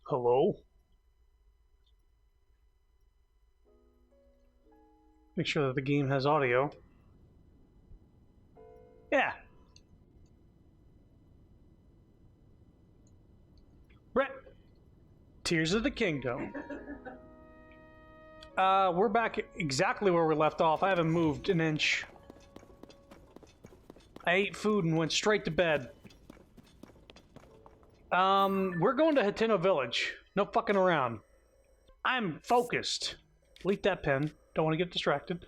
Hello? Make sure that the game has audio. Yeah. Brett. Tears of the Kingdom. We're back exactly where we left off. I haven't moved an inch. I ate food and went straight to bed. We're going to Hateno Village. No fucking around. I'm focused. Delete that pen. Don't want to get distracted.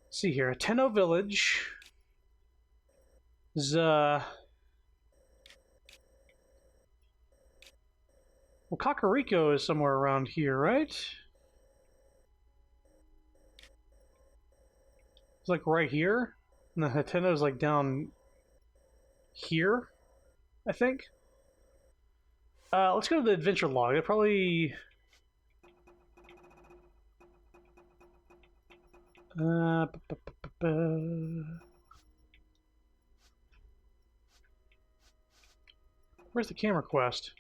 Let's see here. Hateno Village is, well, Kakariko is somewhere around here, right? It's like right here. And the Hateno is like down here, I think. Let's go to the adventure log. It probably... Where's the camera quest?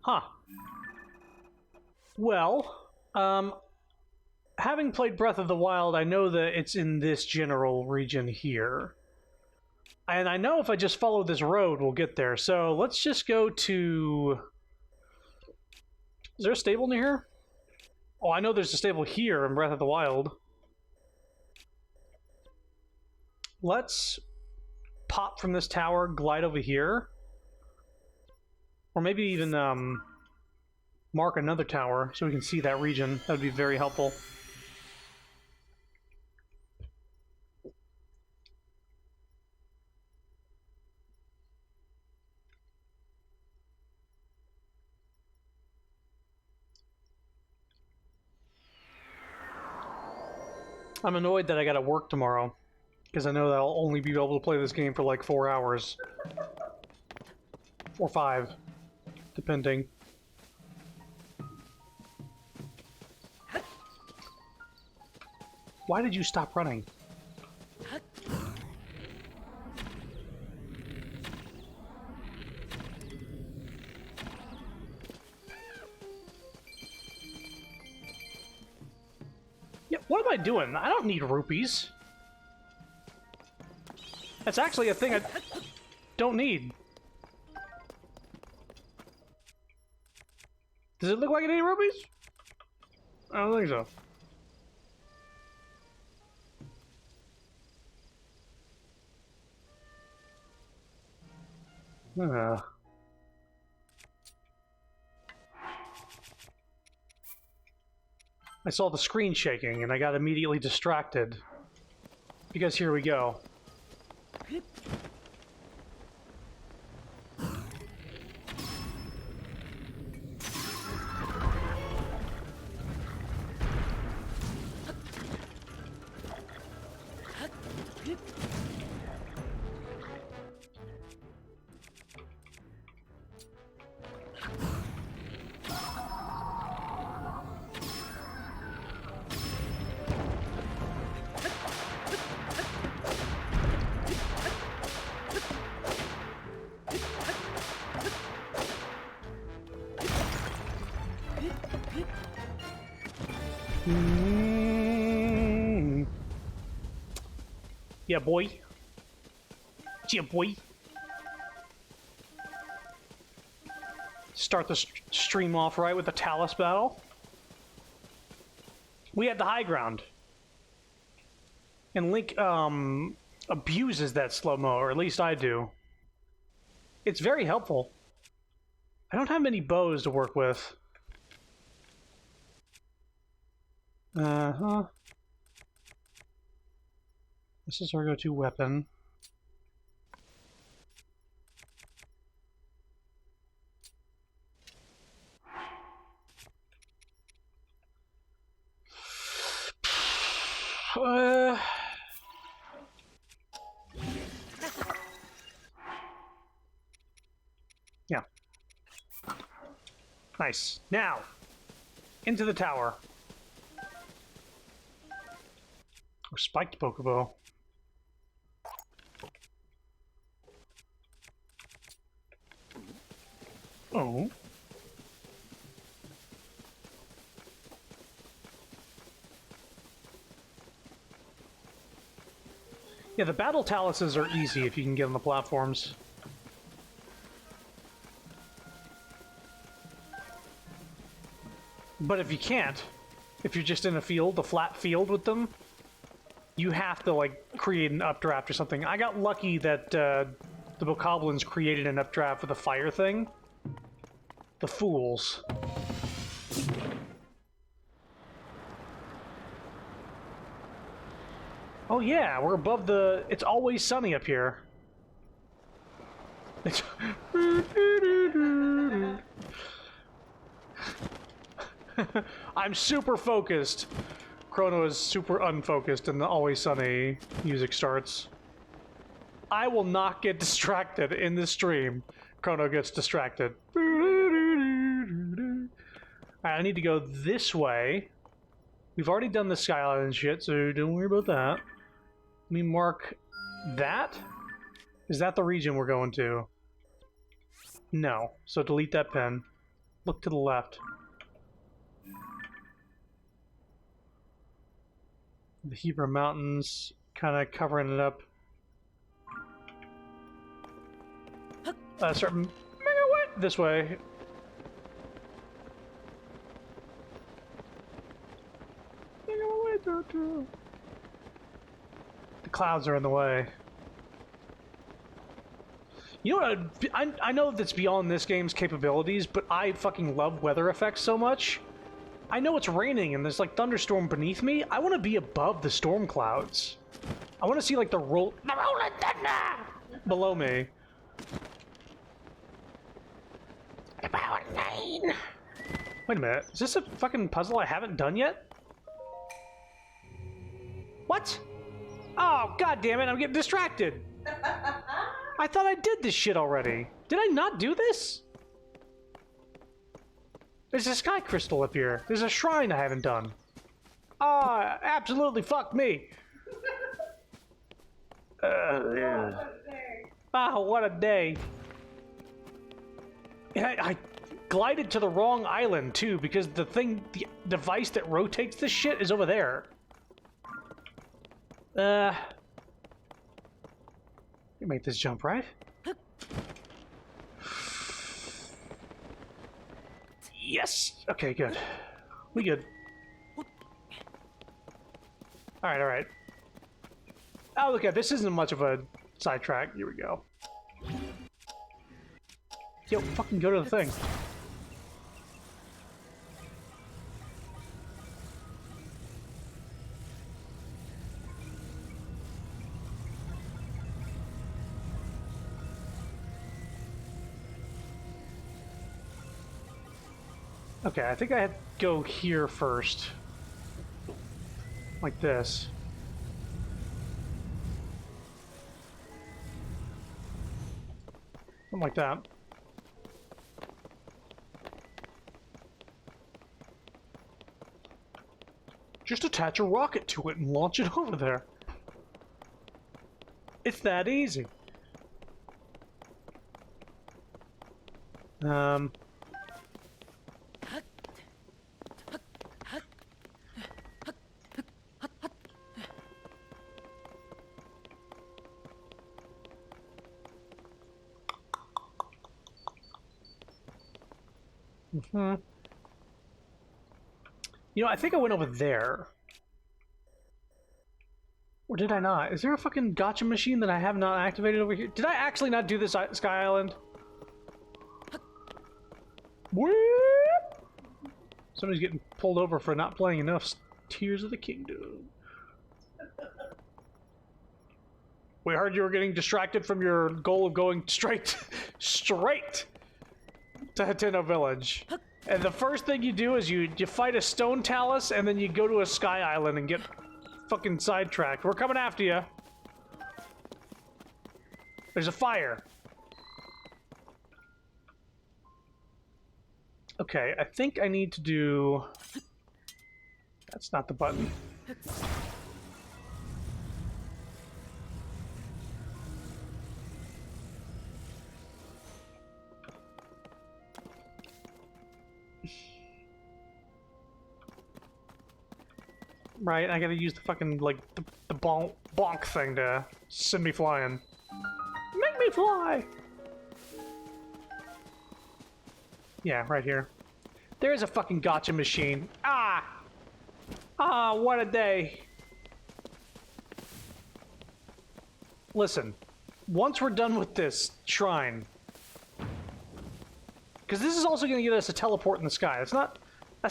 Huh. Well, having played Breath of the Wild, I know that it's in this general region here. And I know if I just follow this road, we'll get there. So let's just go to... Is there a stable near here? Oh, I know there's a stable here in Breath of the Wild. Let's pop from this tower, glide over here. Or maybe even mark another tower so we can see that region. That would be very helpful. I'm annoyed that I gotta work tomorrow, because I know that I'll only be able to play this game for like 4 hours. Or 5, depending. Why did you stop running? Yeah, what am I doing? I don't need rupees. That's actually a thing I don't need. Does it look like I need rupees? I don't think so. I saw the screen shaking and I got immediately distracted. Because here we go. Yeah, boy. Yeah, boy. Start the stream off right with the Talus battle. We had the high ground. And Link abuses that slow-mo, or at least I do. It's very helpful. I don't have many bows to work with. Uh-huh. This is our go-to weapon. Yeah. Nice. Now, into the tower. Or spiked Pokeball. Oh. Yeah, the battle taluses are easy if you can get on the platforms. But if you can't, if you're just in a field, a flat field with them, you have to, like, create an updraft or something. I got lucky that the Bokoblins created an updraft with a fire thing. The fools. Oh yeah, we're above the... It's always sunny up here. It's... I'm super focused. Chrono is super unfocused and the Always Sunny music starts. I will not get distracted in this stream. Chrono gets distracted. Alright, I need to go this way. We've already done the Sky Island shit, so don't worry about that. Let me mark that. Is that the region we're going to? No. So delete that pen. Look to the left. The Hebrew Mountains, kind of covering it up. Start mega what? This way. The clouds are in the way. You know what? I know that's beyond this game's capabilities, but I fucking love weather effects so much. I know it's raining and there's like thunderstorm beneath me. I want to be above the storm clouds. I want to see like the rolling thunder below me. About 9. Wait a minute. Is this a fucking puzzle I haven't done yet? What? Oh, god damn it, I'm getting distracted. I thought I did this shit already. Did I not do this? There's a sky crystal up here. There's a shrine I haven't done. Ah, absolutely fuck me. Ah, what a day. I glided to the wrong island, too, because the device that rotates this shit is over there. You make this jump, right? Yes! Okay, good. We good. Alright, alright. Oh, look at this isn't much of a sidetrack. Here we go. Yo, fucking go to the thing. Okay, I think I had to go here first. Like this. Something like that. Just attach a rocket to it and launch it over there. It's that easy. You know, I think I went over there. Or did I not? Is there a fucking gotcha machine that I have not activated over here? Did I actually not do this Sky Island? Whoop! Somebody's getting pulled over for not playing enough Tears of the Kingdom. We heard you were getting distracted from your goal of going straight to Hateno Village. And the first thing you do is you fight a stone talus and then you go to a sky island and get fucking sidetracked. We're coming after you. There's a fire. Okay, I think I need to do... That's not the button. Right, I gotta use the fucking, like, the bonk thing to send me flying. Make me fly! Yeah, right here. There's a fucking gotcha machine. Ah! Ah, what a day. Listen, once we're done with this shrine, because this is also going to get us a teleport in the sky. That's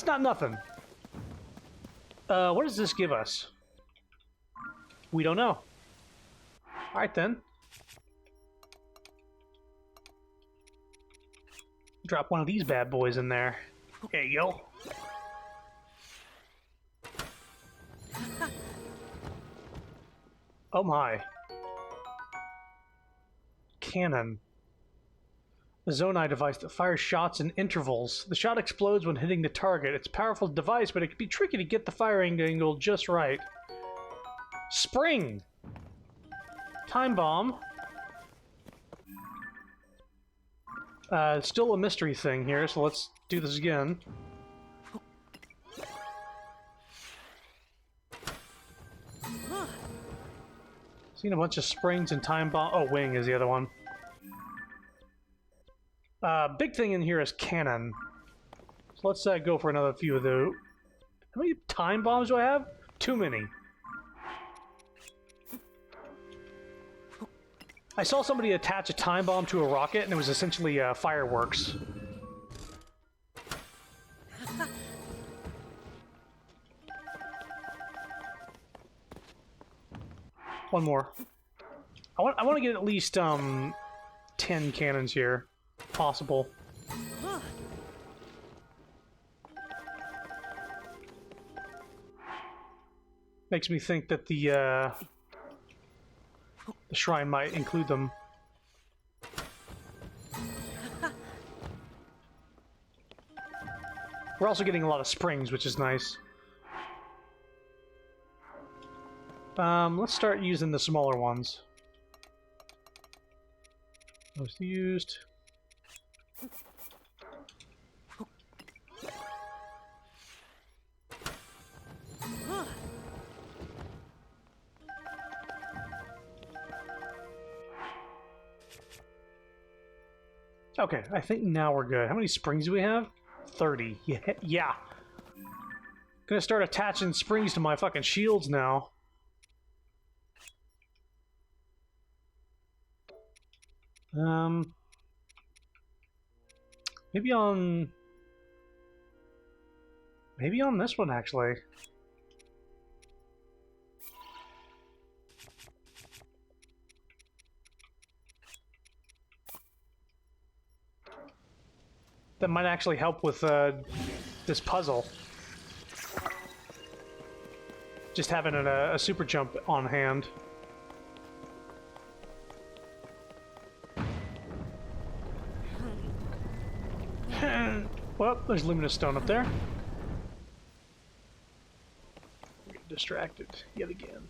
not nothing. What does this give us? We don't know. All right then. Drop one of these bad boys in there. There you go. Oh my. Cannon. A Zonai device that fires shots in intervals. The shot explodes when hitting the target. It's a powerful device, but it can be tricky to get the firing angle just right. Spring! Time bomb. Still a mystery thing here, so let's do this again. Seen a bunch of springs and time bomb. Oh, wing is the other one. Big thing in here is cannon. So let's go for another few of those. How many time bombs do I have? Too many. I saw somebody attach a time bomb to a rocket, and it was essentially fireworks. One more. I want to get at least 10 cannons here, if possible. Makes me think that the shrine might include them. We're also getting a lot of springs, which is nice. Let's start using the smaller ones. Most used. Okay, I think now we're good. How many springs do we have? 30. Yeah. Gonna start attaching springs to my fucking shields now. Maybe on this one, actually. That might actually help with this puzzle. Just having a super jump on hand. Well, there's luminous stone up there. Get distracted yet again.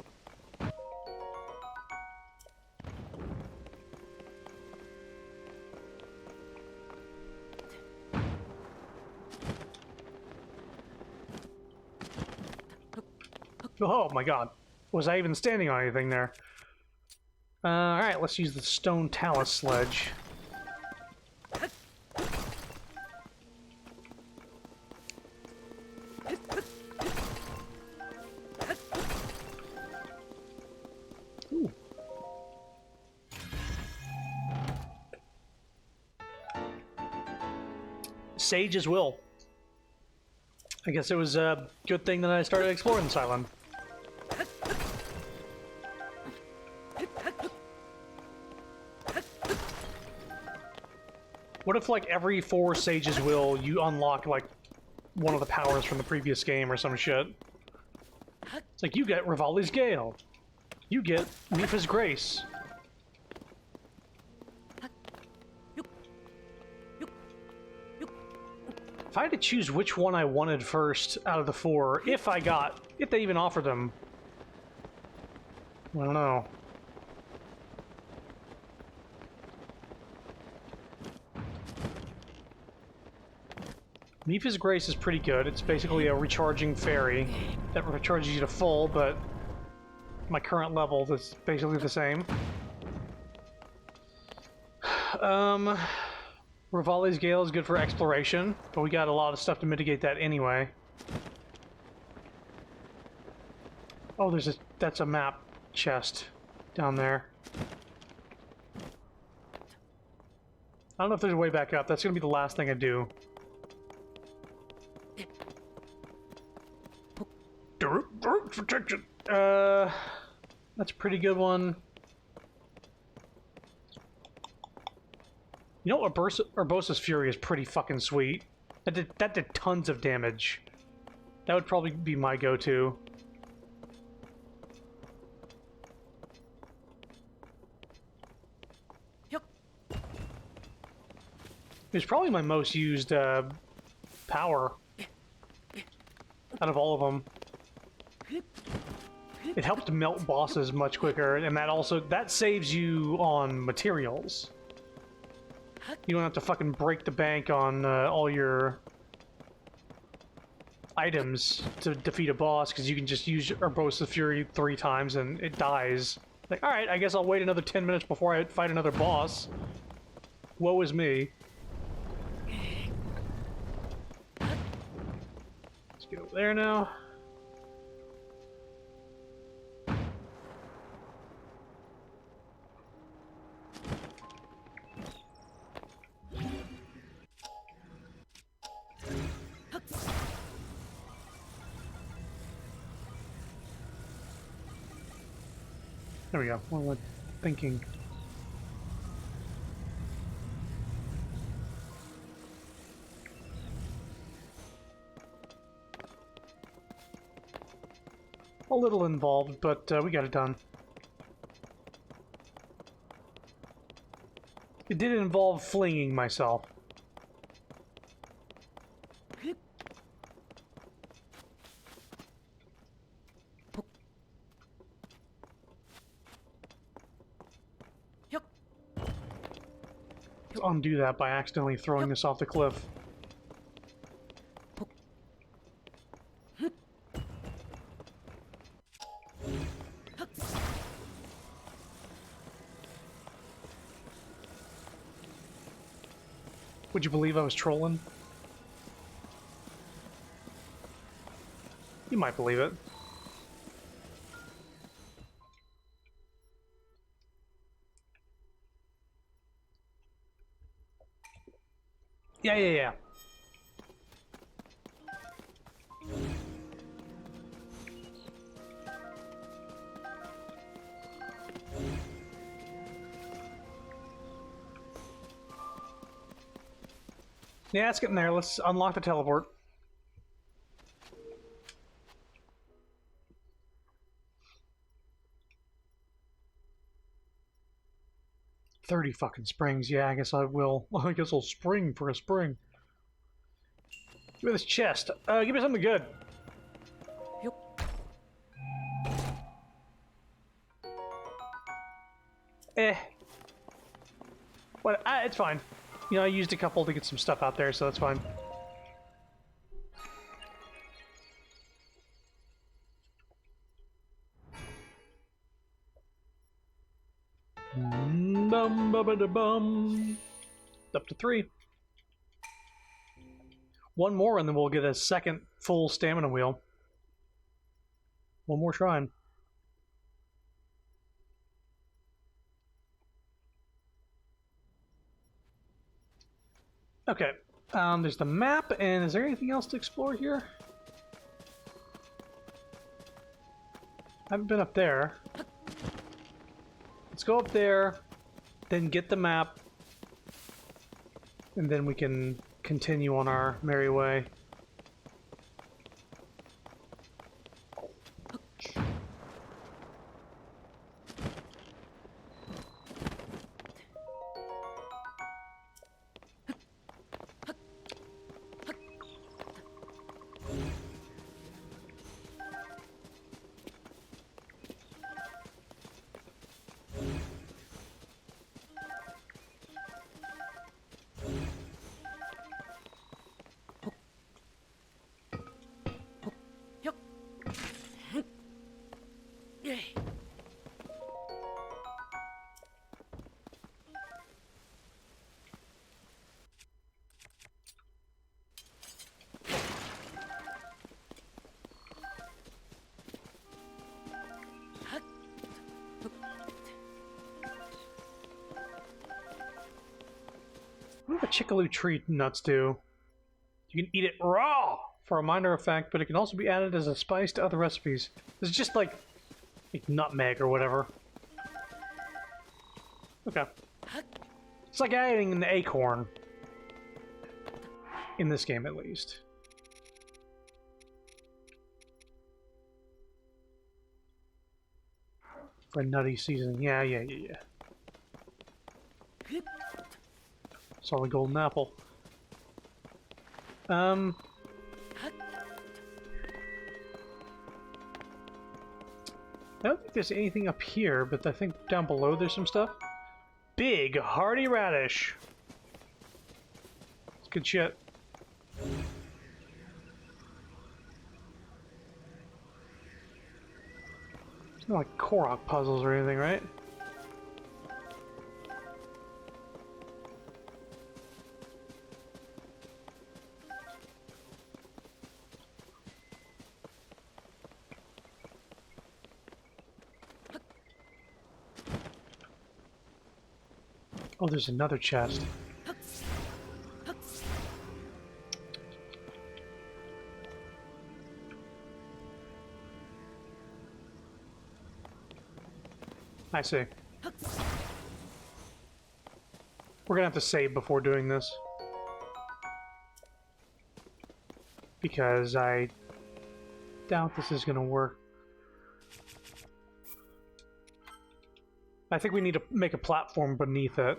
Oh my god. Was I even standing on anything there? Alright, let's use the stone talus sledge. Ooh. Sage's Will. I guess it was a good thing that I started exploring this island. What if, like, every 4 Sage's Will, you unlock, like, one of the powers from the previous game or some shit? It's like, you get Rivali's Gale. You get Nifa's Grace. If I had to choose which one I wanted first out of the four, if they even offered them. I don't know. Mipha's Grace is pretty good. It's basically a recharging fairy that recharges you to full, but my current level is basically the same. Rivali's Gale is good for exploration, but we got a lot of stuff to mitigate that anyway. Oh, that's a map chest down there. I don't know if there's a way back up. That's gonna be the last thing I do. Protection. That's a pretty good one. You know, Urbosa's Fury is pretty fucking sweet. That did tons of damage. That would probably be my go-to. It's probably my most used power out of all of them. It helps to melt bosses much quicker, and that saves you on materials. You don't have to fucking break the bank on all your items to defeat a boss, because you can just use Urbosa Fury 3 times and it dies. Like, alright, I guess I'll wait another 10 minutes before I fight another boss. Woe is me. Let's go there now. There we go. What was I thinking? A little involved, but we got it done. It did involve flinging myself. Undo that by accidentally throwing this off the cliff. Would you believe I was trolling? You might believe it. Yeah. Yeah, it's getting there. Let's unlock the teleport. $30 fucking springs. Yeah, I guess I will. I guess I'll spring for a spring. Give me this chest. Give me something good. What? It's fine. You know, I used a couple to get some stuff out there, so that's fine. Up to 3. One more, and then we'll get a second full stamina wheel. One more shrine. Okay, there's the map, and is there anything else to explore here? I haven't been up there. Let's go up there, then get the map, and then we can continue on our merry way. Chickaloo tree nuts do? You can eat it raw for a minor effect, but it can also be added as a spice to other recipes. It's just like nutmeg or whatever. Okay. It's like adding an acorn. In this game, at least. For a nutty seasoning. Yeah. Solid golden apple. I don't think there's anything up here, but I think down below there's some stuff. Big hearty radish. It's good shit. It's not like Korok puzzles or anything, right? Oh, there's another chest. I see. We're gonna have to save before doing this. Because I doubt this is gonna work. I think we need to make a platform beneath it.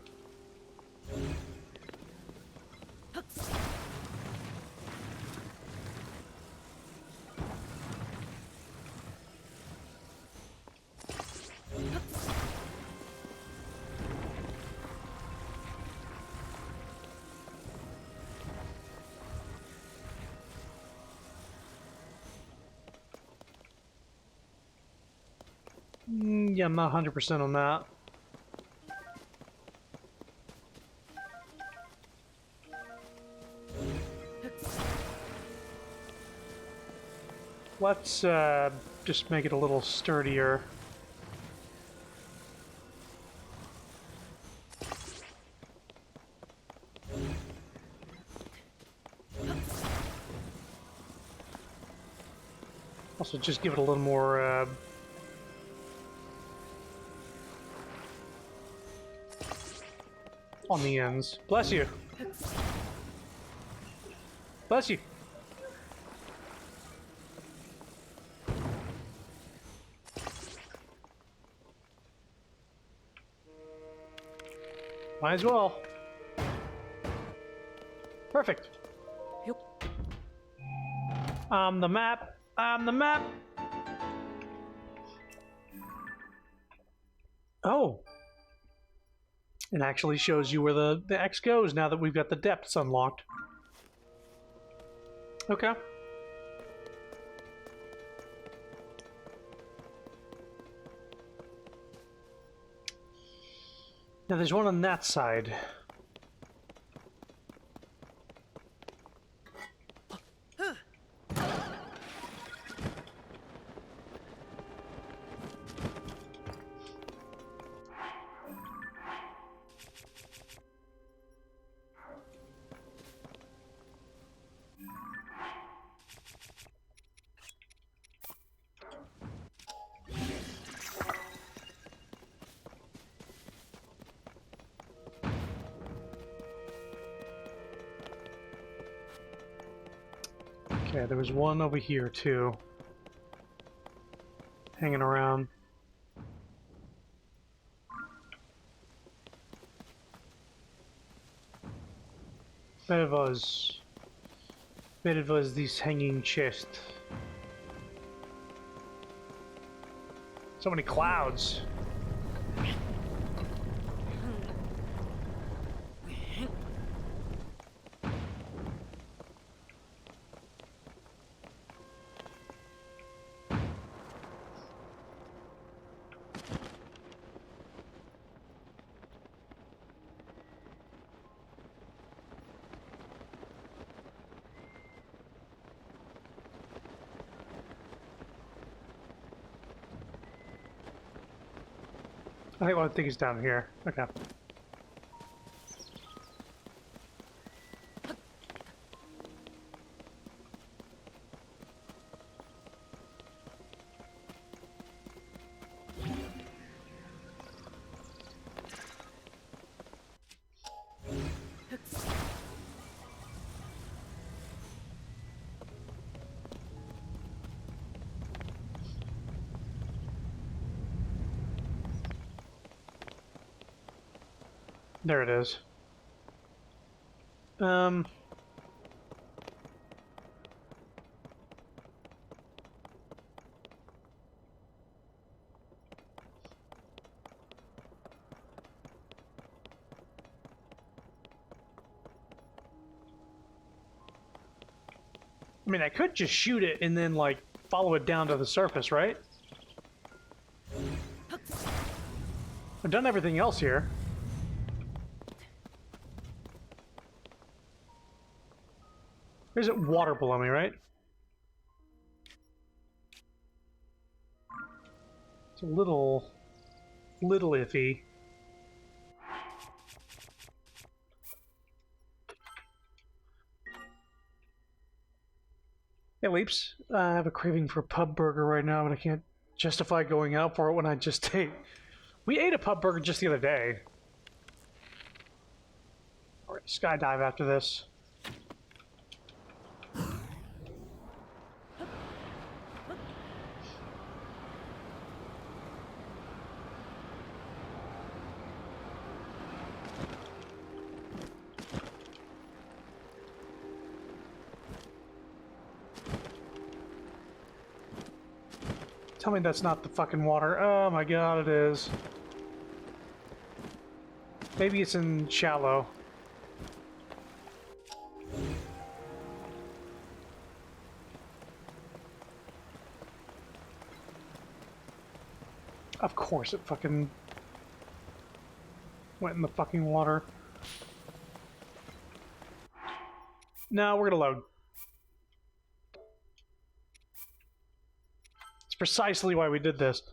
Yeah, I'm not 100% on that. Let's just make it a little sturdier. Also, just give it a little more on the ends. Bless you. Bless you. Might as well. Perfect. Yep. The map. The map. Oh. It actually shows you where the X goes now that we've got the depths unlocked. Okay. Now there's one on that side. Okay, there was one over here too. Hanging around. Where was this hanging chest? So many clouds. I think it's down here. Okay. There it is. Um... I mean, I could just shoot it and then, like, follow it down to the surface, right? I've done everything else here. There's water below me, right? It's a little iffy. Hey, Leaps. I have a craving for a pub burger right now, but I can't justify going out for it when I just ate. We ate a pub burger just the other day. Alright, skydive after this. Tell me that's not the fucking water. Oh my god, it is. Maybe it's in shallow. Of course it fucking went in the fucking water. No, we're gonna load. It's precisely why we did this.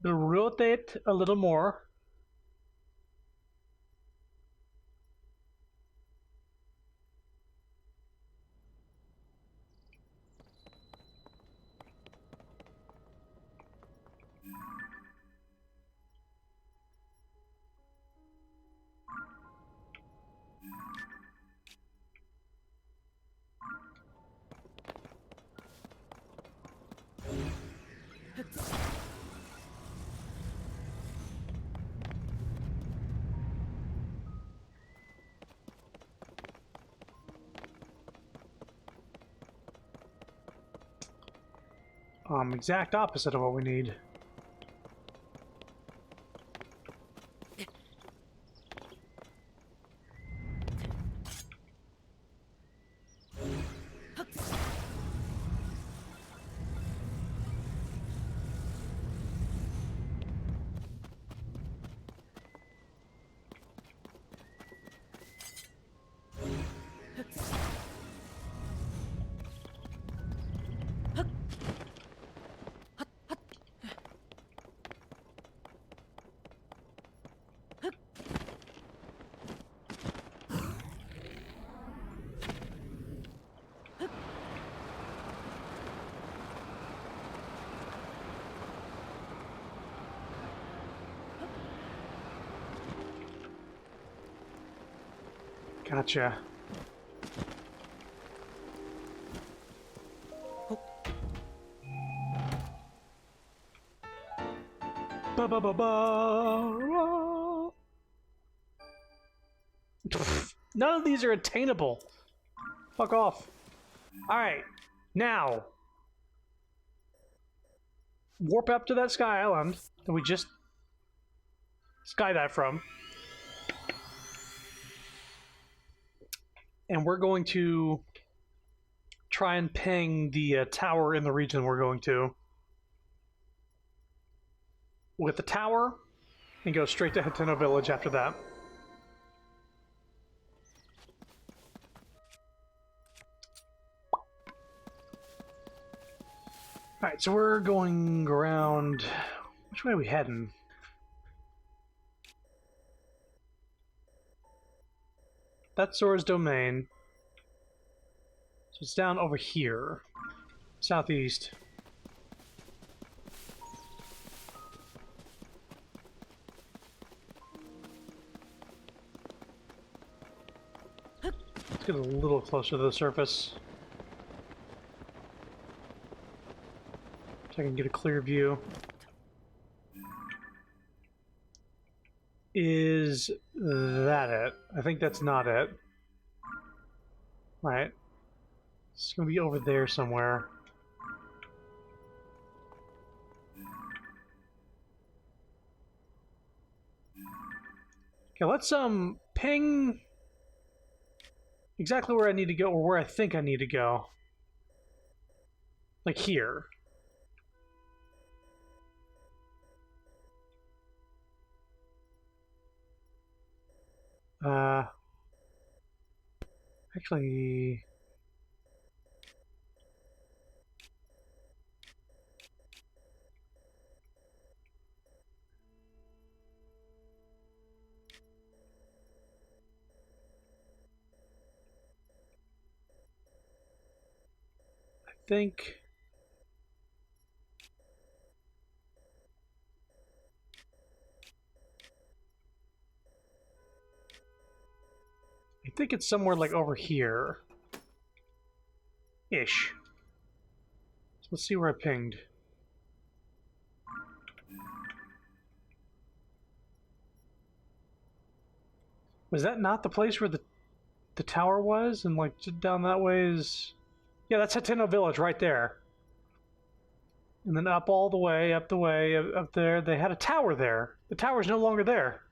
We'll rotate a little more. Exact opposite of what we need. Gotcha. Ba ba ba ba. None of these are attainable. Fuck off. Alright, now warp up to that sky island that we just skydived from. And we're going to try and ping the tower in the region we're going to. We'll get the tower and go straight to Hateno Village after that. Alright, so we're going around... Which way are we heading? That's Zora's domain. So it's down over here. Southeast. Let's get a little closer to the surface. So I can get a clear view. Is that it? I think that's not it. Right. It's gonna be over there somewhere. Okay, let's ping exactly where I need to go, or where I think I need to go. Like here. Uh, actually, I think. I think it's somewhere like over here. Ish. So let's see where I pinged. Was that not the place where the tower was? And like down that way is... Yeah, that's Hateno Village right there. And then up all the way, up the way, up there. They had a tower there. The tower's no longer there.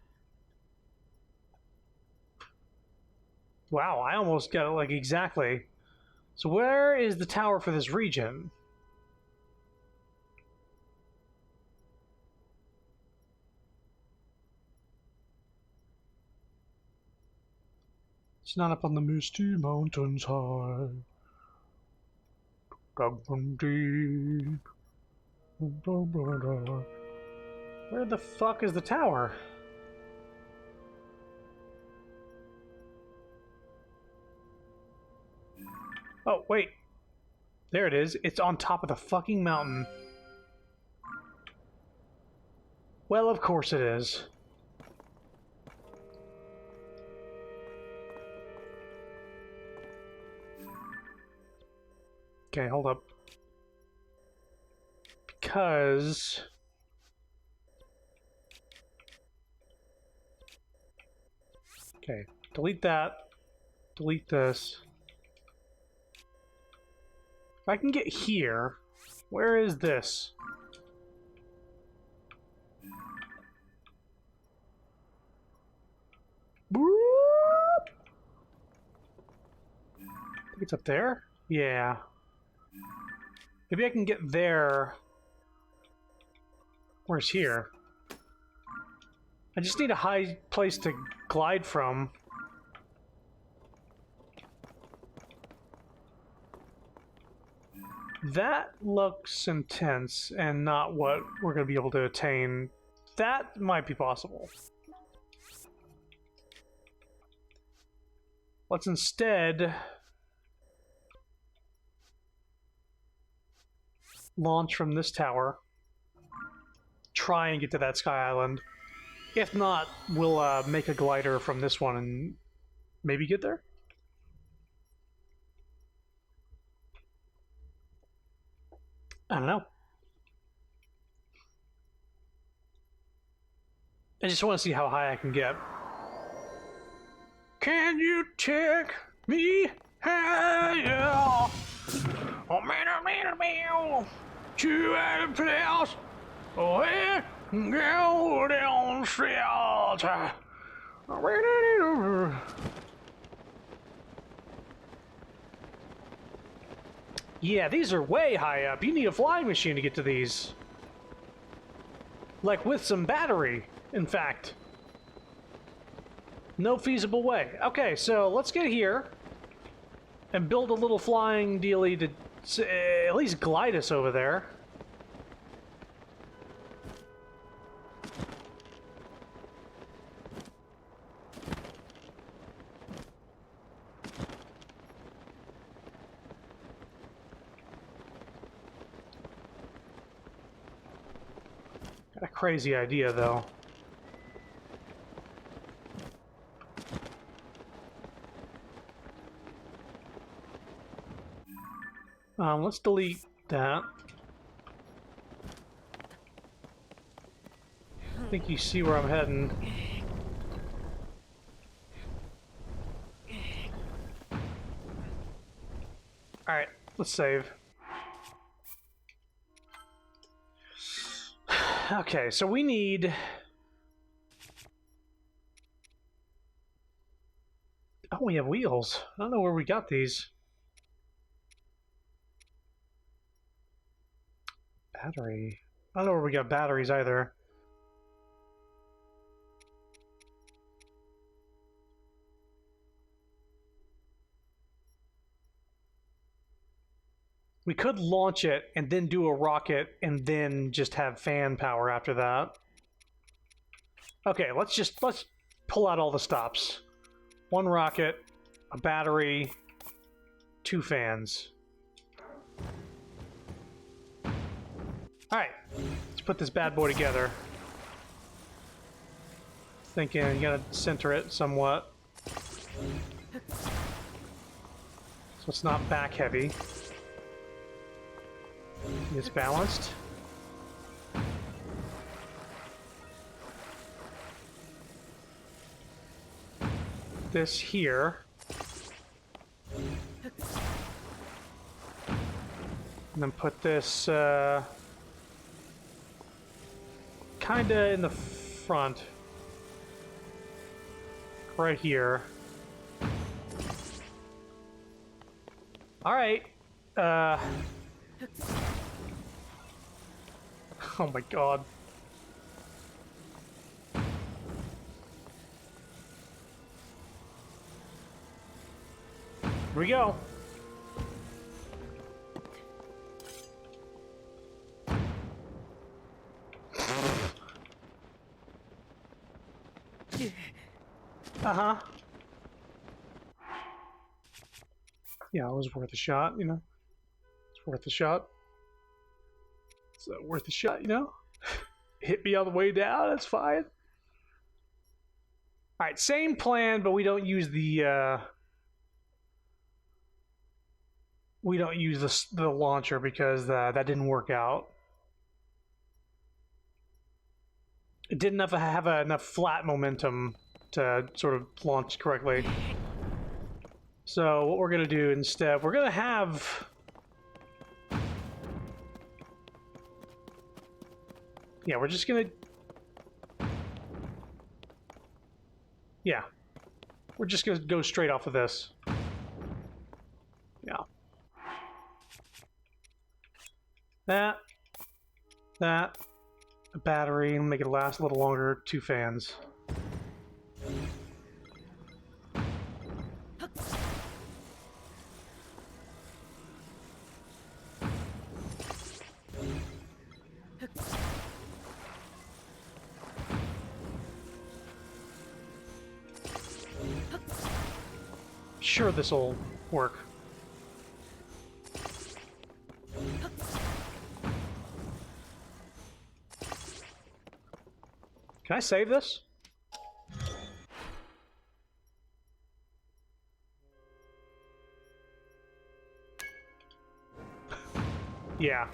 Wow, I almost got it like exactly. So where is the tower for this region? It's not up on the misty mountains high. Dug from deep. Where the fuck is the tower? Oh, wait. There it is. It's on top of the fucking mountain. Well, of course it is. Okay, hold up. Because... Okay, delete that. Delete this. If I can get here, where is this? Boop! I think it's up there? Yeah. Maybe I can get there. Where's here? I just need a high place to glide from. That looks intense and not what we're going to be able to attain. That might be possible. Let's instead launch from this tower. Try and get to that Sky Island. If not, we'll make a glider from this one and maybe get there? I don't know. I just want to see how high I can get. Can you take me higher? Oh, man, to a place where go down shelter. Yeah, these are way high up. You need a flying machine to get to these. Like with some battery, in fact. No feasible way. Okay, so let's get here and build a little flying dealie to at least glide us over there. Got a crazy idea, though. Let's delete that. I think you see where I'm heading. Alright, let's save. Okay, so we need... Oh, we have wheels. I don't know where we got these. Battery. I don't know where we got batteries either. We could launch it and then do a rocket and then just have fan power after that. Okay, let's pull out all the stops. One rocket, a battery, 2 fans. Alright, let's put this bad boy together. Thinking you gotta center it somewhat. So it's not back heavy. It's balanced. This here. And then put this kinda in the front. Right here. Alright. Oh my god. Here we go. Uh-huh. Yeah, it was worth a shot, you know? It's worth a shot. It's worth a shot, you know? Hit me on the way down, that's fine. Alright, same plan, but we don't use the, we don't use the launcher because that didn't work out. It didn't have enough flat momentum to sort of launch correctly. So what we're going to do instead, we're going to have... Yeah, we're just going to... Yeah. We're just going to go straight off of this. Yeah. That. A battery, and make it last a little longer. 2 fans. Sure, this'll work. Can I save this? Yeah.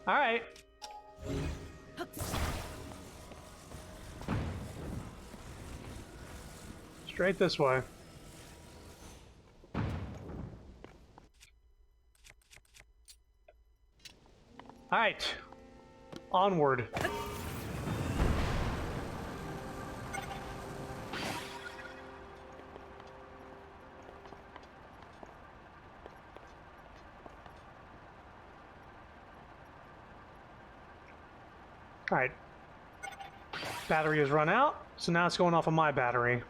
Alright. Straight this way. Alright. Onward. Alright. Battery has run out, so now it's going off of my battery.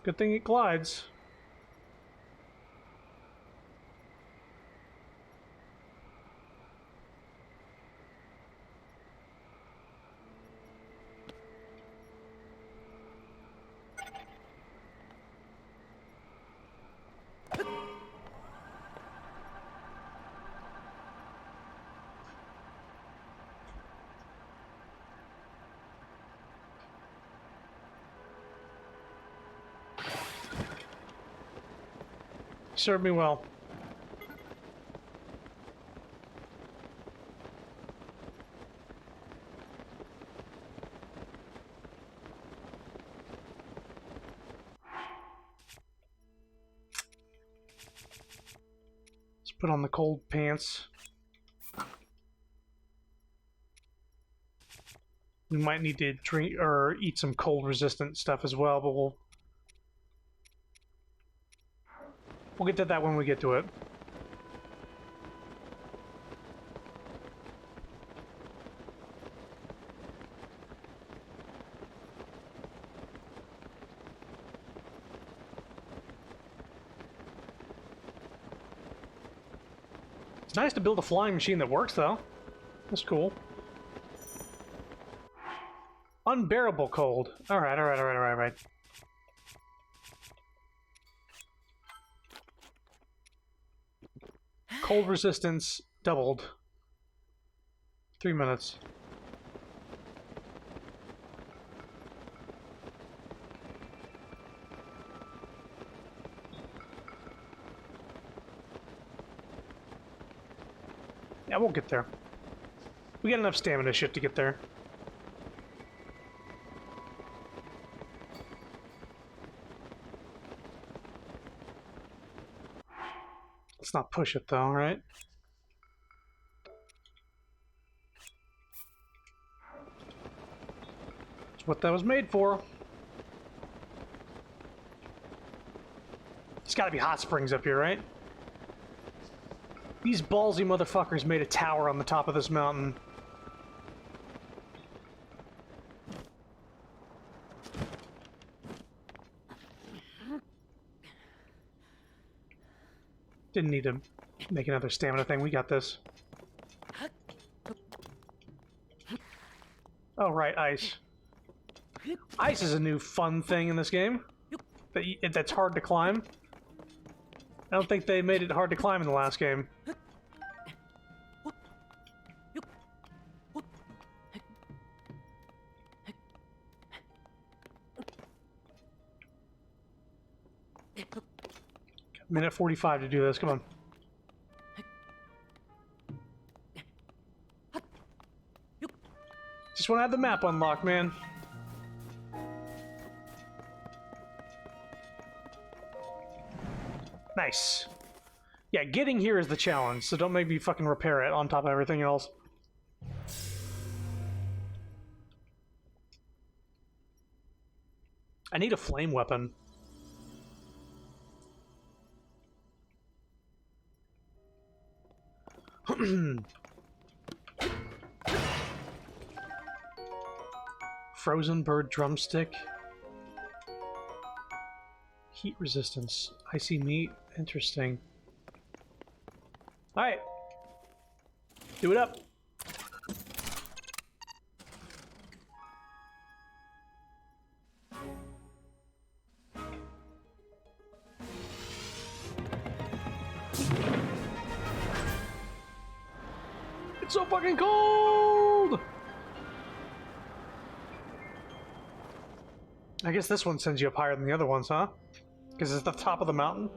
Good thing it glides. Served me well. Let's put on the cold pants. We might need to drink or eat some cold resistant stuff as well, but we'll get to that when we get to it. It's nice to build a flying machine that works, though. That's cool. Unbearable cold. Alright. Cold resistance doubled. 3 minutes. Yeah, we'll get there. We got enough stamina shit to get there. Let's not push it though, right? That's what that was made for. There's gotta be hot springs up here, right? These ballsy motherfuckers made a tower on the top of this mountain. Didn't need to make another stamina thing. We got this. Oh, right, ice. Ice is a new fun thing in this game. That's hard to climb. I don't think they made it hard to climb in the last game. Minute 45 to do this, come on. Just want to have the map unlocked, man. Nice. Yeah, getting here is the challenge, so don't make me fucking repair it on top of everything else. I need a flame weapon. Frozen bird drumstick. Heat resistance. Icy meat. Interesting. Alright. Do it up. It's so fucking cold! I guess this one sends you up higher than the other ones, huh? Because it's the top of the mountain?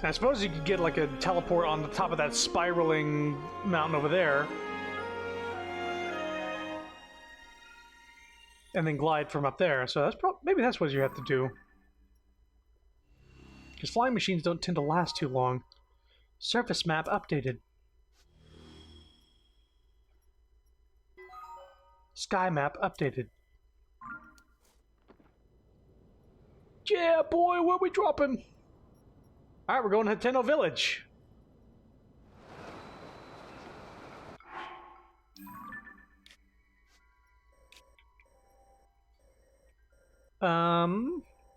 I suppose you could get like a teleport on the top of that spiraling mountain over there. And then glide from up there. So that's maybe that's what you have to do. Because flying machines don't tend to last too long. Surface map updated. Sky map updated. Yeah, boy, where we dropping? Alright, we're going to Tenno Village.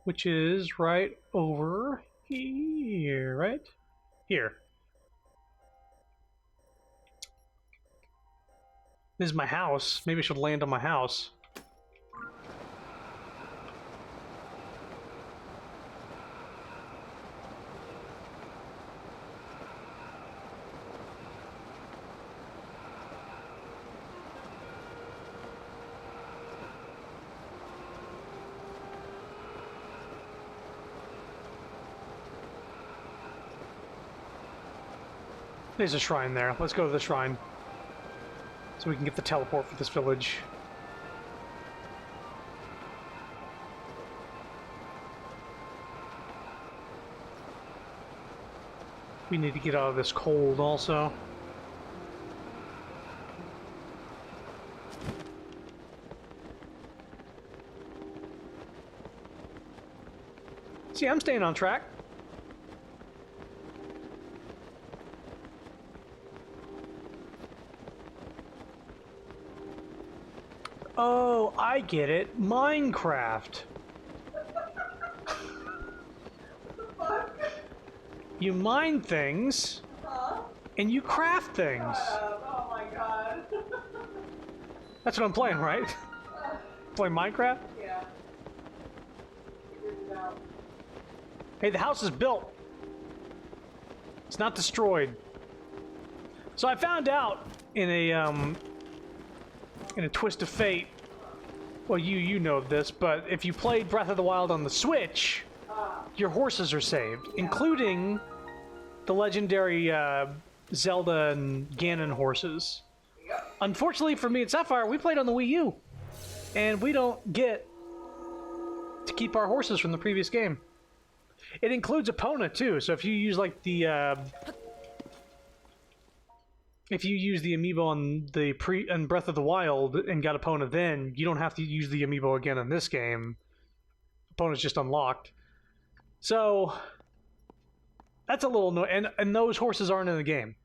Which is right over here, right? Here. This is my house. Maybe I should land on my house. There's a shrine there. Let's go to the shrine. So we can get the teleport for this village. We need to get out of this cold also. See, I'm staying on track. Oh, I get it. Minecraft. You mine things, and you craft things. Oh my god. That's what I'm playing, right? Playing Minecraft? Yeah. Figured it out. Hey, the house is built. It's not destroyed. So I found out in a twist of fate. Well, you know this, but if you played Breath of the Wild on the Switch, your horses are saved, including the legendary Zelda and Ganon horses. Yep. Unfortunately for me and Sapphire, we played on the Wii U, and we don't get to keep our horses from the previous game. It includes Epona too, so if you use like the amiibo on the on Breath of the Wild and got Epona, then you don't have to use the amiibo again in this game. Epona's just unlocked. So that's a little and those horses aren't in the game.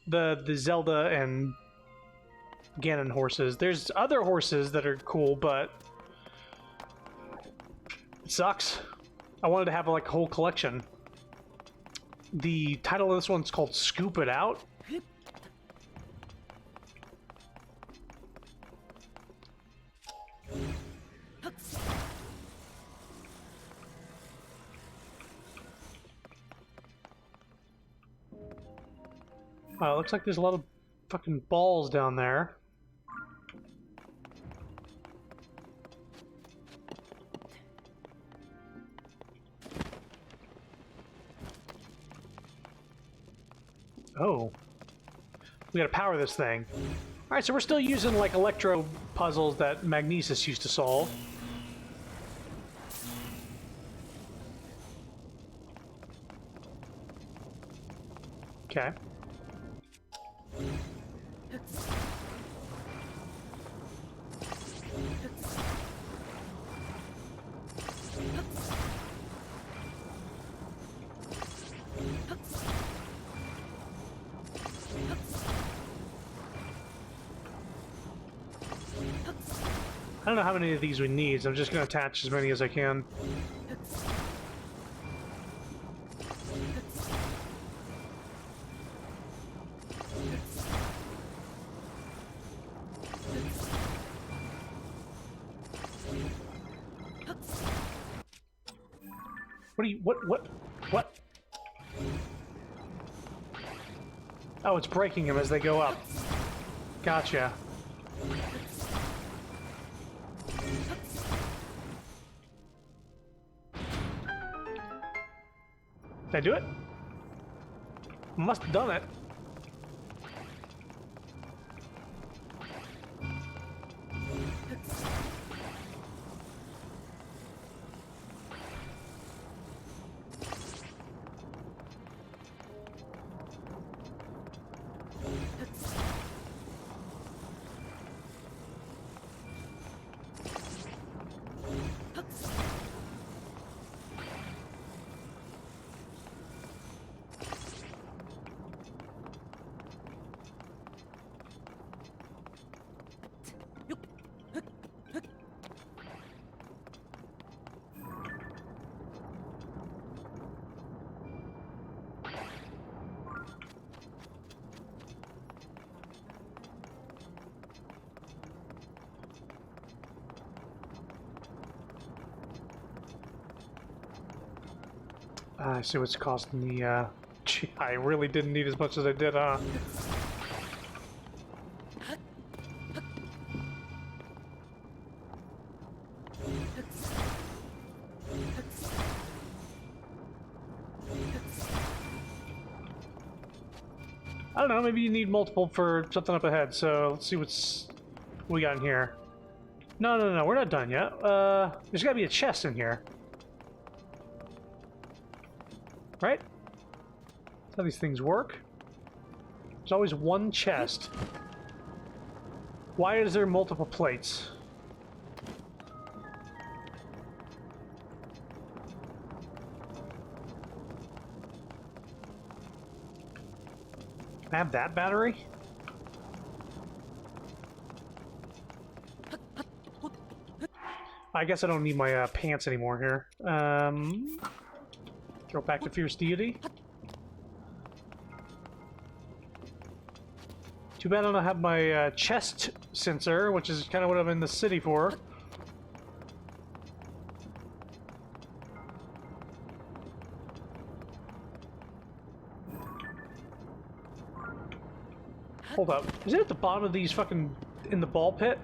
The Zelda and Ganon horses. There's other horses that are cool, but it sucks. I wanted to have like a whole collection. The title of this one's called Scoop It Out. Wow, it looks like there's a lot of fucking balls down there. Oh. We gotta power this thing. Alright, so we're still using like electro puzzles that Magnesis used to solve. Okay. I don't know how many of these we need, so I'm just going to attach as many as I can. What are you... What? Oh, it's breaking them as they go up. Gotcha. Did I do it? Must have done it. I see what's costing me, gee, I really didn't need as much as I did, huh? I don't know, maybe you need multiple for something up ahead, so let's see what we got in here. No, no, no, we're not done yet. There's gotta be a chest in here. Right? That's how these things work. There's always one chest. Why is there multiple plates? Can I have that battery? I guess I don't need my pants anymore here. Throw back to Fierce Deity. Too bad I don't have my chest sensor, which is kind of what I'm in the city for. Hold up. Is it at the bottom of these fucking... in the ball pit?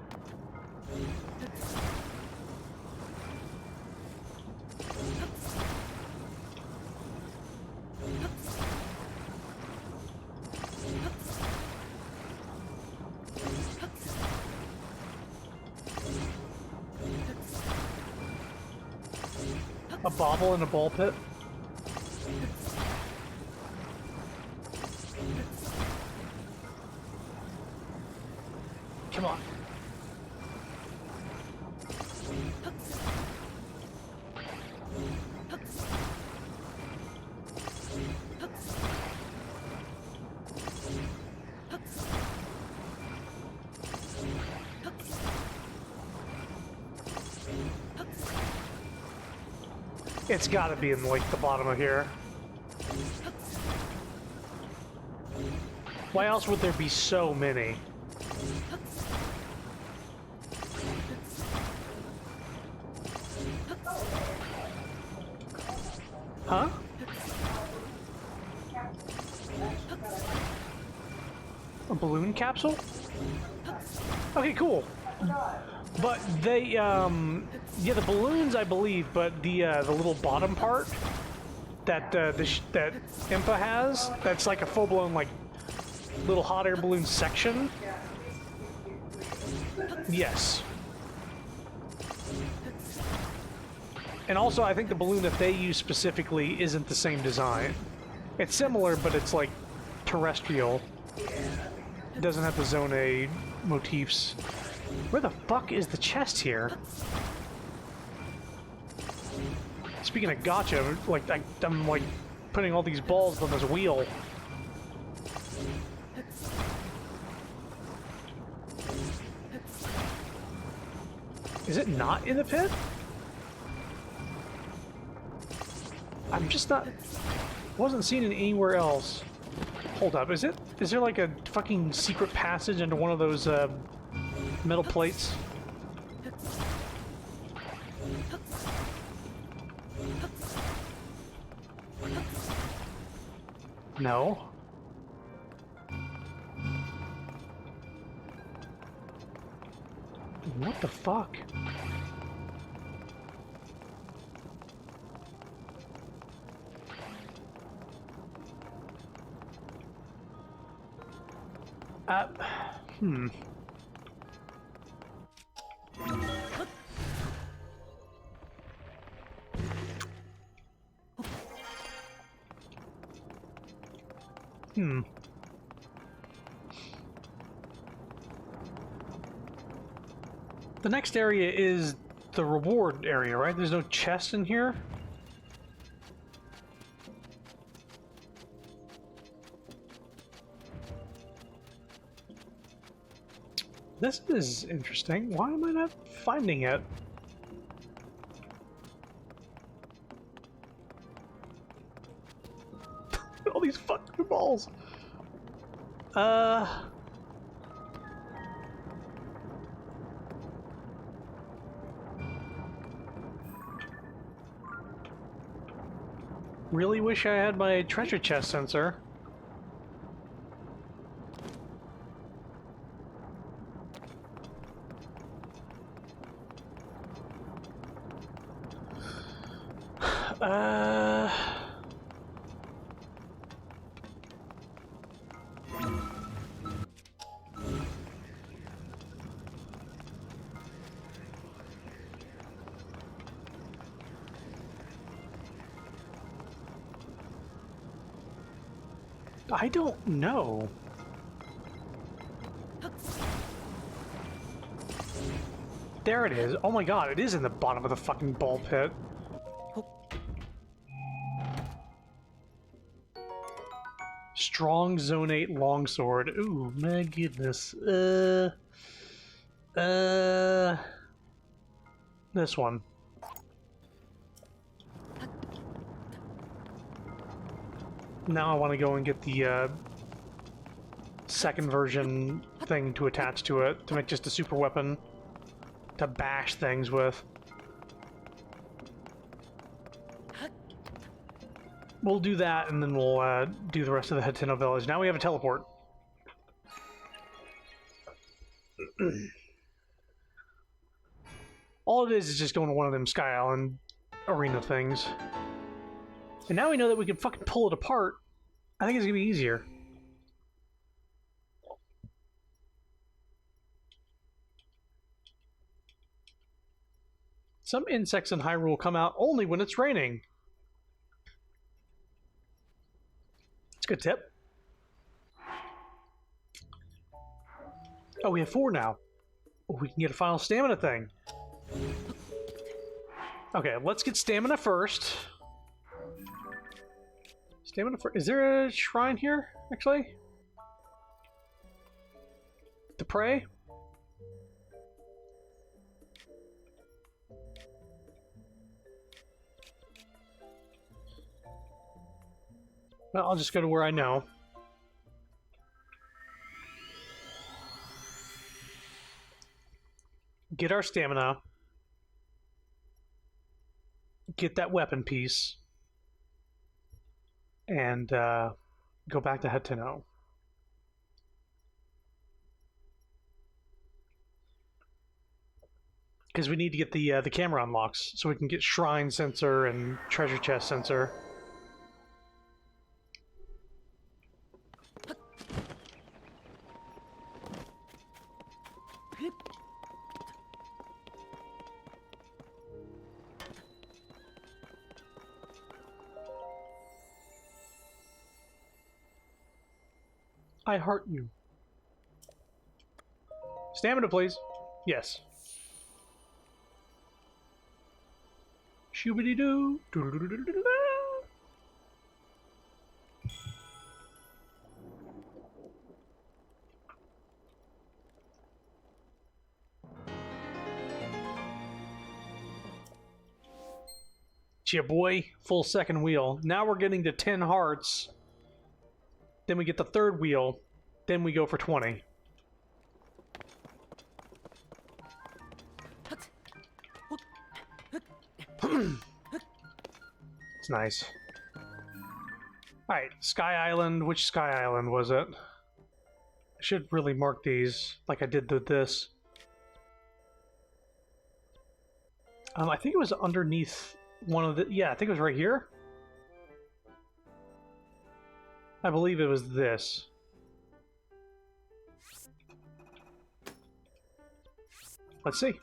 A bobble in a ball pit? Come on. It's gotta be in, like, the bottom of here. Why else would there be so many? Huh? A balloon capsule? Okay, cool. But they, yeah, the balloons, I believe, but the little bottom part that that Impa has, that's like a full-blown, like, little hot air balloon section. Yes. And also, I think the balloon that they use specifically isn't the same design. It's similar, but it's like terrestrial. It doesn't have the Zone A motifs. Where the fuck is the chest here? Speaking of gotcha, like I'm like putting all these balls on this wheel. Is it not in the pit? I'm just not... wasn't seen it anywhere else. Hold up, is there like a fucking secret passage into one of those metal plates? No. What the fuck? Hmm. Hmm. The next area is the reward area, right? There's no chest in here? This is interesting. Why am I not finding it? All these fucking balls. Really wish I had my treasure chest sensor. I don't know. There it is. Oh my god, it is in the bottom of the fucking ball pit. Strong Zonate Longsword. Ooh, my goodness. This one. Now I want to go and get the second version thing to attach to it to make just a super weapon to bash things with. We'll do that, and then we'll do the rest of the Hateno village. Now we have a teleport. All it is just going to one of them Sky Island arena things. And now we know that we can fucking pull it apart. I think it's going to be easier. Some insects in Hyrule come out only when it's raining. It's a good tip. Oh, we have 4 now. Oh, we can get a final stamina thing. Okay, let's get stamina first. Stamina first. Is there a shrine here, actually? To pray? Well, I'll just go to where I know. Get our stamina. Get that weapon piece. And go back to Hateno. Because we need to get the camera unlocks so we can get shrine sensor and treasure chest sensor. I heart you. Stamina, please. Yes. Shoobity-doo. Doo-doo-doo-doo-doo-doo. Yeah, boy. Full second wheel. Now we're getting to 10 hearts. Then we get the third wheel. Then we go for 20. It's nice. Alright, Sky Island. Which Sky Island was it? I should really mark these like I did with this. I think it was underneath one of the... Yeah, I think it was right here. I believe it was this. Let's see.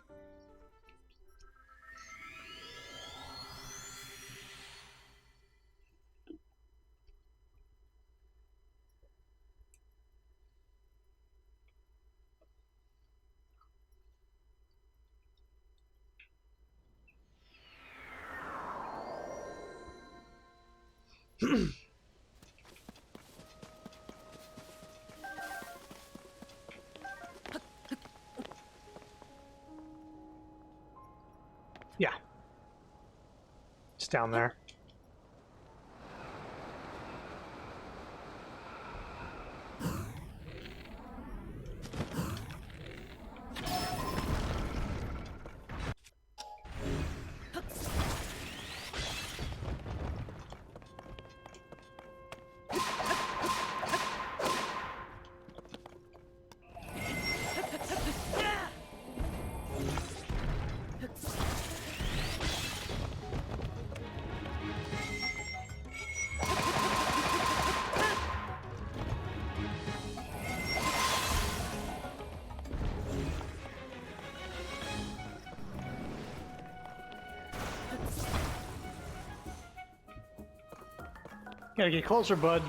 Yeah. It's down there. Gotta get closer, bud.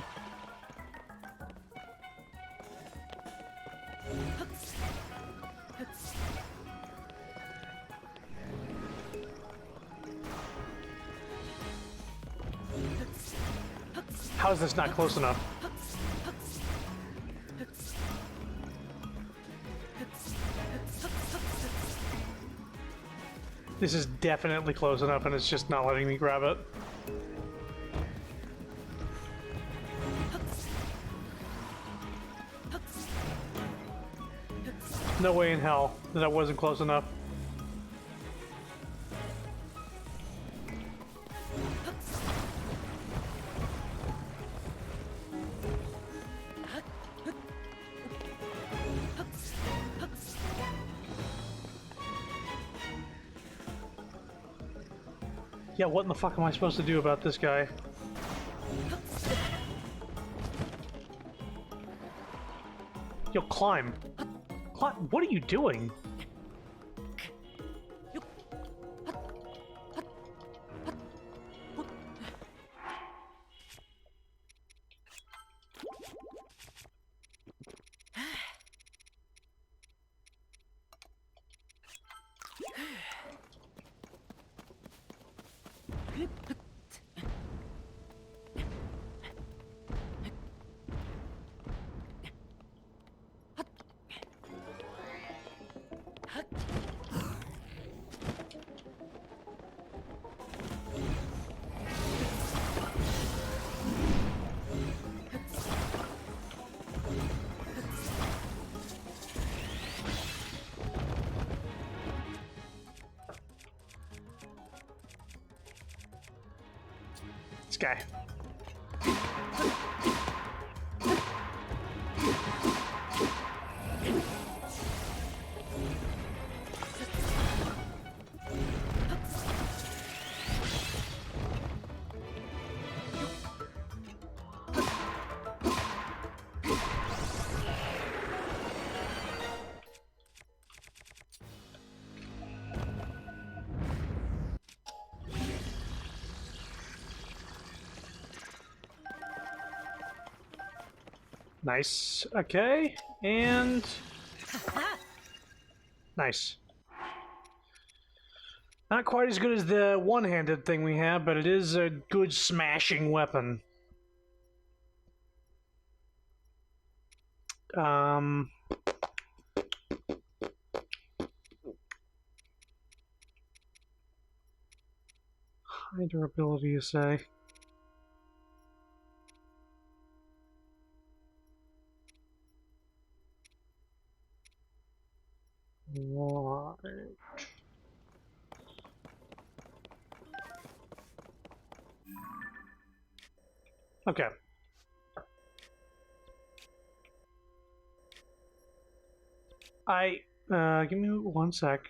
How is this not close enough? This is definitely close enough, and it's just not letting me grab it. No way in hell that I wasn't close enough. Yeah, what in the fuck am I supposed to do about this guy? Yo, climb. Climb. What are you doing? This guy. Nice. Okay. And... nice. Not quite as good as the one-handed thing we have, but it is a good smashing weapon. High durability, you say? Right. Okay. Give me one sec.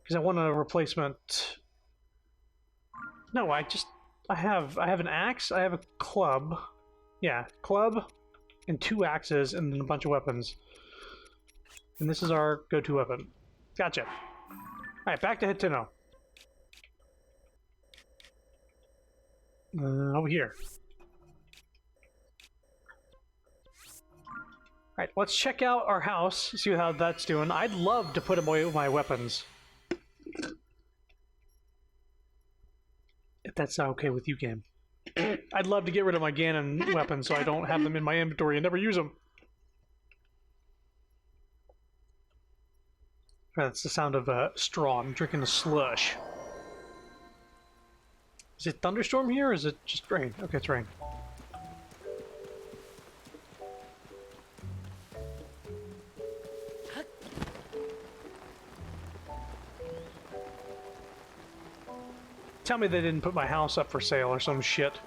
Because I want a replacement. No, I have an axe, I have a club. Yeah, club and 2 axes and then a bunch of weapons. And this is our go-to weapon. Gotcha. Alright, back to Hitino. Over here. Alright, let's check out our house, see how that's doing. I'd love to put away my weapons. If that's okay with you, game. I'd love to get rid of my Ganon weapons so I don't have them in my inventory and never use them. That's the sound of a straw. I'm drinking a slush. Is it thunderstorm here or is it just rain? Okay, it's rain. Tell me they didn't put my house up for sale or some shit.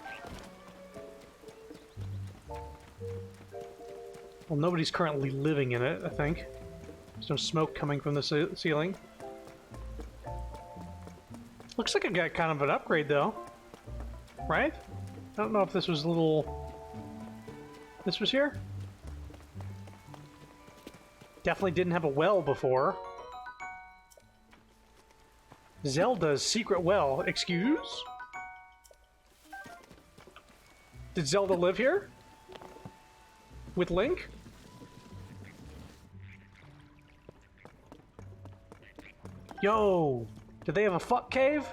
Well, nobody's currently living in it, I think. There's no smoke coming from the ceiling. Looks like I got kind of an upgrade, though. Right? I don't know if this was a little... This was here? Definitely didn't have a well before. Zelda's secret well. Excuse? Did Zelda live here? With Link? Yo! Did they have a fuck cave?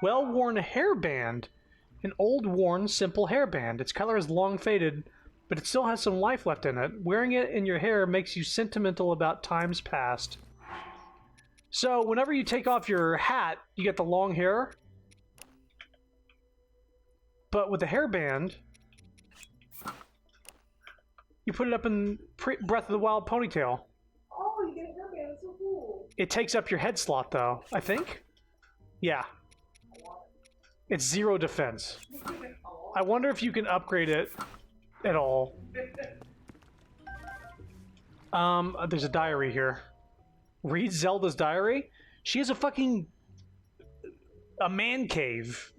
Well-worn hairband. An old, worn, simple hairband. Its color is long faded, but it still has some life left in it. Wearing it in your hair makes you sentimental about times past. So, whenever you take off your hat, you get the long hair. But with the hairband, you put it up in Breath of the Wild ponytail. Oh, you get a hairband. That's so cool. It takes up your head slot, though, I think? Yeah. It's 0 defense. I wonder if you can upgrade it at all. There's a diary here. Read Zelda's diary? She has a man cave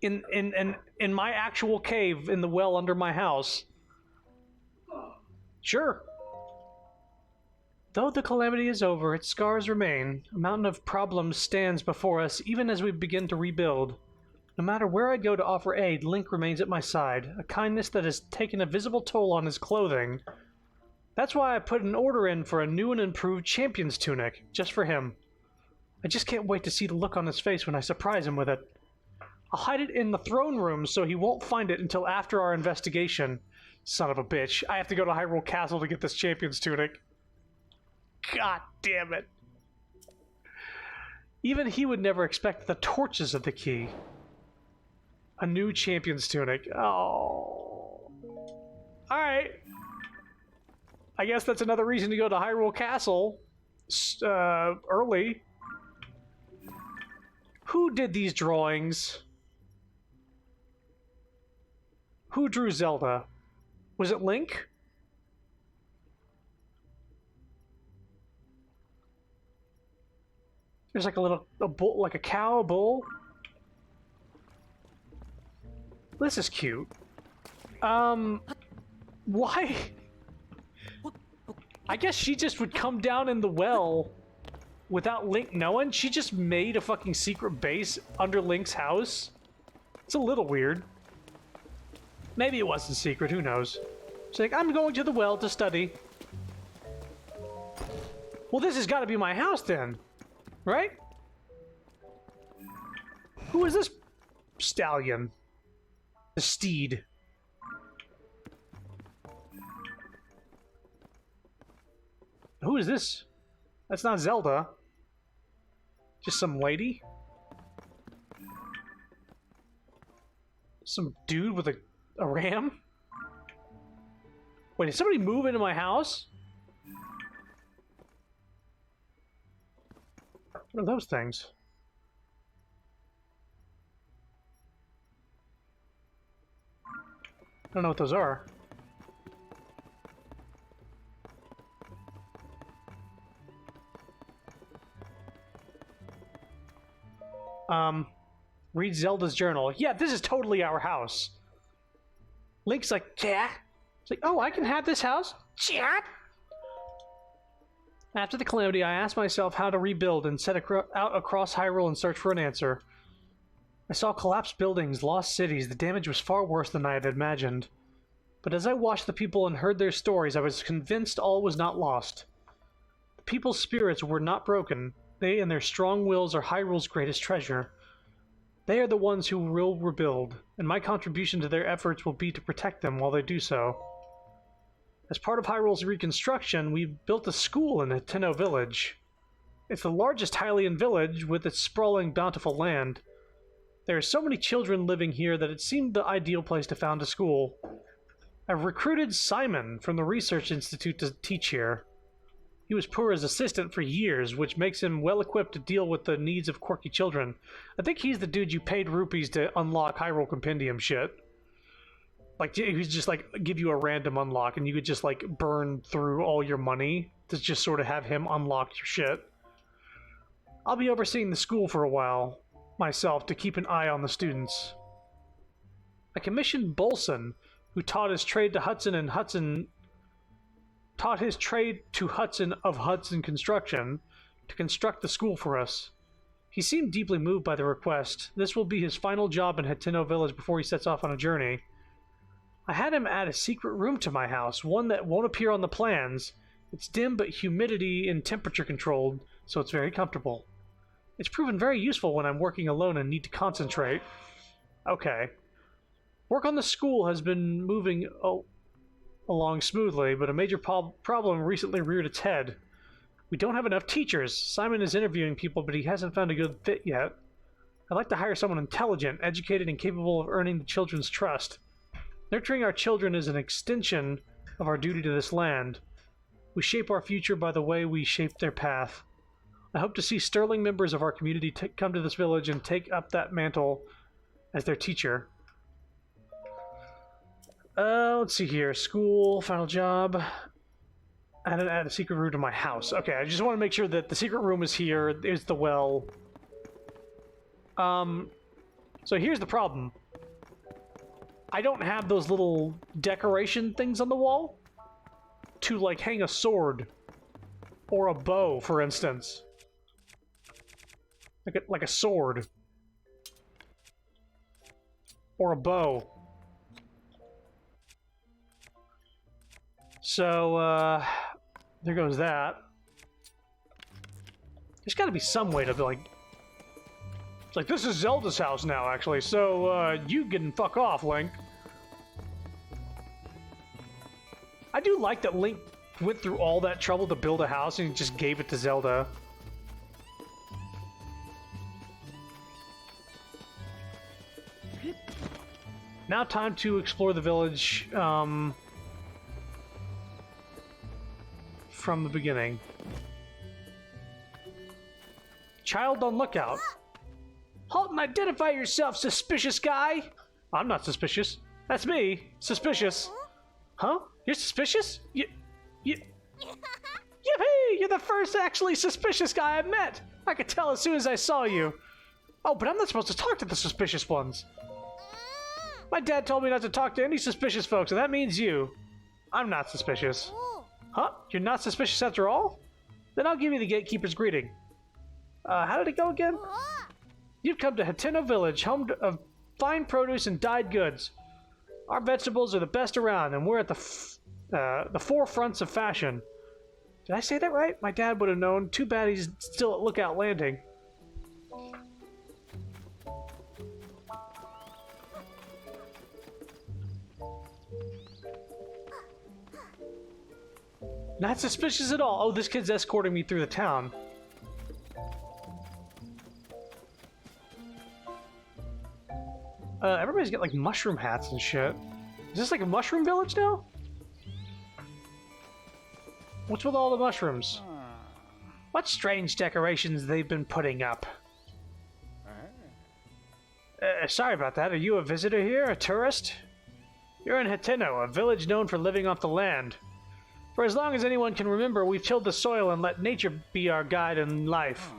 in my actual cave in the well under my house. Sure. Though the calamity is over, its scars remain. A mountain of problems stands before us even as we begin to rebuild. No matter where I go to offer aid, Link remains at my side, a kindness that has taken a visible toll on his clothing. That's why I put an order in for a new and improved champion's tunic, just for him. I just can't wait to see the look on his face when I surprise him with it. I'll hide it in the throne room so he won't find it until after our investigation. Son of a bitch. I have to go to Hyrule Castle to get this champion's tunic. God damn it. Even he would never expect the torches of the key. A new champion's tunic. Oh. Alright. I guess that's another reason to go to Hyrule Castle early. Who did these drawings? Who drew Zelda? Was it Link? There's like a bull, like a cow, a bull. This is cute. Why? I guess she just would come down in the well without Link knowing. She just made a fucking secret base under Link's house. It's a little weird. Maybe it wasn't secret, who knows? She's like, I'm going to the well to study. Well, this has got to be my house then, right? Who is this stallion? The steed. Who is this? That's not Zelda. Just some lady? Some dude with a ram? Wait, did somebody move into my house? What are those things? I don't know what those are. Read Zelda's journal. Yeah, this is totally our house. Link's like, yeah. It's like, oh, I can have this house? Yeah. After the calamity, I asked myself how to rebuild and set out across Hyrule in search for an answer. I saw collapsed buildings, lost cities. The damage was far worse than I had imagined. But as I watched the people and heard their stories, I was convinced all was not lost. The people's spirits were not broken. They and their strong wills are Hyrule's greatest treasure. They are the ones who will rebuild, and my contribution to their efforts will be to protect them while they do so. As part of Hyrule's reconstruction, we built a school in Tenno Village. It's the largest Hylian village with its sprawling, bountiful land. There are so many children living here that it seemed the ideal place to found a school. I've recruited Simon from the Research Institute to teach here. He was Purah's assistant for years, which makes him well-equipped to deal with the needs of quirky children. I think he's the dude you paid rupees to unlock Hyrule Compendium shit. Like, he's just, like, give you a random unlock, and you could just, like, burn through all your money to just sort of have him unlock your shit. I'll be overseeing the school for a while, myself, to keep an eye on the students. I commissioned Bolson, who taught his trade to Hudson of Hudson Construction, to construct the school for us. He seemed deeply moved by the request. This will be his final job in Tenno Village before he sets off on a journey. I had him add a secret room to my house, one that won't appear on the plans. It's dim but humidity and temperature controlled, so it's very comfortable. It's proven very useful when I'm working alone and need to concentrate. Okay. Work on the school has been moving along smoothly, but a major problem recently reared its head. We don't have enough teachers. Simon is interviewing people, but he hasn't found a good fit yet. I'd like to hire someone intelligent, educated, and capable of earning the children's trust. Nurturing our children is an extension of our duty to this land. We shape our future by the way we shape their path. I hope to see sterling members of our community come to this village and take up that mantle as their teacher. Let's see here. School, final job. Add a secret room to my house. Okay, I just want to make sure that the secret room is here. There's the well. So here's the problem. I don't have those little decoration things on the wall to, like, hang a sword or a bow, for instance. Like a sword. Or a bow. So, there goes that. There's gotta be some way to, like... It's like, this is Zelda's house now, actually, so, you can fuck off, Link. I do like that Link went through all that trouble to build a house and he just gave it to Zelda. Now time to explore the village, from the beginning. Child on lookout. Halt and identify yourself, suspicious guy! I'm not suspicious. That's me. Suspicious. Huh? You're suspicious? Yippee! You're the first actually suspicious guy I met! I could tell as soon as I saw you. Oh, but I'm not supposed to talk to the suspicious ones. My dad told me not to talk to any suspicious folks, and that means you. I'm not suspicious. Huh? You're not suspicious after all? Then I'll give you the gatekeeper's greeting. How did it go again? You've come to Hateno Village, home of fine produce and dyed goods. Our vegetables are the best around, and we're at the forefronts of fashion. Did I say that right? My dad would have known. Too bad he's still at Lookout Landing. Not suspicious at all. Oh, this kid's escorting me through the town. Everybody's got, like, mushroom hats and shit. Is this like a mushroom village now? What's with all the mushrooms? What strange decorations they've been putting up? Sorry about that. Are you a visitor here? A tourist? You're in Hateno, a village known for living off the land. For as long as anyone can remember, we've tilled the soil and let nature be our guide in life.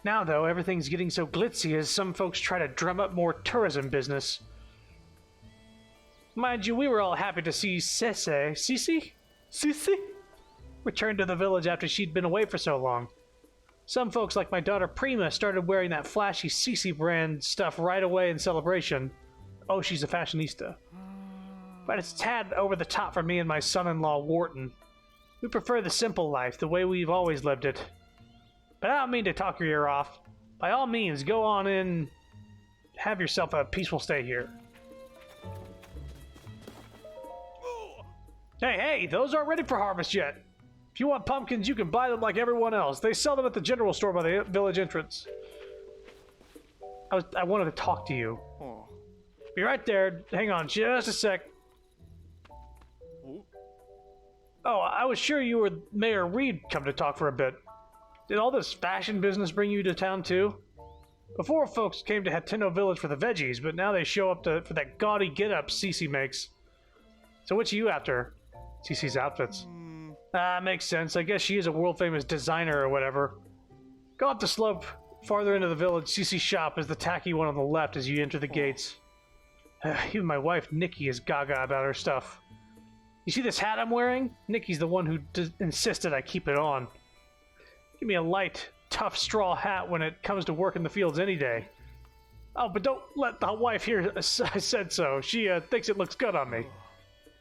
Now, though, everything's getting so glitzy as some folks try to drum up more tourism business. Mind you, we were all happy to see Cece return to the village after she'd been away for so long. Some folks, like my daughter Prima, started wearing that flashy Cece brand stuff right away in celebration. Oh, she's a fashionista. But it's a tad over the top for me and my son-in-law Wharton. We prefer the simple life, the way we've always lived it. But I don't mean to talk your ear off. By all means, go on in. Have yourself a peaceful stay here. Hey, those aren't ready for harvest yet. If you want pumpkins, you can buy them like everyone else. They sell them at the general store by the village entrance. I wanted to talk to you. Be right there. Hang on just a sec. Oh, I was sure you were Mayor Reed come to talk for a bit. Did all this fashion business bring you to town too? Before, folks came to Hateno Village for the veggies, but now they show up for that gaudy get-up Cece makes. So what you after? Cece's outfits. Makes sense. I guess she is a world-famous designer or whatever. Go up the slope farther into the village. Cece's shop is the tacky one on the left as you enter the gates. Even my wife, Nikki, is gaga about her stuff. You see this hat I'm wearing? Nikki's the one who insisted I keep it on. Give me a light, tough straw hat when it comes to work in the fields any day. Oh, but don't let the wife hear I said so. She thinks it looks good on me.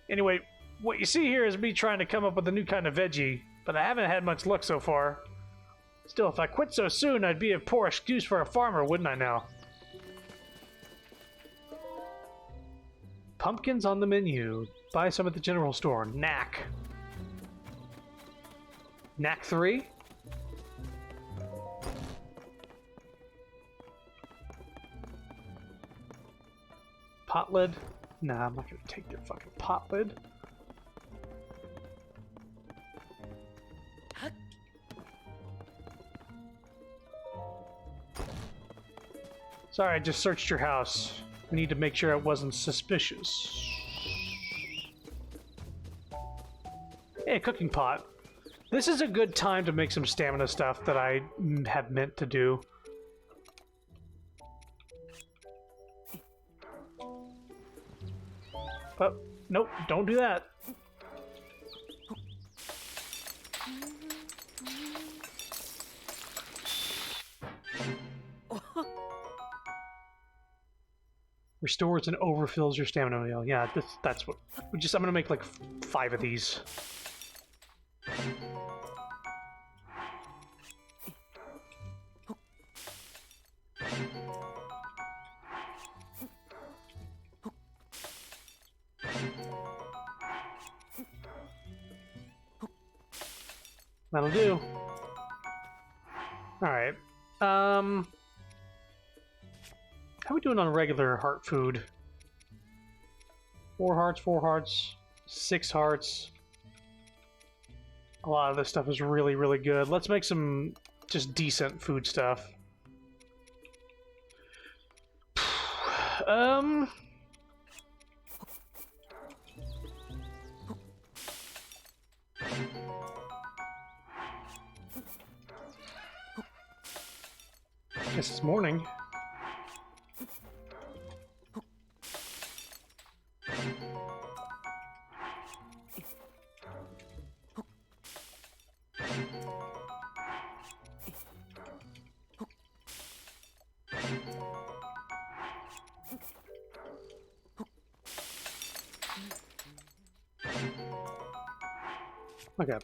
Anyway, what you see here is me trying to come up with a new kind of veggie, but I haven't had much luck so far. Still, if I quit so soon, I'd be a poor excuse for a farmer, wouldn't I now? Pumpkins on the menu. Buy some at the general store. Knack. Knack 3? Pot lid? Nah, I'm not gonna take their fucking pot lid. Sorry, I just searched your house. We need to make sure it wasn't suspicious. Hey, cooking pot. This is a good time to make some stamina stuff that I have meant to do. Oh, nope, don't do that. Restores and overfills your stamina wheel. Yeah, that's what. I'm gonna make like 5 of these. That'll do. Alright. How are we doing on regular heart food? 4 hearts, 4 hearts, 6 hearts. A lot of this stuff is really, really good. Let's make some just decent food stuff. Guess it's morning. Okay.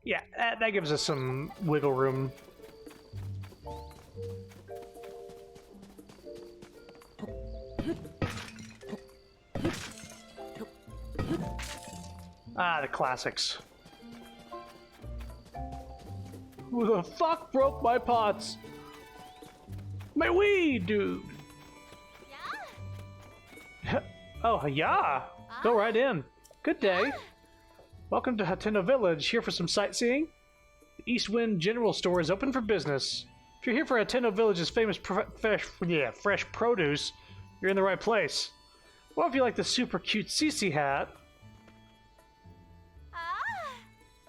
Yeah, that gives us some wiggle room. Ah, the classics. Who the fuck broke my pots? My weed, dude! Yeah? Oh, yeah! Go right in. Good day. Welcome to Hateno Village. Here for some sightseeing? The East Wind General Store is open for business. If you're here for Hateno Village's famous fresh produce, you're in the right place. Well, if you like the super cute Cece hat,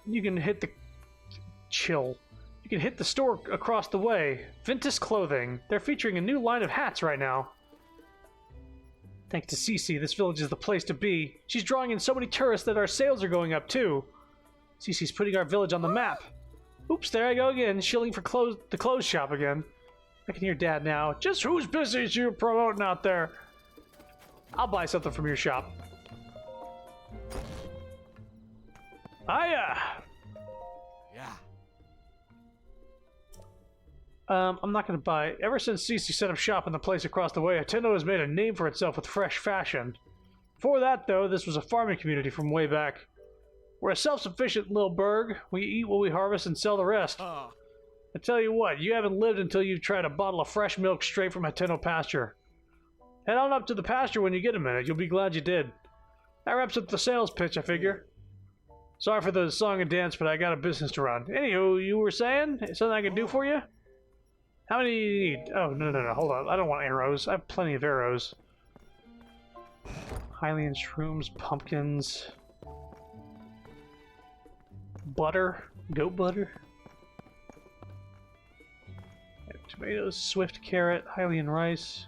you can hit the... Chill. You can hit the store across the way. Ventus Clothing. They're featuring a new line of hats right now. Thanks to Cece, this village is the place to be. She's drawing in so many tourists that our sales are going up too. Cece's putting our village on the map. Oops, there I go again, shilling for the clothes shop again. I can hear Dad now. Just whose business you promoting out there? I'll buy something from your shop. Hiya! Yeah. I'm not going to buy. Ever since Cece set up shop in the place across the way, Hateno has made a name for itself with fresh fashion. Before that, though, this was a farming community from way back. We're a self-sufficient little burg. We eat what we harvest and sell the rest. I tell you what, you haven't lived until you've tried a bottle of fresh milk straight from Hateno pasture. Head on up to the pasture when you get a minute. You'll be glad you did. That wraps up the sales pitch, I figure. Sorry for the song and dance, but I got a business to run. Anywho, you were saying? Something I can do for you? How many do you need? Oh, no, hold on. I don't want arrows. I have plenty of arrows. Hylian shrooms, pumpkins. Butter. Goat butter. Tomatoes, swift carrot, Hylian rice.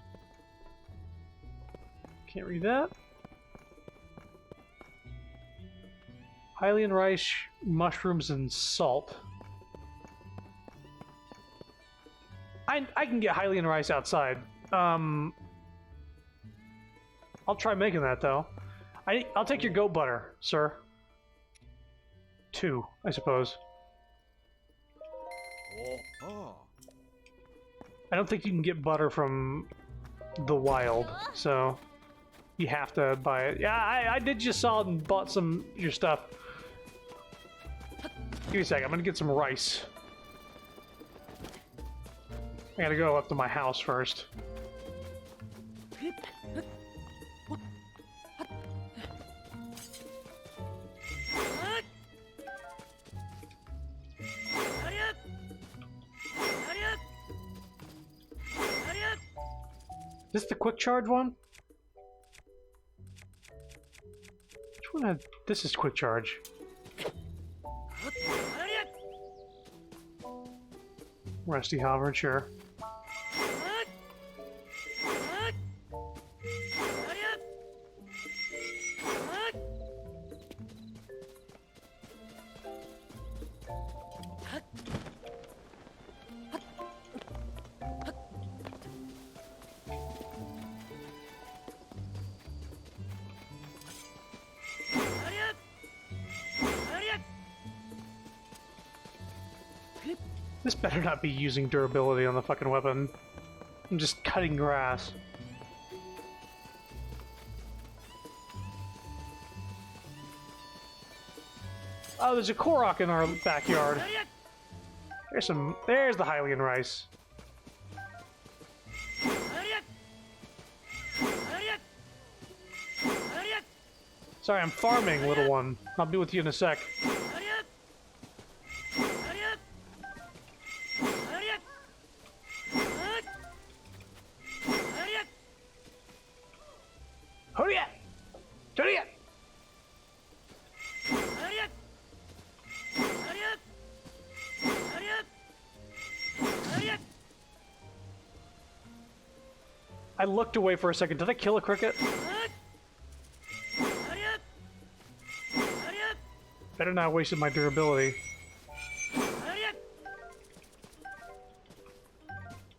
Can't read that. Hylian rice, mushrooms, and salt. I can get Hylian rice outside. I'll try making that though. I'll take your goat butter, sir. 2, I suppose. I don't think you can get butter from the wild, so you have to buy it. Yeah, I did just saw it and bought some of your stuff. Give me a sec, I'm gonna get some rice. I gotta go up to my house first. Is this the quick charge one? Which one had... This is quick charge. Rusty Halberd, sure. This better not be using durability on the fucking weapon. I'm just cutting grass. Oh, there's a Korok in our backyard. There's the Hylian rice. Sorry, I'm farming, little one. I'll be with you in a sec. I looked away for a second. Did I kill a cricket? Better not have wasted my durability. I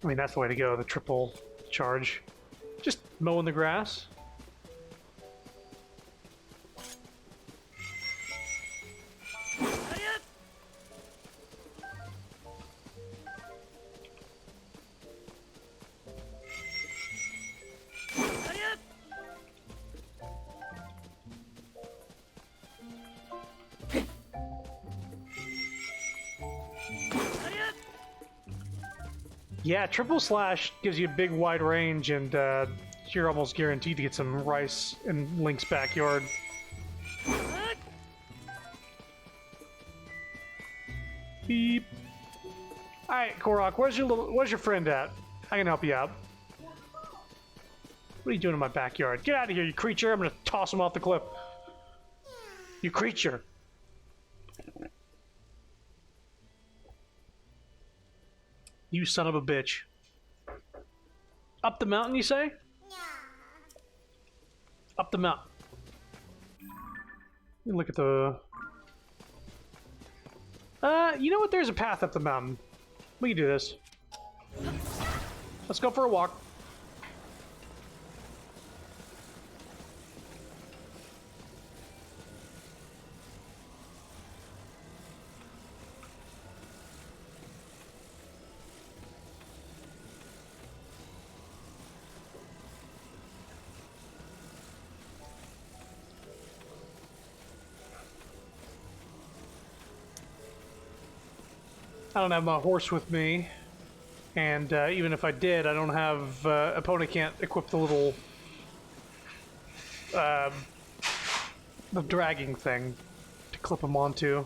mean, that's the way to go, the triple charge. Just mowing the grass. Yeah, triple slash gives you a big wide range, and you're almost guaranteed to get some rice in Link's backyard. Beep. All right, Korok, where's your friend at? I can help you out. What are you doing in my backyard? Get out of here, you creature! I'm gonna toss him off the cliff. You creature! You son of a bitch. Up the mountain, you say? Up the mountain. Let me look at the... you know what? There's a path up the mountain. We can do this. Let's go for a walk. I don't have my horse with me, and even if I did, I don't have... opponent can't equip the little... the dragging thing to clip him onto.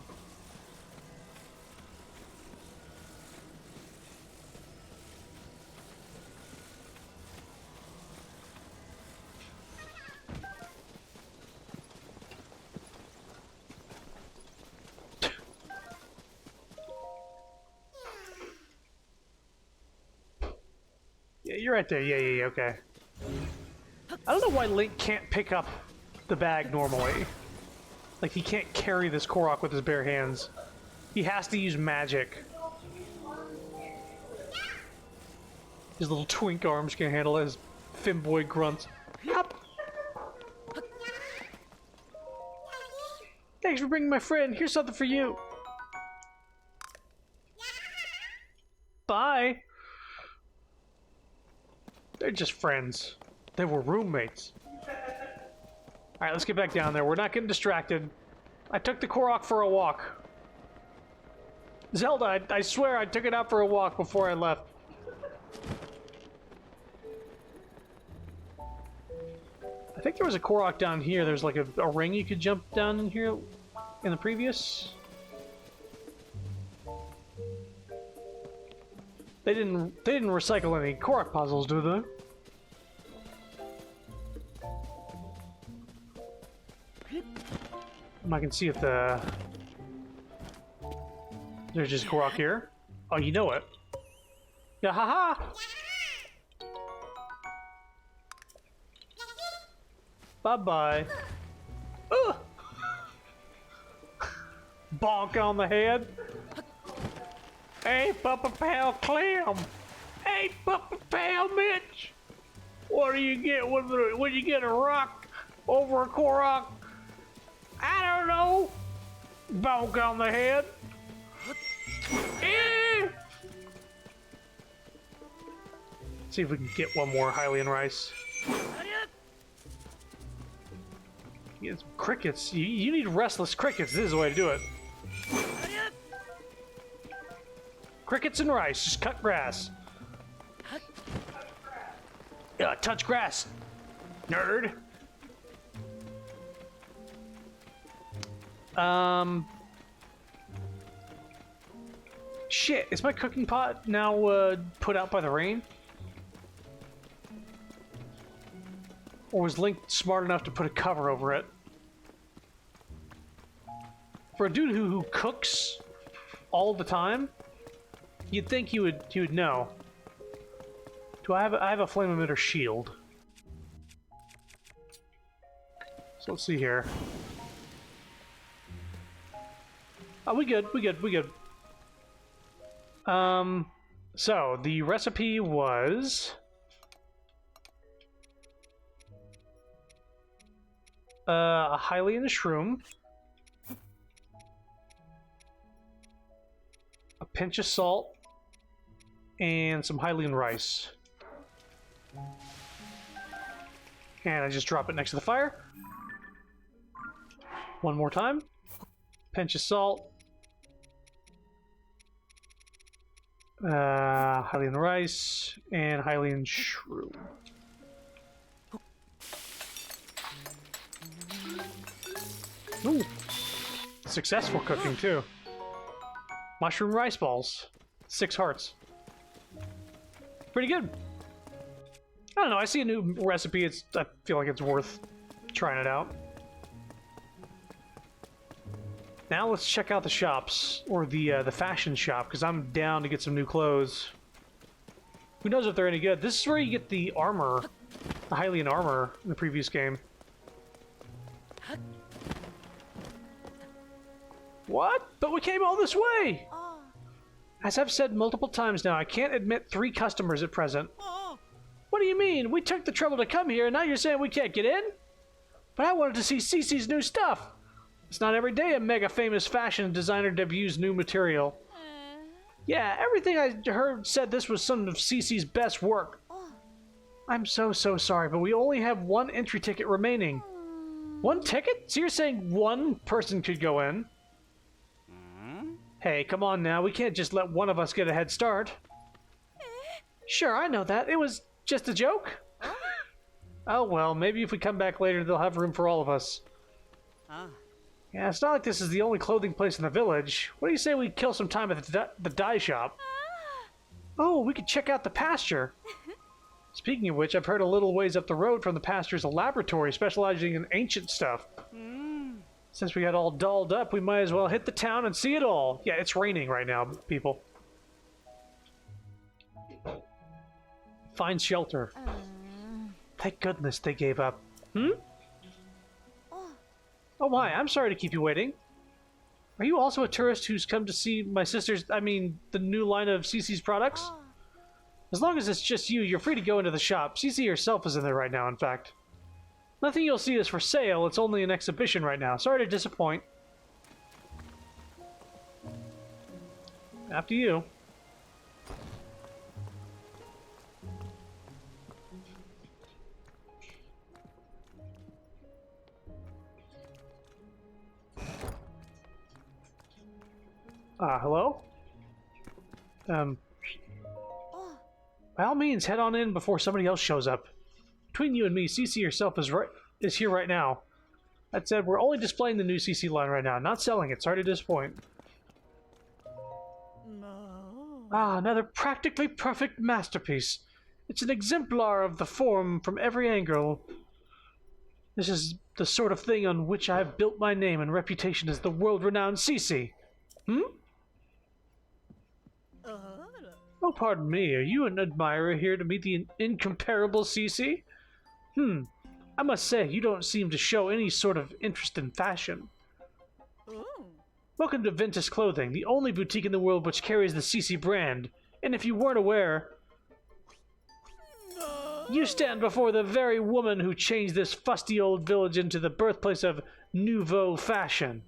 You're right there. Yeah, okay. I don't know why Link can't pick up the bag normally. Like, he can't carry this Korok with his bare hands. He has to use magic. His little twink arms can handle his femboy grunts. Yup. Thanks for bringing my friend. Here's something for you. Bye. They're just friends. They were roommates. Alright, let's get back down there. We're not getting distracted. I took the Korok for a walk. Zelda, I swear I took it out for a walk before I left. I think there was a Korok down here. There's like a ring you could jump down in here in the previous. They didn't recycle any Korok puzzles, do they? I can see if there's just Korok here. Oh, you know it. Yeah, haha! Bye-bye. Ugh! Bonk on the head. Hey, Papa Pal Clem! Hey, Papa Pal Mitch! What do you get when you get a rock over a Korok? I don't know! Bonk on the head. Eh. See if we can get one more Hylian rice. Get some crickets. You need restless crickets. This is the way to do it. Crickets and rice. Just cut grass. Touch grass. Nerd. Shit. Is my cooking pot now put out by the rain? Or was Link smart enough to put a cover over it? For a dude who cooks all the time, you'd think he would know. Do I have a flame emitter shield? So let's see here. Oh, we good. So the recipe was a Hylian shroom, a pinch of salt, and some Hylian rice. And I just drop it next to the fire. One more time. Pinch of salt. Hylian rice and Hylian shroom. Ooh. Successful cooking too. Mushroom rice balls. 6 hearts. Pretty good. I don't know, I see a new recipe, I feel like it's worth trying it out. Now let's check out the shops, or the fashion shop, because I'm down to get some new clothes. Who knows if they're any good? This is where you get the armor, the Hylian armor in the previous game. What? But we came all this way! As I've said multiple times now, I can't admit 3 customers at present. What do you mean? We took the trouble to come here, and now you're saying we can't get in? But I wanted to see Cece's new stuff! It's not every day a mega famous fashion designer debuts new material. Yeah, everything I heard said this was some of Cece's best work. I'm so sorry, but we only have 1 entry ticket remaining. 1 ticket? So you're saying 1 person could go in? Hey, come on now, we can't just let one of us get a head start. Sure, I know that. It was just a joke. Oh well, maybe if we come back later, they'll have room for all of us. Yeah, it's not like this is the only clothing place in the village. What do you say we kill some time at the dye shop? Oh, we could check out the pasture. Speaking of which, I've heard a little ways up the road from the pasture's a laboratory specializing in ancient stuff. Since we got all dolled up, we might as well hit the town and see it all. Yeah, it's raining right now, people. Find shelter. Thank goodness they gave up. Oh my, I'm sorry to keep you waiting. Are you also a tourist who's come to see my sister's, the new line of Cece's products? As long as it's just you, you're free to go into the shop. Cece herself is in there right now, in fact. Nothing you'll see is for sale, it's only an exhibition right now. Sorry to disappoint. After you. Hello? By all means, head on in before somebody else shows up. Between you and me, CC herself is here right now. That said, we're only displaying the new CC line right now, not selling it. Sorry to disappoint. No. Another practically perfect masterpiece. It's an exemplar of the form from every angle. This is the sort of thing on which I have built my name and reputation as the world-renowned CC. Oh, pardon me. Are you an admirer here to meet the incomparable CC? I must say, you don't seem to show any sort of interest in fashion. Welcome to Ventus Clothing, the only boutique in the world which carries the CC brand. And if you weren't aware, you stand before the very woman who changed this fusty old village into the birthplace of nouveau fashion.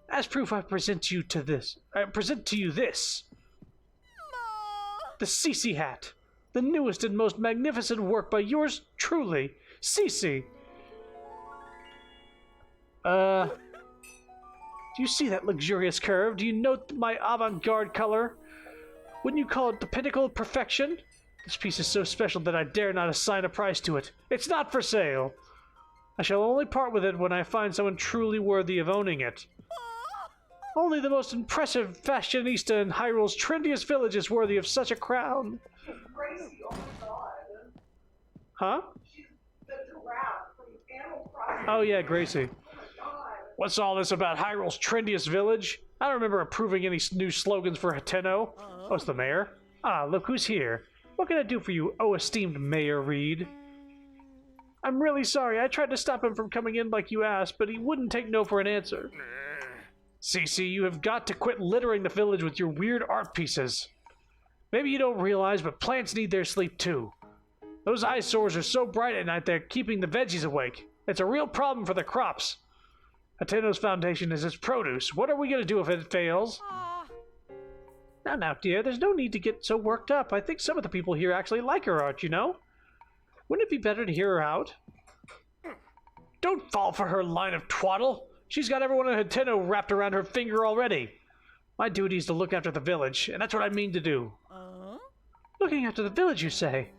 As proof, I present to you this. The CC hat. The newest and most magnificent work by yours truly, CC. Do you see that luxurious curve? Do you note my avant-garde color? Wouldn't you call it the pinnacle of perfection? This piece is so special that I dare not assign a price to it. It's not for sale. I shall only part with it when I find someone truly worthy of owning it. Only the most impressive fashionista in Hyrule's trendiest village is worthy of such a crown. Gracie, oh my god. Huh? She's the giraffe from Animal Crossing. Oh yeah, Gracie. Oh my god. What's all this about Hyrule's trendiest village? I don't remember approving any new slogans for Hateno. Oh, it's the mayor? Look who's here. What can I do for you, oh esteemed Mayor Reed? I'm really sorry. I tried to stop him from coming in like you asked, but he wouldn't take no for an answer. Cece, you have got to quit littering the village with your weird art pieces. Maybe you don't realize, but plants need their sleep too. Those eyesores are so bright at night they're keeping the veggies awake. It's a real problem for the crops. Ateno's foundation is its produce. What are we going to do if it fails? Now, dear, there's no need to get so worked up. I think some of the people here actually like her art, you know? Wouldn't it be better to hear her out? Don't fall for her line of twaddle. She's got everyone in Hateno wrapped around her finger already. My duty is to look after the village, and that's what I mean to do. Looking after the village, you say?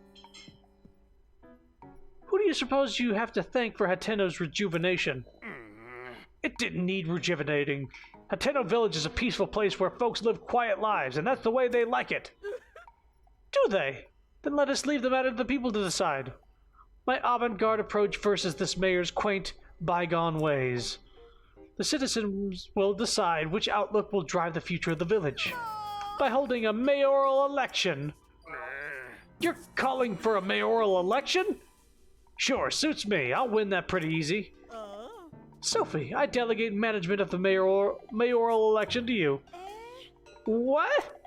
Who do you suppose you have to thank for Hateno's rejuvenation? It didn't need rejuvenating. Hateno Village is a peaceful place where folks live quiet lives, and that's the way they like it. Do they? Then let us leave the matter to the people to decide. My avant-garde approach versus this mayor's quaint, bygone ways. The citizens will decide which outlook will drive the future of the village. By holding a mayoral election. You're calling for a mayoral election? Sure, suits me. I'll win that pretty easy. Sophie, I delegate management of the mayoral election to you. What?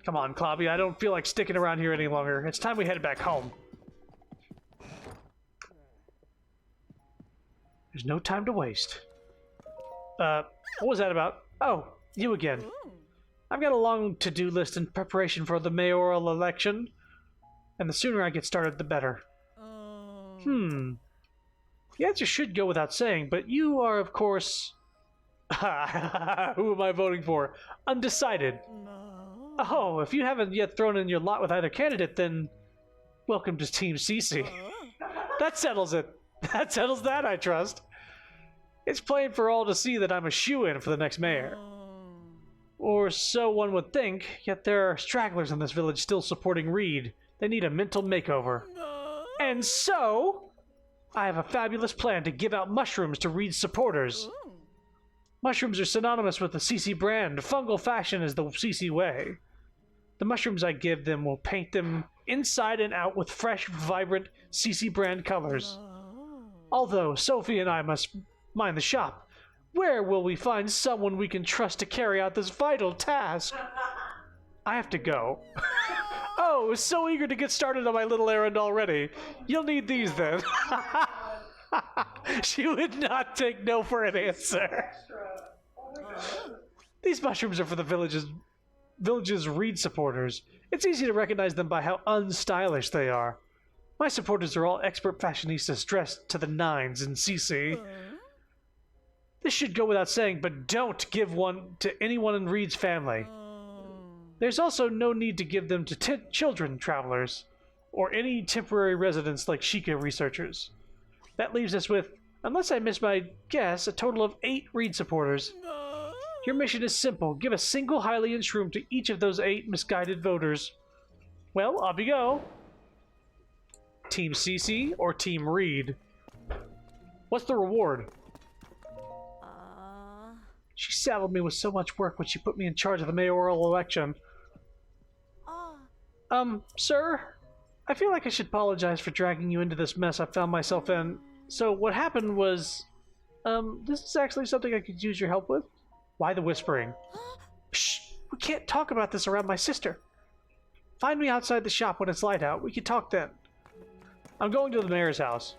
Come on, Clobby, I don't feel like sticking around here any longer. It's time we headed back home. There's no time to waste. What was that about? Oh, you again. I've got a long to-do list in preparation for the mayoral election, and the sooner I get started, the better. The answer should go without saying, but you are, of course... Who am I voting for? Undecided. Oh, if you haven't yet thrown in your lot with either candidate, then welcome to Team CC. That settles it. That settles that, I trust. It's plain for all to see that I'm a shoo-in for the next mayor. Or so one would think, yet there are stragglers in this village still supporting Reed. They need a mental makeover. And so... I have a fabulous plan to give out mushrooms to Reed's supporters. Mushrooms are synonymous with the CC brand. Fungal fashion is the CC way. The mushrooms I give them will paint them inside and out with fresh, vibrant CC brand colors. Although Sophie and I must mind the shop, where will we find someone we can trust to carry out this vital task? I have to go. Oh, so eager to get started on my little errand already. You'll need these then. She would not take no for an answer. Extra. Oh my god. These mushrooms are for the village's reed supporters. It's easy to recognize them by how unstylish they are. My supporters are all expert fashionistas dressed to the nines in CC. This should go without saying, but don't give one to anyone in Reed's family. There's also no need to give them to children travelers, or any temporary residents like Sheikah researchers. That leaves us with, unless I miss my guess, a total of 8 Reed supporters. Your mission is simple. Give a single Hylian shroom to each of those 8 misguided voters. Well, off you go. Team CC or Team Reed? What's the reward? She saddled me with so much work when she put me in charge of the mayoral election. Sir? I feel like I should apologize for dragging you into this mess I found myself in. So what happened was... this is actually something I could use your help with. Why the whispering? Shh! We can't talk about this around my sister. Find me outside the shop when it's light out. We can talk then. I'm going to the mayor's house.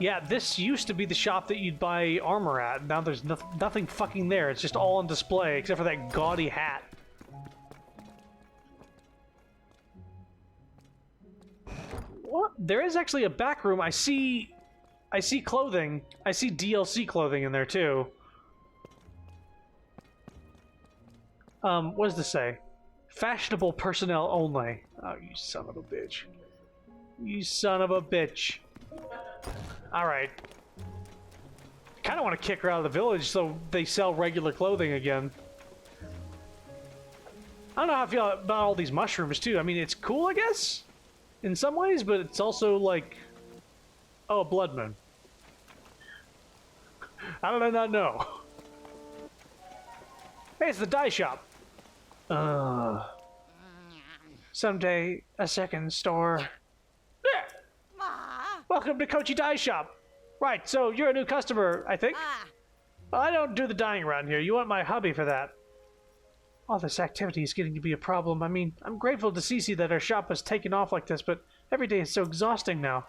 Yeah, this used to be the shop that you'd buy armor at. Now there's nothing fucking there. It's just all on display, except for that gaudy hat. What? There is actually a back room. I see clothing. I see DLC clothing in there too. What does this say? Fashionable personnel only. Oh, you son of a bitch. You son of a bitch. Alright. Kind of want to kick her out of the village so they sell regular clothing again. I don't know how I feel about all these mushrooms, too. I mean, it's cool, I guess? In some ways, but it's also like... Oh, a blood moon. How did I not know? Hey, it's the dye shop. Someday, a second store. Welcome to Kochi Dye Shop. Right, so you're a new customer, I think? Well, I don't do the dyeing around here. You want my hubby for that. All this activity is getting to be a problem. I mean, I'm grateful to Cece that our shop has taken off like this, but every day is so exhausting now.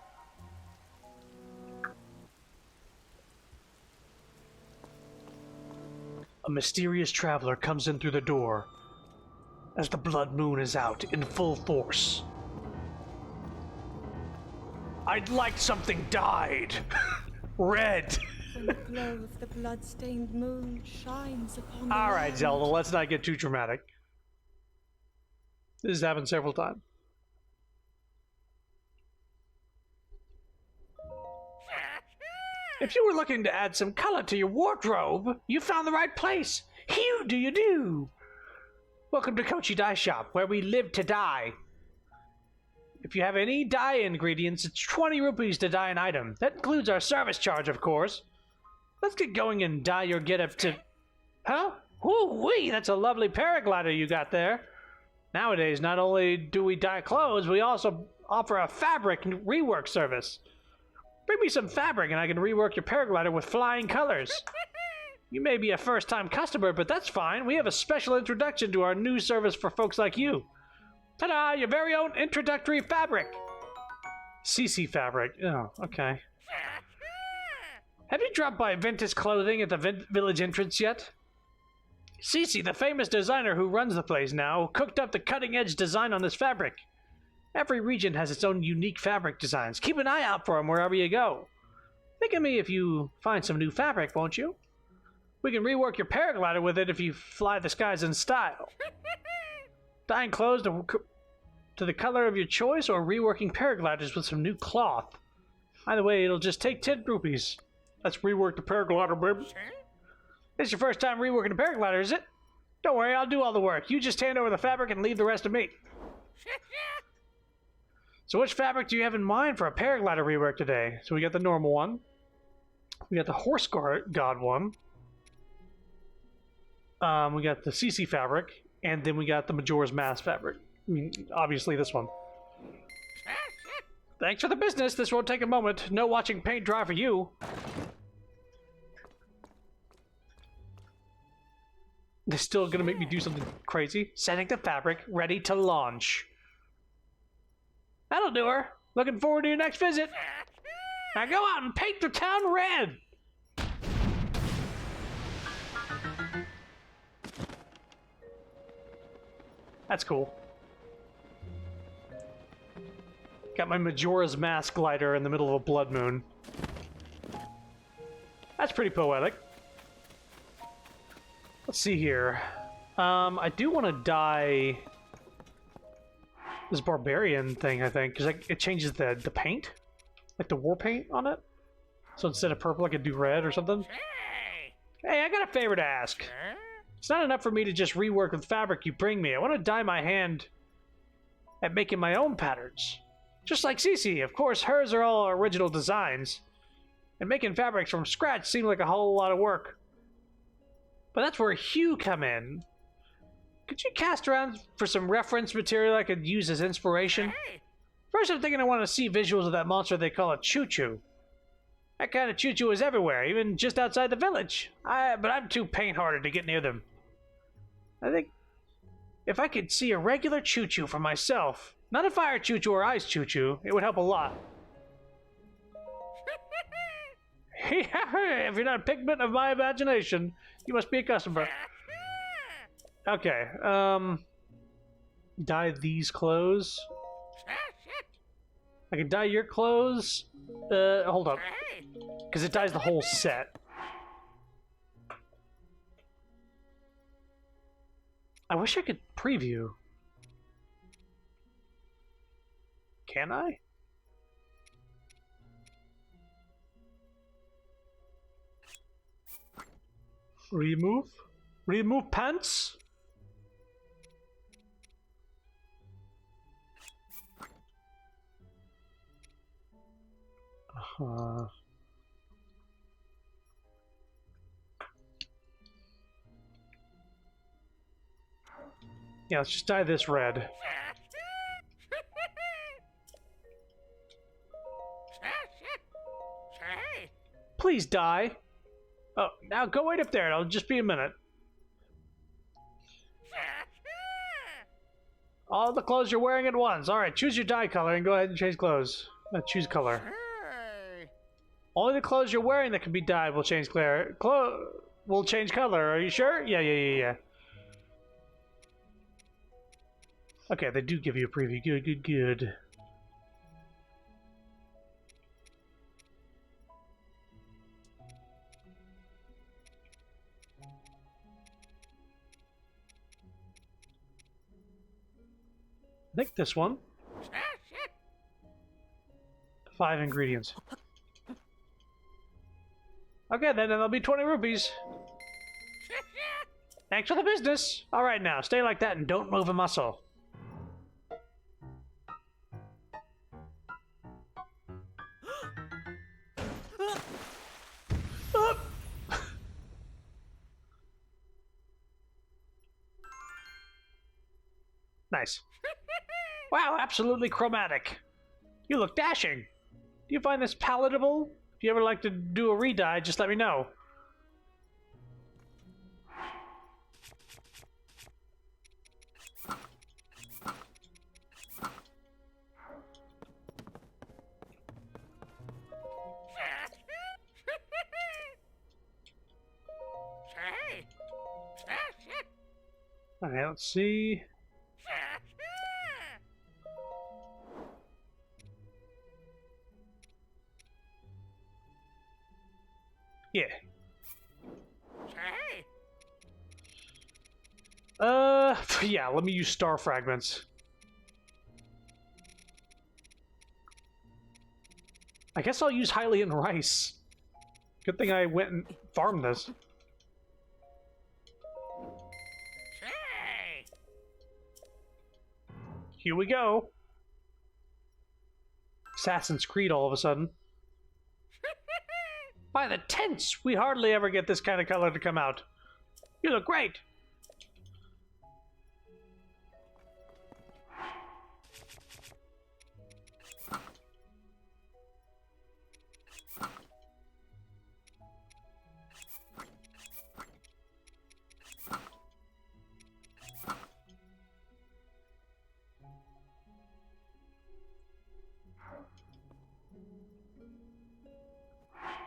A mysterious traveler comes in through the door as the blood moon is out in full force. I'd like something dyed. Red. When the glow of the blood-stained moon shines upon the Alright, land. Zelda, let's not get too dramatic. This has happened several times. If you were looking to add some color to your wardrobe, you found the right place. Hew do you do? Welcome to Kochi Dye Shop, where we live to dye. If you have any dye ingredients, it's 20 rupees to dye an item. That includes our service charge, of course. Let's get going and dye your getup to... Huh? Woo-wee, that's a lovely paraglider you got there. Nowadays, not only do we dye clothes, we also offer a fabric rework service. Bring me some fabric and I can rework your paraglider with flying colors. You may be a first-time customer, but that's fine. We have a special introduction to our new service for folks like you. Ta-da! Your very own introductory fabric! CC fabric. Oh, okay. Have you dropped by Ventus Clothing at the village entrance yet? CC, the famous designer who runs the place now, cooked up the cutting-edge design on this fabric. Every region has its own unique fabric designs. Keep an eye out for them wherever you go. Think of me if you find some new fabric, won't you? We can rework your paraglider with it if you fly the skies in style. Dyeing clothes to the color of your choice or reworking paragliders with some new cloth. Either way, it'll just take 10 rupees. Let's rework the paraglider, baby. It's your first time reworking a paraglider, is it? Don't worry, I'll do all the work. You just hand over the fabric and leave the rest to me. So which fabric do you have in mind for a paraglider rework today? So we got the normal one. We got the horse god one. We got the CC fabric. And then we got the Majora's Mask fabric. I mean, obviously this one. Thanks for the business. This won't take a moment. No watching paint dry for you. They're still gonna make me do something crazy. Setting the fabric ready to launch. That'll do her. Looking forward to your next visit. Now go out and paint the town red. That's cool. Got my Majora's Mask glider in the middle of a blood moon. That's pretty poetic. Let's see here. I do want to dye this barbarian thing, I think, because it changes the paint, like the war paint on it. So instead of purple, I could do red or something. Hey, I got a favor to ask. It's not enough for me to just rework with fabric you bring me. I want to dye my hand at making my own patterns. Just like Cece, of course, hers are all original designs. And making fabrics from scratch seemed like a whole lot of work. But that's where you come in. Could you cast around for some reference material I could use as inspiration? First, I'm thinking I want to see visuals of that monster they call a choo-choo. That kind of choo-choo is everywhere, even just outside the village. But I'm too paint-hearted to get near them. I think if I could see a regular choo-choo for myself, not a fire choo-choo or ice choo-choo, it would help a lot. If you're not a pigment of my imagination, you must be a customer. Okay, dye these clothes. I can dye your clothes. Hold up. Because it dyes the whole set. I wish I could preview. Can I? Remove? Remove pants? Yeah, let's just dye this red. Please die. Oh, now go wait up there. It'll just be a minute. All the clothes you're wearing at once. All right, choose your dye color and go ahead and change clothes. Choose color. Only the clothes you're wearing that can be dyed will change color. Will change color. Are you sure? Yeah. Okay, they do give you a preview. Good. I think this one. 5 ingredients. Okay, then that'll be 20 rupees. Thanks for the business. All right, now stay like that and don't move a muscle. Nice. Wow, absolutely chromatic. You look dashing. Do you find this palatable? If you ever like to do a re-dye, just let me know. Alright, let's see. Yeah. Yeah, let me use star fragments. I guess I'll use Hylian rice. Good thing I went and farmed this. Here we go. Assassin's Creed all of a sudden. By the tents, we hardly ever get this kind of color to come out. You look great.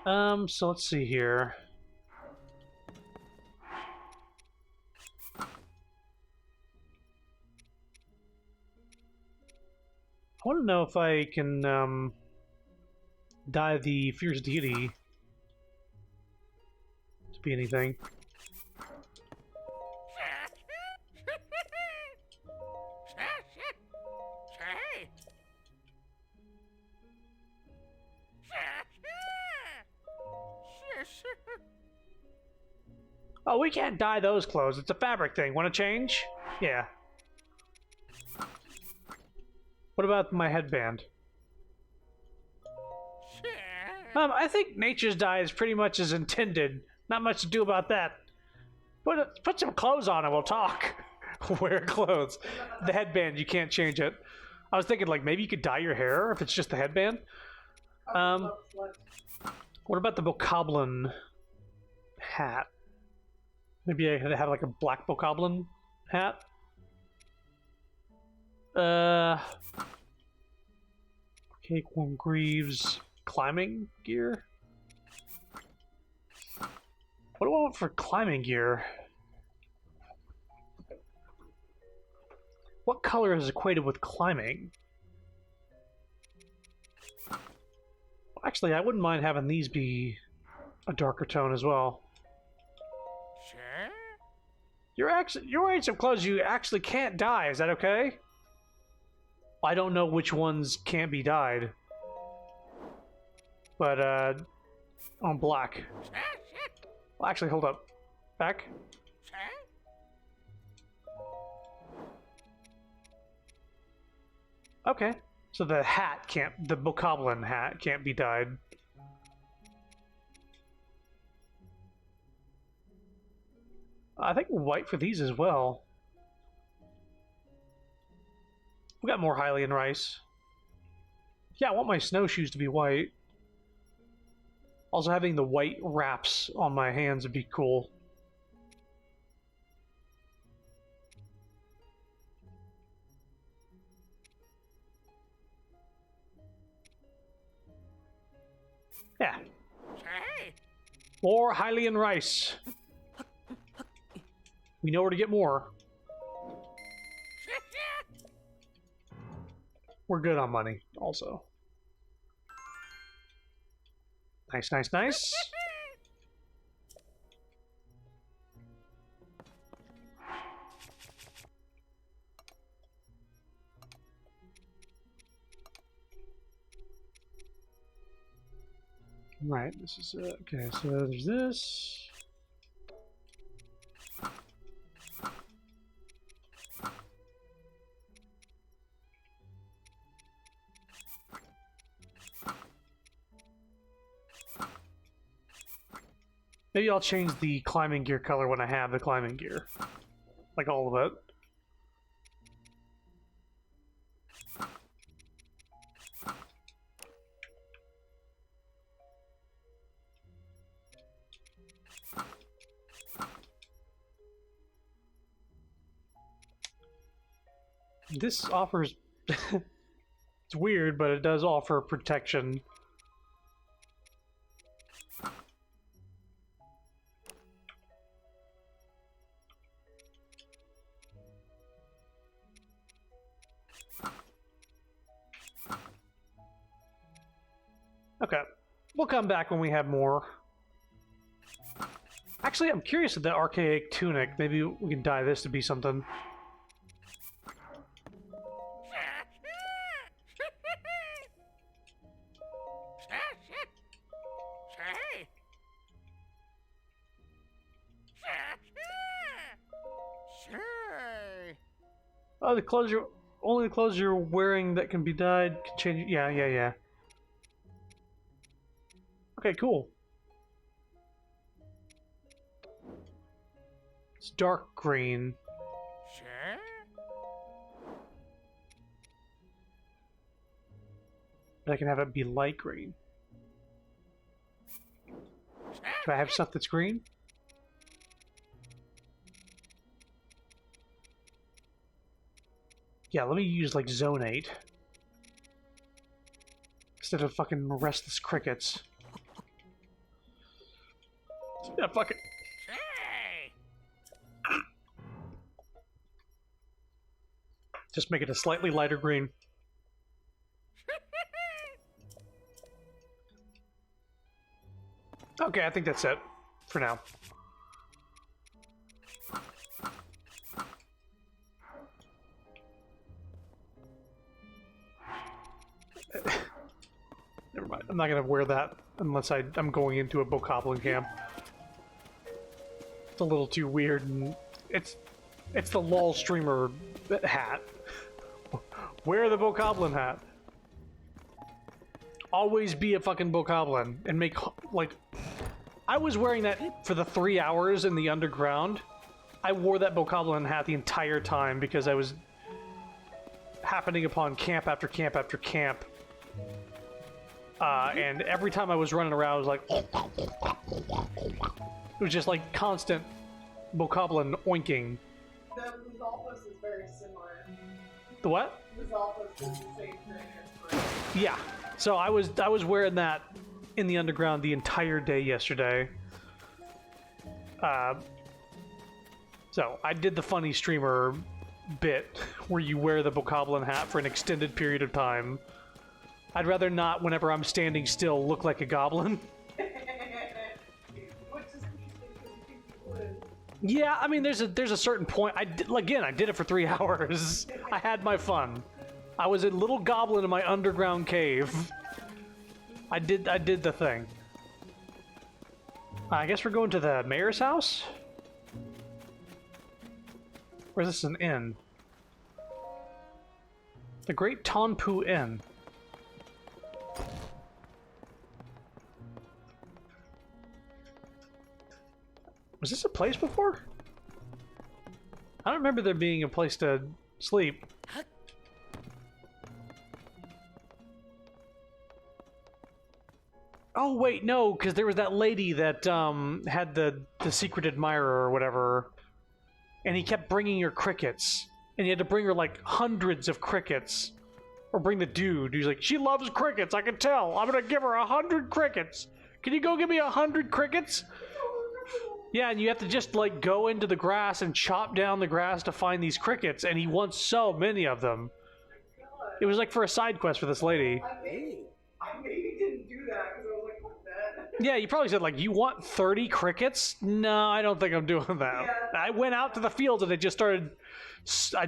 So let's see here. I want to know if I can dye the Fierce Deity to be anything. Oh, we can't dye those clothes. It's a fabric thing. Want to change? Yeah. What about my headband? I think nature's dye is pretty much as intended. Not much to do about that. Put some clothes on and we'll talk. Wear clothes. The headband, you can't change it. I was thinking, like, maybe you could dye your hair if it's just the headband. What about the bokoblin hat? Maybe I have like a black bokoblin hat. Cakeworm Greaves climbing gear. What do I want for climbing gear? What color is equated with climbing? Actually, I wouldn't mind having these be a darker tone as well. You're wearing some clothes you actually can't dye. Is that okay? I don't know which ones can't be dyed. But, on black. Well, actually, hold up. Back. Okay. So the hat can't, the bokoblin hat can't be dyed. I think white for these as well. We got more Hylian rice. Yeah, I want my snowshoes to be white. Also, having the white wraps on my hands would be cool. Yeah. More Hylian rice. We know where to get more. We're good on money, also. Nice, nice, nice. Right, this is okay, so there's this. Maybe I'll change the climbing gear color when I have the climbing gear. Like all of it. This offers... It's weird, but it does offer protection. Okay. We'll come back when we have more. Actually, I'm curious of the archaic tunic. Maybe we can dye this to be something. Oh, the clothes you're... Only the clothes you're wearing that can be dyed can change... Yeah, yeah, yeah. Okay, cool. It's dark green. But I can have it be light green. Do I have stuff that's green? Yeah, let me use like Zone 8. Instead of fucking Restless Crickets. Yeah, fuck it. Just make it a slightly lighter green. Okay, I think that's it for now. Never mind. I'm not gonna wear that unless I'm going into a bokoblin camp. It's a little too weird, and it's the LOL streamer hat. Wear the bokoblin hat. Always be a fucking bokoblin and make like. I was wearing that for the 3 hours in the underground. I wore that bokoblin hat the entire time because I was happening upon camp after camp after camp. And every time I was running around, I was like... It was just like constant bokoblin oinking. The Lizalfos is very similar. The what? Lizalfos is the same thing. Yeah. So I was wearing that in the underground the entire day yesterday. So I did the funny streamer bit where you wear the bokoblin hat for an extended period of time. I'd rather not, whenever I'm standing still, look like a goblin. Which is interesting because you think you would. Yeah, I mean, there's a certain point. I did it for 3 hours. I had my fun. I was a little goblin in my underground cave. I did the thing. I guess we're going to the mayor's house? Or is this an inn? The Great Tonpu Inn. Was this a place before? I don't remember there being a place to sleep. Oh wait, no, because there was that lady that had the secret admirer or whatever, and he kept bringing her crickets, and you had to bring her like hundreds of crickets, or bring the dude who's like, she loves crickets, I can tell. I'm gonna give her 100 crickets. Can you go give me 100 crickets? Yeah, and you have to just like go into the grass and chop down the grass to find these crickets, and he wants so many of them. It was like for a side quest for this lady. I maybe didn't do that because I was like, what that? Yeah, you probably said, like, you want 30 crickets? No, I don't think I'm doing that. Yeah. I went out to the fields and I just started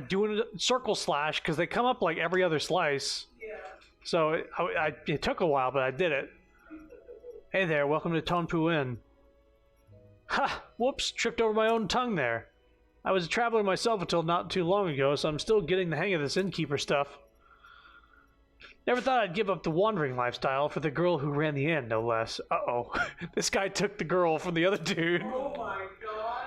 doing a circle slash because they come up like every other slice. Yeah. So it took a while, but I did it. Hey there, welcome to Tonpu Inn. Ha! Whoops, tripped over my own tongue there. I was a traveler myself until not too long ago, so I'm still getting the hang of this innkeeper stuff. Never thought I'd give up the wandering lifestyle for the girl who ran the inn, no less. Uh-oh. This guy took the girl from the other dude. Oh my god.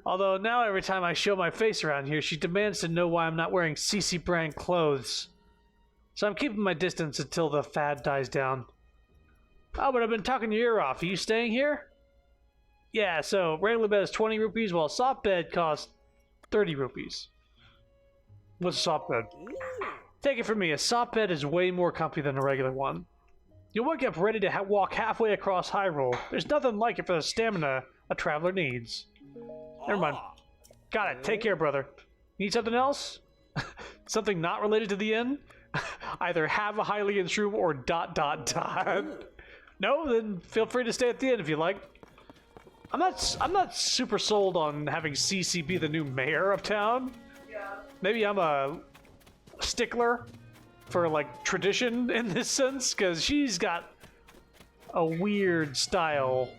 Although now every time I show my face around here, she demands to know why I'm not wearing CC brand clothes. So I'm keeping my distance until the fad dies down. Oh, but I've been talking your ear off. Are you staying here? Yeah, so regular bed is 20 rupees, while soft bed costs 30 rupees. What's a soft bed? Take it from me, a soft bed is way more comfy than a regular one. You'll wake up ready to walk halfway across Hyrule. There's nothing like it for the stamina a traveler needs. Never mind. Got it. Take care, brother. Need something else? Something not related to the inn? Either have a Hylian shroom or ... No? Then feel free to stay at the inn if you like. I'm not super sold on having CC be the new mayor of town. Yeah. Maybe I'm a stickler for like tradition in this sense, because she's got a weird style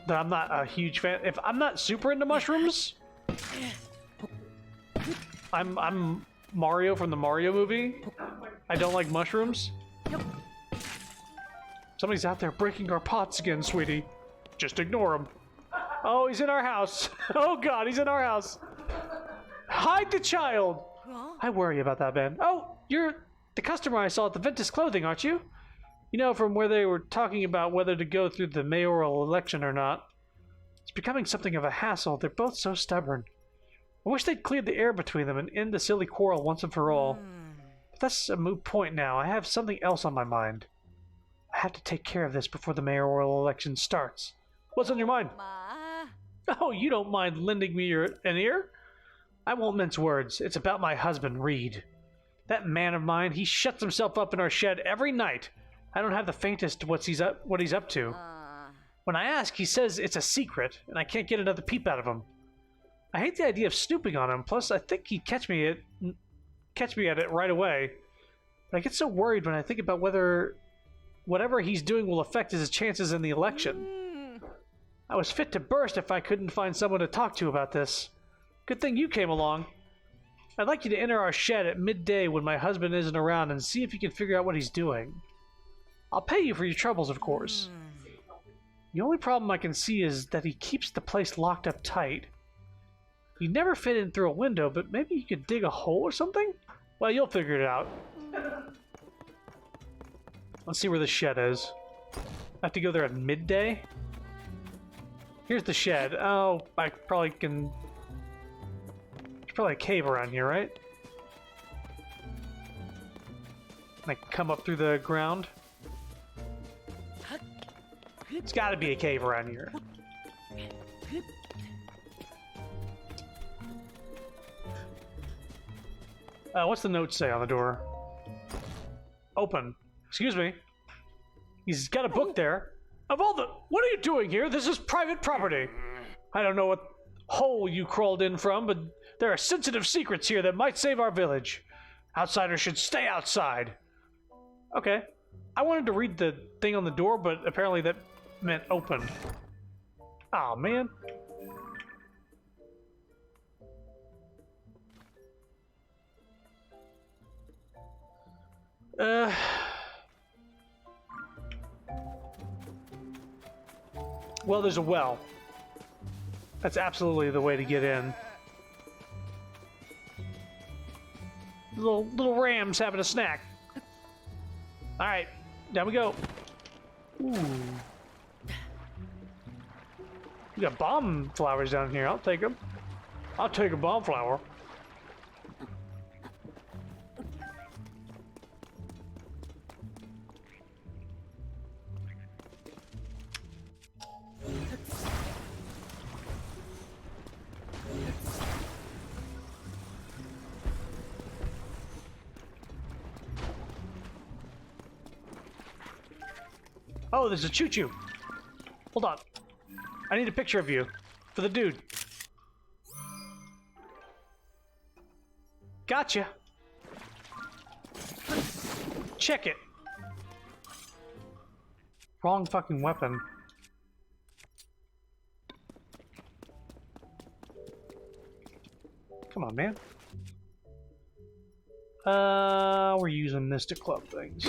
that I'm not a huge fan. If I'm not super into mushrooms, I'm Mario from the Mario movie. I don't like mushrooms. Somebody's out there breaking our pots again, sweetie. Just ignore him. Oh, he's in our house. Oh god, he's in our house. Hide the child. I worry about that, man. Oh, you're the customer I saw at the Ventus Clothing, aren't you? You know, from where they were talking about whether to go through the mayoral election or not. It's becoming something of a hassle. They're both so stubborn. I wish they'd cleared the air between them and end the silly quarrel once and for all. But that's a moot point now. I have something else on my mind. I have to take care of this before the mayoral election starts. What's on your mind? Oh, you don't mind lending me an ear? I won't mince words. It's about my husband, Reed. That man of mine, he shuts himself up in our shed every night. I don't have the faintest what he's up to. When I ask, he says it's a secret, and I can't get another peep out of him. I hate the idea of snooping on him, plus I think he'd catch me at it right away. But I get so worried when I think about whether whatever he's doing will affect his chances in the election. I was fit to burst if I couldn't find someone to talk to about this. Good thing you came along. I'd like you to enter our shed at midday when my husband isn't around and see if you can figure out what he's doing. I'll pay you for your troubles, of course. The only problem I can see is that he keeps the place locked up tight. He'd never fit in through a window, but maybe you could dig a hole or something? Well, you'll figure it out. Let's see where the shed is. I have to go there at midday? Here's the shed. Oh, I probably can... There's probably a cave around here, right? Can I come up through the ground? It's gotta be a cave around here. What's the note say on the door? Open. Excuse me. He's got a book there. Of all the... What are you doing here? This is private property. I don't know what hole you crawled in from, but there are sensitive secrets here that might save our village. Outsiders should stay outside. Okay. I wanted to read the thing on the door, but apparently that meant open. Aw, man. Well, there's a well. That's absolutely the way to get in. Little ram's having a snack. Alright, down we go. Ooh. We got bomb flowers down here. I'll take them. I'll take a bomb flower. Oh, there's a choo-choo. Hold on. I need a picture of you. For the dude. Gotcha. Check it. Wrong fucking weapon. Come on, man. We're using Mystic Club things.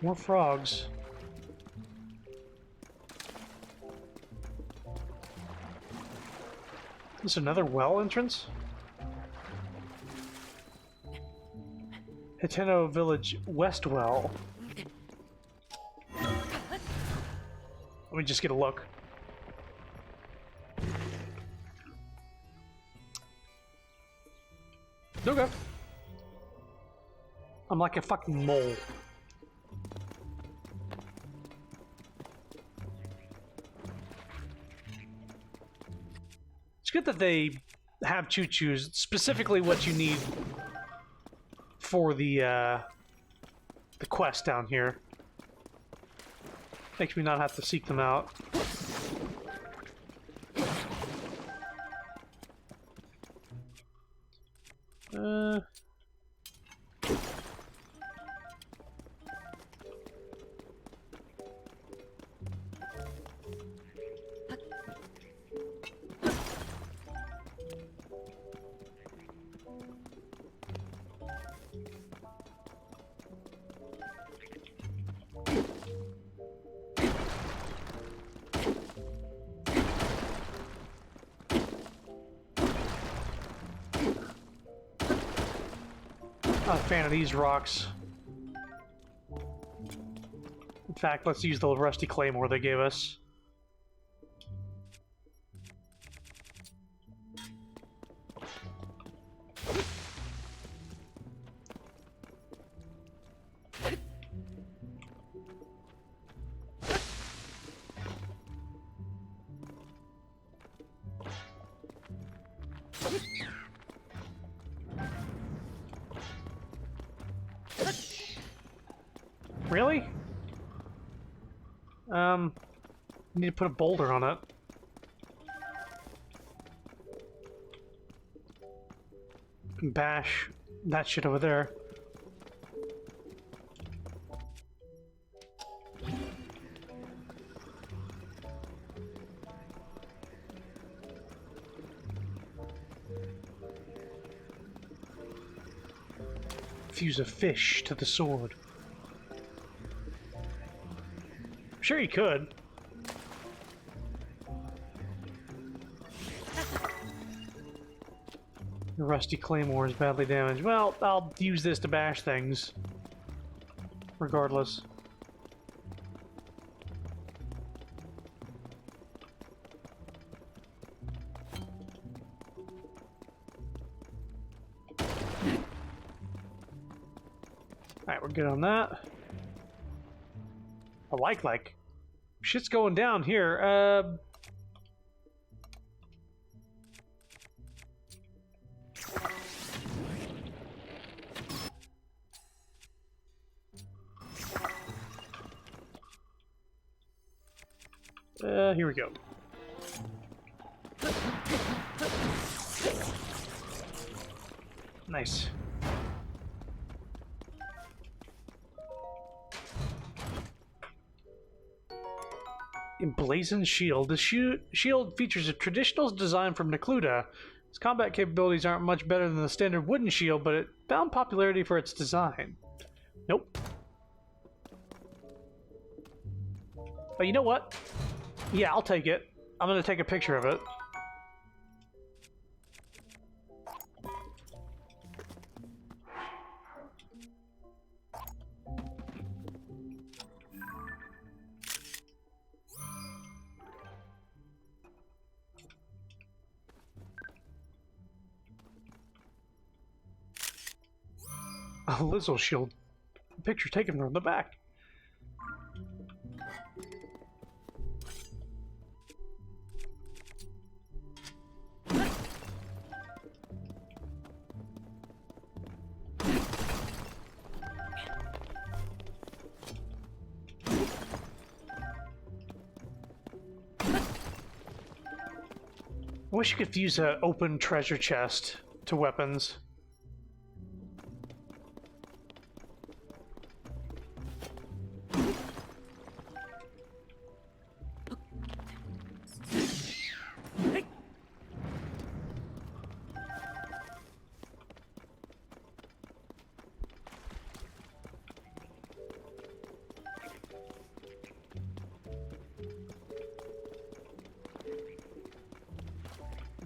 More frogs. Is this another well entrance? Hiteno Village West Well. Let me just get a look. Okay. I'm like a fucking mole. It's good that they have choo-choos, specifically what you need for the quest down here. Makes me not have to seek them out. Not a fan of these rocks. In fact, let's use the rusty claymore they gave us. Really? Need to put a boulder on it. Bash that shit over there. Fuse a fish to the sword. Sure you could. The rusty claymore is badly damaged. Well, I'll use this to bash things. Regardless. Alright, we're good on that. I like. Shit's going down here. Here we go. Nice. Emblazoned shield. The shield features a traditional design from Necluda. Its combat capabilities aren't much better than the standard wooden shield, but it found popularity for its design. Nope. But you know what? Yeah, I'll take it. I'm gonna take a picture of it. A Lizzle shield. Picture taken from the back. I wish you could use an open treasure chest to weapons.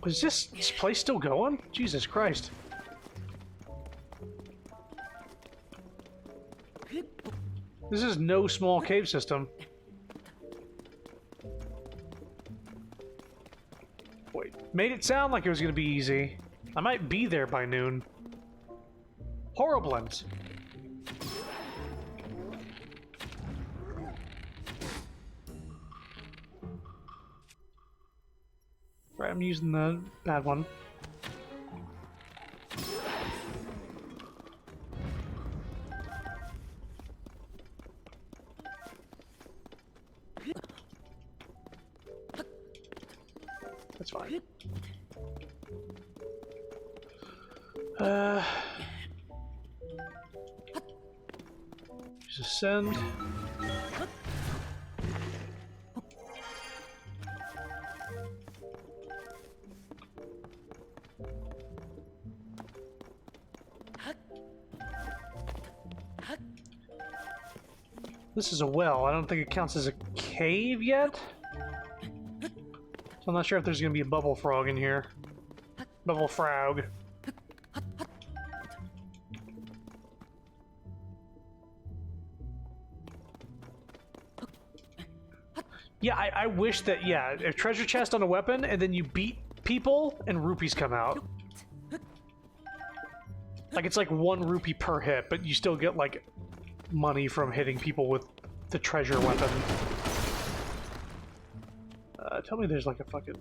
Is this place still going? Jesus Christ. This is no small cave system. Wait, made it sound like it was gonna be easy. I might be there by noon. Horriblins. Right, I'm using the bad one. That's fine. Just ascend. This is a well. I don't think it counts as a cave yet. So I'm not sure if there's going to be a bubble frog in here. Bubble frog. Yeah, I wish that, yeah, a treasure chest on a weapon, and then you beat people, and rupees come out. Like, it's like 1 rupee per hit, but you still get, like, money from hitting people with the treasure weapon. Tell me there's, like, a fucking...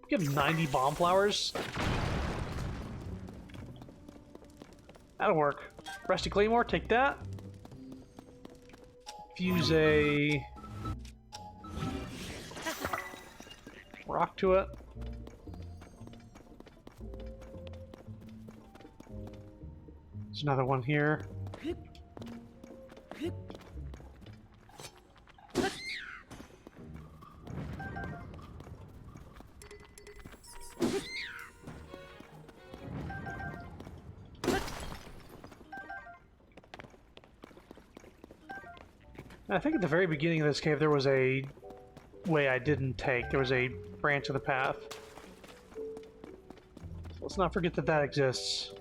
You have 90 bomb flowers? That'll work. Rusty Claymore, take that. Fuse a rock to it. There's another one here. I think at the very beginning of this cave there was a way I didn't take. There was a branch of the path. So let's not forget that that exists.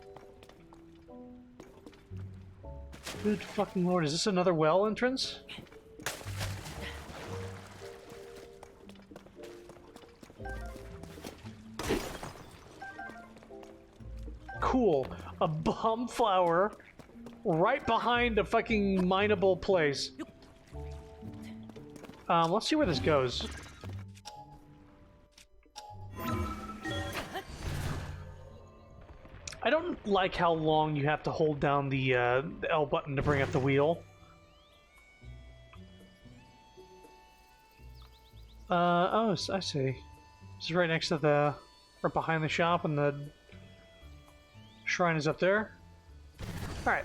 Good fucking lord, is this another well entrance? Cool. A bomb flower right behind a fucking mineable place. Let's see where this goes. I don't like how long you have to hold down the L button to bring up the wheel. Oh, I see. This is right next to the... right behind the shop, and the shrine is up there. Alright.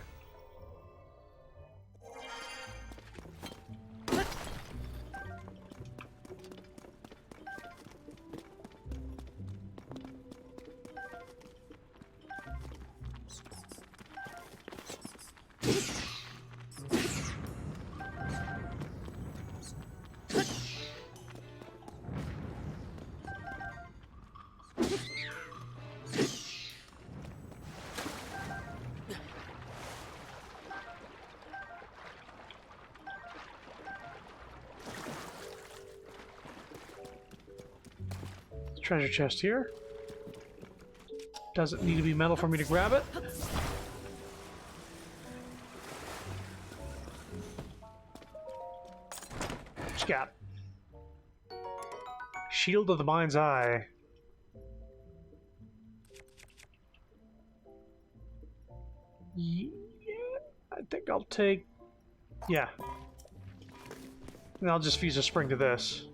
Treasure chest here. Doesn't need to be metal for me to grab it. What you got? Shield of the Mind's Eye. Yeah, I think I'll take... yeah. And I'll just fuse a spring to this.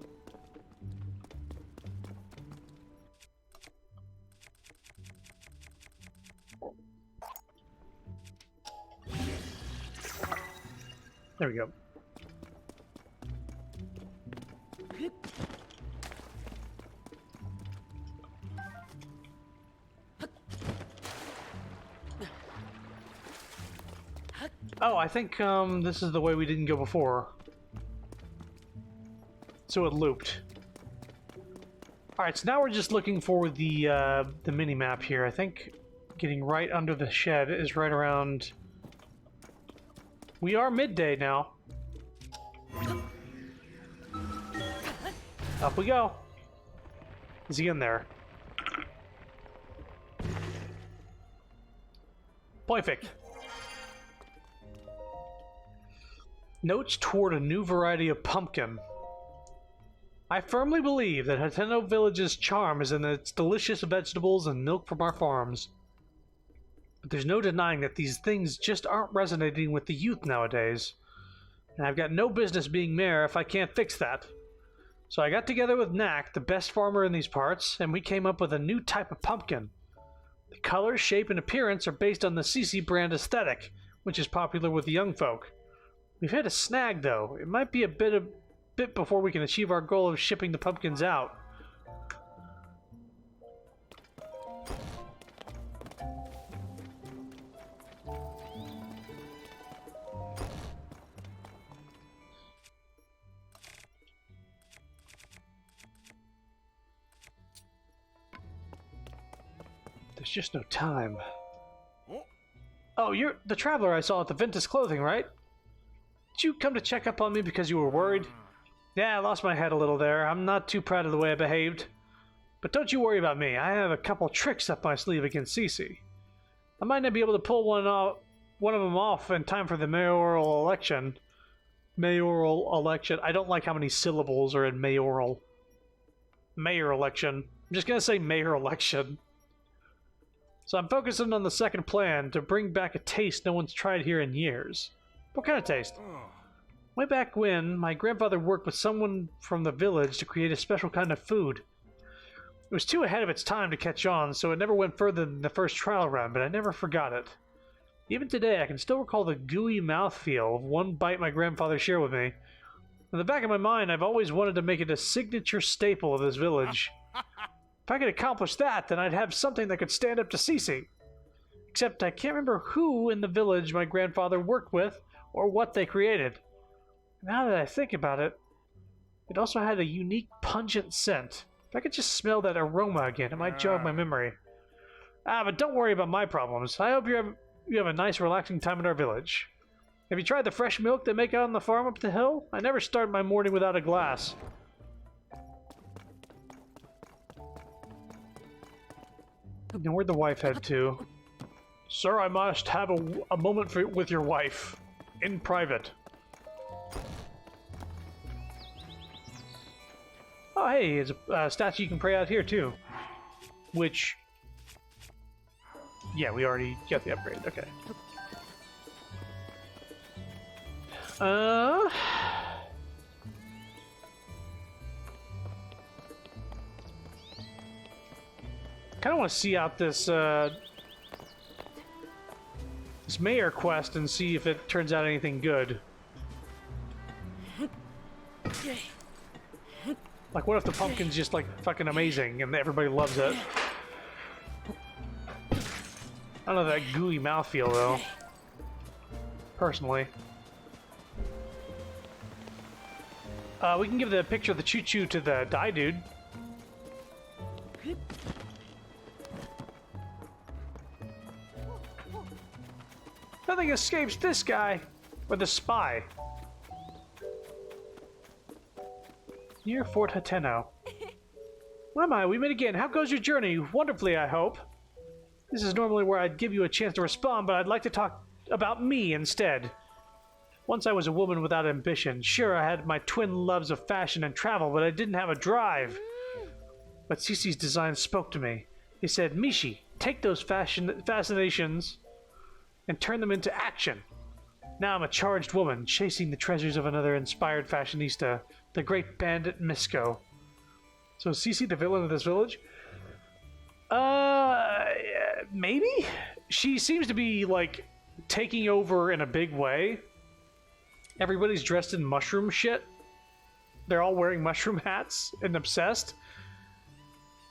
There we go. Oh, I think this is the way we didn't go before. So it looped. Alright, so now we're just looking for the mini-map here. I think getting right under the shed is right around... We are midday now. Up we go. Is he in there? Perfect. Notes toward a new variety of pumpkin. I firmly believe that Hateno Village's charm is in its delicious vegetables and milk from our farms. But there's no denying that these things just aren't resonating with the youth nowadays. And I've got no business being mayor if I can't fix that. So I got together with Knack, the best farmer in these parts, and we came up with a new type of pumpkin. The color, shape, and appearance are based on the CC brand aesthetic, which is popular with the young folk. We've hit a snag, though. It might be a bit before we can achieve our goal of shipping the pumpkins out. There's just no time. Oh, you're the traveler I saw at the Ventus Clothing, right? Did you come to check up on me because you were worried? Yeah, I lost my head a little there. I'm not too proud of the way I behaved. But don't you worry about me. I have a couple tricks up my sleeve against Cece. I might not be able to pull one of them off in time for the mayoral election. Mayoral election. I don't like how many syllables are in mayoral. Mayor election. I'm just gonna say mayor election. So I'm focusing on the second plan to bring back a taste no one's tried here in years. What kind of taste? Way back when, my grandfather worked with someone from the village to create a special kind of food. It was too ahead of its time to catch on, so it never went further than the first trial run, but I never forgot it. Even today, I can still recall the gooey mouthfeel of one bite my grandfather shared with me. In the back of my mind, I've always wanted to make it a signature staple of this village. If I could accomplish that, then I'd have something that could stand up to Cece. Except I can't remember who in the village my grandfather worked with, or what they created. Now that I think about it, it also had a unique pungent scent. If I could just smell that aroma again, it might jog my memory. But don't worry about my problems. I hope you have a nice, relaxing time in our village. Have you tried the fresh milk they make out on the farm up the hill? I never start my morning without a glass. And where'd the wife head to? Sir, I must have a moment with your wife. In private. Oh, hey, it's a statue you can pray out here, too. Which... yeah, we already got the upgrade. Okay. Kind of want to see out this this mayor quest and see if it turns out anything good. Like, what if the pumpkin's just like fucking amazing and everybody loves it? I don't know that gooey mouthfeel though. Personally. We can give the picture of the choo-choo to the die dude. Nothing escapes this guy, or the spy. Near Fort Hateno. Why, we meet again. How goes your journey? Wonderfully, I hope. This is normally where I'd give you a chance to respond, but I'd like to talk about me instead. Once I was a woman without ambition. Sure, I had my twin loves of fashion and travel, but I didn't have a drive. But Cece's design spoke to me. He said, Mishi, take those fascinations and turn them into action. Now I'm a charged woman, chasing the treasures of another inspired fashionista, the great bandit Misko. So is Cece the villain of this village? Maybe? She seems to be, like, taking over in a big way. Everybody's dressed in mushroom shit. They're all wearing mushroom hats and obsessed.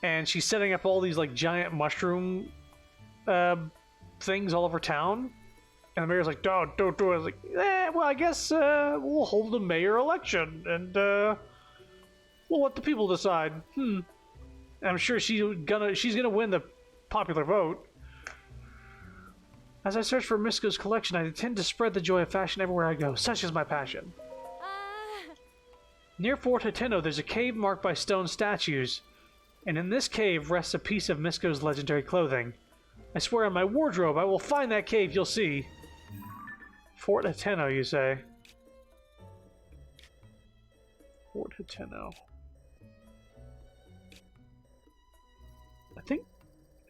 And she's setting up all these, like, giant mushroom things all over town. And the mayor's like, don't do it. I was like, well, I guess we'll hold a mayor election. And we'll let the people decide. And I'm sure she's gonna win the popular vote. As I search for Misko's collection, I intend to spread the joy of fashion everywhere I go. Such is my passion. Near Fort Hateno, there's a cave marked by stone statues. And in this cave rests a piece of Misko's legendary clothing. I swear on my wardrobe, I will find that cave, you'll see. Fort Hateno, you say? Fort Hateno. I think...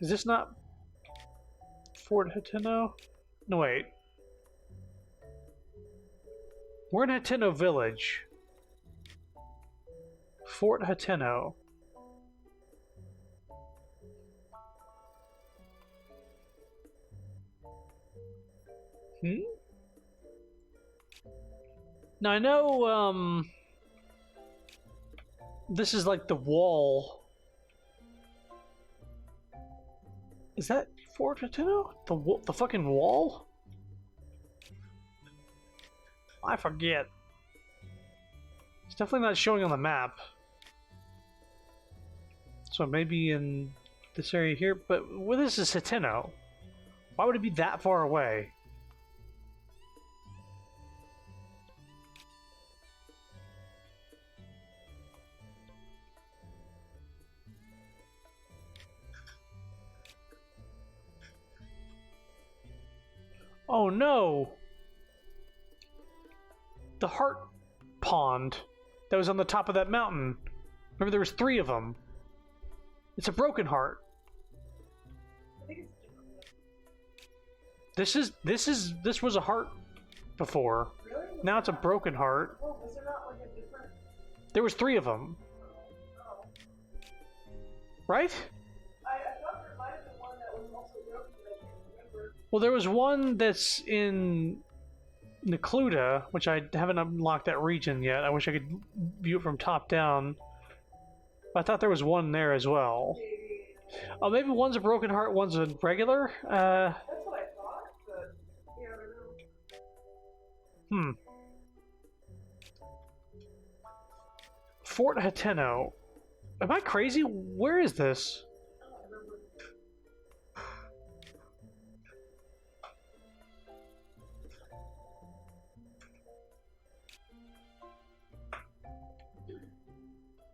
is this not... Fort Hateno? No, wait. We're in Hateno Village. Fort Hateno. Now I know, this is like the wall. Is that Fort Hateno? The fucking wall? I forget. It's definitely not showing on the map. So maybe in this area here, but well, this is Hateno. Why would it be that far away? Oh no! The heart pond that was on the top of that mountain. Remember there was 3 of them. It's a broken heart. I think it's different. This was a heart before. Really? Now it's a broken heart. Oh, was there not like a different? There was 3 of them, Oh. right? I thought there might have been one that was also broken, but I can't remember. Well, there was one that's in Necluda, which I haven't unlocked that region yet. I wish I could view it from top down. But I thought there was one there as well. Maybe. Oh, maybe one's a broken heart, one's a regular? That's what I thought, but yeah, I don't know. Fort Hateno. Am I crazy? Where is this? I don't remember.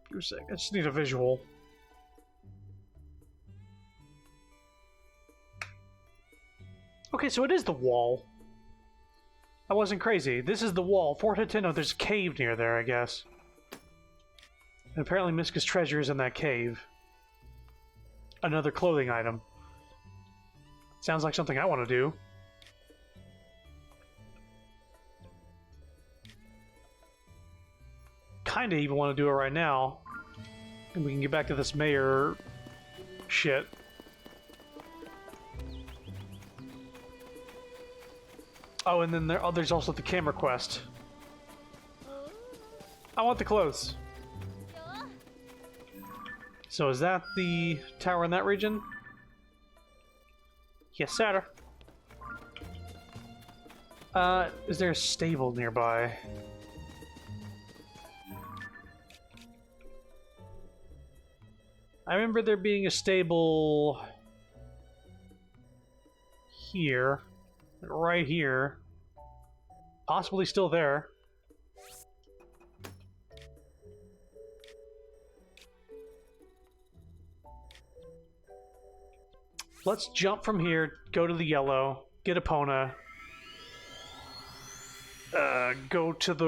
Give me a sec. I just need a visual. Okay, so it is the wall. I wasn't crazy. This is the wall. Fort Hateno, there's a cave near there, I guess. And apparently Miska's treasure is in that cave. Another clothing item. Sounds like something I want to do. Kinda even want to do it right now. And we can get back to this mayor shit. Oh, and then there's also the camera quest. I want the clothes. So is that the tower in that region? Yes, sir. Is there a stable nearby? I remember there being a stable here, right here, possibly still there. Let's jump from here, go to the yellow, get Epona, go to the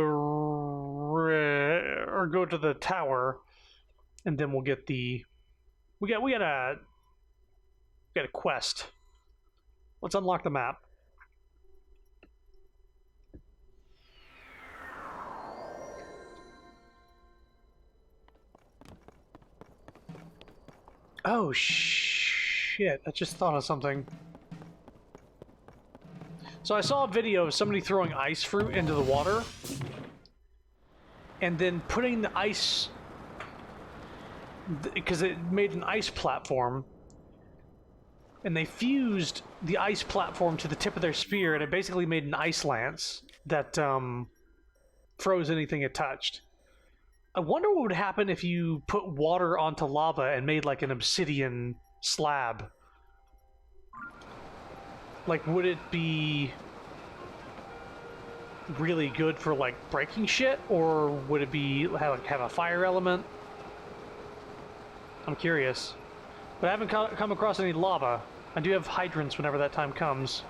go to the tower, and then we'll get the we got a quest. Let's unlock the map. Oh shit, I just thought of something. So I saw a video of somebody throwing ice fruit into the water and then putting the ice, because it made an ice platform, and they fused the ice platform to the tip of their spear, and it basically made an ice lance that froze anything it touched. I wonder what would happen if you put water onto lava and made like an obsidian slab. Like, would it be really good for like breaking shit, or would it be have a fire element? I'm curious, but I haven't come across any lava. I do have hydrants whenever that time comes.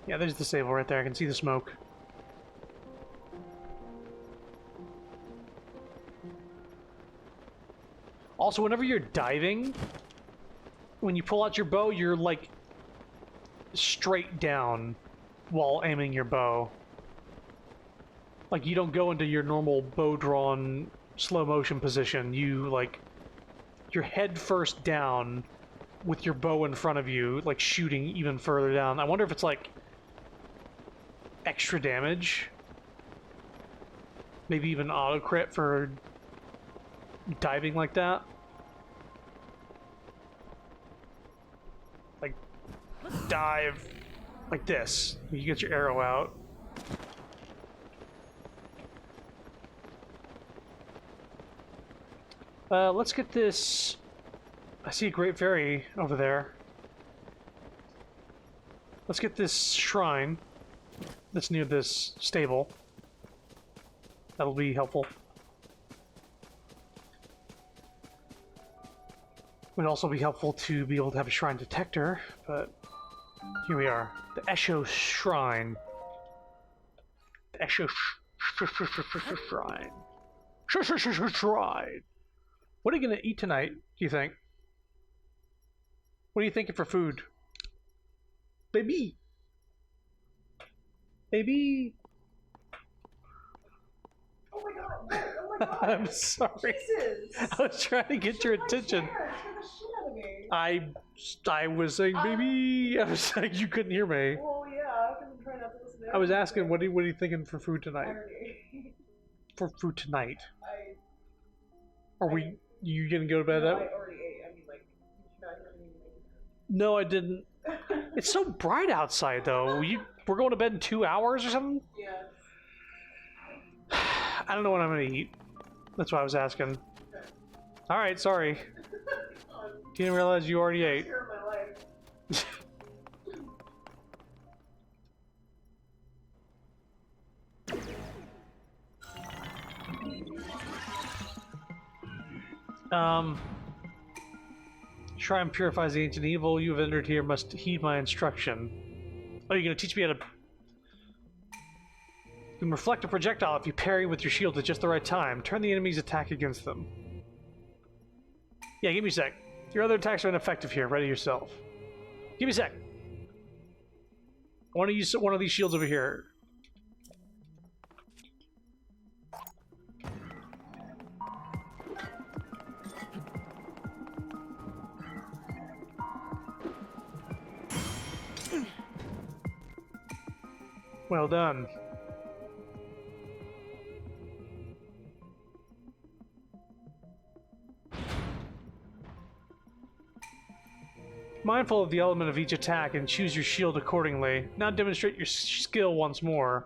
Yeah, there's the stable right there. I can see the smoke. Also, whenever you're diving, when you pull out your bow, you're like straight down while aiming your bow. Like, you don't go into your normal bow drawn slow motion position. You like your head first down with your bow in front of you, like shooting even further down. I wonder if it's like extra damage. Maybe even auto crit for diving like that. Like, dive like this. You get your arrow out. Let's get this. I see a great fairy over there. Let's get this shrine that's near this stable. That'll be helpful. Would also be helpful to be able to have a shrine detector, but here we are. The Esho Shrine. The Esho Shrine. Tried. What are you gonna eat tonight, do you think? What are you thinking for food? Baby! Baby! Oh my god! Oh my god! I'm sorry. Jesus! I was trying to get your attention. Scared the shit out of me. I was saying baby. I was like, you couldn't hear me. Well, yeah, because I'm trying not to listen to I was everything. asking, what are you thinking for food tonight? Irony. For food tonight? I Are we? You gonna go to bed? no, I already ate. I mean, like, did you not hear me? No, I didn't. It's so bright outside, though. We're going to bed in 2 hours or something. Yeah. I don't know what I'm gonna eat. That's why I was asking. All right, sorry. Didn't realize you already ate. Scared my life. Shrine purifies the ancient evil. You have entered here. Must heed my instruction. Oh, you're gonna teach me how to. You can reflect a projectile if you parry with your shield at just the right time. Turn the enemy's attack against them. Yeah, give me a sec. Your other attacks are ineffective here. Ready yourself. Give me a sec. I want to use one of these shields over here. Well done. Mindful of the element of each attack and choose your shield accordingly. Now demonstrate your skill once more.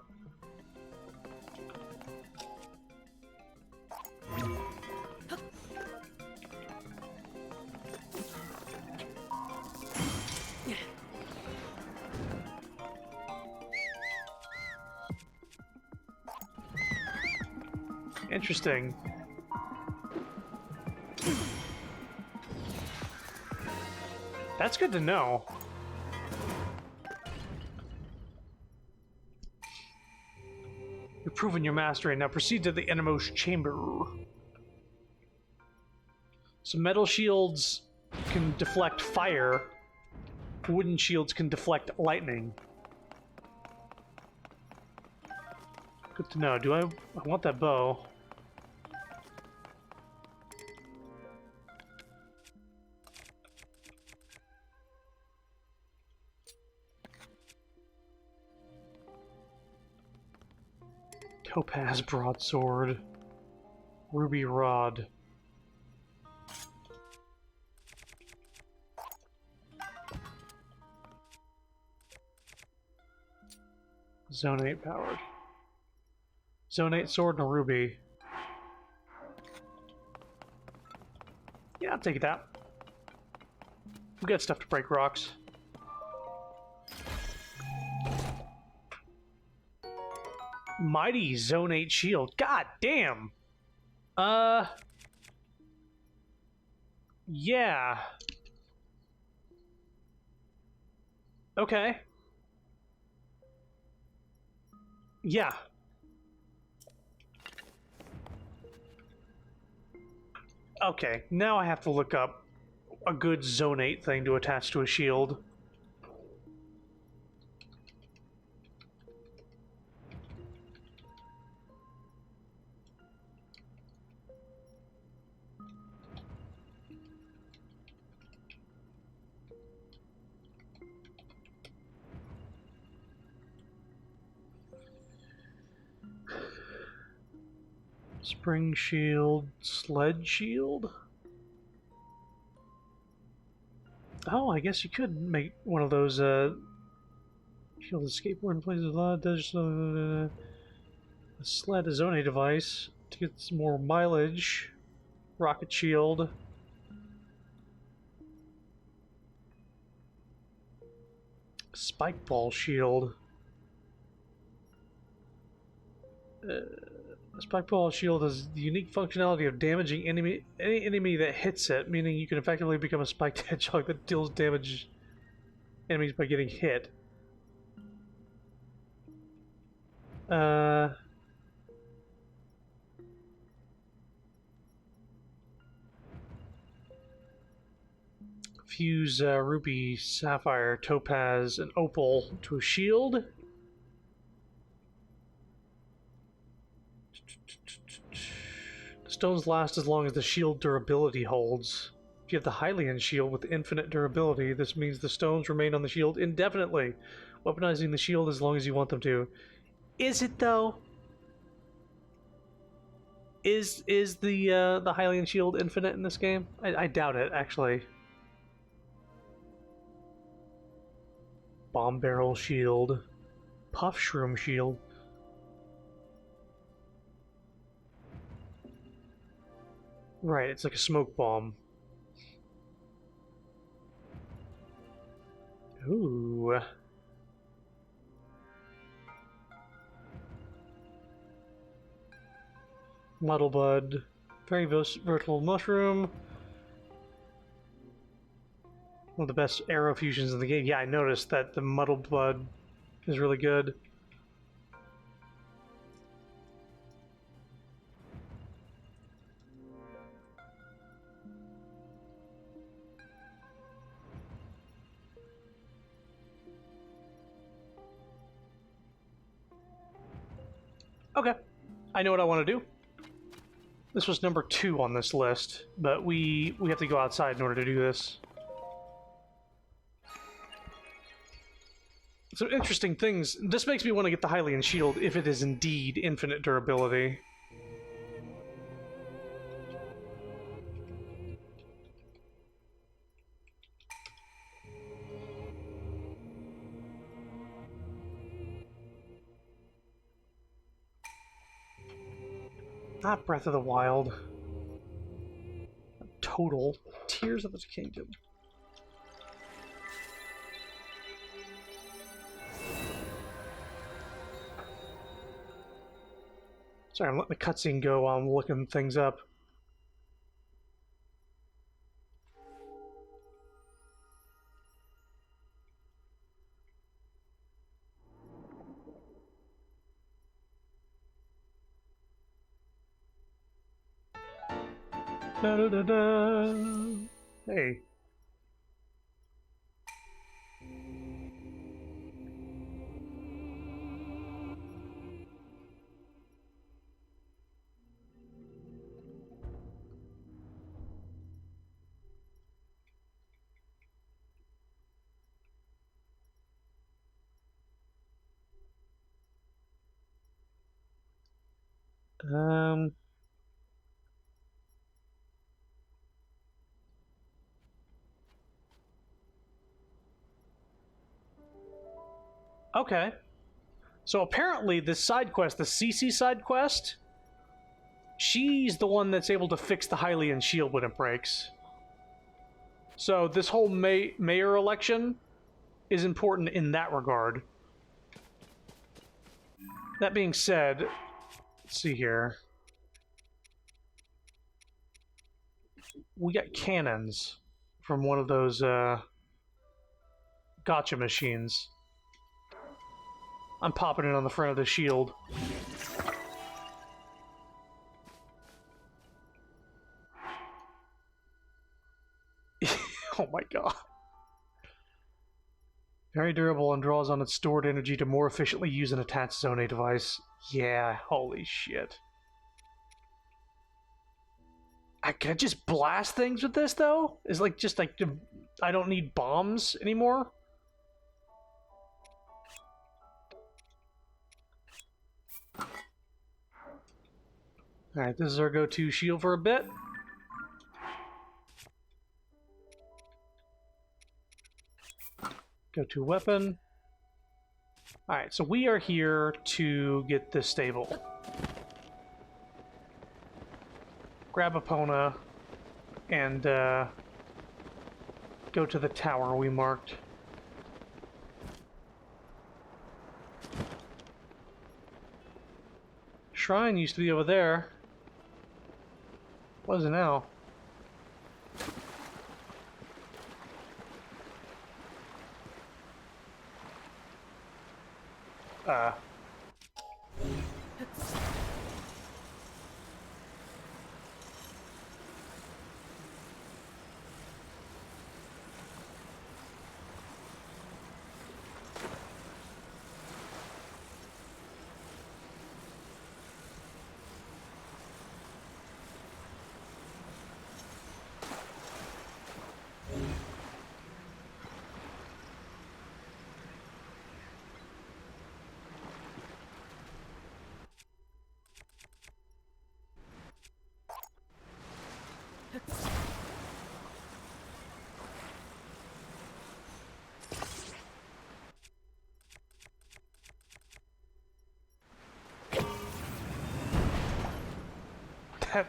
Interesting. That's good to know. You've proven your mastery. Now proceed to the innermost chamber. So metal shields can deflect fire. Wooden shields can deflect lightning. Good to know. I want that bow. Topaz broadsword. Ruby rod. Zone 8 powered. Zone 8 sword and a ruby. Yeah, I'll take that. We got stuff to break rocks. Mighty Zone 8 shield. God damn! Yeah. Okay. Yeah. Okay, now I have to look up a good Zone 8 thing to attach to a shield. Spring shield, sled shield? Oh, I guess you could make one of those, shield skateboard in places a lot. Does a sled, a Zone device to get some more mileage. Rocket shield. Spike ball shield. A spike ball shield has the unique functionality of damaging any enemy that hits it, meaning you can effectively become a spiked hedgehog that deals damage enemies by getting hit. Fuse ruby, sapphire, topaz, and opal to a shield. The stones last as long as the shield durability holds. If you have the Hylian shield with infinite durability, this means the stones remain on the shield indefinitely, weaponizing the shield as long as you want them to. Is it though? Is the Hylian shield infinite in this game? I doubt it, actually. Bomb barrel shield, puff shroom shield. Right, it's like a smoke bomb. Ooh. Muddle bud, very versatile mushroom. One of the best arrow fusions in the game. Yeah, I noticed that the muddled bud is really good. Okay, I know what I want to do. This was number 2 on this list, but we have to go outside in order to do this. So interesting things. This makes me want to get the Hylian shield if it is indeed infinite durability. Not Breath of the Wild. Total. Tears of the Kingdom. Sorry, I'm letting the cutscene go while I'm looking things up. Da -da -da -da. Hey. Um... Okay. So apparently this side quest, the CC side quest, she's the one that's able to fix the Hylian shield when it breaks. So this whole mayor election is important in that regard. That being said, let's see here. We got cannons from one of those gotcha machines. I'm popping it on the front of the shield. Oh my god. Very durable and draws on its stored energy to more efficiently use an attached Zone A device. Yeah, holy shit. Can I just blast things with this, though? Is like, just like, I don't need bombs anymore? Alright, this is our go-to shield for a bit. Go-to weapon. Alright, so we are here to get this stable. Grab Epona and go to the tower we marked. Shrine used to be over there. What is it now?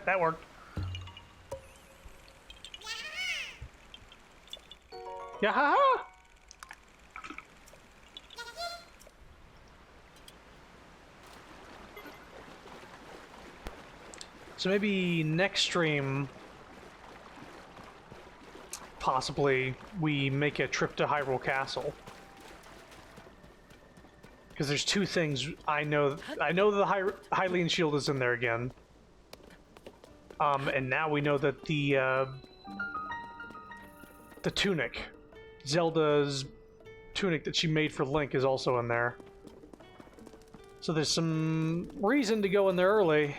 That worked. Yeah, ha ha! So maybe next stream, possibly, we make a trip to Hyrule Castle. Because there's two things I know. I know the Hylian shield is in there again. And now we know that the tunic, Zelda's tunic that she made for Link, is also in there. So there's some reason to go in there early.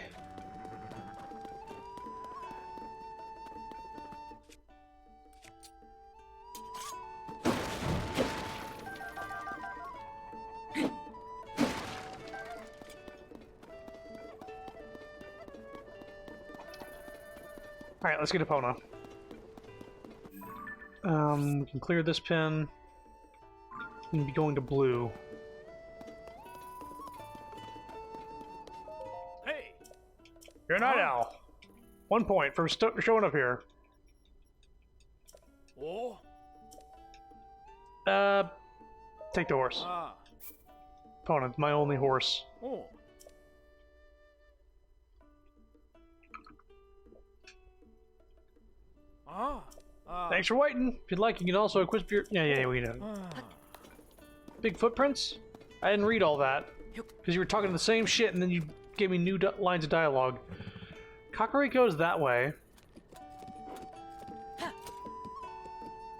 Alright, let's get Epona. We can clear this pin. We can be going to blue. Hey! You're a night owl. 1 point for showing up here. Oh? Take the horse. Ah. Epona, my only horse. Oh. Ah. Ah. Thanks for waiting. If you'd like, you can also equip your... Yeah, we know. Ah. Big footprints? I didn't read all that. Because you were talking the same shit and then you gave me new lines of dialogue. Kakariko's that way.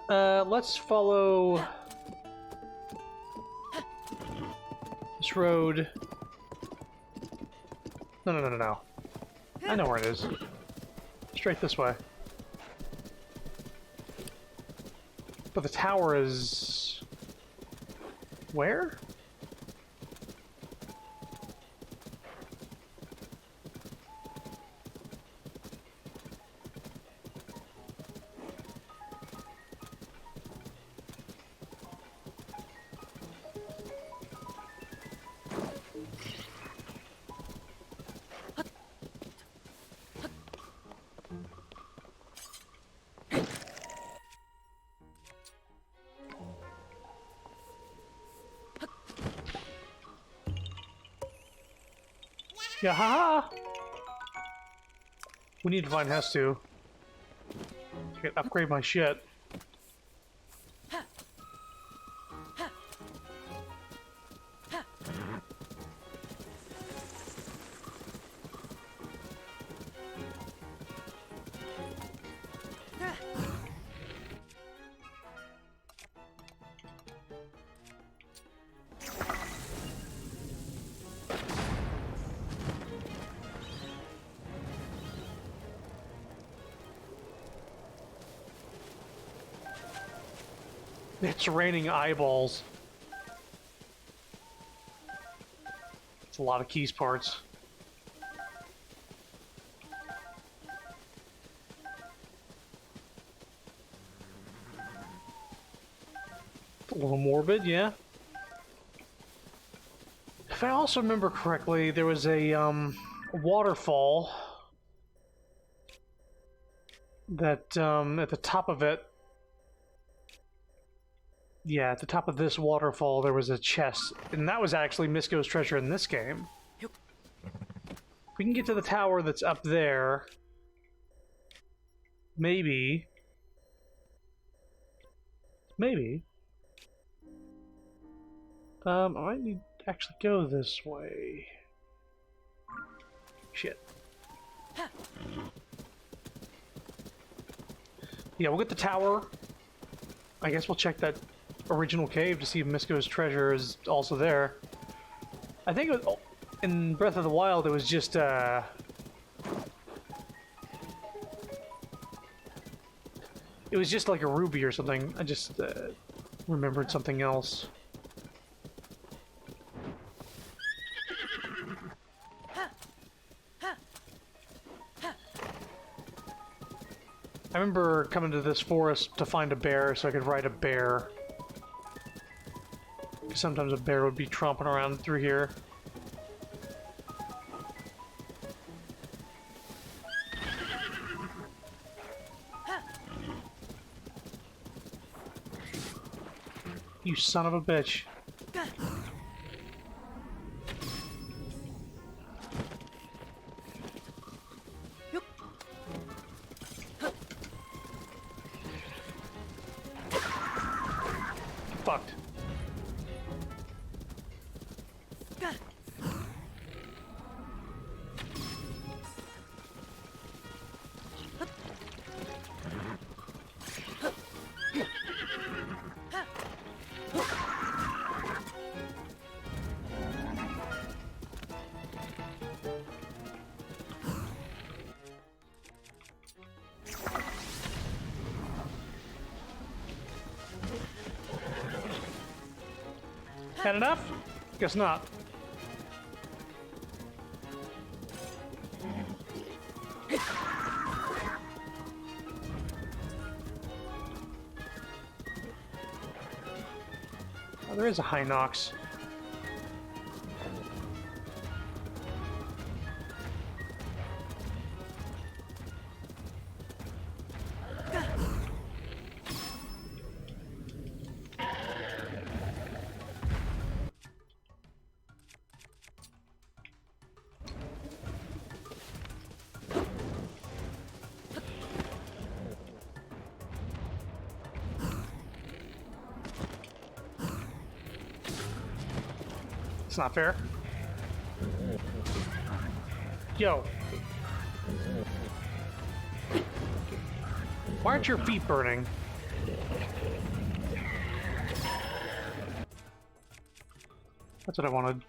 Let's follow... this road. No. I know where it is. Straight this way. But the tower is... where? Yeah, haha! We need to find Hestu. I can upgrade my shit. It's raining eyeballs. It's a lot of keys parts. A little morbid, yeah. If I also remember correctly, there was a waterfall that at the top of it. Yeah, at the top of this waterfall there was a chest, and that was actually Misko's treasure in this game. If we can get to the tower that's up there, maybe. I might need to actually go this way. Shit. Yeah, we'll get the tower. I guess we'll check that original cave to see if Misko's treasure is also there. I think it was, in Breath of the Wild it was just it was just like a ruby or something. I just remembered something else. I remember coming to this forest to find a bear so I could ride a bear. Sometimes a bear would be tromping around through here. You son of a bitch. Fucked. Had enough? Guess not. Oh, there is a high Nox. It's not fair. Yo. Why aren't your feet burning? That's what I wanted.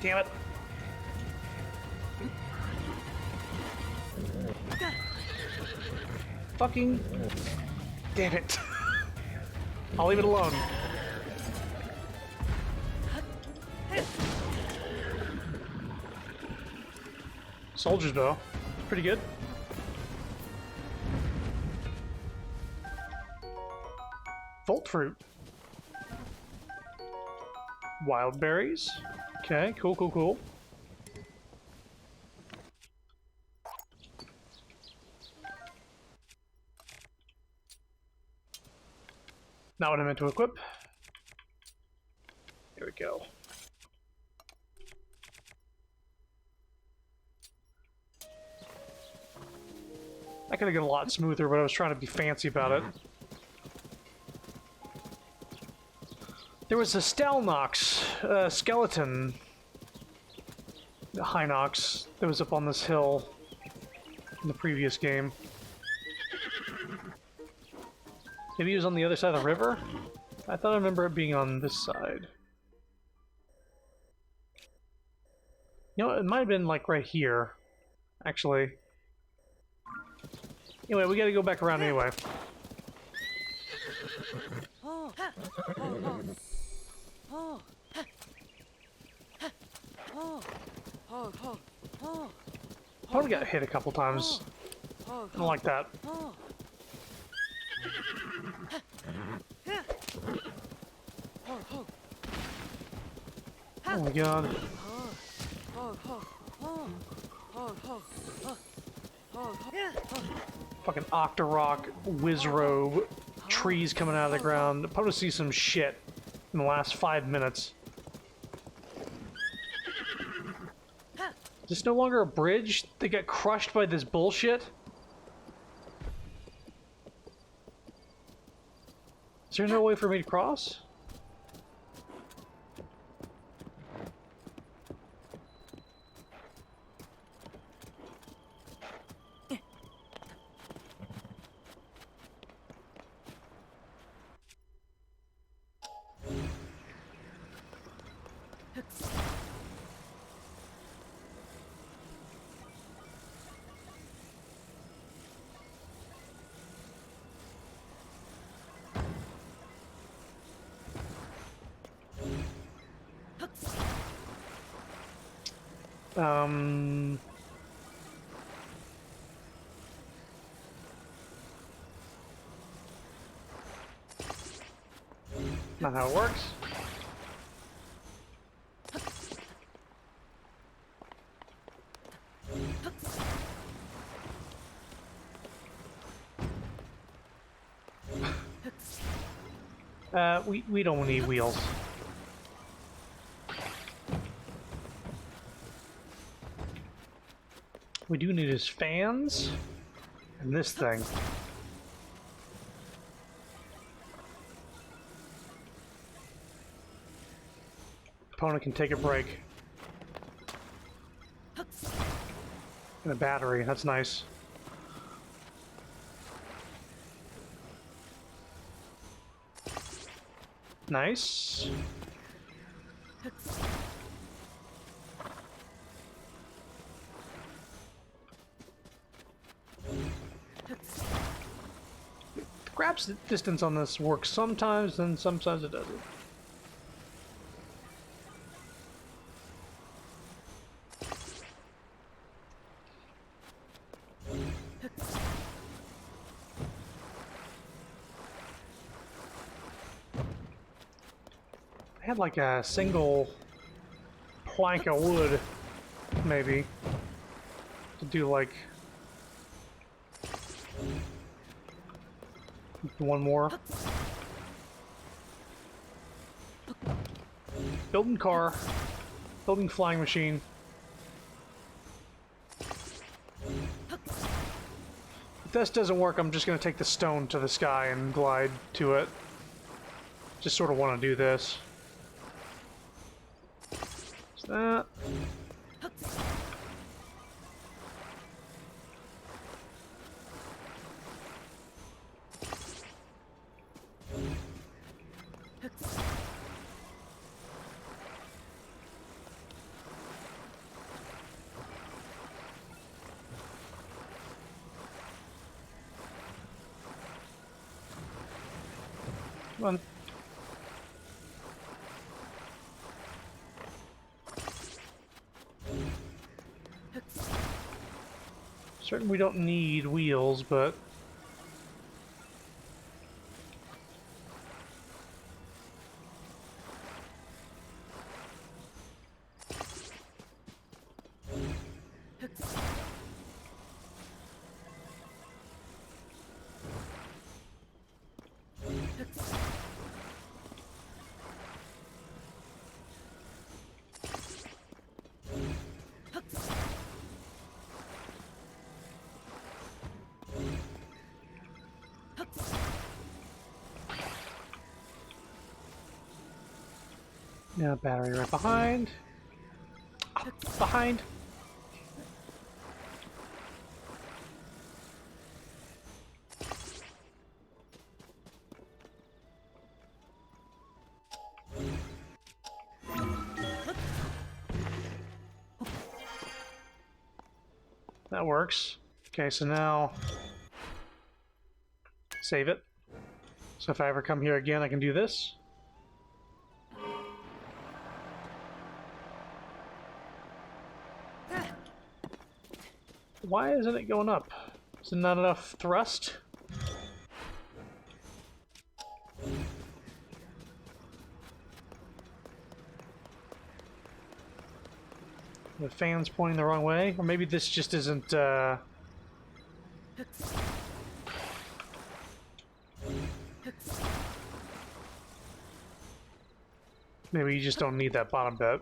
Damn it. Fucking... Damn it. I'll leave it alone. Soldier's bow. Pretty good. Volt fruit. Wild berries. Okay, cool, cool, cool. Not what I meant to equip. Here we go. I could have got a lot smoother, but I was trying to be fancy about it. There was a Stalnox, skeleton, Hinox, that was up on this hill in the previous game. Maybe he was on the other side of the river? I thought I remember it being on this side. You know, it might have been like right here, actually. Anyway, we gotta go back around anyway. Probably got hit a couple times. I don't like that. Oh my god. Fucking Octorok, Wizrobe, trees coming out of the ground. Probably see some shit in the last 5 minutes. Is this no longer a bridge? They got crushed by this bullshit? Is there no way for me to cross? Not how it works. We don't need wheels. We do need his fans and this thing. Opponent can take a break. And a battery, that's nice. Nice. The grab distance on this works sometimes, and sometimes it doesn't. I had like a single plank of wood, maybe, to do like one more. Building car, building flying machine. If this doesn't work, I'm just going to take the stone to the sky and glide to it. Just sort of want to do this. That. Come on. Certain we don't need wheels, but yeah, battery right behind. Oh, behind. That works. Okay, so now save it. So if I ever come here again, I can do this. Why isn't it going up? Is it not enough thrust? The fan's pointing the wrong way? Or maybe this just isn't, maybe you just don't need that bottom bit.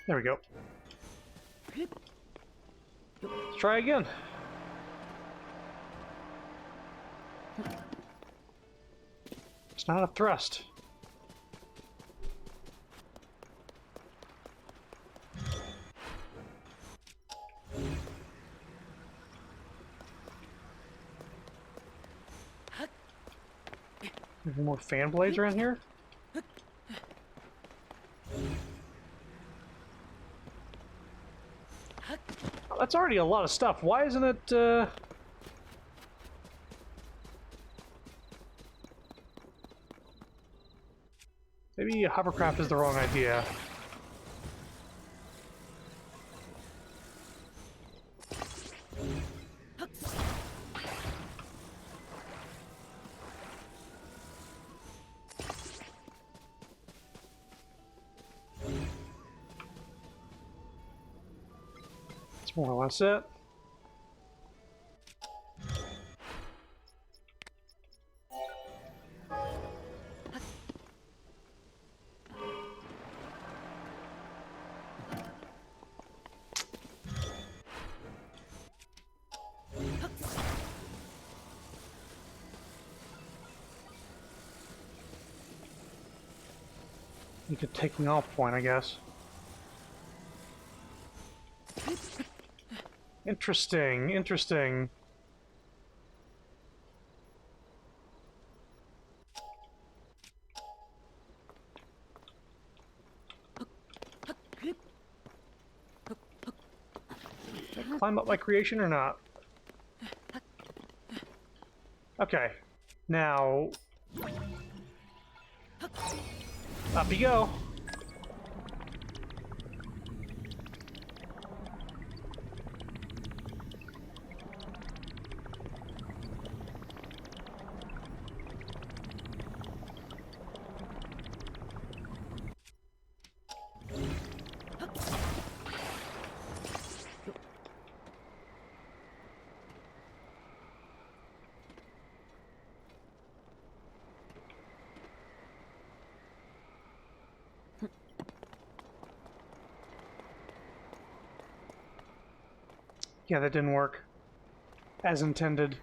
There we go. Let's try again. It's not a thrust. Any more fan blades around here? Oh, that's already a lot of stuff. Why isn't it, Maybe a hovercraft is the wrong idea. That's more or less it. You could take me off point, I guess. Interesting, interesting. Can I climb up my creation or not? Okay. Now... up you go. Yeah, that didn't work. As intended.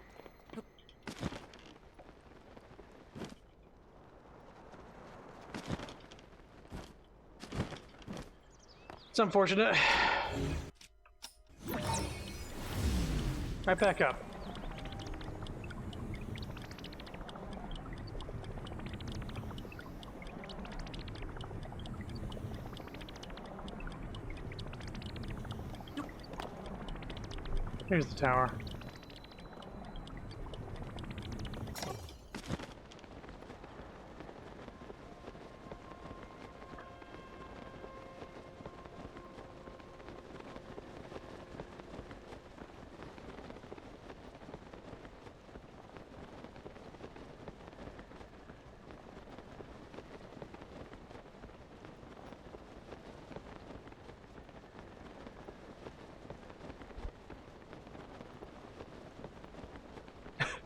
It's unfortunate. Right back up. Here's the tower.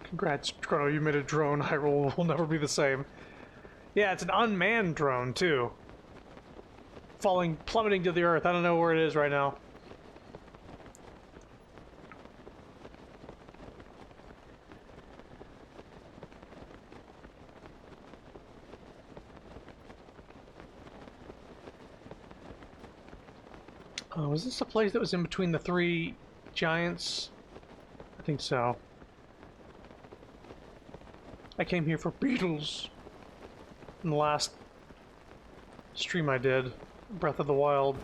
Congrats, Chrono, you made a drone. Hyrule will never be the same. Yeah, it's an unmanned drone, too. Plummeting to the earth. I don't know where it is right now. Oh, was this the place that was in between the three giants? I think so. I came here for beetles in the last stream I did, Breath of the Wild.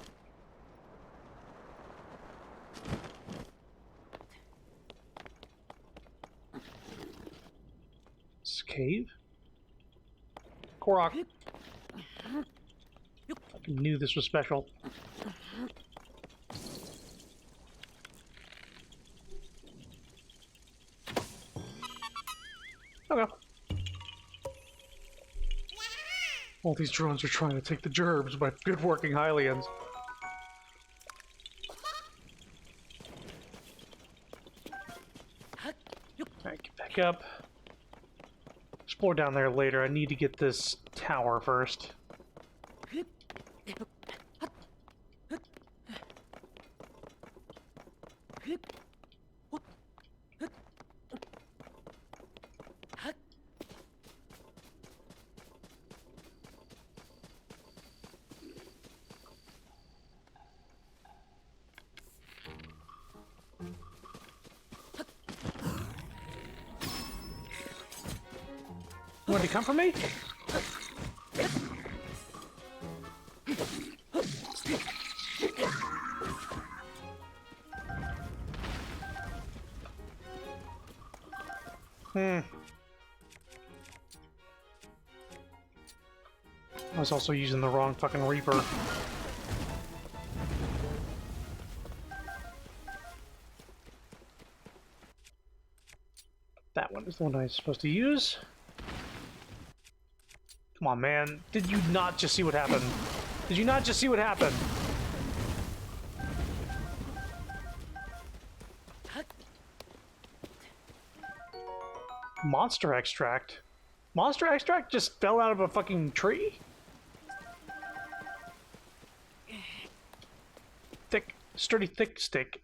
This cave? Korok. I knew this was special. Okay. All these drones are trying to take the gerbs by good working Hylians. Alright, get back up. Explore down there later. I need to get this tower first. Want to come for me? I was also using the wrong fucking Reaper. That one is the one I was supposed to use. Come on, man. Did you not just see what happened? Did you not just see what happened? Monster extract? Monster extract just fell out of a fucking tree? Thick, sturdy, thick stick.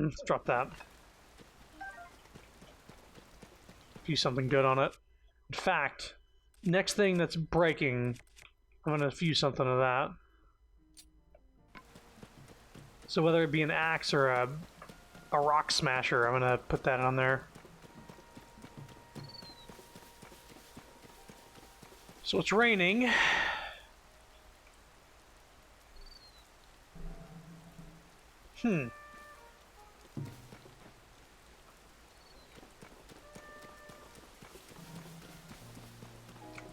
Let's drop that. Fuse something good on it. In fact, next thing that's breaking, I'm gonna fuse something to that. So whether it be an axe or a rock smasher, I'm gonna put that on there. So it's raining.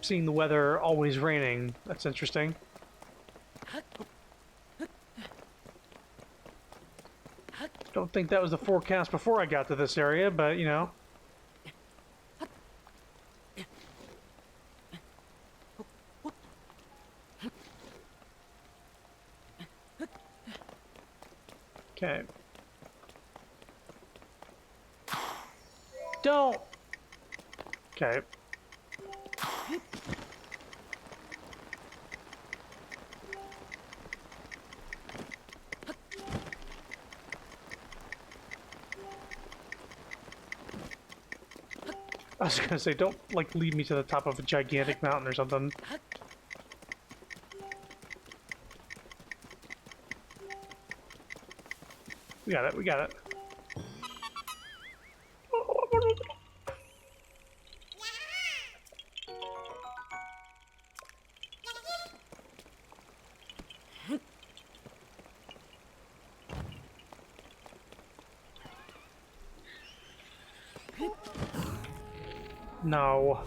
Seeing the weather always raining. That's interesting. Don't think that was the forecast before I got to this area, but you know. Okay. Don't! Okay. I was gonna say, don't, like, lead me to the top of a gigantic mountain or something. We got it, we got it. No.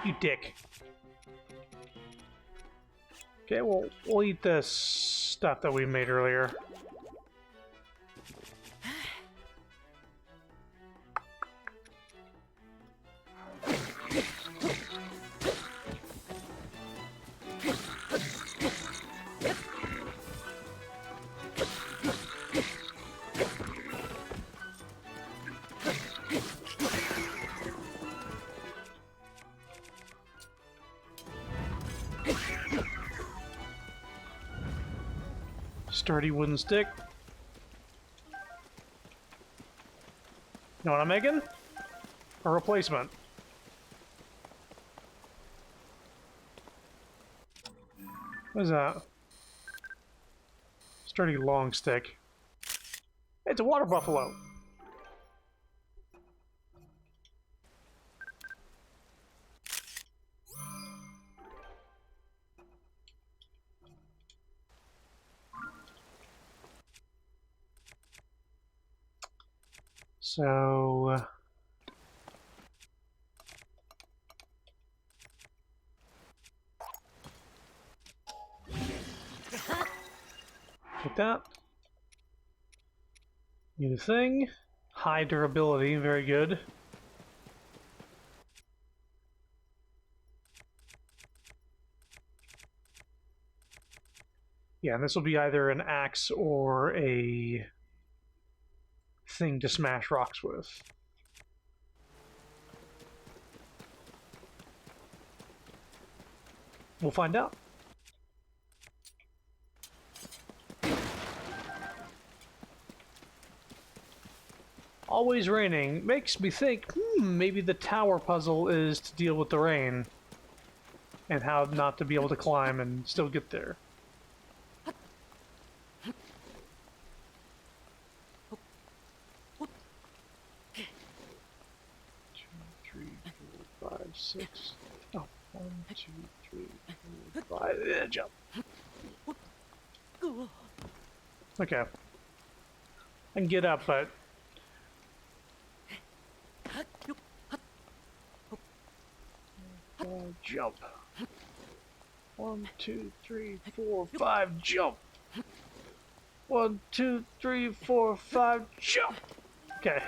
You dick. Okay, well, we'll eat this stuff that we made earlier. Sturdy wooden stick. Know what I'm making? A replacement. What is that? Sturdy long stick. It's a water buffalo. So... Like that. New thing. High durability, very good. Yeah, and this will be either an axe or a thing to smash rocks with. We'll find out. always raining makes me think, maybe the tower puzzle is to deal with the rain and how not to be able to climb and still get there. Five, six. Oh, 1, 2, 3, 4, 5. Yeah, jump. Okay. I can get up, but jump. 1, 2, 3, 4, 5. Jump. 1, 2, 3, 4, 5. Jump. Okay.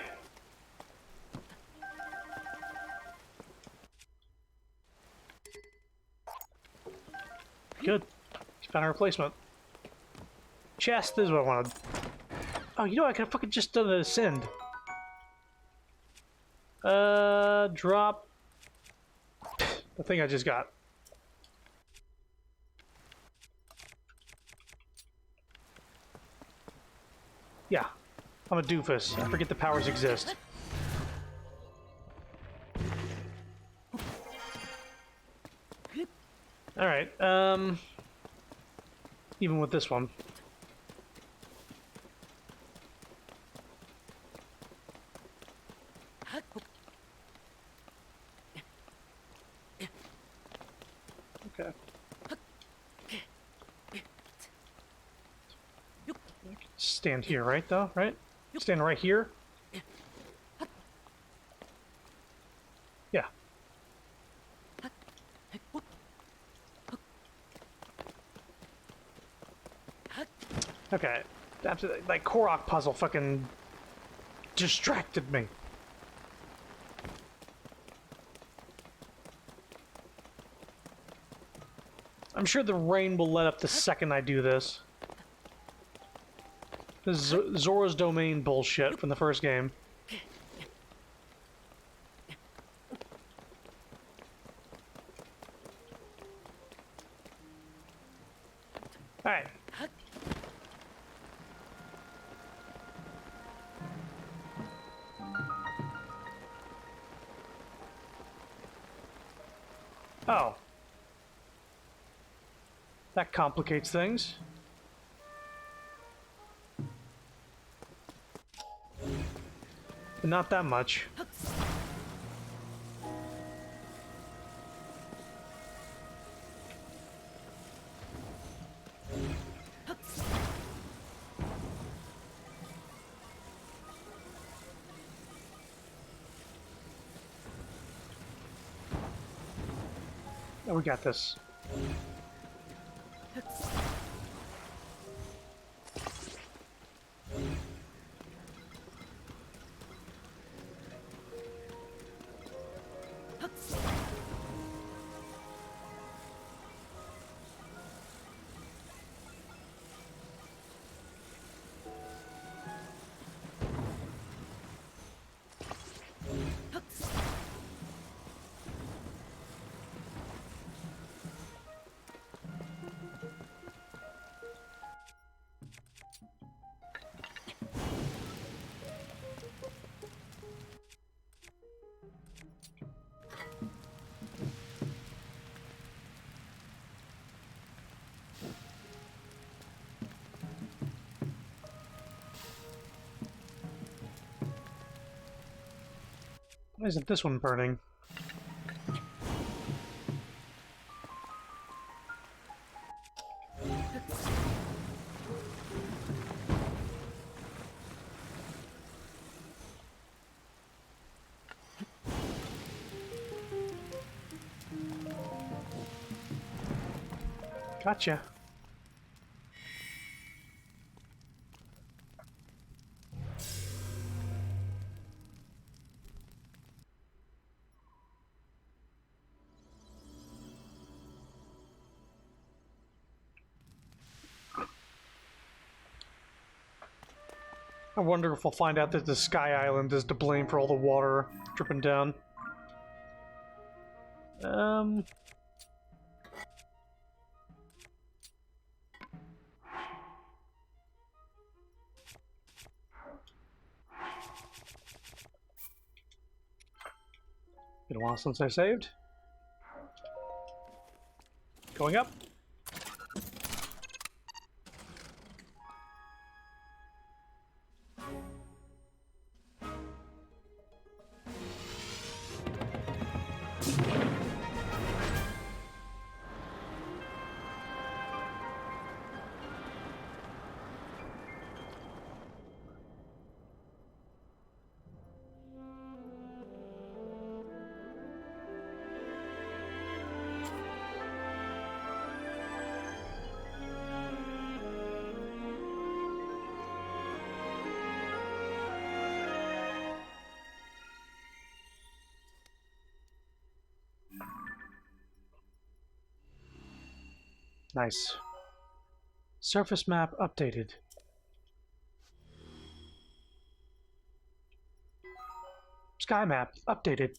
Good. Found a replacement. Chest is what I wanted. Oh, you know what? I could have fucking just done an ascend. Drop the thing I just got. Yeah, I'm a doofus. I forget the powers exist. Alright, even with this one. Okay. Stand here, right, though? Right? Stand right here? Yeah. Okay. That Korok puzzle fucking distracted me. I'm sure the rain will let up the second I do this. This is Zora's Domain bullshit from the first game. Alright. Oh. That complicates things. But not that much. Oh, we got this. Why isn't this one burning? Gotcha. I wonder if we'll find out that the Sky Island is to blame for all the water dripping down. Been a while since I saved. Going up. Nice. Surface map updated. Sky map updated.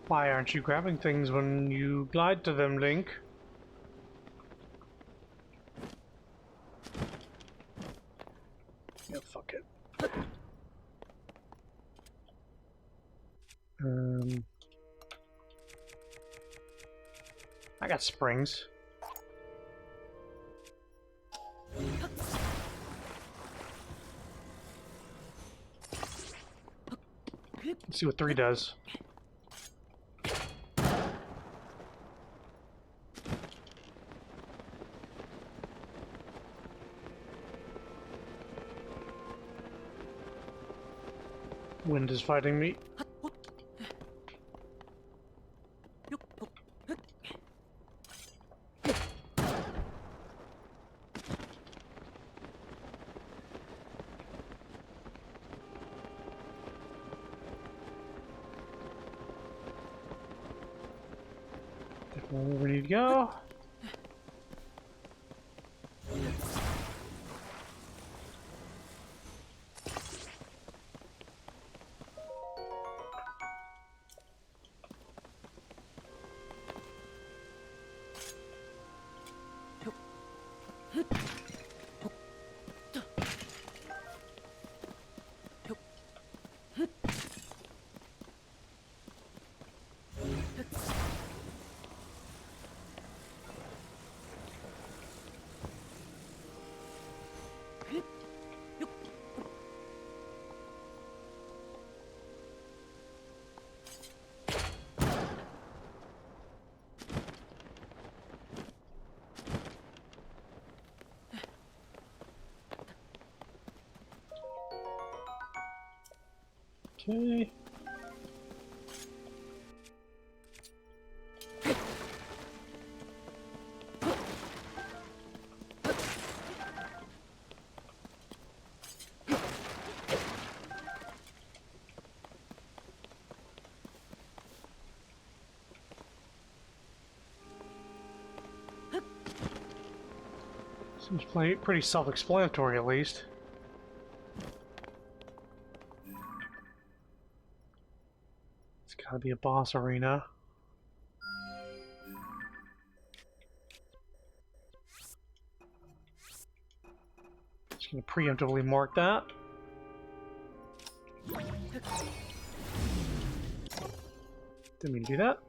Why aren't you grabbing things when you glide to them, Link? Yeah, fuck it. I got springs. Let's see what 3 does. Wind is fighting me. Where we need to go. Okay. Seems pretty self-explanatory, at least. It's gotta be a boss arena. Just gonna preemptively mark that. Didn't mean to do that.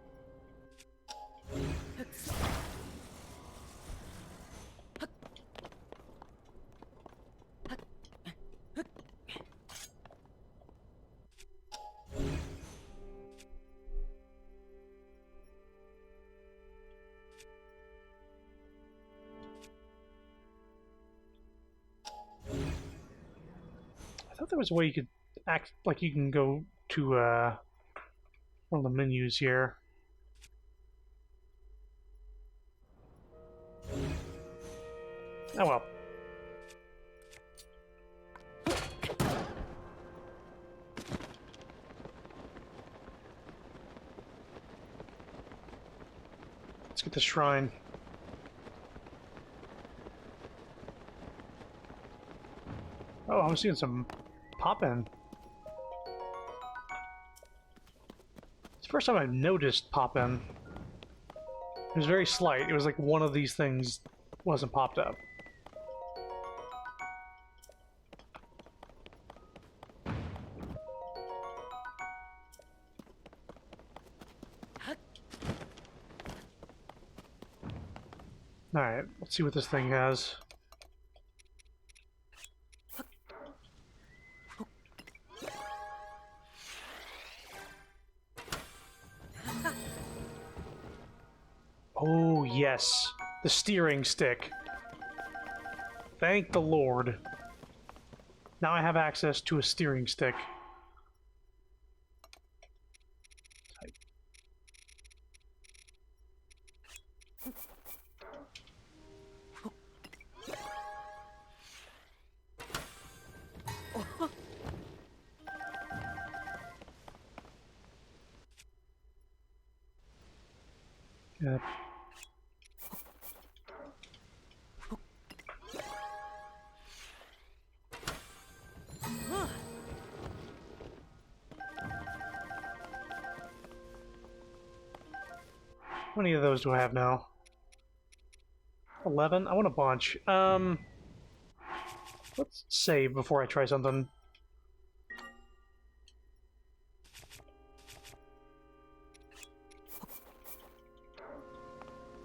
thought there was a way you could act like you can go to one of the menus here. Oh well. Let's get the shrine. Oh, I'm seeing some pop-in. It's the first time I've noticed pop-in. It was very slight. It was like one of these things wasn't popped up. Alright, let's see what this thing has. Oh, yes. The steering stick. Thank the Lord. Now I have access to a steering stick. Yeah. How many of those do I have now? 11? I want a bunch. Let's save before I try something.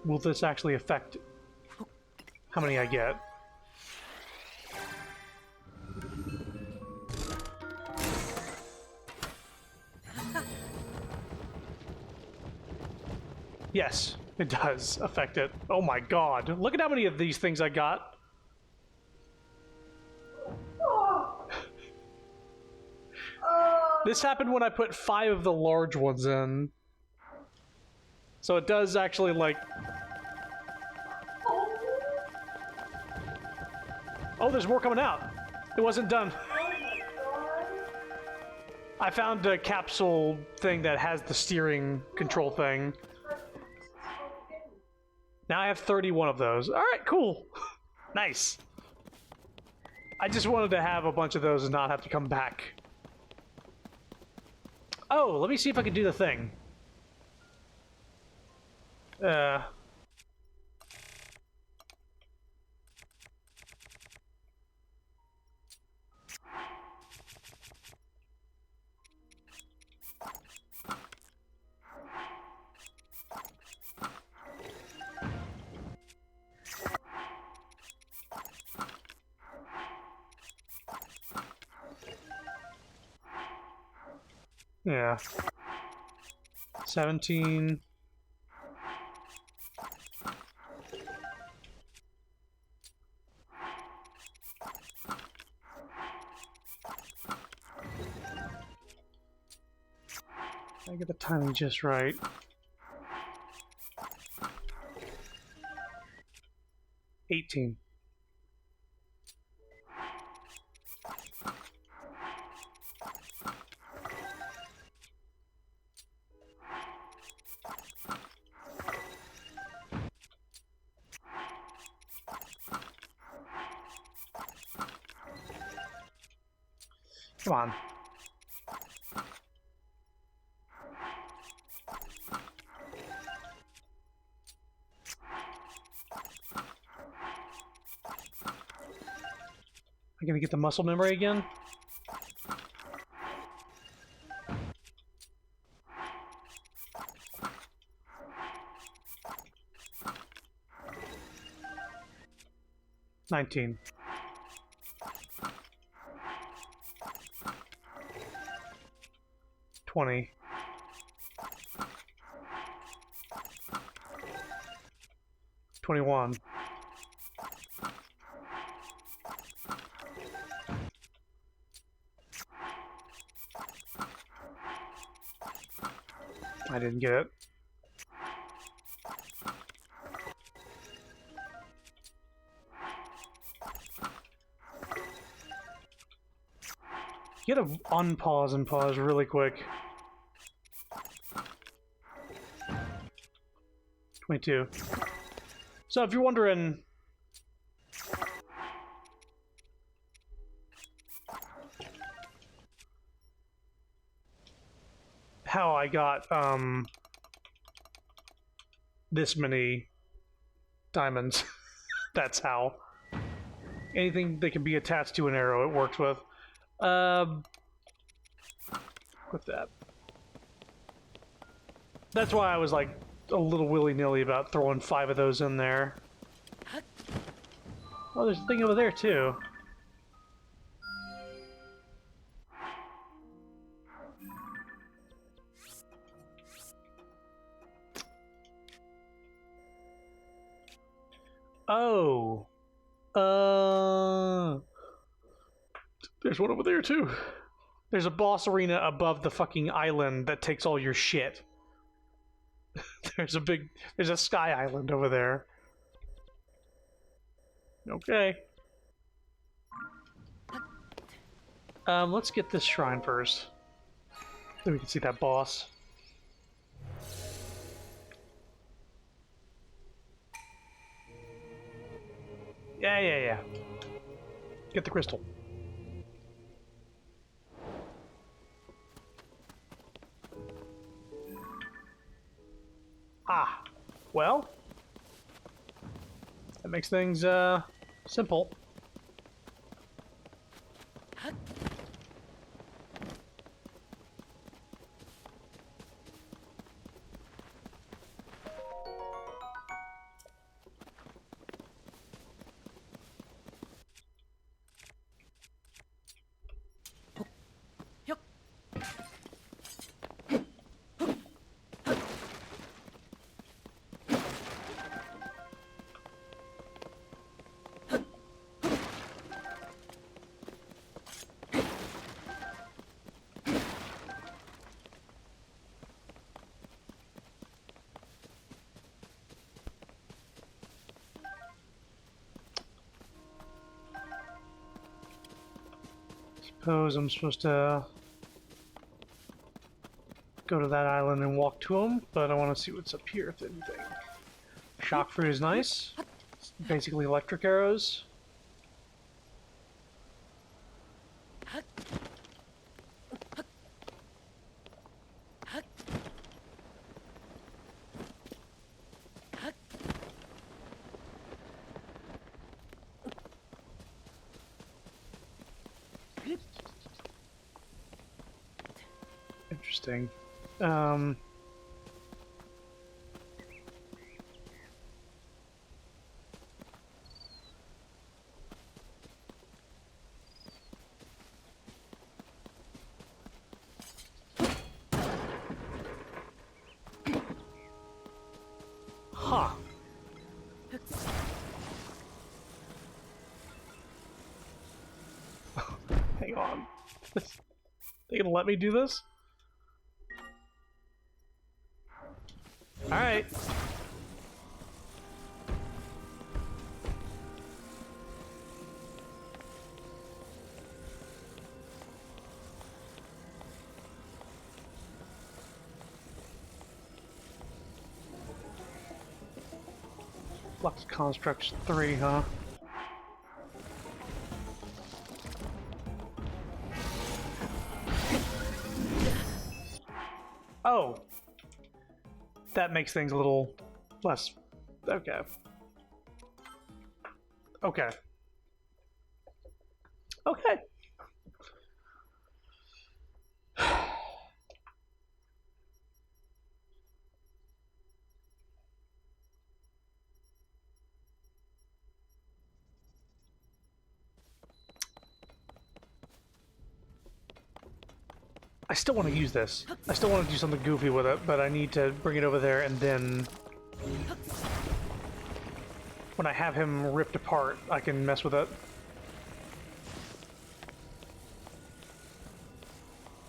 Will this actually affect how many I get? Yes, it does affect it. Oh my god. Look at how many of these things I got. This happened when I put 5 of the large ones in. So it does actually, like... Oh, there's more coming out. It wasn't done. I found a capsule thing that has the steering control thing. Now I have 31 of those. Alright, cool. Nice. I just wanted to have a bunch of those and not have to come back. Oh, let me see if I can do the thing. Yeah. 17. I get the timing just right. 18. Come on. I'm gonna get the muscle memory again. $19. $20. $21. I didn't get it. You gotta unpause and pause really quick. 22. So if you're wondering how I got this many diamonds, that's how. Anything that can be attached to an arrow, it works with. With that. That's why I was like a little willy-nilly about throwing 5 of those in there. Oh, there's a thing over there too. Oh. There's one over there too. There's a boss arena above the fucking island that takes all your shit. There's a sky island over there. Okay. Let's get this shrine first. Then we can see that boss. Yeah. Get the crystal. Ah. Well. That makes things, simple. Suppose I'm supposed to go to that island and walk to him, but I want to see what's up here, if anything. Shock fruit is nice. It's basically electric arrows. Interesting. Huh. Hang on. They gonna let me do this? Alright. Flux Constructs 3, huh? Oh! That makes things a little less... Okay. Okay. Okay. I still want to use this. I still want to do something goofy with it, but I need to bring it over there and then... when I have him ripped apart, I can mess with it.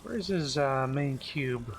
Where's his main cube?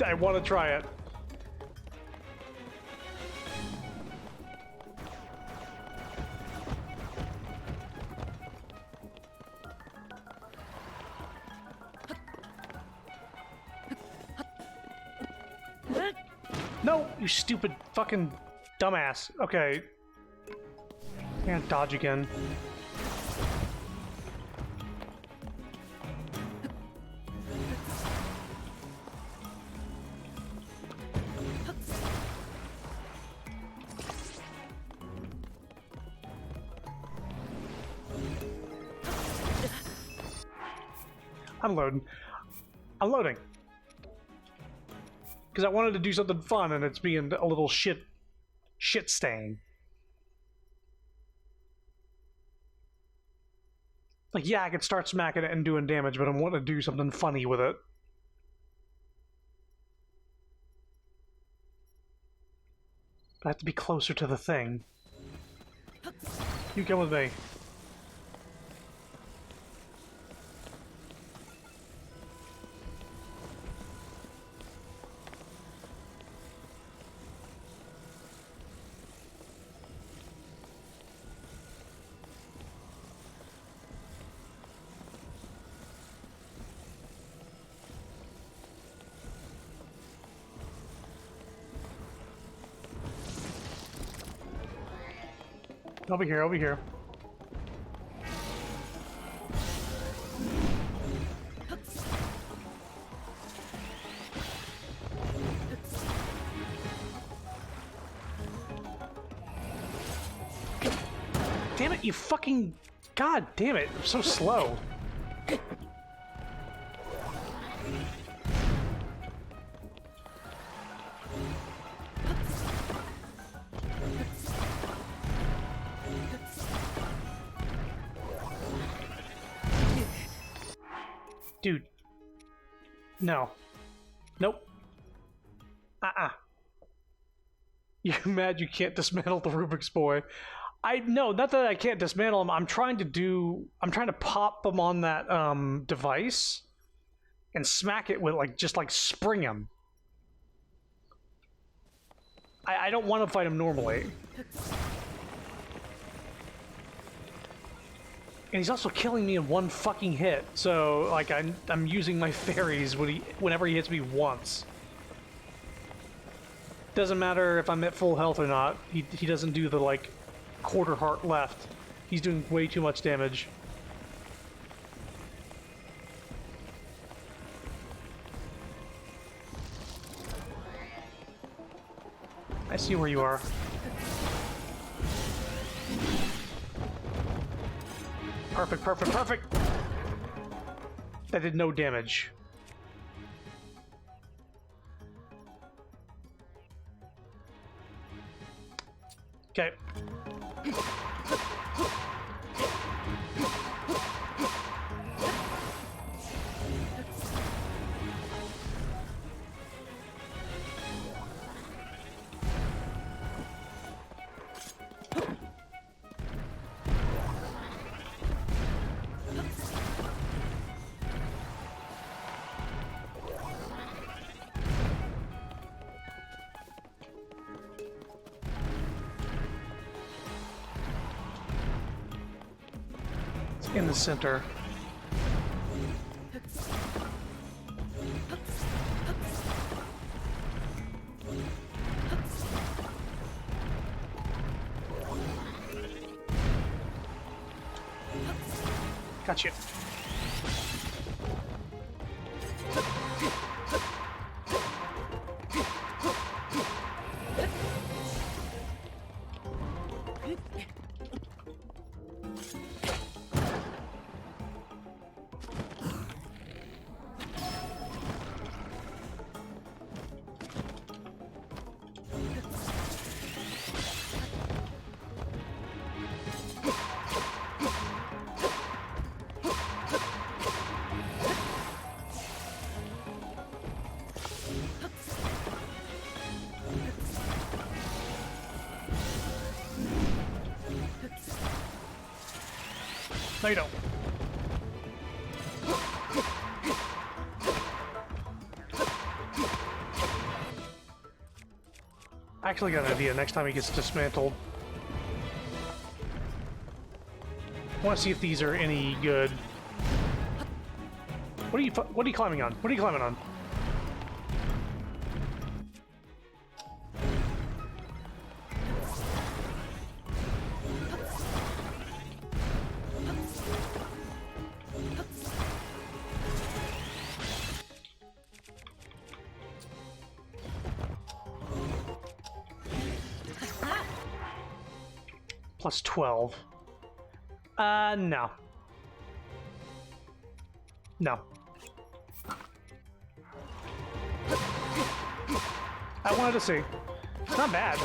I want to try it. No, you stupid fucking dumbass. Okay. Can't dodge again. I'm loading. I'm loading. Because I wanted to do something fun, and it's being a little shit stain. Like, yeah, I could start smacking it and doing damage, but I want to do something funny with it. I have to be closer to the thing. You come with me. Over here, over here. Damn it, you fucking... God damn it, I'm so slow. Dude. No. Nope. You're mad you can't dismantle the Rubik's Boy. No, not that I can't dismantle him. I'm trying to pop him on that device and smack it with just spring him. I don't want to fight him normally. And he's also killing me in one fucking hit, so like I'm using my fairies whenever he hits me once. Doesn't matter if I'm at full health or not. He doesn't do the quarter heart left. He's doing way too much damage. I see where you are. Perfect, perfect, perfect! That did no damage. Okay. In the center. Gotcha. No, you don't. Actually got an idea next time he gets dismantled. I want to see if these are any good. What are you climbing on? What are you climbing on? Plus 12. No. No. I wanted to see. Not bad.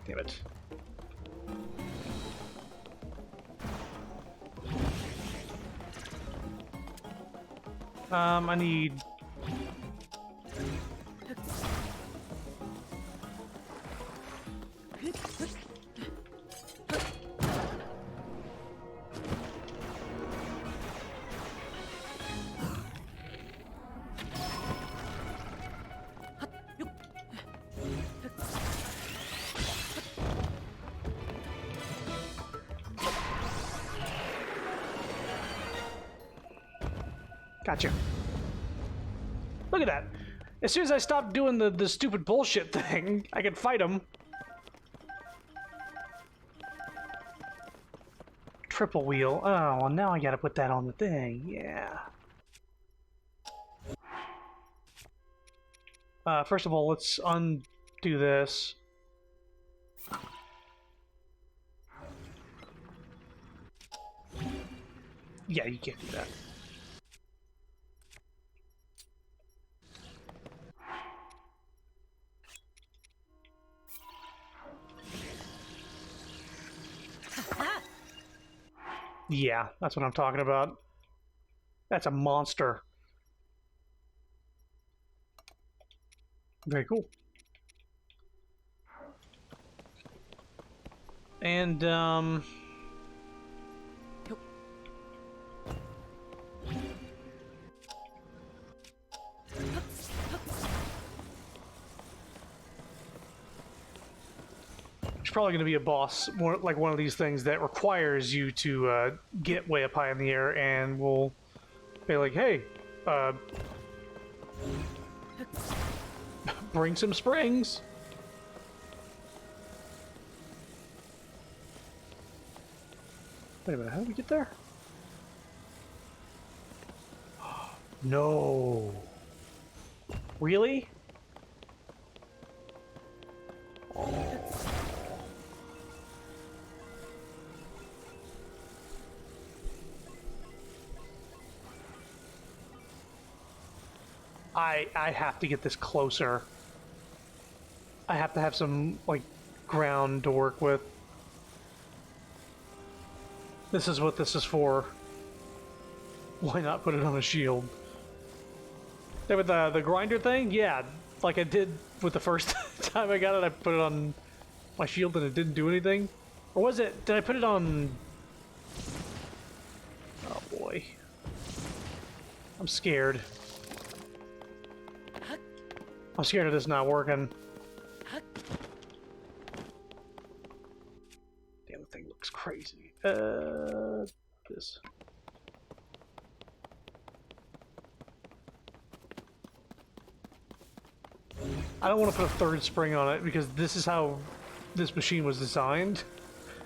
Damn it. I need... Gotcha. Look at that. As soon as I stopped doing the stupid bullshit thing, I could fight him. Triple wheel. Oh, well now I gotta put that on the thing. Yeah. First of all, let's undo this. Yeah, you can't do that. Yeah, that's what I'm talking about. That's a monster. Very cool. And, it's probably going to be a boss, more like one of these things that requires you to get way up high in the air, and will be like, hey, bring some springs. Wait a minute, how did we get there? No. Really? I have to get this closer. I have to have some, like, ground to work with. This is what this is for. Why not put it on a shield? Yeah, with the grinder thing, yeah, like I did with the first time I got it, I put it on my shield and it didn't do anything. Or was it, did I put it on... Oh boy. I'm scared. I'm scared of this not working. Damn, the thing looks crazy. This. I don't want to put a third spring on it because this is how this machine was designed.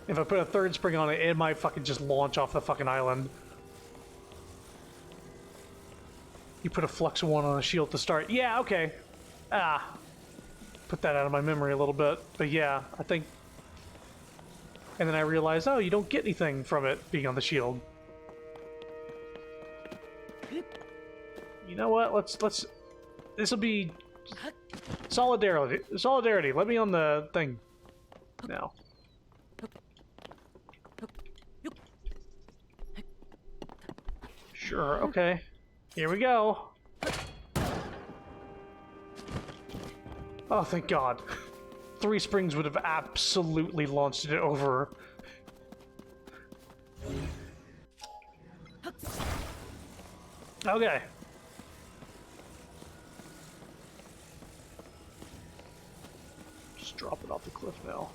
If I put a third spring on it, it might fucking just launch off the fucking island. You put a Flux 1 on a shield to start. Yeah, okay. Put that out of my memory a little bit. But yeah, I think... And then I realized, oh, you don't get anything from it being on the shield. You know what? Let's... This'll be... Solidarity. Solidarity. Let me on the thing. Now. Sure, okay. Here we go. Oh, thank God. 3 springs would have absolutely launched it over. Okay. drop it off the cliff now.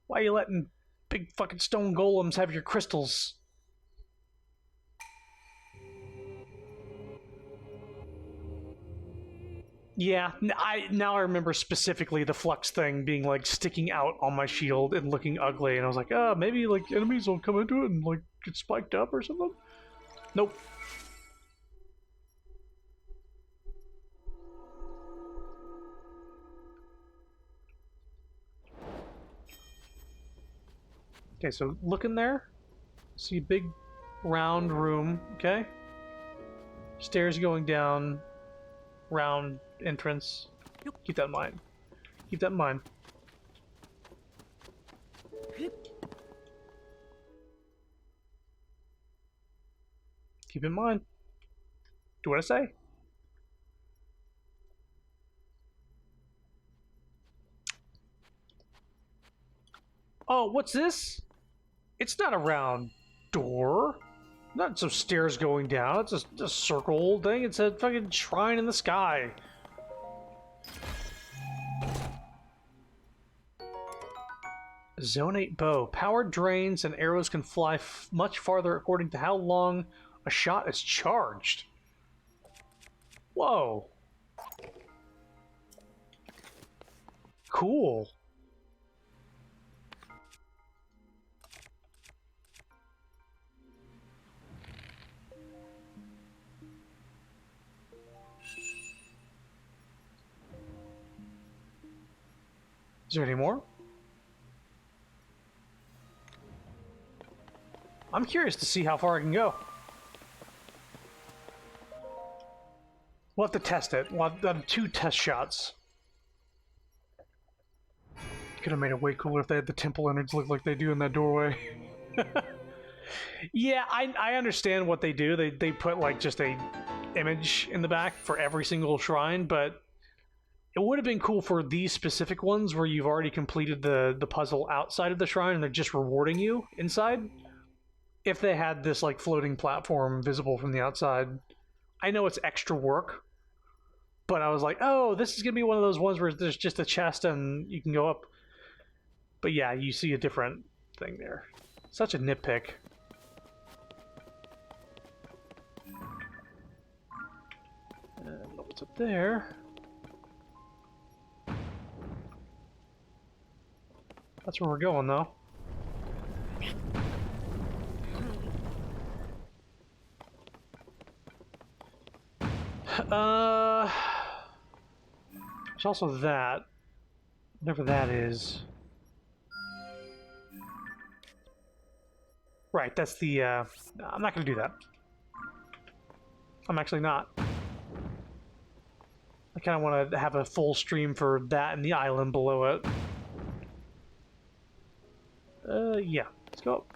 Why are you letting big fucking stone golems have your crystals? Yeah, now I remember specifically the flux thing being like sticking out on my shield and looking ugly, and I was like, oh, maybe like enemies will come into it and like get spiked up or something. Nope. Okay, so look in there. See a big round room, okay? Stairs going down, round entrance. Keep that in mind. Keep that in mind. Keep in mind. Do what I say. Oh, what's this? It's not a round door. Not some stairs going down. It's a circle thing. It's a fucking shrine in the sky. Zonate bow. Power drains and arrows can fly much farther according to how long a shot is charged. Whoa. Cool. Is there any more? I'm curious to see how far I can go. We'll have to test it. We'll have done 2 test shots. Could have made it way cooler if they had the temple innards look like they do in that doorway. Yeah, I understand what they do. They put like just a image in the back for every single shrine, but it would have been cool for these specific ones where you've already completed the puzzle outside of the shrine and they're just rewarding you inside. If they had this like floating platform visible from the outside. I know it's extra work, but I was like, oh, this is gonna be one of those ones where there's just a chest and you can go up. But yeah, you see a different thing there. Such a nitpick. And what's up there? That's where we're going, though. There's also that. Whatever that is. Right, that's the, I'm not gonna do that. I'm actually not. I kind of want to have a full stream for that and the island below it. Yeah. Let's go up.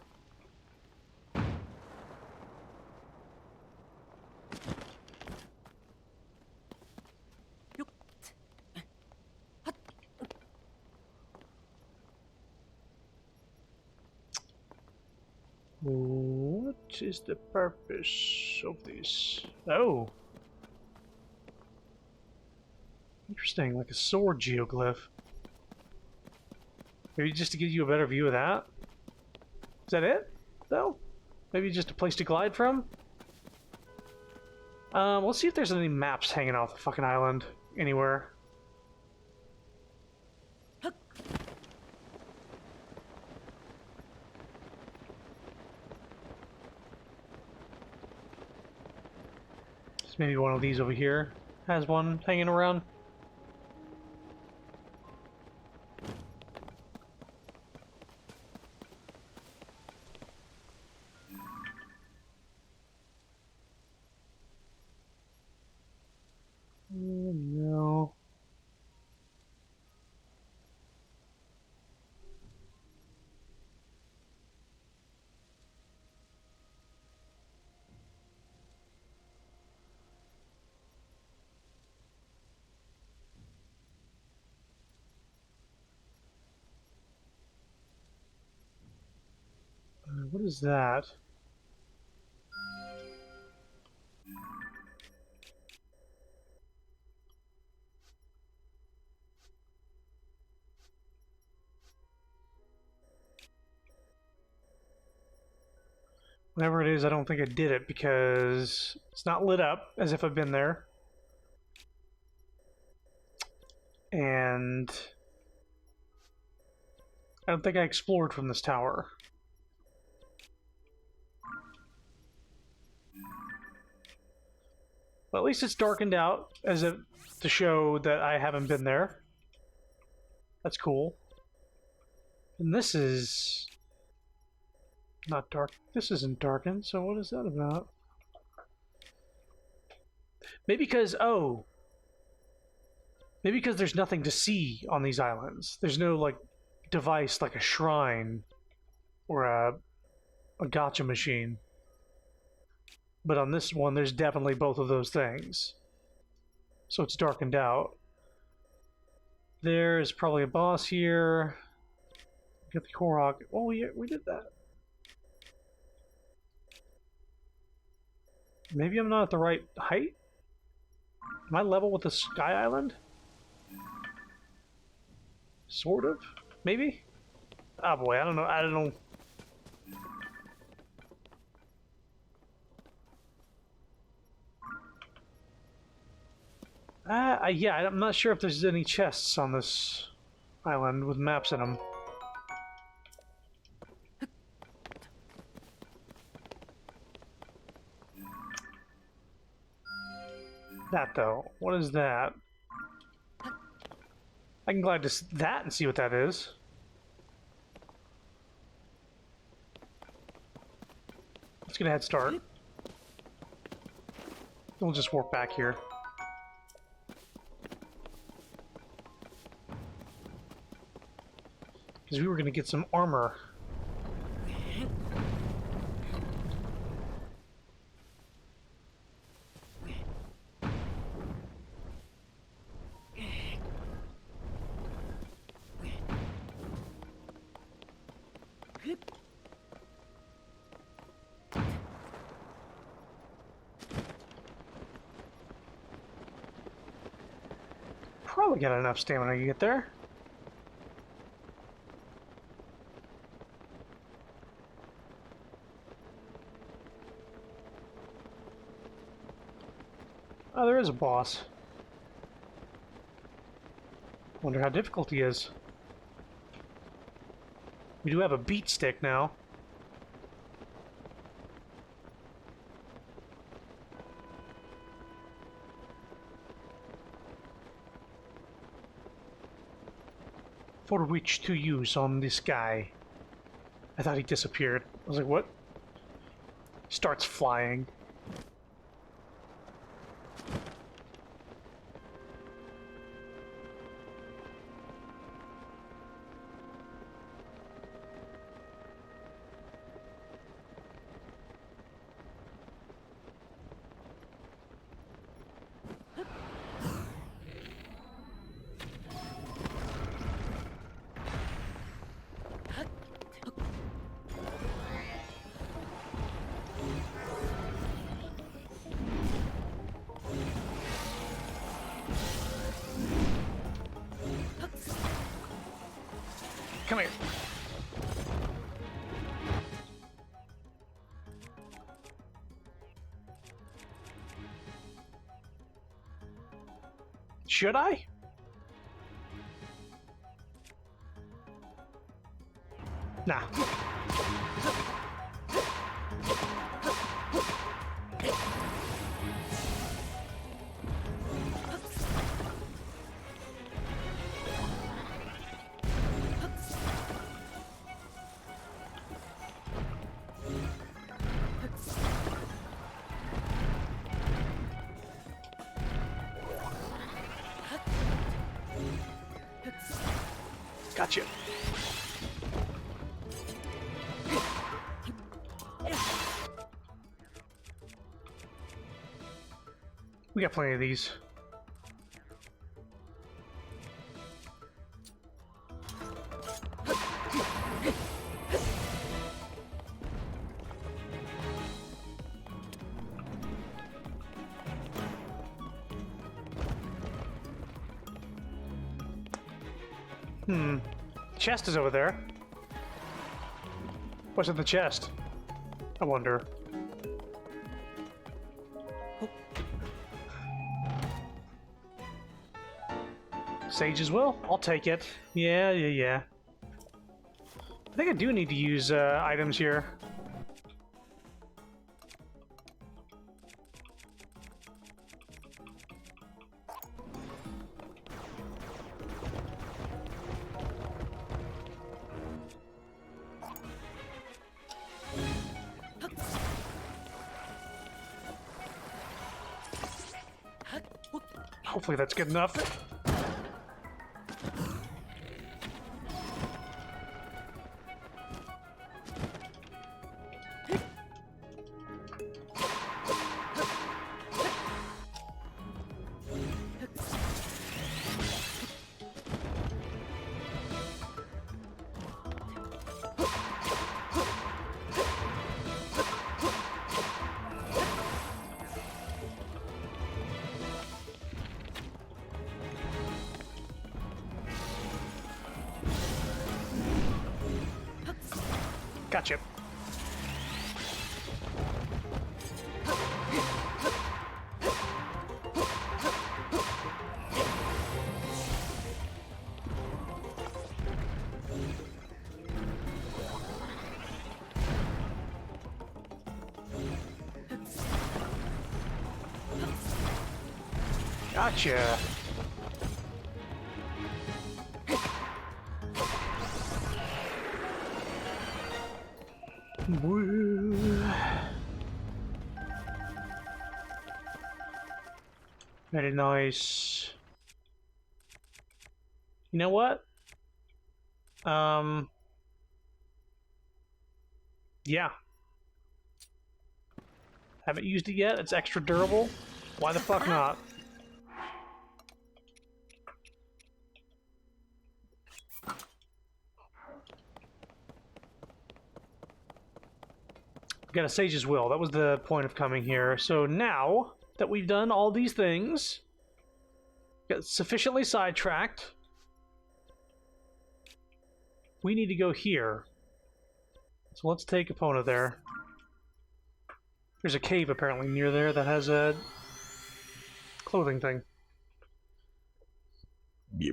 What is the purpose of this? Oh. Interesting, like a sword geoglyph. Maybe just to give you a better view of that? Is that it, though? Maybe just a place to glide from? Let's see if there's any maps hanging off the fucking island anywhere. Maybe one of these over here has one hanging around. No. What is that? Whatever it is, I don't think I did it because it's not lit up as if I've been there. And I don't think I explored from this tower. But at least it's darkened out as if to show that I haven't been there. That's cool. And this is not dark. This isn't darkened, so what is that about? Maybe because, oh, maybe because there's nothing to see on these islands. There's no, like, device like a shrine or a gacha machine. But on this one, there's definitely both of those things. So it's darkened out. There's probably a boss here. Get the Korok. Oh, we did that. Maybe I'm not at the right height? Am I level with the Sky Island? Sort of? Maybe? Oh boy, I don't know. I don't know. Yeah, I'm not sure if there's any chests on this island with maps in them. That though, what is that? I can glide to that and see what that is. Let's get a head start. We'll just warp back here. Because we were going to get some armor. Probably got enough stamina to get there. Oh, there is a boss. Wonder how difficult he is. We do have a beat stick now. For which to use on this guy. I thought he disappeared. I was like, what? Starts flying. Come here. Should I? Nah. Gotcha. We got plenty of these. Chest is over there. What's in the chest? I wonder. Sage's will? I'll take it. Yeah. I think I do need to use items here. Hopefully that's good enough. Gotcha. Gotcha. Woo. Very nice. You know what? Yeah. Haven't used it yet. It's extra durable. Why the fuck not? Got a Sage's Will. That was the point of coming here. So now that we've done all these things, got sufficiently sidetracked, we need to go here. So let's take Epona there. There's a cave apparently near there that has a clothing thing. Yeah.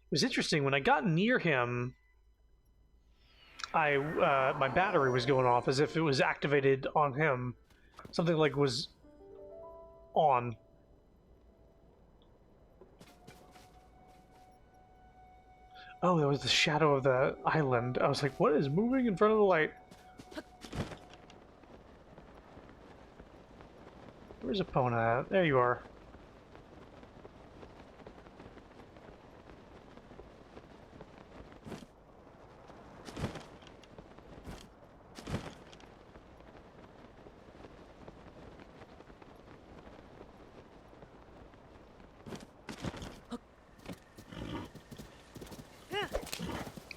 It was interesting when I got near him. My battery was going off as if it was activated on him. Something like was on. Oh, there was the shadow of the island. I was like, what is moving in front of the light? Where's Epona at? There you are.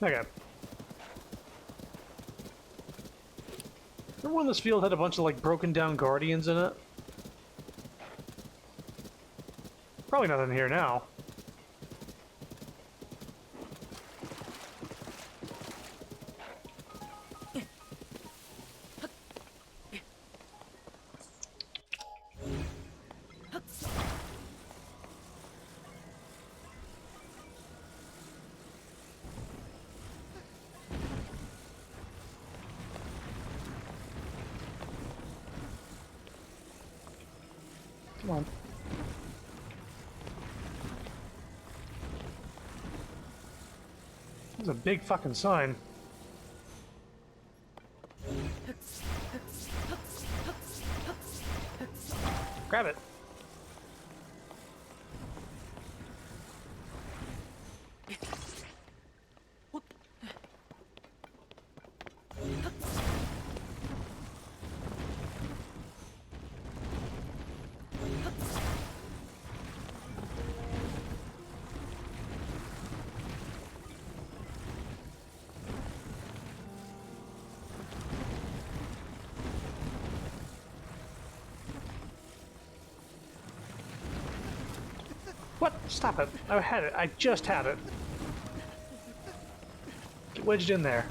Okay. Remember when this field had a bunch of, like, broken down guardians in it? Probably nothing here now. Come on. There's a big fucking sign. Grab it. Stop it. I had it. I just had it. Get wedged in there.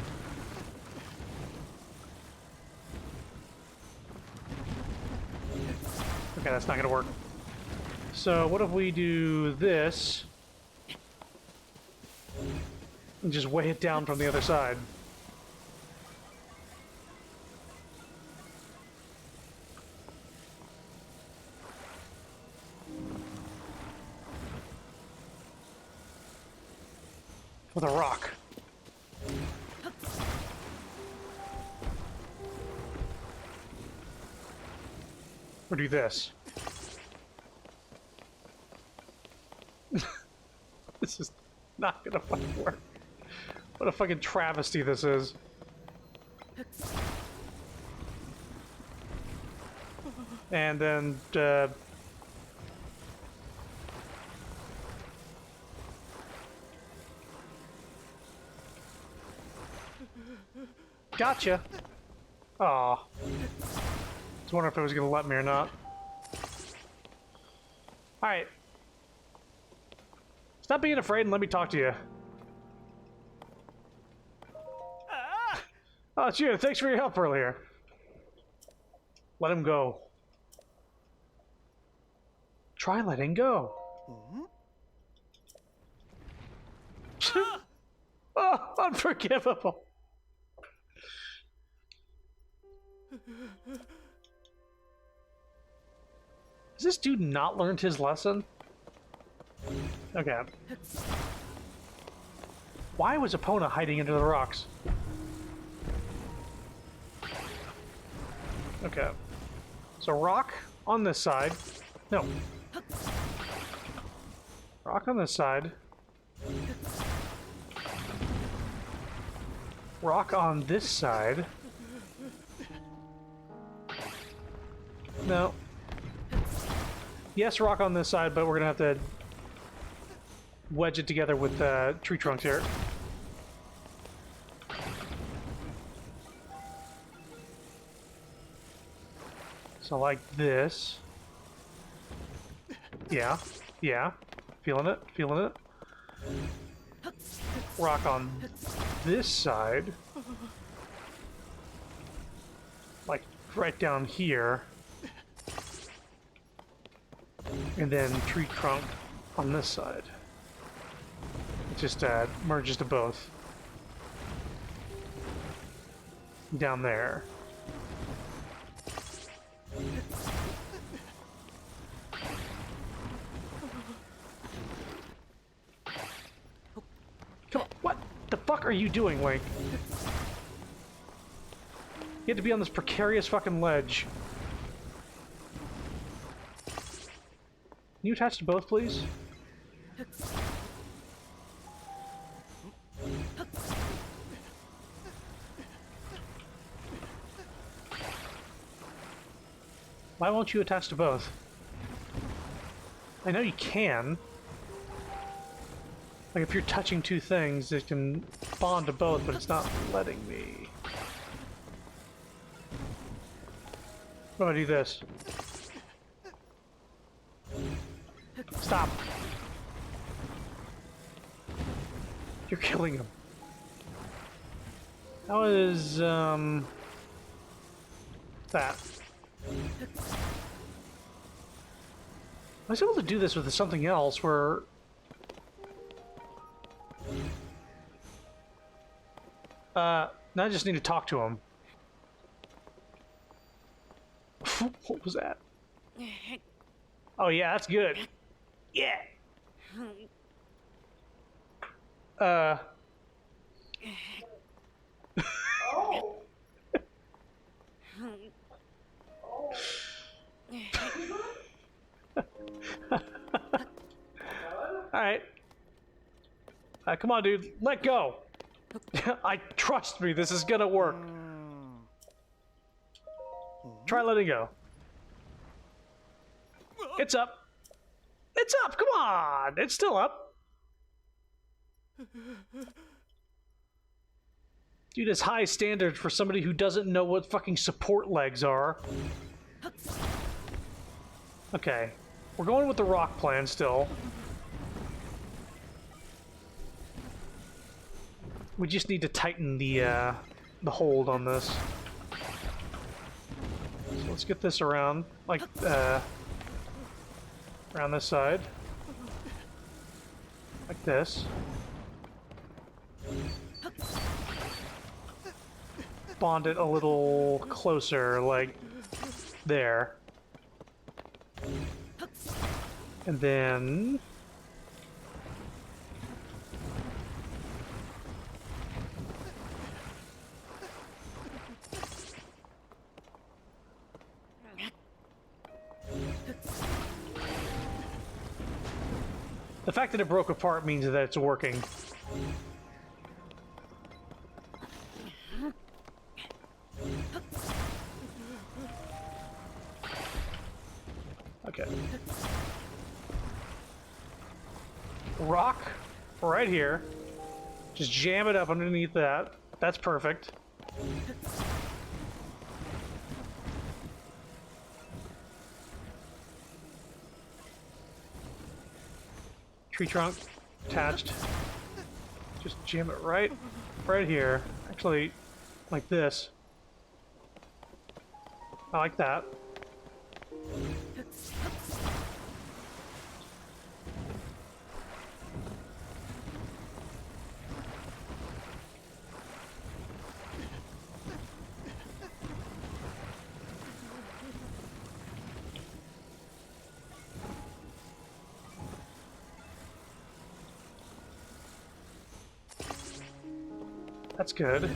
Okay, that's not gonna work. So what if we do this and just weigh it down from the other side? With a rock. Or do this. This is not gonna fucking work. What a fucking travesty this is. And then, gotcha! Aw. I was wondering if it was gonna let me or not. Alright. Stop being afraid and let me talk to you. Oh, it's you. Thanks for your help earlier. Let him go. Try letting go. Oh, unforgivable. Has this dude not learned his lesson? Okay. Why was Epona hiding into the rocks? Okay. So rock on this side. No. Rock on this side. Rock on this side. No. Yes, rock on this side, but we're gonna have to wedge it together with tree trunks here. So like this. Yeah, yeah. Feeling it, feeling it. Rock on this side. Like right down here. And then tree trunk on this side. It just merges to both. Down there. Come on, what the fuck are you doing, Wake? You had to be on this precarious fucking ledge. Can you attach to both, please? Why won't you attach to both? I know you can. Like, if you're touching two things, it can bond to both, but it's not letting me. What if I do this? Stop. You're killing him. How is, that? I was able to do this with something else where... now I just need to talk to him. What was that? Oh yeah, that's good. Yeah! Oh. Alright. Come on, dude. Let go! I trust me, this is gonna work. Try letting go. It's up. It's up, come on! It's still up. Dude, it's high standard for somebody who doesn't know what fucking support legs are. Okay. We're going with the rock plan still. We just need to tighten the hold on this. So let's get this around, like, around this side. Like this. Bond it a little closer, like there. And then... the fact that it broke apart means that it's working. Okay. Rock right here. Just jam it up underneath that. That's perfect. Tree trunk attached. Just jam it right here. Actually, like this. I like that. That's good.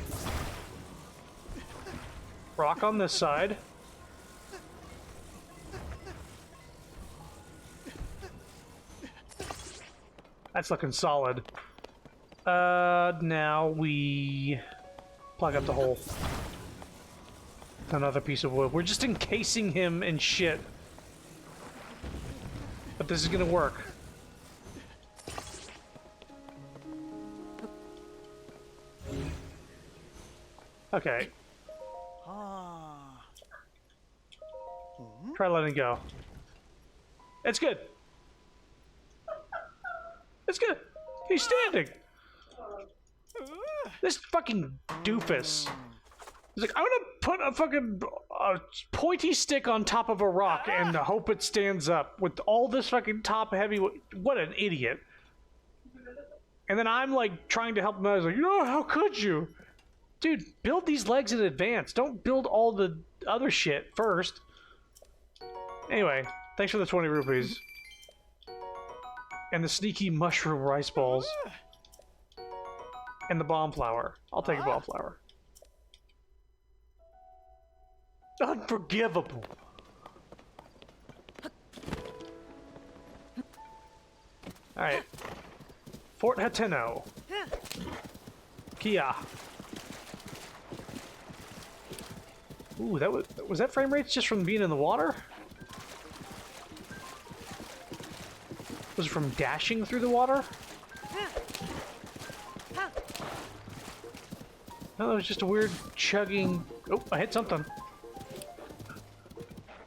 Rock on this side. That's looking solid. Now we plug up the hole. Another piece of wood. We're just encasing him in shit. But this is gonna work. Okay. Try letting go. It's good. It's good. He's standing. This fucking doofus. He's like, I'm gonna put a fucking pointy stick on top of a rock and hope it stands up with all this fucking top heavy. What an idiot. And then I'm like trying to help him out. I was like, no, how could you? Dude, build these legs in advance. Don't build all the other shit first. Anyway, thanks for the 20 rupees. And the sneaky mushroom rice balls. And the bomb flower. I'll take a bomb flower. Unforgivable. Alright. Fort Hateno. Kia. Ooh, that was that frame rates just from being in the water? Was it from dashing through the water? No, it was just a weird chugging. Oh, I hit something.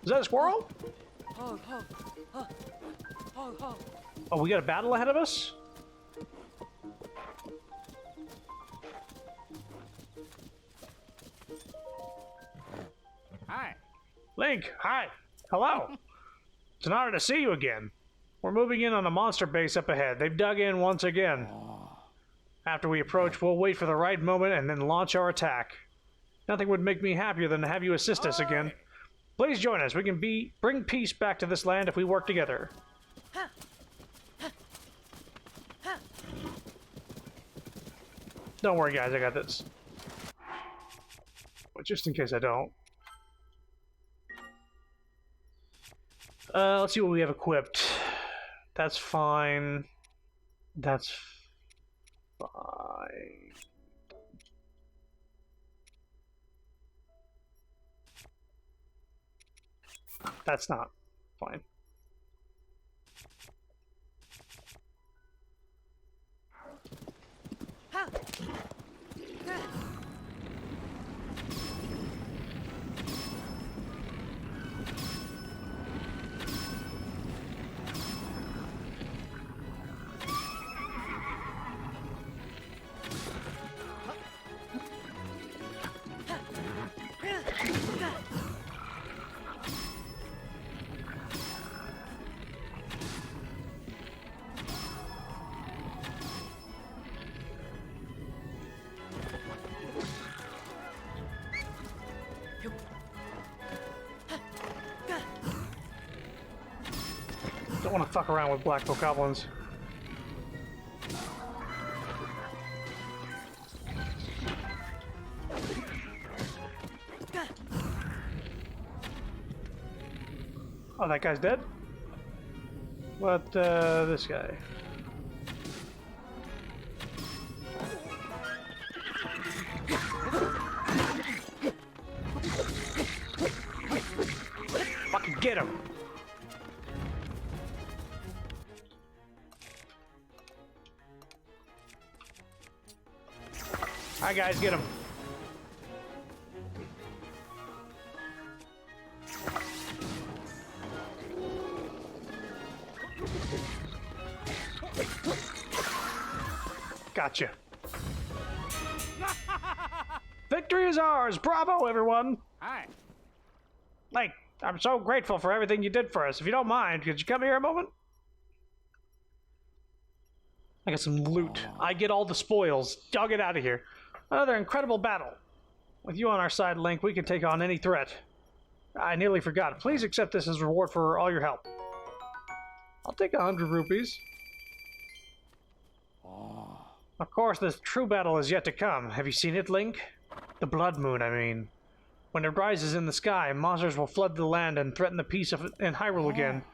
Is that a squirrel? Oh, we got a battle ahead of us? Hi. Link, hi. Hello. It's an honor to see you again. We're moving in on a monster base up ahead. They've dug in once again. After we approach, we'll wait for the right moment and then launch our attack. Nothing would make me happier than to have you assist us again. Please join us. We can bring peace back to this land if we work together. Don't worry, guys. I got this. But just in case I don't. Let's see what we have equipped. That's fine. That's fine. That's not fine. want to fuck around with black goblins. Oh, that guy's dead? What, this guy? Fucking get him! Alright guys, get him. Gotcha. Victory is ours! Bravo, everyone! Hi. Like, I'm so grateful for everything you did for us. If you don't mind, could you come here a moment? I got some loot. I get all the spoils. I'll get out of here. Another incredible battle. With you on our side, Link, we can take on any threat. I nearly forgot. Please accept this as reward for all your help. I'll take 100 rupees. Of course, the true battle is yet to come. Have you seen it, Link? The blood moon, I mean. When it rises in the sky, monsters will flood the land and threaten the peace in Hyrule again.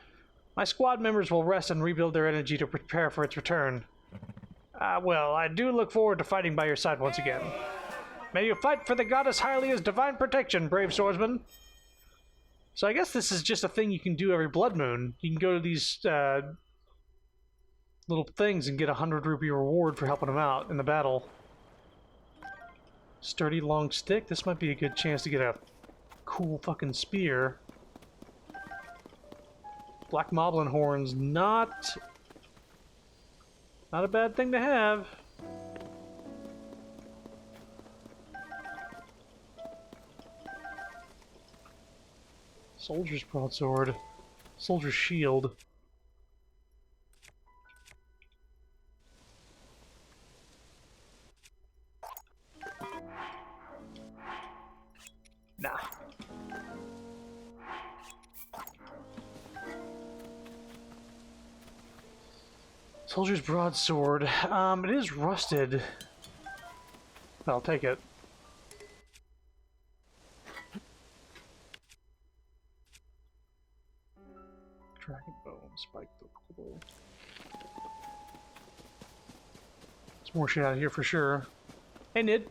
My squad members will rest and rebuild their energy to prepare for its return. Well, I do look forward to fighting by your side once again. May you fight for the goddess Hylia's divine protection, brave swordsman. So I guess this is just a thing you can do every blood moon. You can go to these little things and get a 100 rupee reward for helping them out in the battle. Sturdy long stick. This might be a good chance to get a cool fucking spear. Black moblin horns, not a bad thing to have. Soldier's broadsword. Soldier's shield. Nah. Soldier's broadsword. It is rusted. I'll take it. Dragon bone, spike bow. There's more shit out here for sure. Hey, Nid.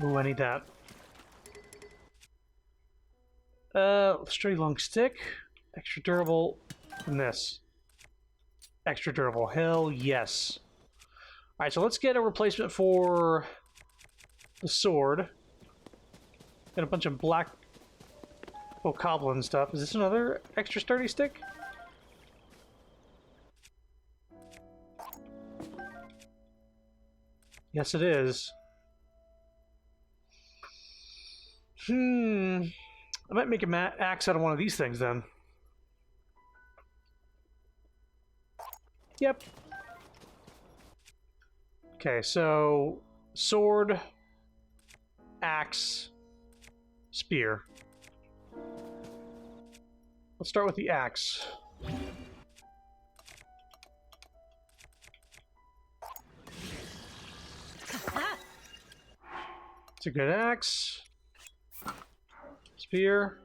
Ooh, I need that. Straight long stick, extra durable, and this. Extra durable, hell yes. Alright, so let's get a replacement for the sword. And a bunch of black bokoblin stuff. Is this another extra sturdy stick? Yes, it is. I might make an axe out of one of these things then. Yep. Okay, so sword, axe, spear. Let's start with the axe. It's a good axe. Spear.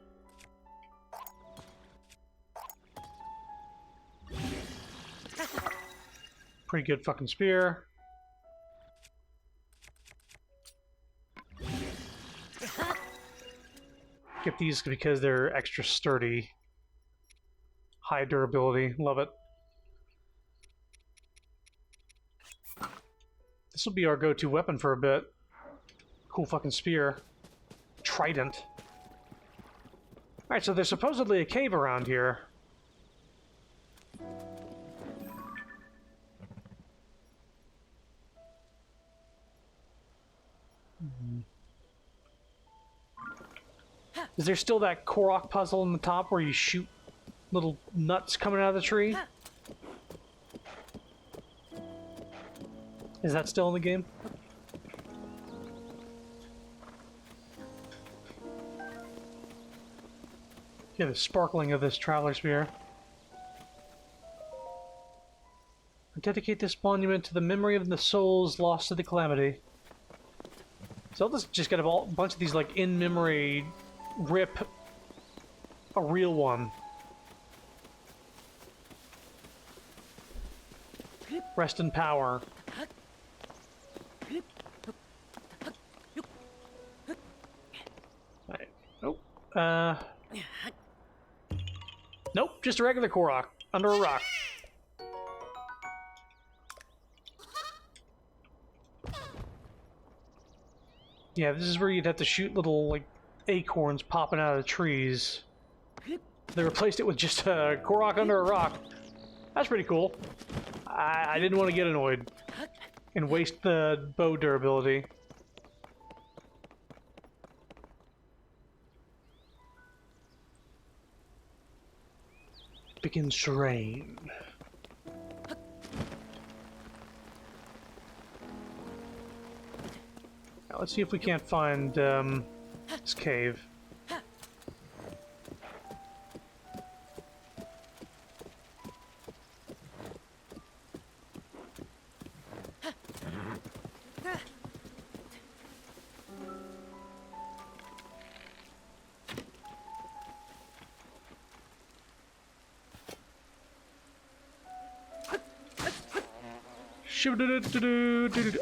Pretty good fucking spear. Get these because they're extra sturdy. High durability. Love it. This will be our go-to weapon for a bit. Cool fucking spear. Trident. Alright, so there's supposedly a cave around here. Is there still that Korok puzzle in the top where you shoot little nuts coming out of the tree? Is that still in the game? Yeah, the sparkling of this traveler spear. Dedicate this monument to the memory of the souls lost to the calamity. Zelda's just got a bunch of these, like, in-memory rip a real one. Rest in power. Right. Nope. Nope, just a regular Korok. Under a rock. Yeah, this is where you'd have to shoot little, like, acorns popping out of the trees. They replaced it with just a Korok under a rock. That's pretty cool. I didn't want to get annoyed and waste the bow durability. Begins to rain. Now, let's see if we can't find this cave.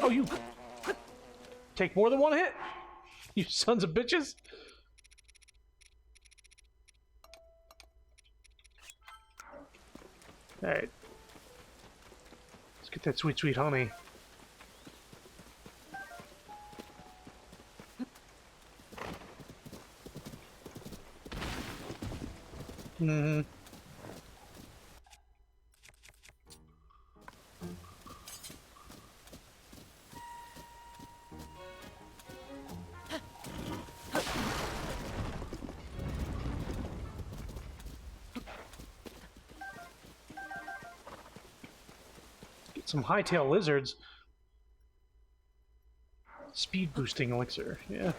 Oh, you take more than one hit? You sons of bitches! Alright. Let's get that sweet, sweet honey. Mm-hmm. Some hightail lizards. Speed boosting elixir, yeah.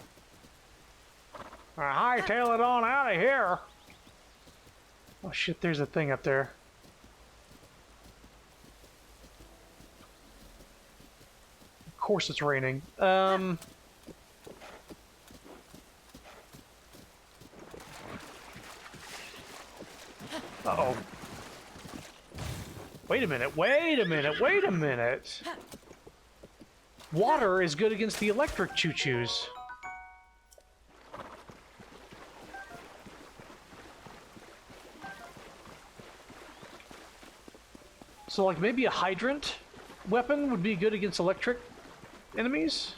Hightail it on out of here! Oh shit, there's a thing up there. Of course it's raining. Uh-oh. Wait a minute, wait a minute, wait a minute! Water is good against the electric choo-choos. So, like, maybe a hydrant weapon would be good against electric enemies?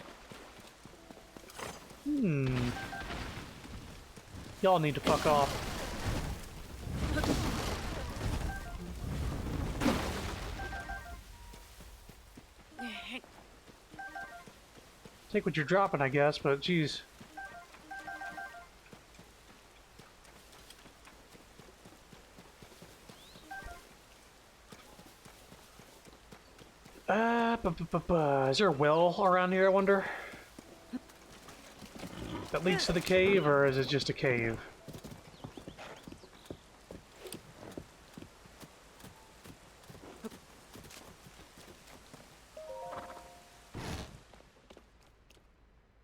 Y'all need to fuck off. Take what you're dropping, I guess, but geez. Is there a well around here, I wonder? That leads to the cave, or is it just a cave?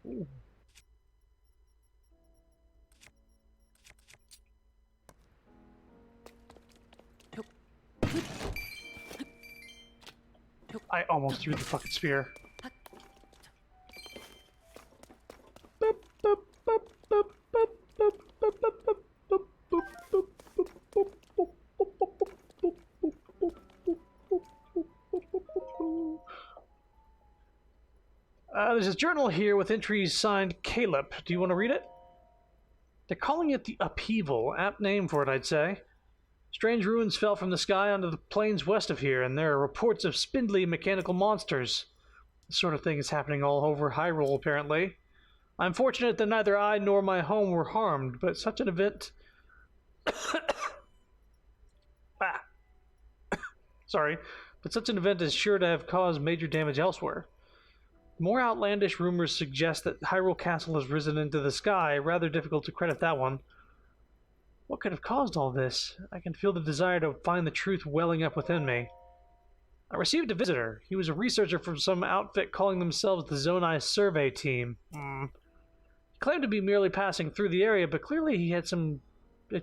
Ooh. I almost threw the fucking spear. There's a journal here with entries signed Caleb. Do you want to read it? They're calling it the Upheaval. Apt name for it, I'd say. Strange ruins fell from the sky onto the plains west of here, and there are reports of spindly mechanical monsters. This sort of thing is happening all over Hyrule, apparently. I'm fortunate that neither I nor my home were harmed, but such an event... Sorry. But such an event is sure to have caused major damage elsewhere. More outlandish rumors suggest that Hyrule Castle has risen into the sky. Rather difficult to credit that one. What could have caused all this? I can feel the desire to find the truth welling up within me. I received a visitor. He was a researcher from some outfit calling themselves the Zonai Survey Team. He claimed to be merely passing through the area, but clearly he had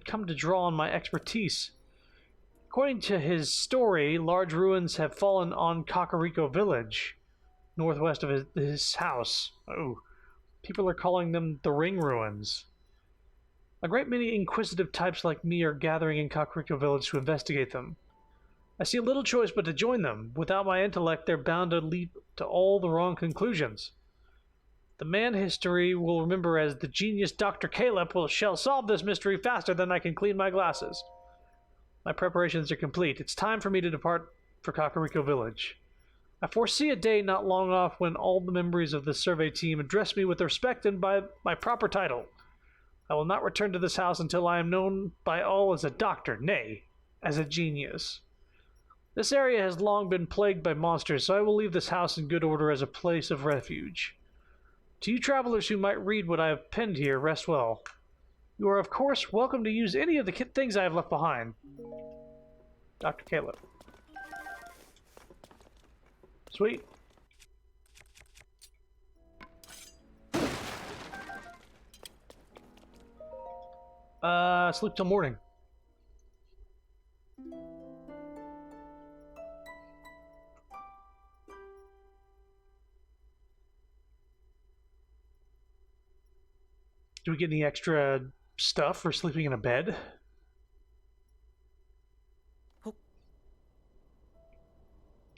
come to draw on my expertise. According to his story, large ruins have fallen on Kakariko Village, northwest of his house. Oh, people are calling them the Ring Ruins. A great many inquisitive types like me are gathering in Kakariko Village to investigate them. I see little choice but to join them. Without my intellect, they're bound to leap to all the wrong conclusions. The man history will remember as the genius Dr. Caleb shall solve this mystery faster than I can clean my glasses. My preparations are complete. It's time for me to depart for Kakariko Village. I foresee a day not long off when all the members of the survey team address me with respect and by my proper title. I will not return to this house until I am known by all as a doctor, nay, as a genius. This area has long been plagued by monsters, so I will leave this house in good order as a place of refuge. To you travelers who might read what I have penned here, rest well. You are, of course, welcome to use any of the things I have left behind. Dr. Caleb. Sweet. Sleep till morning. Do we get any extra stuff for sleeping in a bed?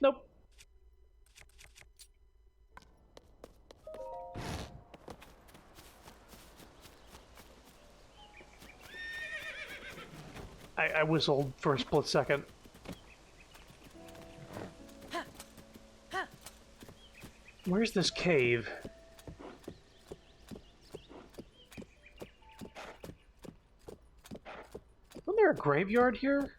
Nope. I whistled for a split second. Where's this cave? Isn't there a graveyard here?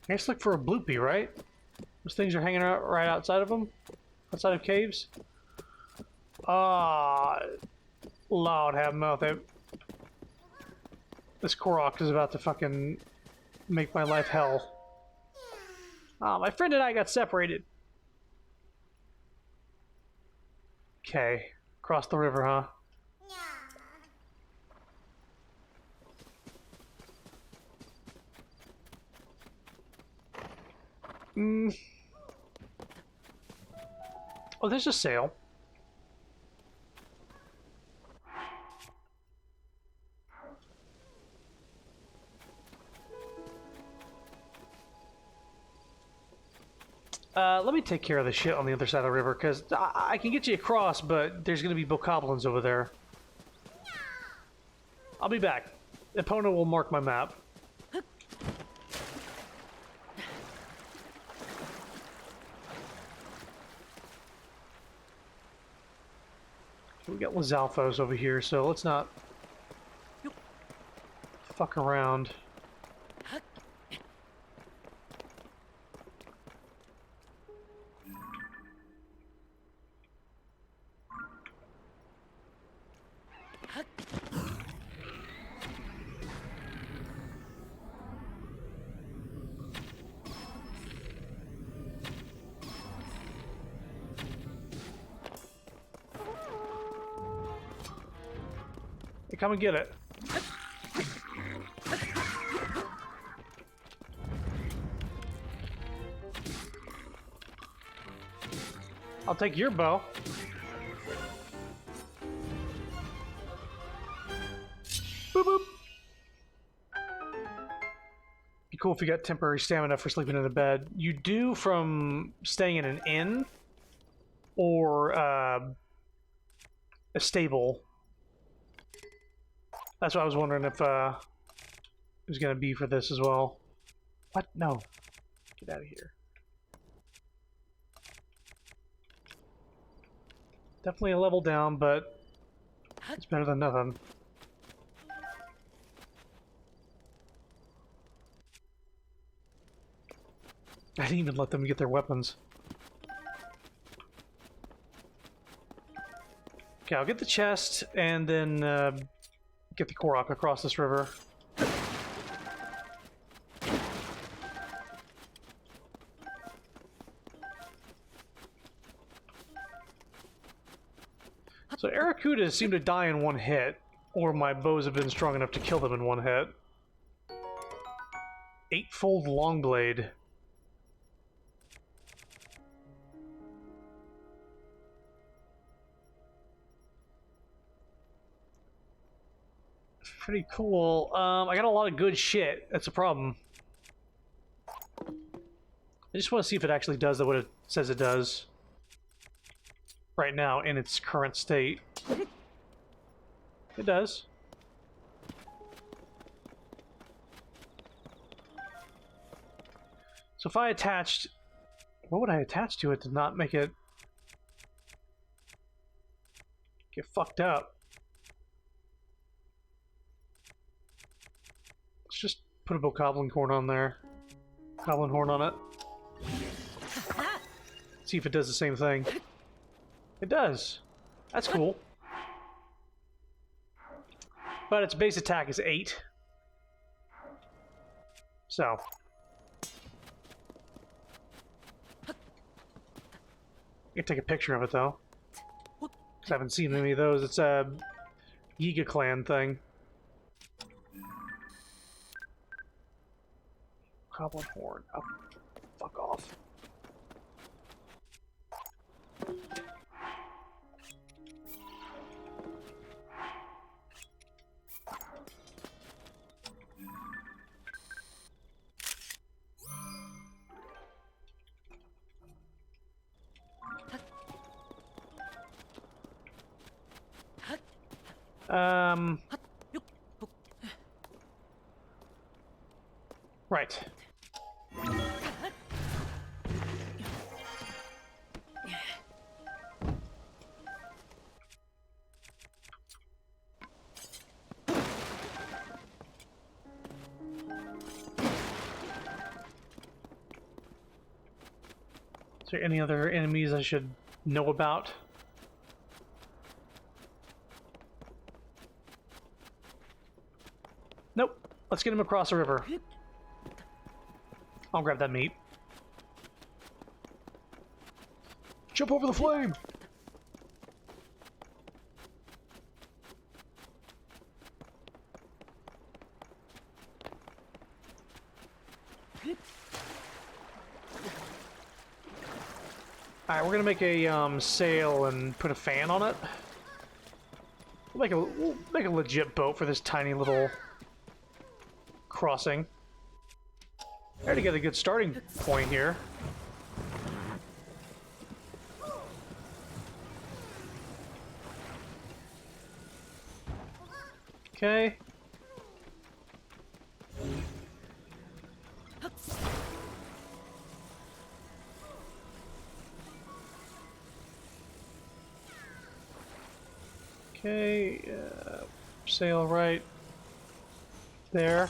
I guess look for a bloopy, right? Those things are hanging out right outside of them? Outside of caves? Ah, Lord have mercy. This Korok is about to fucking make my life hell. Ah, my friend and I got separated. Okay, cross the river, huh? Oh, there's a sail. Let me take care of the shit on the other side of the river, because I can get you across, but there's going to be bokoblins over there. I'll be back. Epona will mark my map. We got Lizalfos over here, so let's not fuck around. Hey, come and get it. I'll take your bow. Boop boop. Be cool if you got temporary stamina for sleeping in a bed. You do from staying in an inn or a stable. That's what I was wondering if it was going to be for this as well. What? No. Get out of here. Definitely a level down, but it's better than nothing. I didn't even let them get their weapons. Okay, I'll get the chest and then get the Korok across this river. So Aracudas seem to die in one hit, or my bows have been strong enough to kill them in one hit. Eightfold Longblade. Pretty cool. I got a lot of good shit. That's a problem. I just want to see if it actually does what it says it does. Right now, in its current state. It does. So if I attached... What would I attach to it to not make it... get fucked up? Let's just put a bokoblin horn on there. Goblin horn on it. See if it does the same thing. It does. That's cool. But its base attack is 8. So. I can take a picture of it though. Because I haven't seen any of those. It's a Yiga clan thing. Goblin horn. Oh, fuck off. Right. Is there any other enemies I should know about? Nope. Let's get him across the river. I'll grab that meat. Jump over the flame! Alright, we're gonna make a sail and put a fan on it. We'll make a legit boat for this tiny little crossing. I already got a good starting point here. Okay. Okay, sail right there.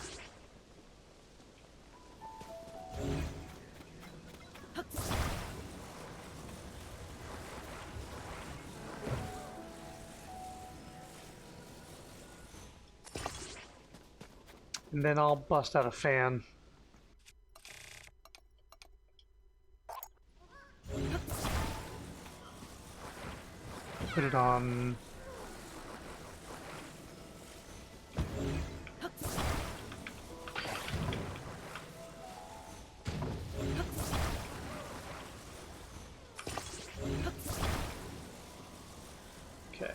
And then I'll bust out a fan. Put it on. Okay.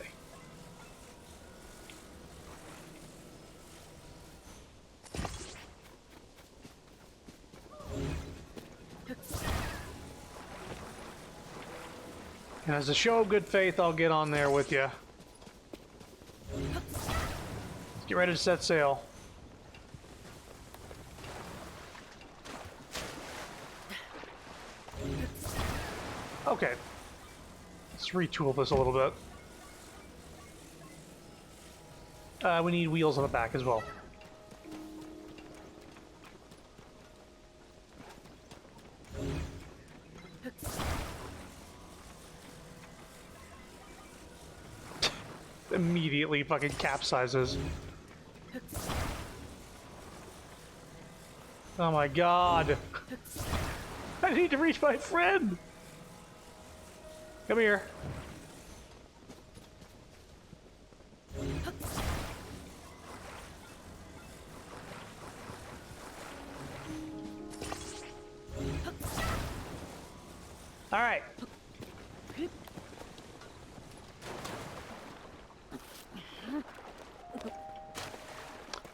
And as a show of good faith, I'll get on there with you. Let's get ready to set sail. Okay. Let's retool this a little bit. We need wheels on the back as well. immediately fucking capsizes. Oh my god. I need to reach my friend. Come here. All right.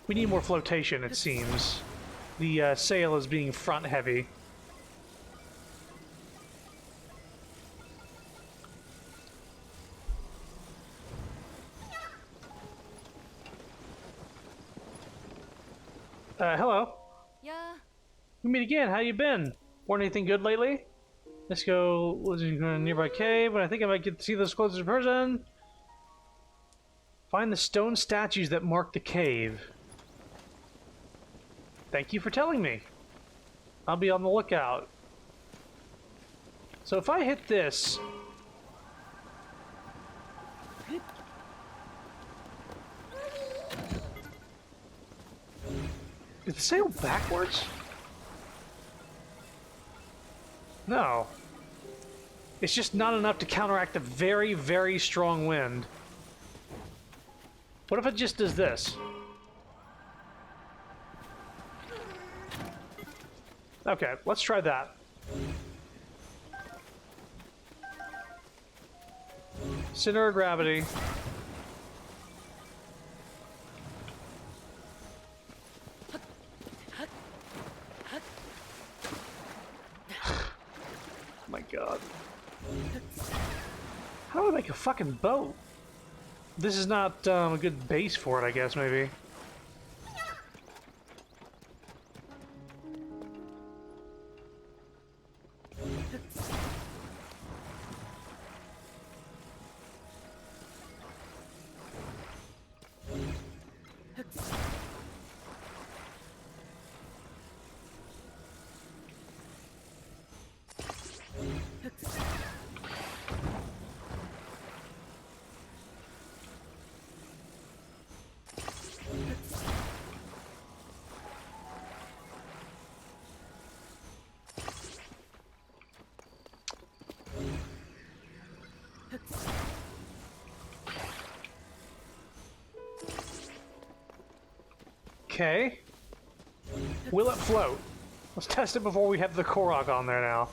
We need more flotation, it seems. The sail is being front heavy. Hello. Yeah. We meet again. How you been? Born anything good lately? Let's go. Was in a nearby cave, but I think I might get to see those closest in person. Find the stone statues that mark the cave. Thank you for telling me. I'll be on the lookout. So if I hit this... Is the sail backwards? No. It's just not enough to counteract a very, very strong wind. What if it just does this? Okay, let's try that. Center of gravity. My god. How do I make a fucking boat? This is not a good base for it, I guess, maybe. Okay. Will it float? Let's test it before we have the Korok on there now.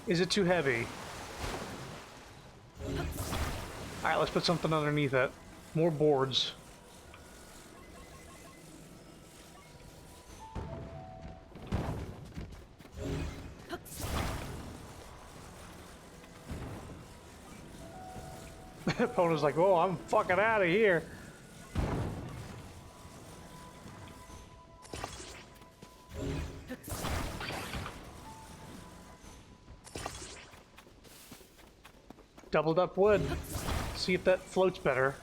Is it too heavy? Alright, let's put something underneath it. More boards. Pona's like, oh, I'm fucking out of here. Doubled up wood. See if that floats better.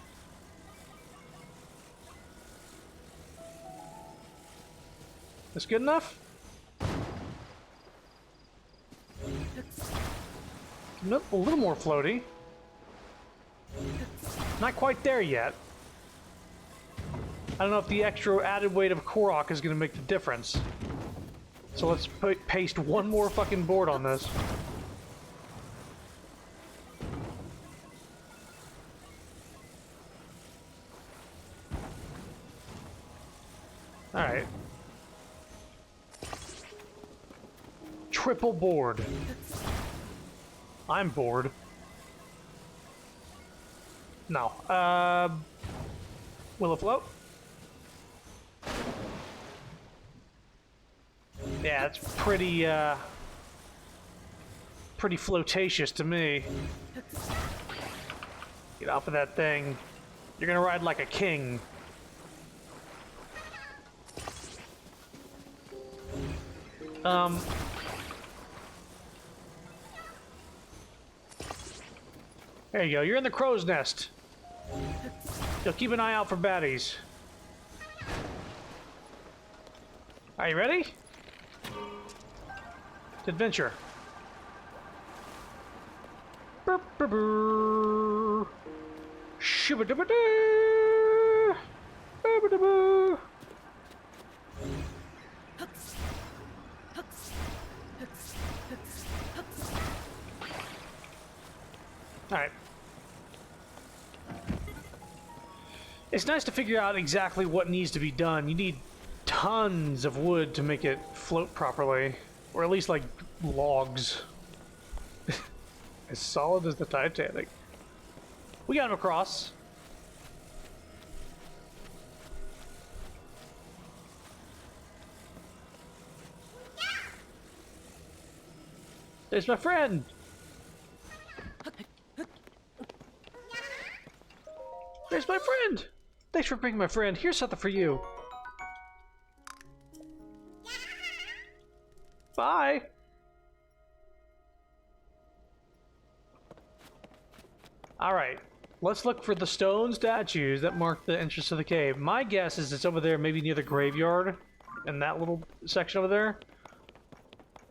This good enough? Nope, a little more floaty. Not quite there yet. I don't know if the extra added weight of Korok is going to make the difference. So let's paste one more fucking board on this. Alright. Triple board. I'm bored. No. Will it float? Yeah, it's pretty, pretty flotatious to me. Get off of that thing. You're gonna ride like a king. There you go. You're in the crow's nest. So keep an eye out for baddies. Are you ready? To adventure. Burp, burp, Shibba-dabba-boo. Shibba-dabba-doo. Dabba-dabba. Alright. It's nice to figure out exactly what needs to be done. You need tons of wood to make it float properly. Or at least, like, logs. As solid as the Titanic. We got him across. There's my friend! There's my friend! Thanks for bringing my friend. Here's something for you. Bye! Alright, let's look for the stone statues that mark the entrance to the cave. My guess is it's over there, maybe near the graveyard, in that little section over there.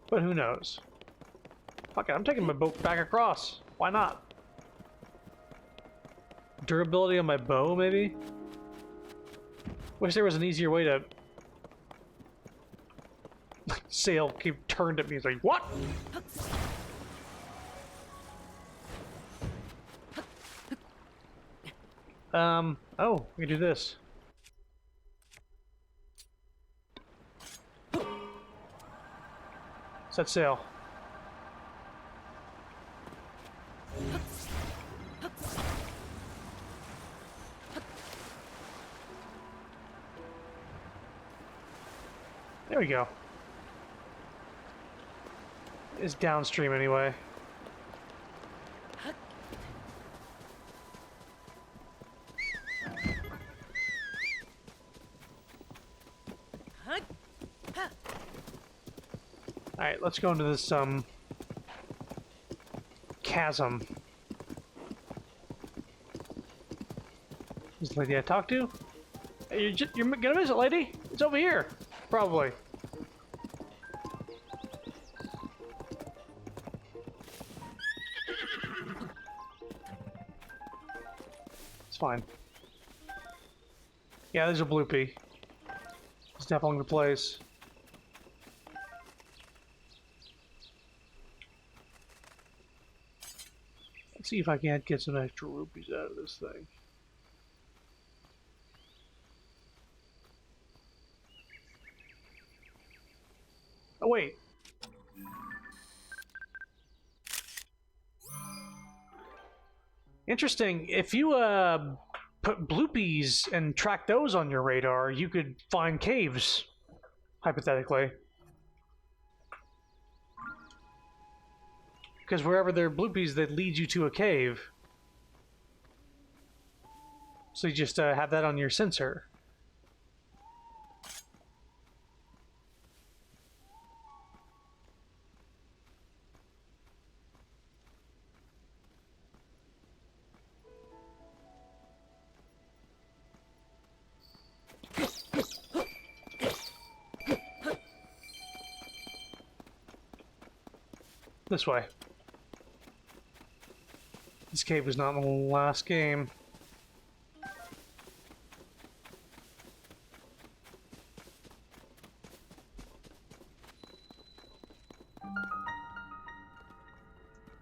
But who knows? Fuck it, I'm taking my boat back across. Why not? Durability on my bow, maybe? Wish there was an easier way to... Sail keep turned at me. It's like, what? Oh, we can do this. Set sail. There we go. It's downstream anyway. Alright, let's go into this, chasm. This the lady I talked to? Hey, you're gonna miss it, lady? It's over here. Probably. It's fine. Yeah, there's a bloopy. It's definitely the place. Let's see if I can't get some extra rupees out of this thing. Oh, wait. Interesting. If you, put bloopies and track those on your radar, you could find caves, hypothetically. Because wherever there are bloopies, that leads you to a cave. So you just have that on your sensor. This way. This cave was not in the last game.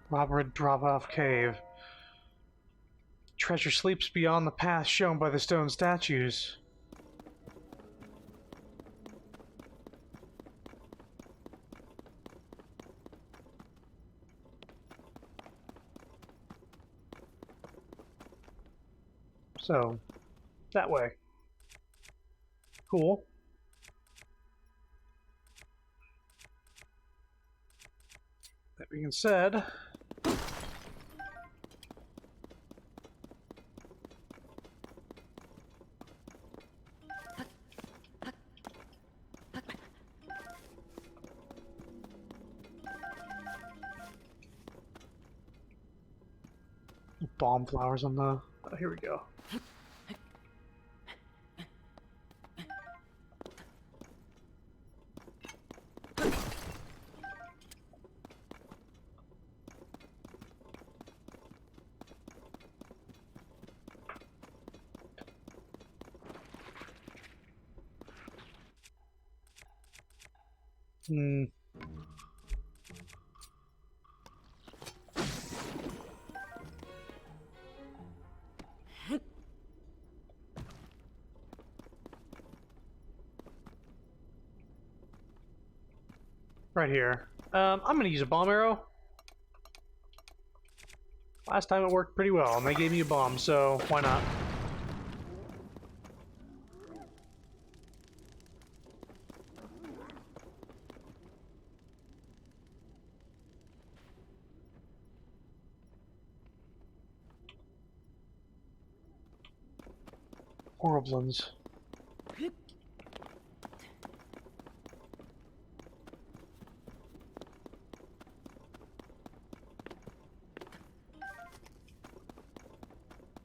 Robert Drop-Off Cave. Treasure sleeps beyond the path shown by the stone statues. So, that way. Cool. That being said... Bomb flowers on the... Oh, here we go. Hmm. Right here. I'm gonna use a bomb arrow. Last time it worked pretty well, and they gave me a bomb, so why not? Horriblins.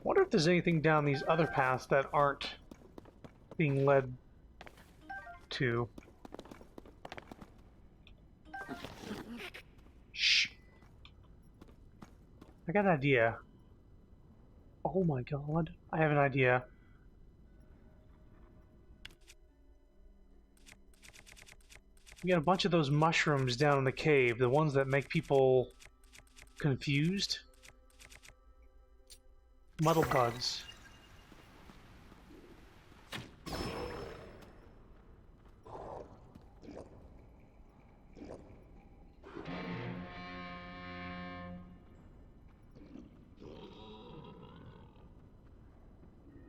Wonder if there's anything down these other paths that aren't being led to. Shh. I got an idea. Oh my god. I have an idea. We got a bunch of those mushrooms down in the cave, the ones that make people confused. Muddle bugs.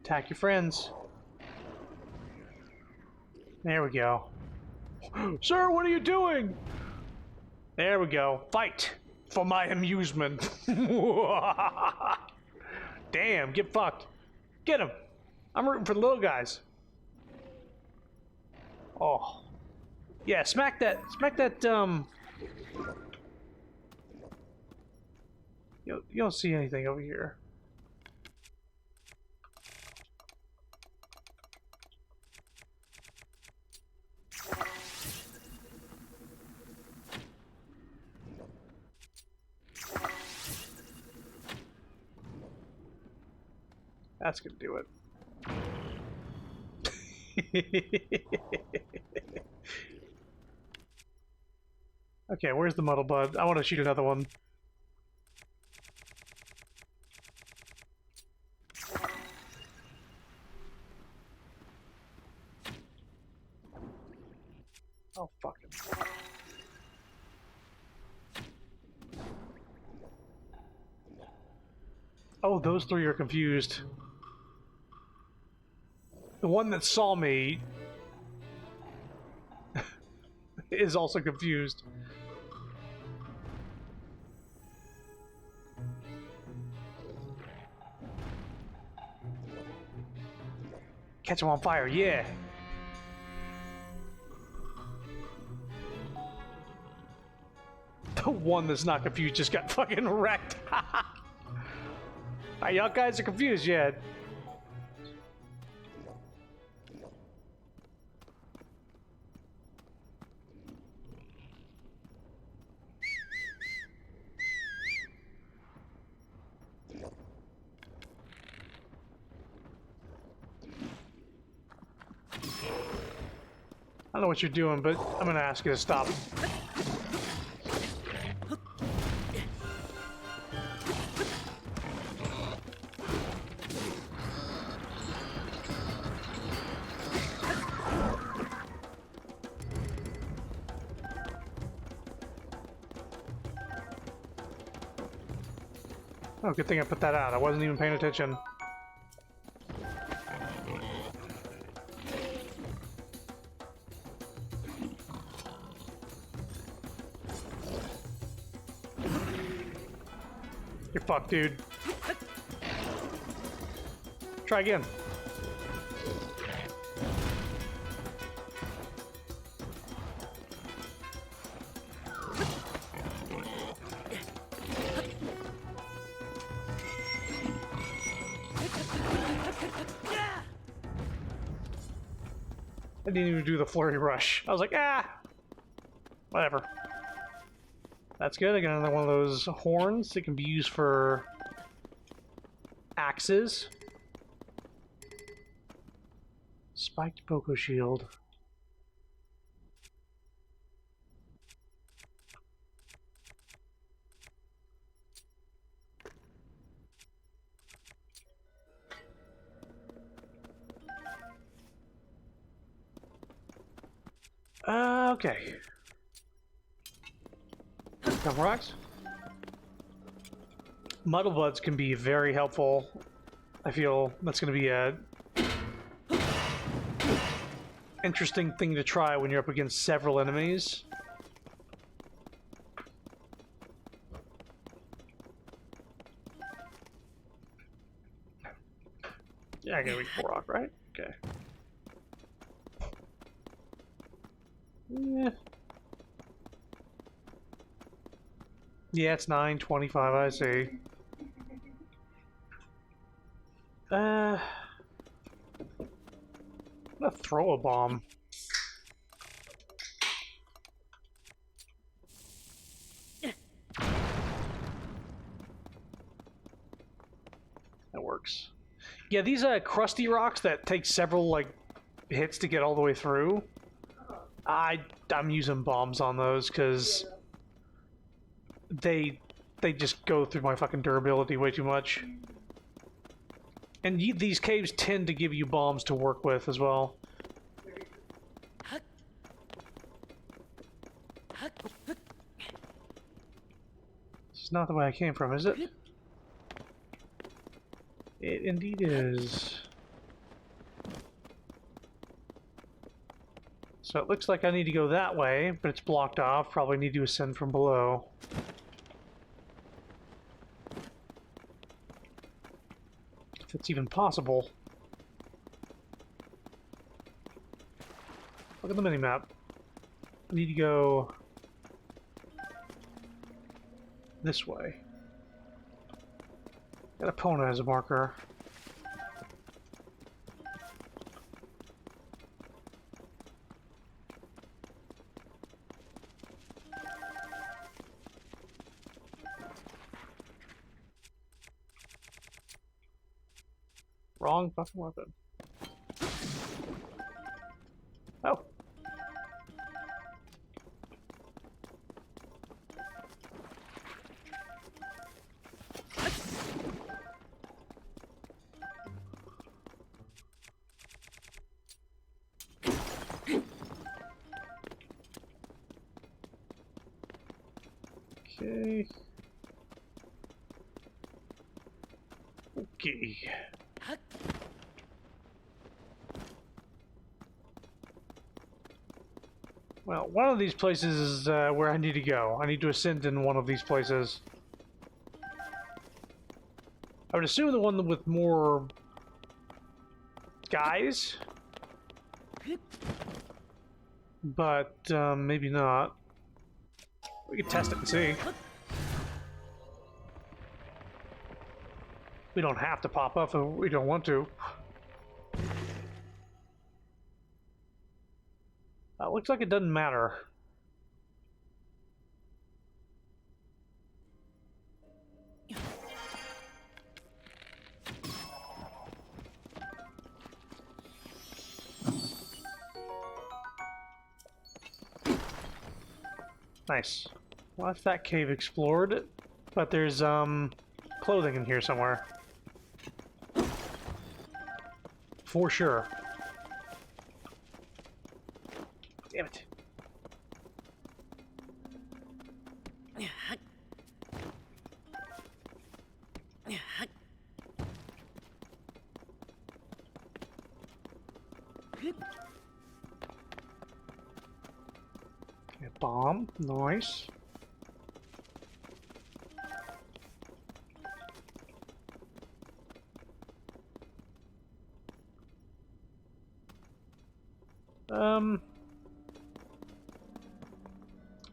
Attack your friends. There we go. Sir, what are you doing? There we go. Fight for my amusement. Damn, get fucked. Get him. I'm rooting for the little guys. Oh. Yeah, smack that, you don't see anything over here. That's gonna do it. Okay, where's the muddle bud? I want to shoot another one. Oh, fuck him. Oh, those three are confused. The one that saw me is also confused. Catch him on fire, yeah! The one that's not confused just got fucking wrecked. Y'all guys are confused yet? I don't know what you're doing, but I'm gonna ask you to stop. Oh, good thing I put that out. I wasn't even paying attention. You're fucked, dude. Try again. I didn't even do the flurry rush. I was like, ah, whatever. That's good. I got another one of those horns that can be used for axes. Spiked Boko shield. Okay. Couple rocks. Muddle buds can be very helpful. I feel that's going to be a interesting thing to try when you're up against several enemies. Yeah, I gotta reach for rock, right? Okay. Yeah. Yeah, it's 9:25, I see. I'm gonna throw a bomb. That works. Yeah, these crusty rocks that take several like hits to get all the way through. I'm using bombs on those because they just go through my fucking durability way too much. And these caves tend to give you bombs to work with as well. This is not the way I came from, is it? It indeed is. So it looks like I need to go that way, but it's blocked off. Probably need to ascend from below. If it's even possible. Look at the minimap. I need to go this way. Got Epona as a marker. Wrong fucking weapon. Oh. Okay. Okay. Well, one of these places is where I need to go. I need to ascend in one of these places. I would assume the one with more guys, but maybe not. We can test it and see. We don't have to pop up if we don't want to. Looks like it doesn't matter. Nice. Well, that's that cave explored, but there's clothing in here somewhere. For sure. Damn it. Okay, bomb. Nice.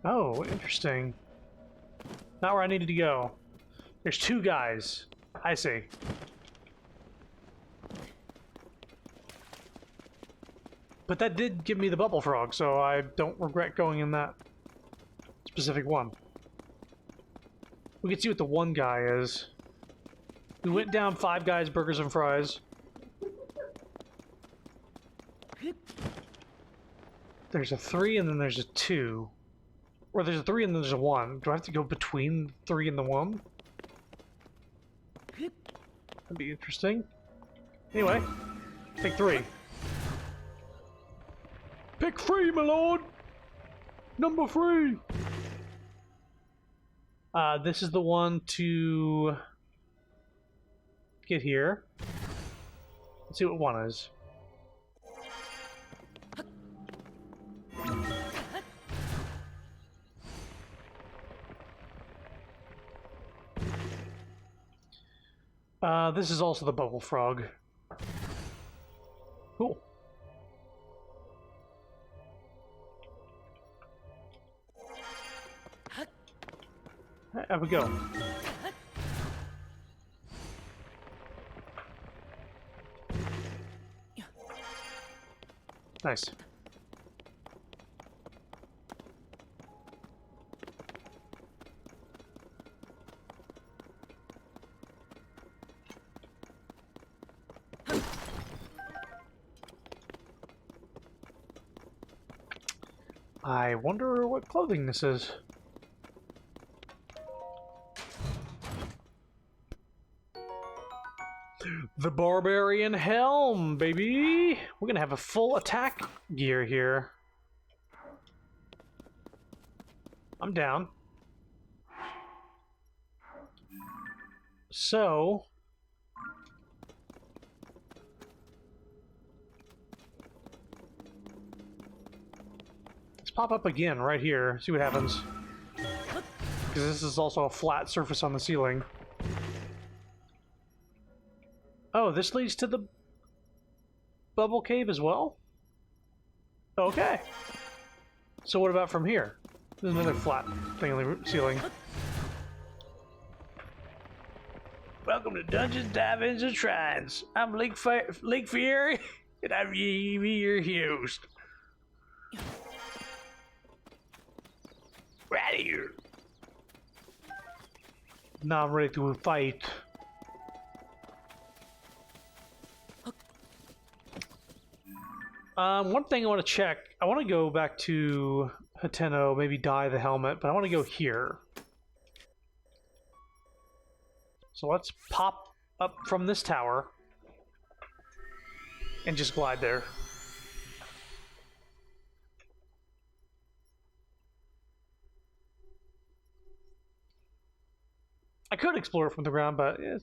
Oh, interesting. Not where I needed to go. There's two guys. I see. But that did give me the bubble frog, so I don't regret going in that specific one. We can see what the one guy is. We went down 5 guys, burgers, and fries. There's a 3 and then there's a 2. Or there's a 3 and then there's a 1. Do I have to go between 3 and the 1? That'd be interesting. Anyway, pick 3. Pick 3, my lord! Number 3! This is the one to get here. Let's see what one is. This is also the bubble frog. Cool. There we go. Nice. I wonder what clothing this is. The Barbarian Helm, baby! We're gonna have a full attack gear here. I'm down. So... let's pop up again right here, see what happens. Because this is also a flat surface on the ceiling. Oh, this leads to the bubble cave as well? Okay. So what about from here? There's another flat thing on the ceiling. Welcome to Dungeons, Dive-Ins, and Shrines. I'm Lake Fury, and I'm your host. Right here. Now I'm ready to fight. One thing I want to check. I want to go back to Hateno, maybe dye the helmet, but I want to go here. So let's pop up from this tower and just glide there. I could explore from the ground, but yeah.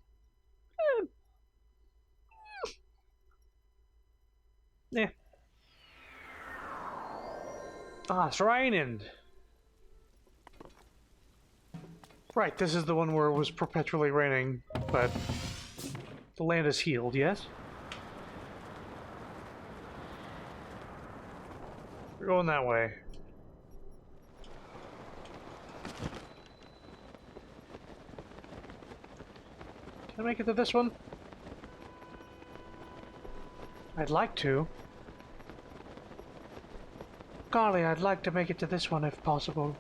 Ah, it's raining. Right, this is the one where it was perpetually raining, but the land is healed, yes? We're going that way. Can I make it to this one? I'd like to. Golly, I'd like to make it to this one if possible.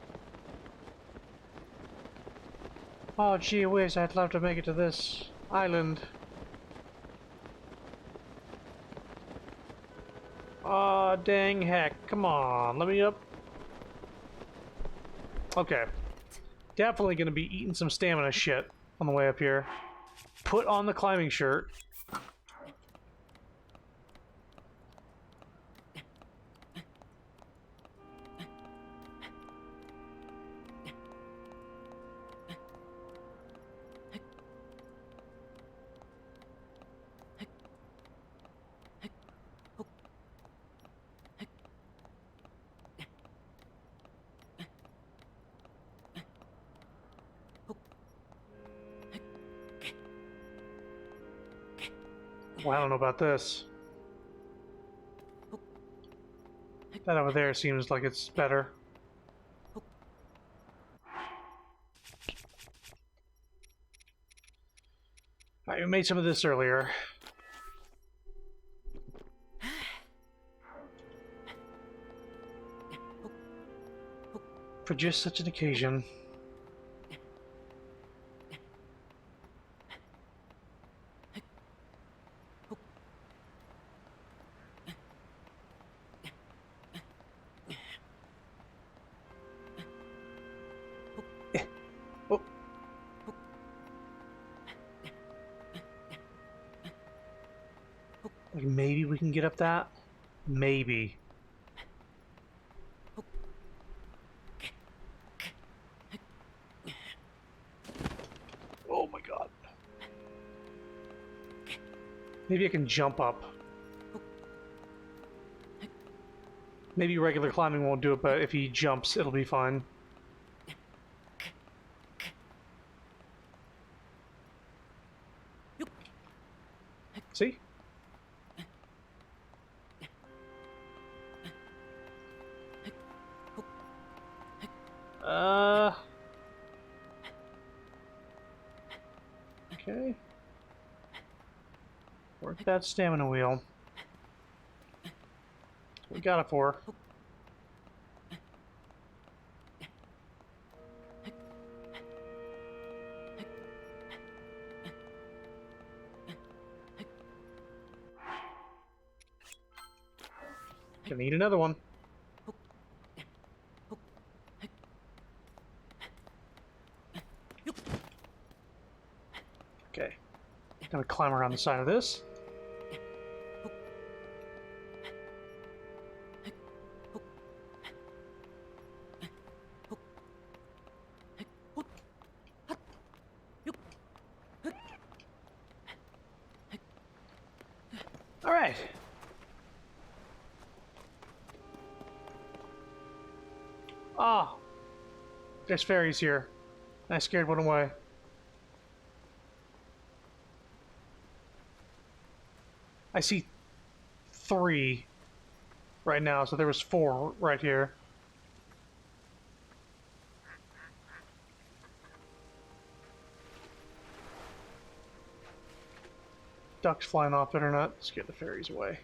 Oh, gee whiz, I'd love to make it to this island. Oh, dang heck. Come on, let me up. Okay. Definitely gonna be eating some stamina shit on the way up here. Put on the climbing shirt. Well, I don't know about this. That over there seems like it's better. Alright, we made some of this earlier. For just such an occasion. Like maybe we can get up that? Maybe. Maybe I can jump up. Maybe regular climbing won't do it, but if he jumps, it'll be fine. See? Okay. Work that stamina wheel. We got it for. Gonna need another one. Okay. Gonna climb around the side of this. All right. Ah, there's fairies here. I scared one away. I see 3 right now, so there was 4 right here. Ducks flying off better not scare the fairies away.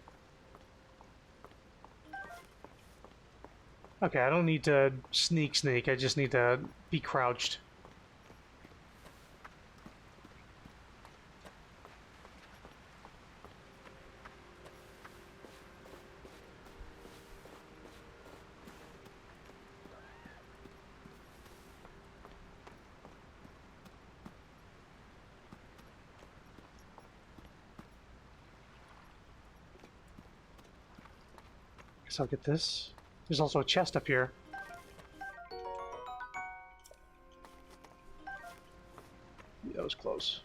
Okay, I don't need to sneak, I just need to be crouched. Guess I'll get this. There's also a chest up here. That was close.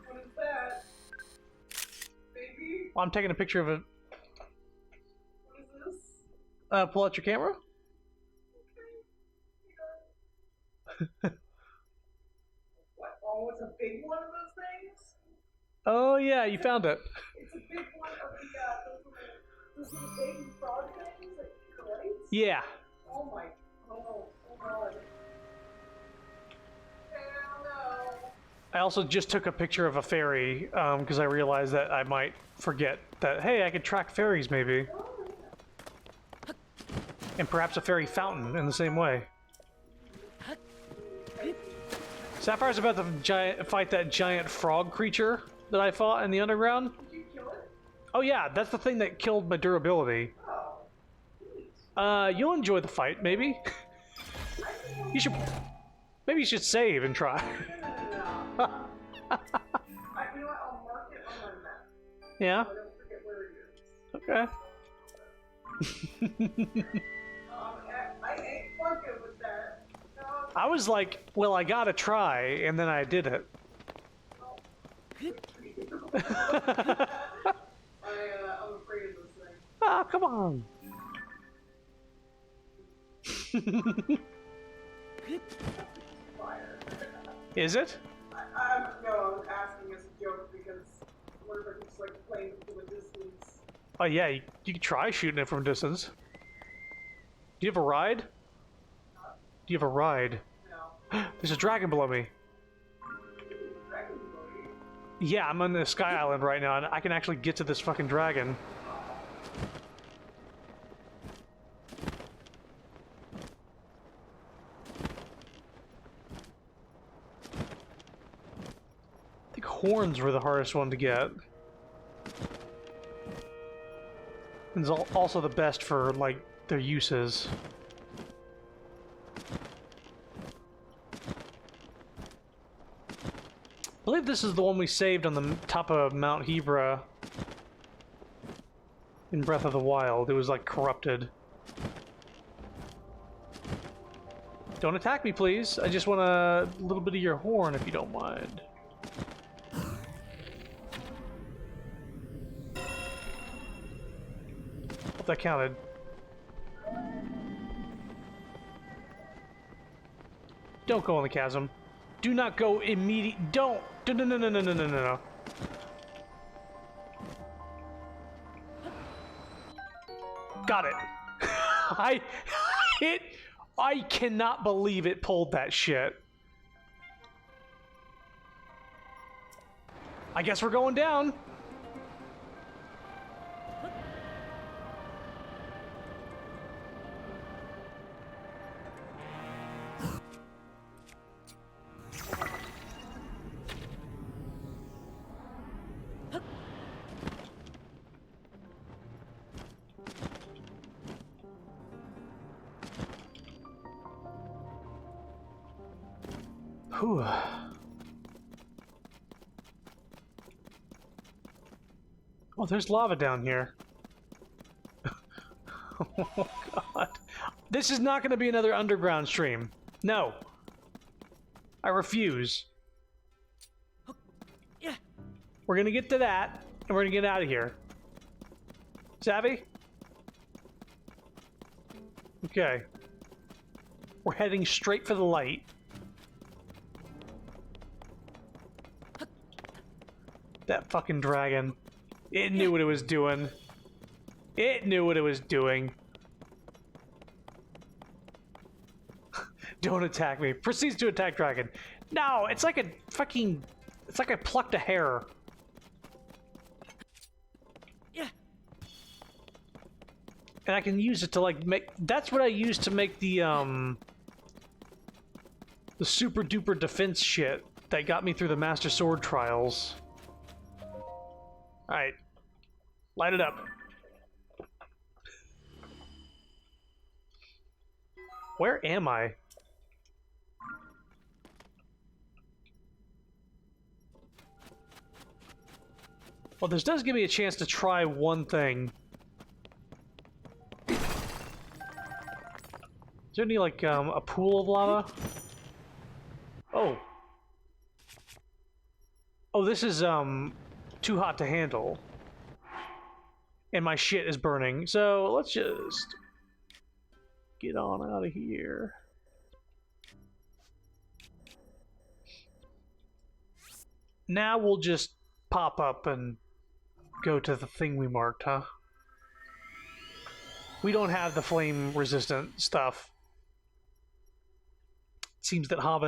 What is that? Baby? Well, I'm taking a picture of it. What is this? Pull out your camera. What? Oh, it's a big one of those things? Oh yeah, you found it. It's a big one of the, those little baby frog things that you right? Yeah. Oh my, oh god. Hell no. I also just took a picture of a fairy because I realized that I might forget that, hey, I could track fairies maybe. Oh, yeah. And perhaps a fairy fountain in the same way. Sapphire's about to fight that giant frog creature that I fought in the underground. Did you kill it? Oh yeah, that's the thing that killed my durability. Oh. You'll enjoy the fight, maybe. You should... Maybe you should save and try. No. You know what? I'll mark it on my map. Yeah? So I don't forget where it is. Okay. I ain't fucking with that. No. I was like, well, I gotta try, and then I did it. I'm afraid of this thing. Ah, come on. Fire. Is it? No, I'm asking as a joke because what if I just like playing it from a distance? Oh yeah, you can try shooting it from a distance. Do you have a ride? Do you have a ride? No. There's a dragon below me. Dragon Boy. Yeah, I'm on the Sky Island right now, and I can actually get to this fucking dragon. I think horns were the hardest one to get. And it's also the best for, like, their uses. I believe this is the one we saved on the top of Mount Hebra. in Breath of the Wild. It was like corrupted. Don't attack me, please. I just want a little bit of your horn, if you don't mind. Hope that counted. Don't go in the chasm. Do not go immediate. Don't. No, no, no, no, no, no, no, no. Got it. I cannot believe it pulled that shit. I guess we're going down. Whew. Oh, there's lava down here. Oh, God. This is not going to be another underground stream. No. I refuse. Yeah. We're going to get to that, and we're going to get out of here. Savvy? Okay. We're heading straight for the light. That fucking dragon. It knew what it was doing. It knew what it was doing. Don't attack me. Proceeds to attack dragon. No, it's like a fucking... It's like I plucked a hair. Yeah. And I can use it to, like, make... That's what I use to make the super duper defense shit that got me through the Master Sword trials. Alright. Light it up. Where am I? Well, this does give me a chance to try one thing. Is there any, like, a pool of lava? Oh. Oh, this is, too hot to handle. And my shit is burning, so let's just get on out of here. Now we'll just pop up and go to the thing we marked, huh? We don't have the flame resistant stuff. It seems that lava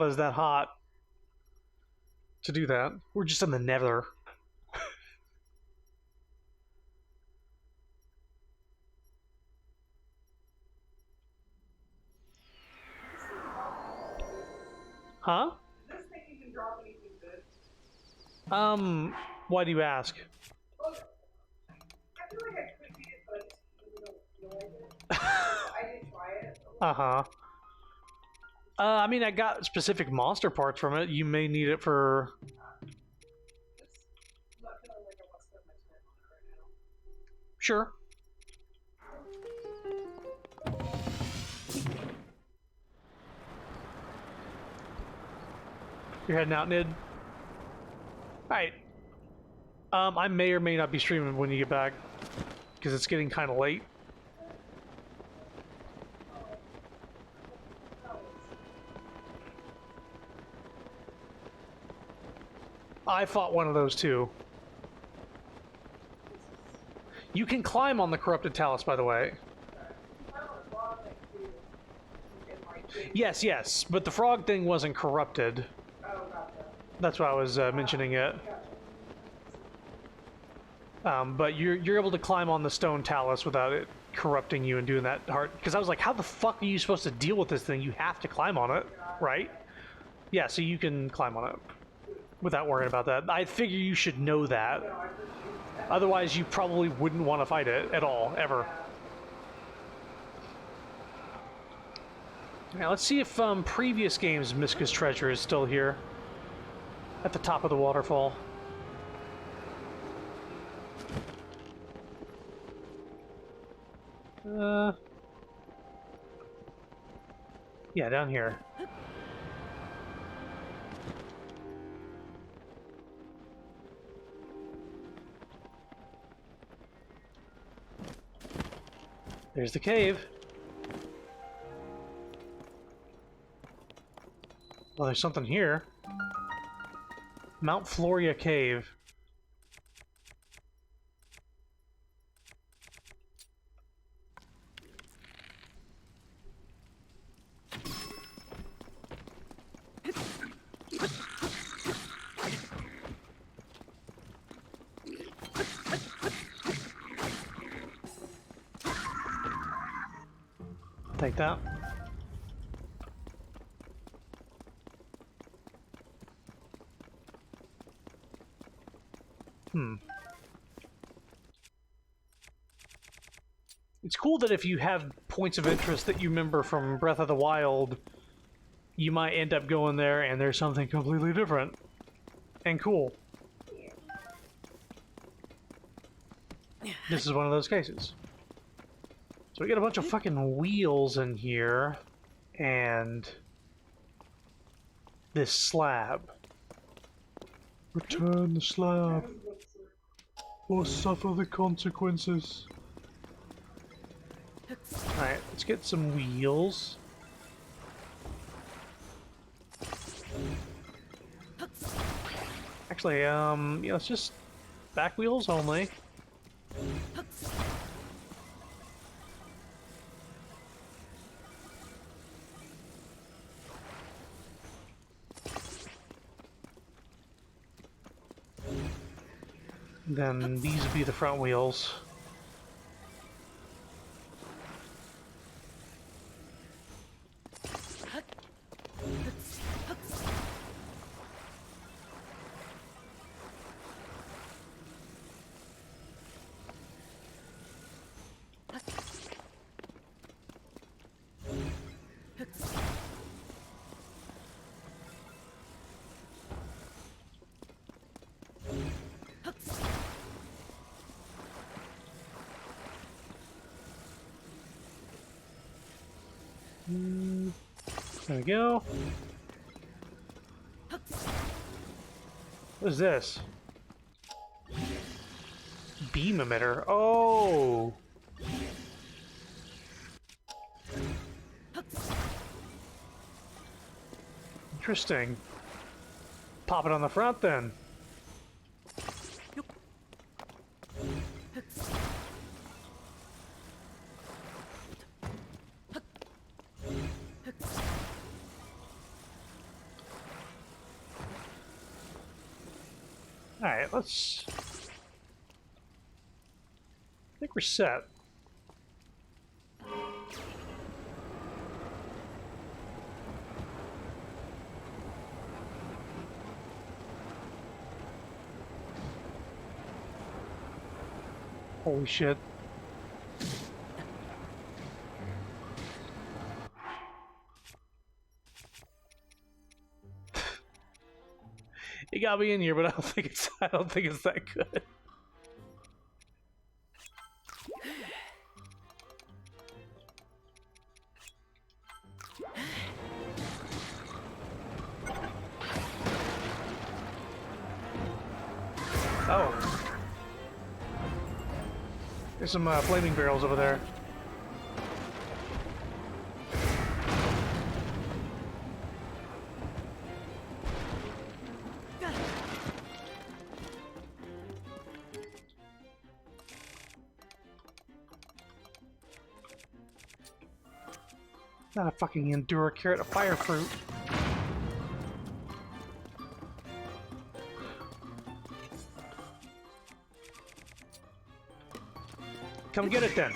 is that hot to do that. We're just in the nether. Huh? Does this think you can drop anything good? Why do you ask? Well, I feel like I could beat it, but I just really don't feel like it. I did try it. Uh-huh. I mean, I got specific monster parts from it. You may need it for... I'm not feeling like I want to spend my time on it right now. Sure. You're heading out, Nid? Alright. I may or may not be streaming when you get back, because it's getting kind of late. I fought one of those too. You can climb on the corrupted talus, by the way. Yes, yes, but the frog thing wasn't corrupted. That's why I was mentioning it. But you're able to climb on the stone talus without it corrupting you and doing that hard. Because I was like, how the fuck are you supposed to deal with this thing? You have to climb on it, right? Yeah, so you can climb on it without worrying about that. I figure you should know that. Otherwise, you probably wouldn't want to fight it at all, ever. Now, let's see if previous games Miska's Treasure is still here. At the top of the waterfall. Yeah, down here. There's the cave. Well, there's something here. Mount Floria Cave. Take that. It's cool that if you have points of interest that you remember from Breath of the Wild, you might end up going there and there's something completely different. And cool. This is one of those cases. So we got a bunch of fucking wheels in here, and this slab. Return the slab, or suffer the consequences. Alright, let's get some wheels. Actually, yeah, it's just back wheels only. Then these would be the front wheels. There we go. What is this? Beam emitter. Oh! Interesting. Pop it on the front then. Alright, let's... I think we're set. Holy shit. It got me in here, but I don't think it's that good. Oh. There's some flaming barrels over there. Not a fucking Endura carrot, a fire fruit. Come get it then.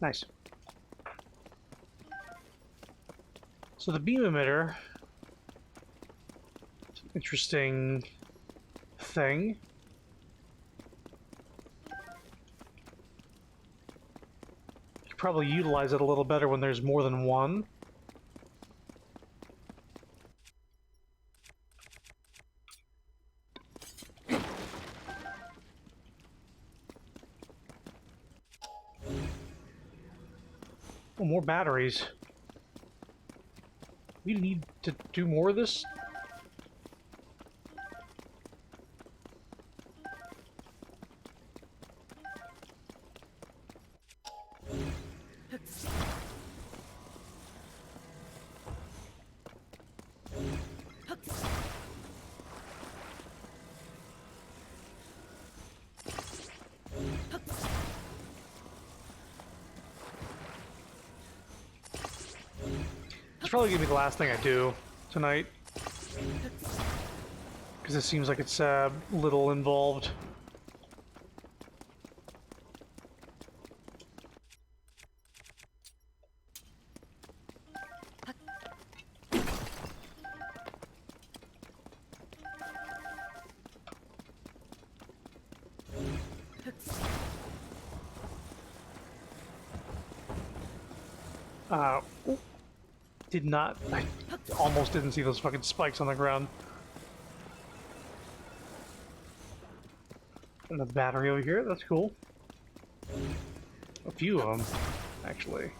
Nice. So the beam emitter, interesting thing. Could probably utilize it a little better when there's more than one. Oh, more batteries. We need to do more of this? It's probably gonna be the last thing I do tonight. Because it seems like it's little involved. Ooh, did not. I almost didn't see those fucking spikes on the ground. Another battery over here, that's cool. A few of them, actually.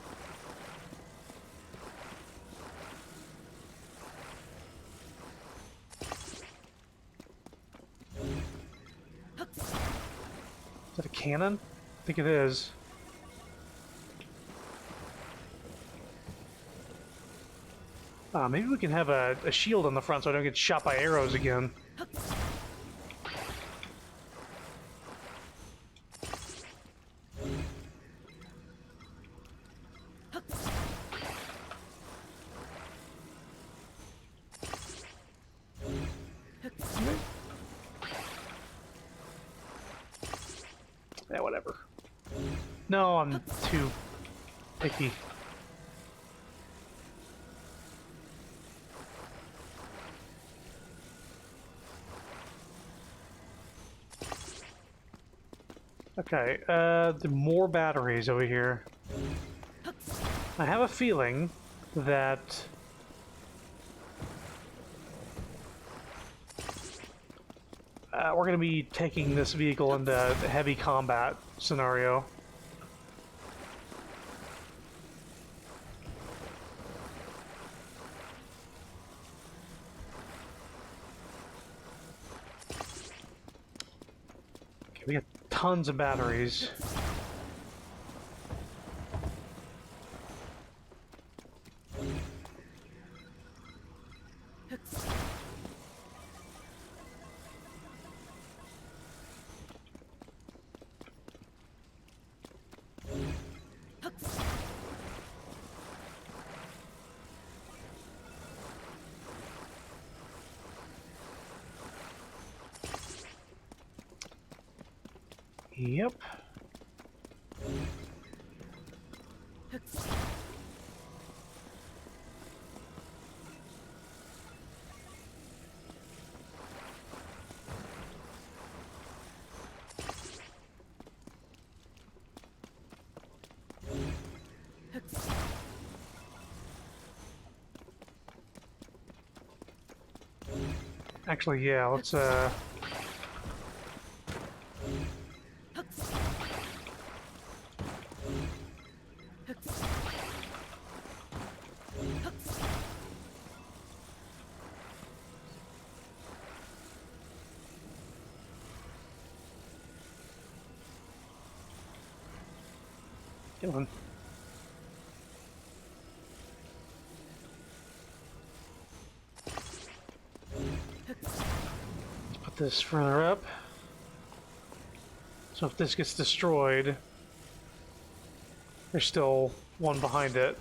Is that a cannon? I think it is. Maybe we can have a shield on the front so I don't get shot by arrows again. Yeah, whatever. No, I'm too picky. Okay, there are more batteries over here. I have a feeling that we're going to be taking this vehicle into a heavy combat scenario. Okay, we got tons of batteries. Yep. Actually, yeah, let's get on. Put this further up. So if this gets destroyed, there's still one behind it.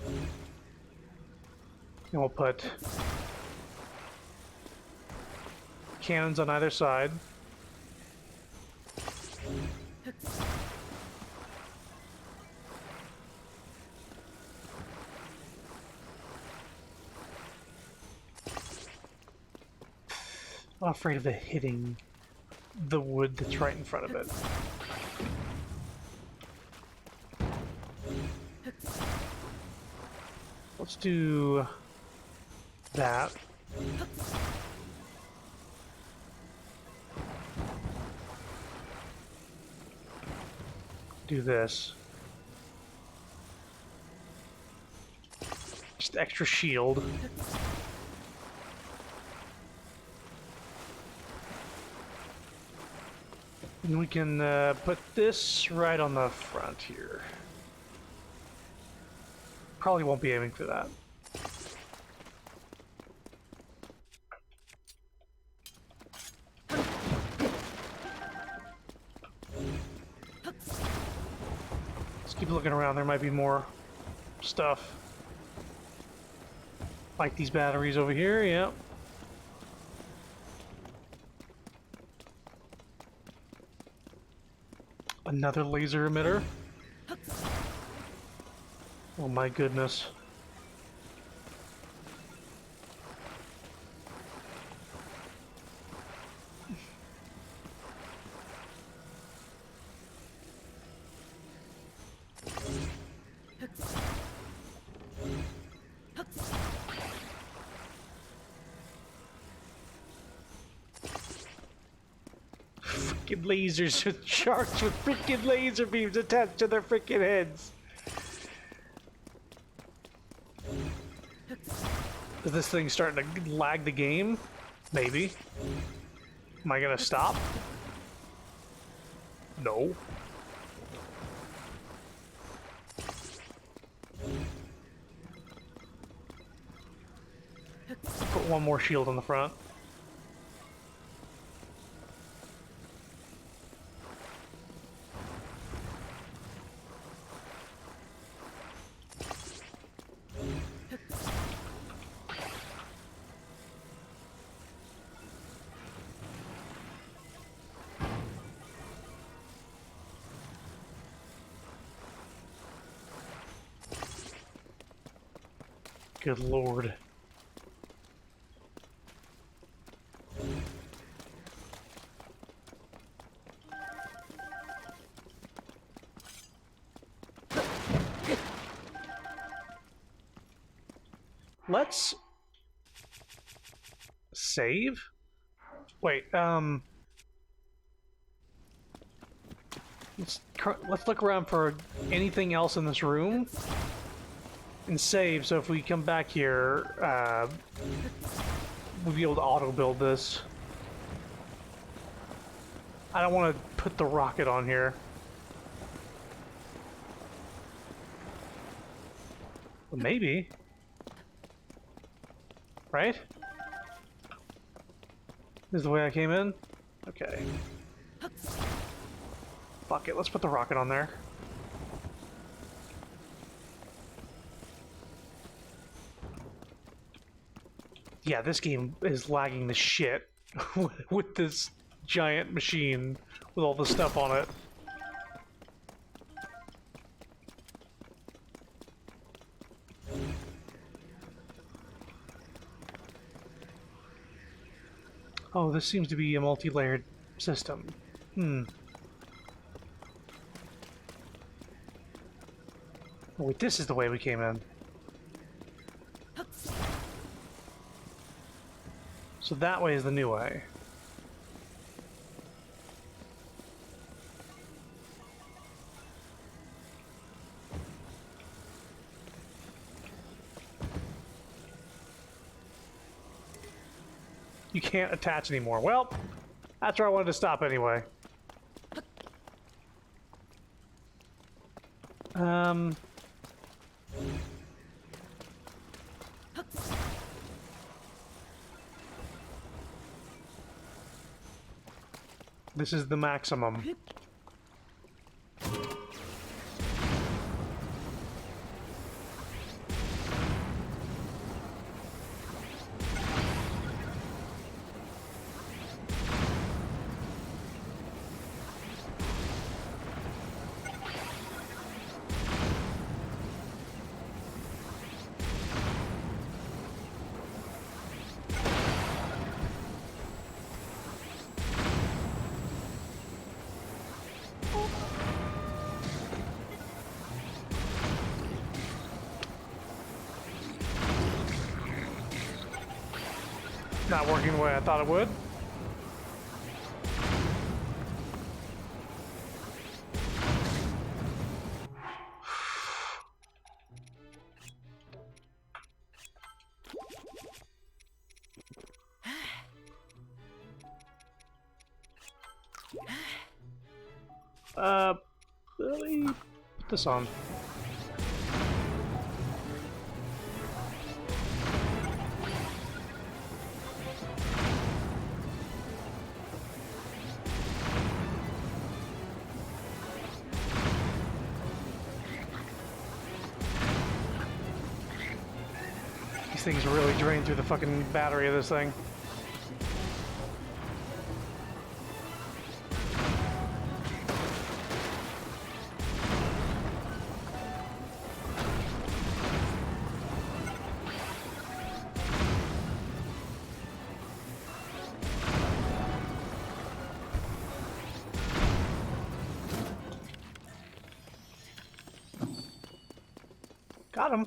And we'll put cannons on either side. I'm afraid of it hitting. the wood that's right in front of it. Let's do that. Do this. Just extra shield. And we can put this right on the front here. Probably won't be aiming for that. Let's keep looking around. There might be more stuff. Like these batteries over here, yep. Another laser emitter. Oh my goodness. Freaking lasers with sharks with freaking laser beams attached to their freaking heads. Is this thing starting to lag the game? Maybe. Am I gonna stop? No. Put one more shield on the front. Good lord. Let's save. Wait, let's look around for anything else in this room and save. So if we come back here, we'll be able to auto build this. I don't want to put the rocket on here. Well, maybe. Right? This is the way I came in? Okay. Fuck it, let's put the rocket on there. Yeah, this game is lagging the shit with this giant machine with all the stuff on it. Oh, this seems to be a multi-layered system. Oh, wait, this is the way we came in. So that way is the new way. You can't attach anymore. Well, that's where I wanted to stop anyway. This is the maximum. not working the way I thought it would. Let me put this on. These things really drain through the fucking battery of this thing. Got him.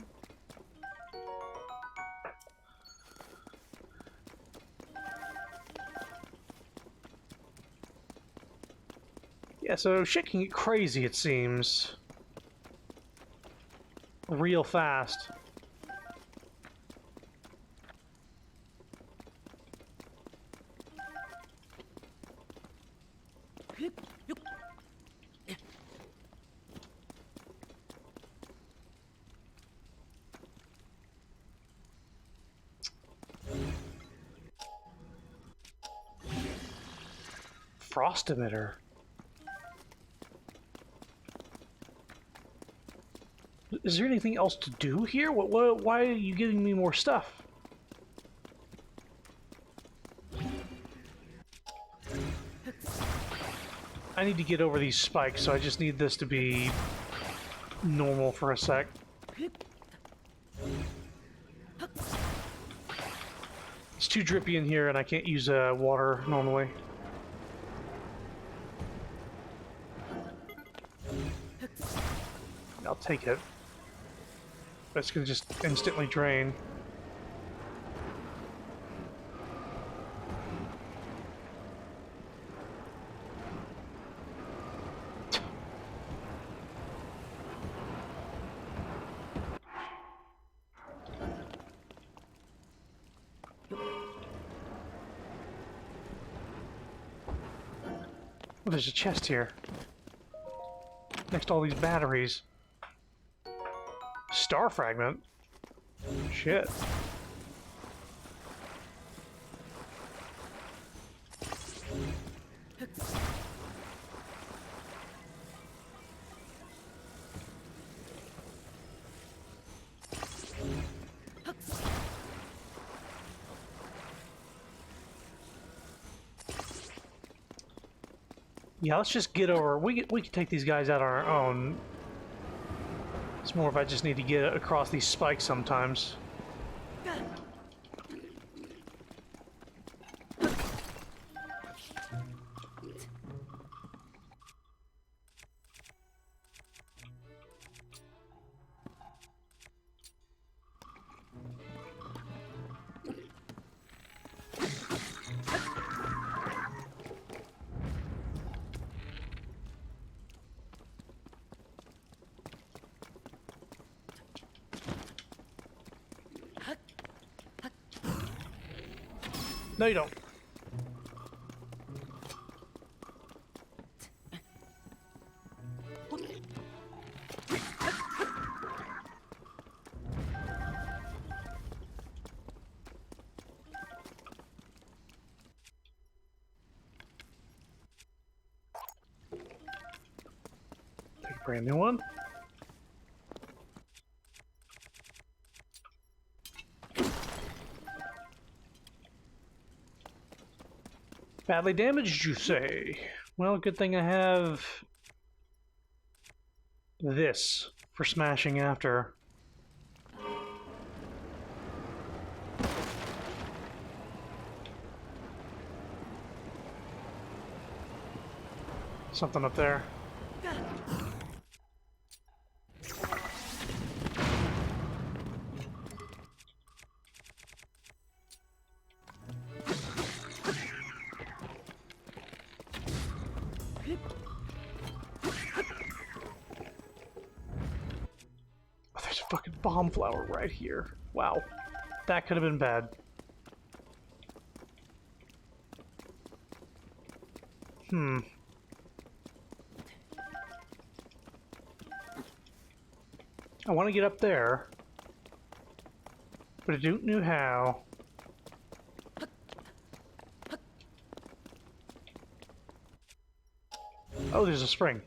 Yeah, so shit can get crazy, it seems. Real fast. Frost emitter. Is there anything else to do here? Why are you giving me more stuff? I need to get over these spikes, so I just need this to be normal for a sec. It's too drippy in here, and I can't use water normally. I'll take it. But it's gonna just instantly drain. Oh, there's a chest here. Next to all these batteries. Star fragment? Shit. Yeah, let's just get over. We can take these guys out on our own. It's more if I just need to get across these spikes sometimes. No, you don't. Take a brand new one. Badly damaged, you say? Well, good thing I have this for smashing after. Something up there. fucking bomb flower right here. Wow. That could have been bad. Hmm. I want to get up there, but I don't know how. Oh, there's a spring.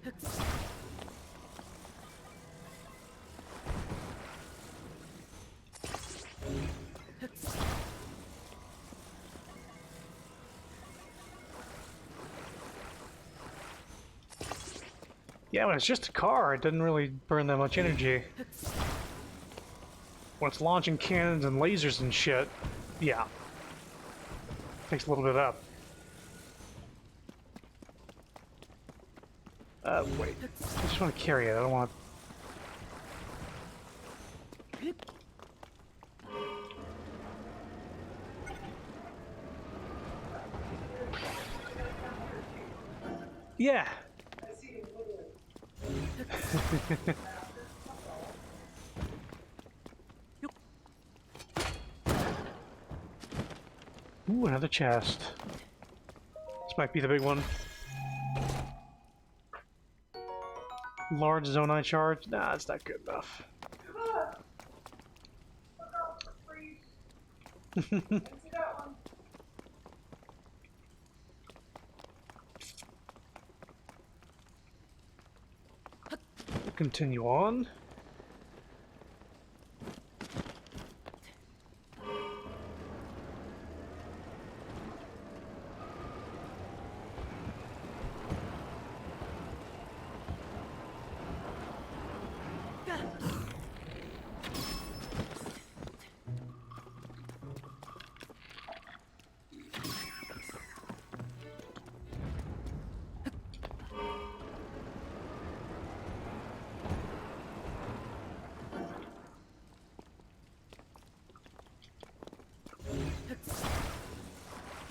Yeah, when it's just a car, it doesn't really burn that much energy. When it's launching cannons and lasers and shit, yeah. Takes a little bit up. Wait. I just want to carry it. I don't want to... Yeah. Ooh, another chest. This might be the big one. Large zonite charge? Nah, it's not good enough. Continue on.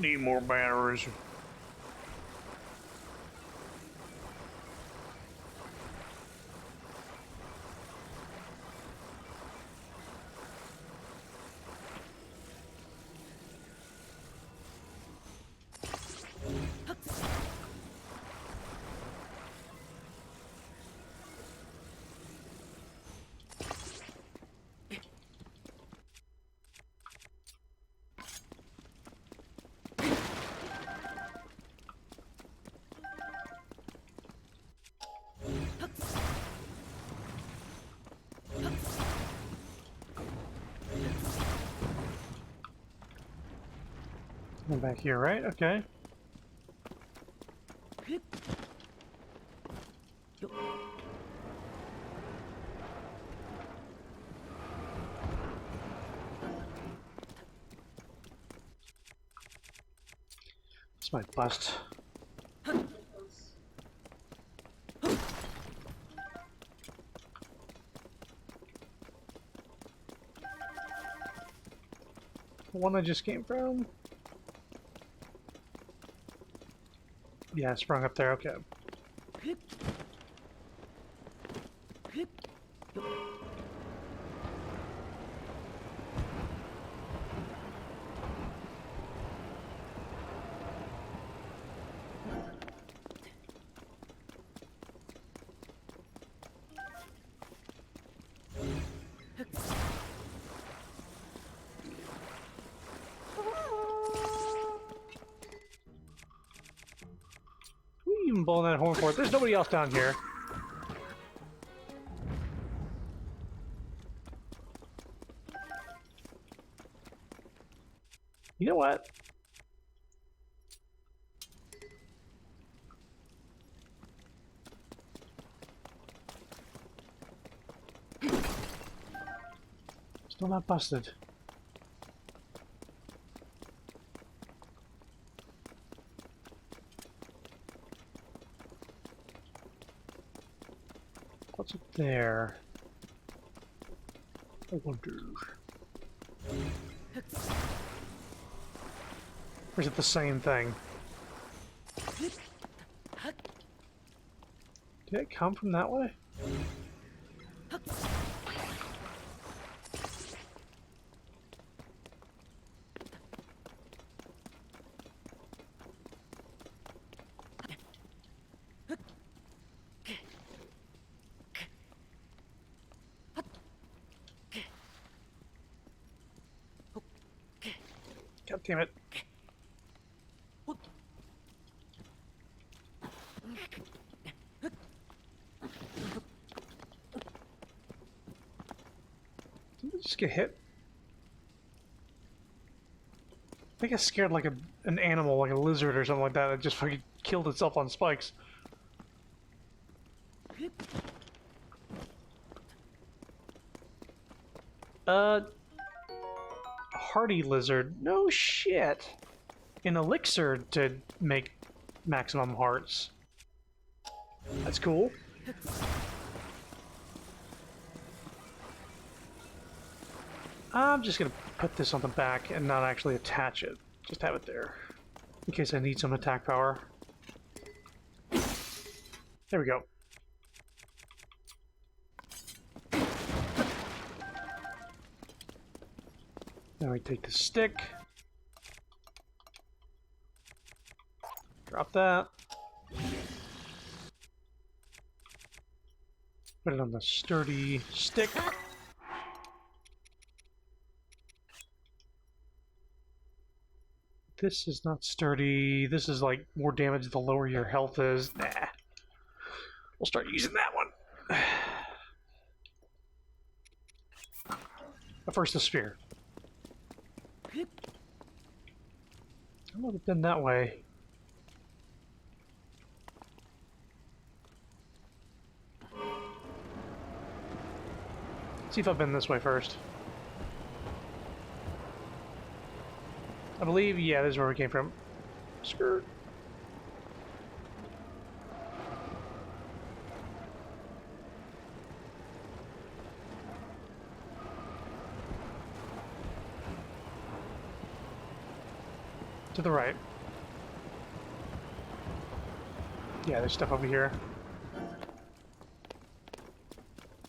Need more batteries. Come back here, right? Okay. This might bust. The one I just came from? Yeah, it sprung up there, okay. Who are you even blowing that horn for? There's nobody else down here. You know what? Still not busted. What's up there? I wonder. Or is it the same thing? Did it come from that way? God damn it. Did I just get hit? I think I scared like an animal, like a lizard or something like that, that just fucking killed itself on spikes. Hardy lizard. No shit. An elixir to make maximum hearts. That's cool. I'm just gonna put this on the back and not actually attach it. Just have it there. In case I need some attack power. There we go. Now we take the stick. Drop that. Put it on the sturdy stick. This is not sturdy. This is like more damage the lower your health is. Nah. We'll start using that one. But first the spear. I would have been that way. See if I've been this way first. I believe, yeah, this is where we came from. Skirt. To the right. Yeah, there's stuff over here.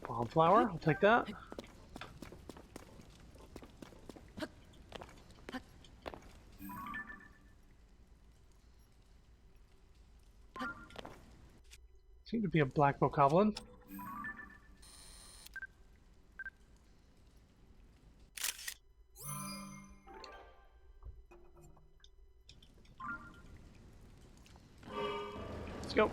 Bomb flower, I'll take that. Seem to be a black bokoblin. Let's go.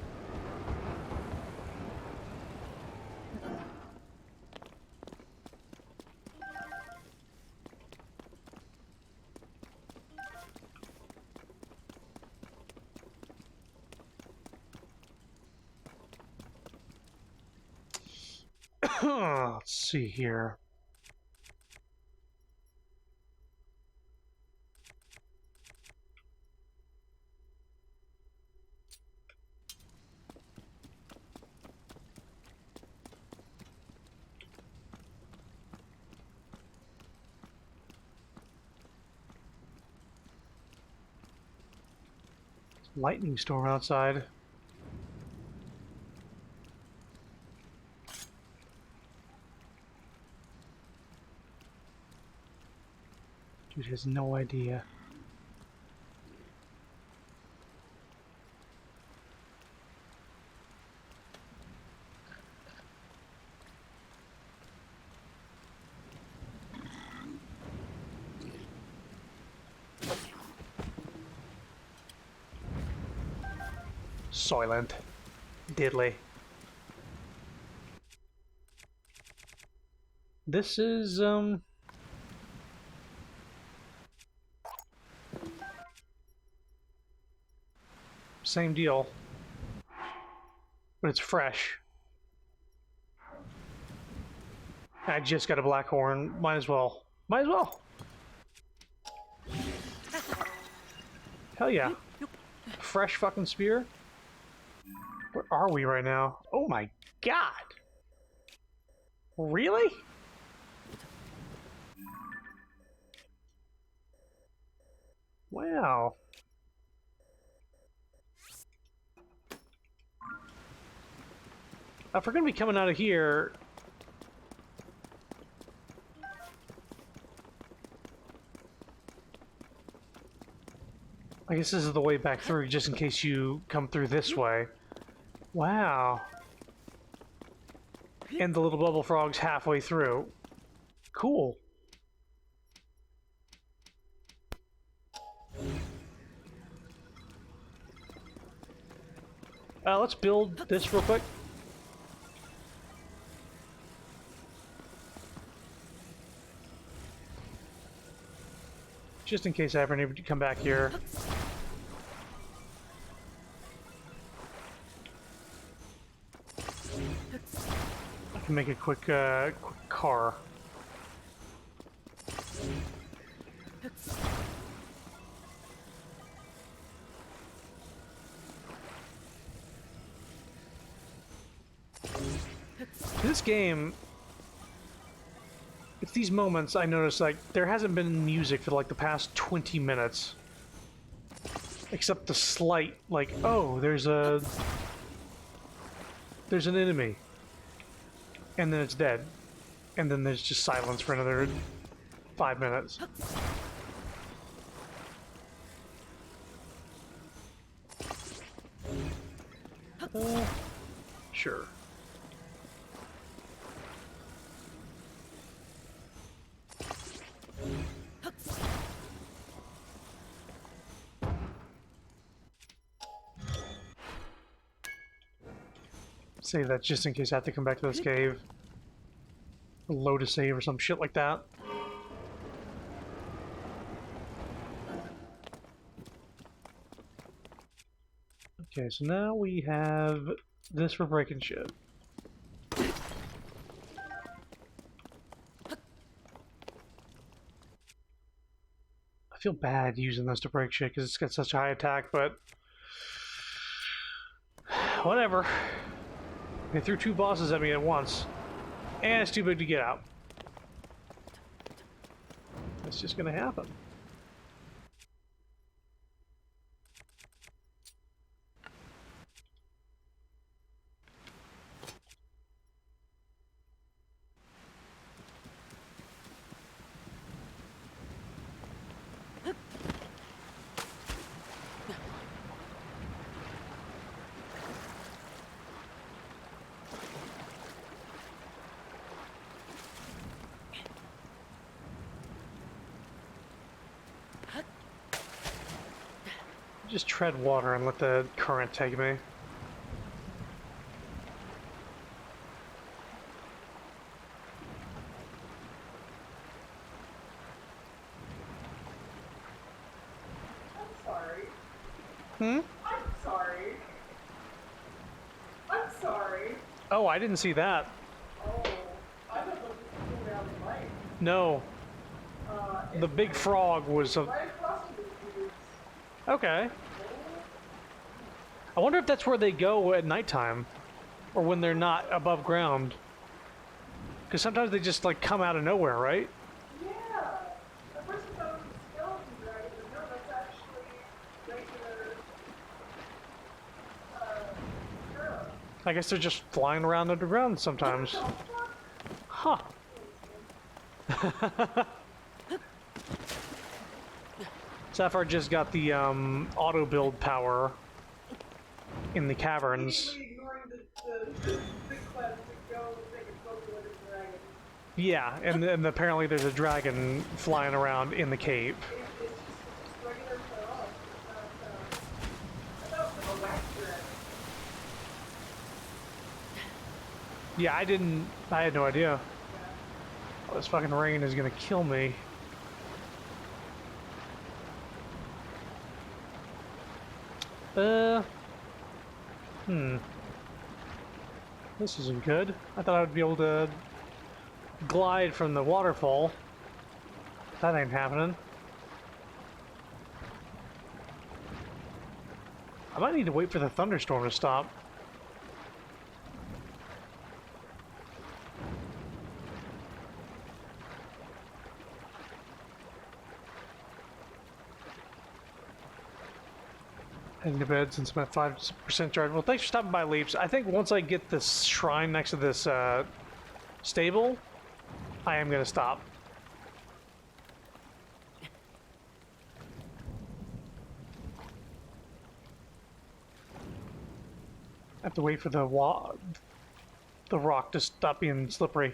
Let's see here. Lightning storm outside. Dude has no idea. Soylent. Diddly. This is, same deal. But it's fresh. I just got a black horn. Might as well. Might as well. Hell yeah. Fresh fucking spear. Where are we right now? Oh my god! Really? Wow. If we're gonna be coming out of here... I guess this is the way back through, just in case you come through this way. Wow. And the little bubble frog's halfway through. Cool. Let's build this real quick. Just in case I ever need to come back here. I can make a quick car. This game, it's these moments I notice, like, there hasn't been music for like the past 20 minutes. Except the slight, like, oh, there's an enemy. And then it's dead. And then there's just silence for another 5 minutes. Sure. Save that just in case I have to come back to this cave. Load a save or some shit like that. Okay, so now we have this for breaking shit. I feel bad using this to break shit because it's got such a high attack, but whatever. They threw 2 bosses at me at once, and it's too big to get out. It's just gonna happen. Just tread water and let the current take me. I'm sorry. Hmm? I'm sorry. I'm sorry. Oh, I didn't see that. Oh, I thought it was cool down the light. No. The big frog was a... Right across from the dudes. Okay. I wonder if that's where they go at nighttime. Or when they're not above ground. Because sometimes they just, like, come out of nowhere, right? Yeah. At first I thought it was a skeleton dragon, but no, that's actually regular, girl. I guess they're just flying around underground sometimes. Huh. Sapphire just got the auto build power in the caverns. Completely ignoring the quest to go take a photo with a dragon. Yeah, and apparently there's a dragon flying around in the cave. It's just regular frog. It's not, I thought it was a wax dragon. Yeah, I had no idea. Oh, this fucking rain is gonna kill me. This isn't good. I thought I would be able to glide from the waterfall. That ain't happening. I might need to wait for the thunderstorm to stop. Heading to bed since I'm at 5% charge. Well, thanks for stopping by, Leaps. I think once I get this shrine next to this stable, I am going to stop. I have to wait for the rock to stop being slippery.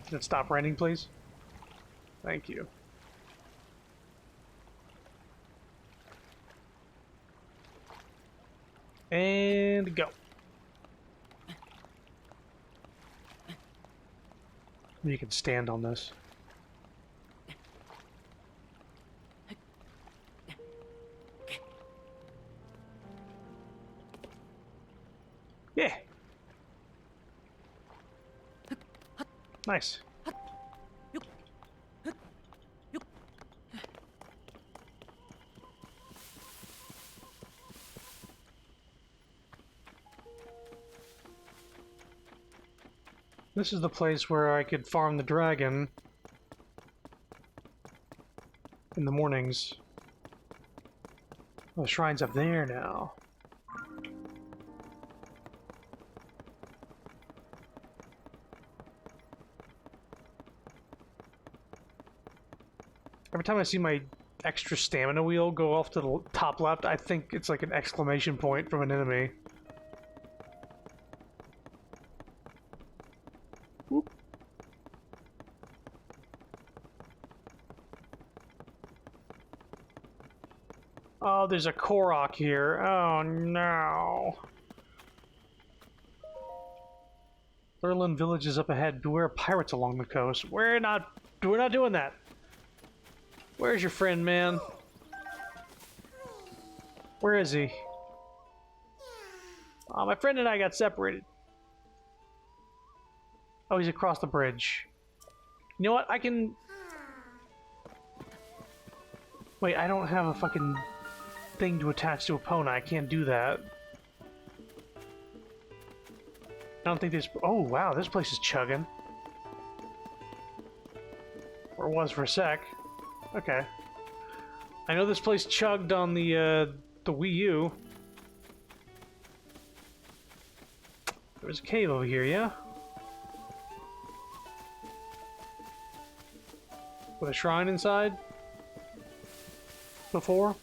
Can it stop raining, please? Thank you. And go. You can stand on this. Yeah. Nice. This is the place where I could farm the dragon in the mornings. Oh, the shrine's up there now. Every time I see my extra stamina wheel go off to the top left, I think it's like an exclamation point from an enemy. Whoop. Oh, there's a Korok here. Oh no. Thurland village is up ahead. Beware of pirates along the coast. We're not doing that. Where's your friend, man? Where is he? Oh, my friend and I got separated. Oh, he's across the bridge. You know what? I can... Wait, I don't have a fucking thing to attach to Epona. I can't do that. I don't think this... Oh, wow, this place is chugging. Or was for a sec. Okay. I know this place chugged on the Wii U. There's a cave over here, yeah? With a shrine inside? Before?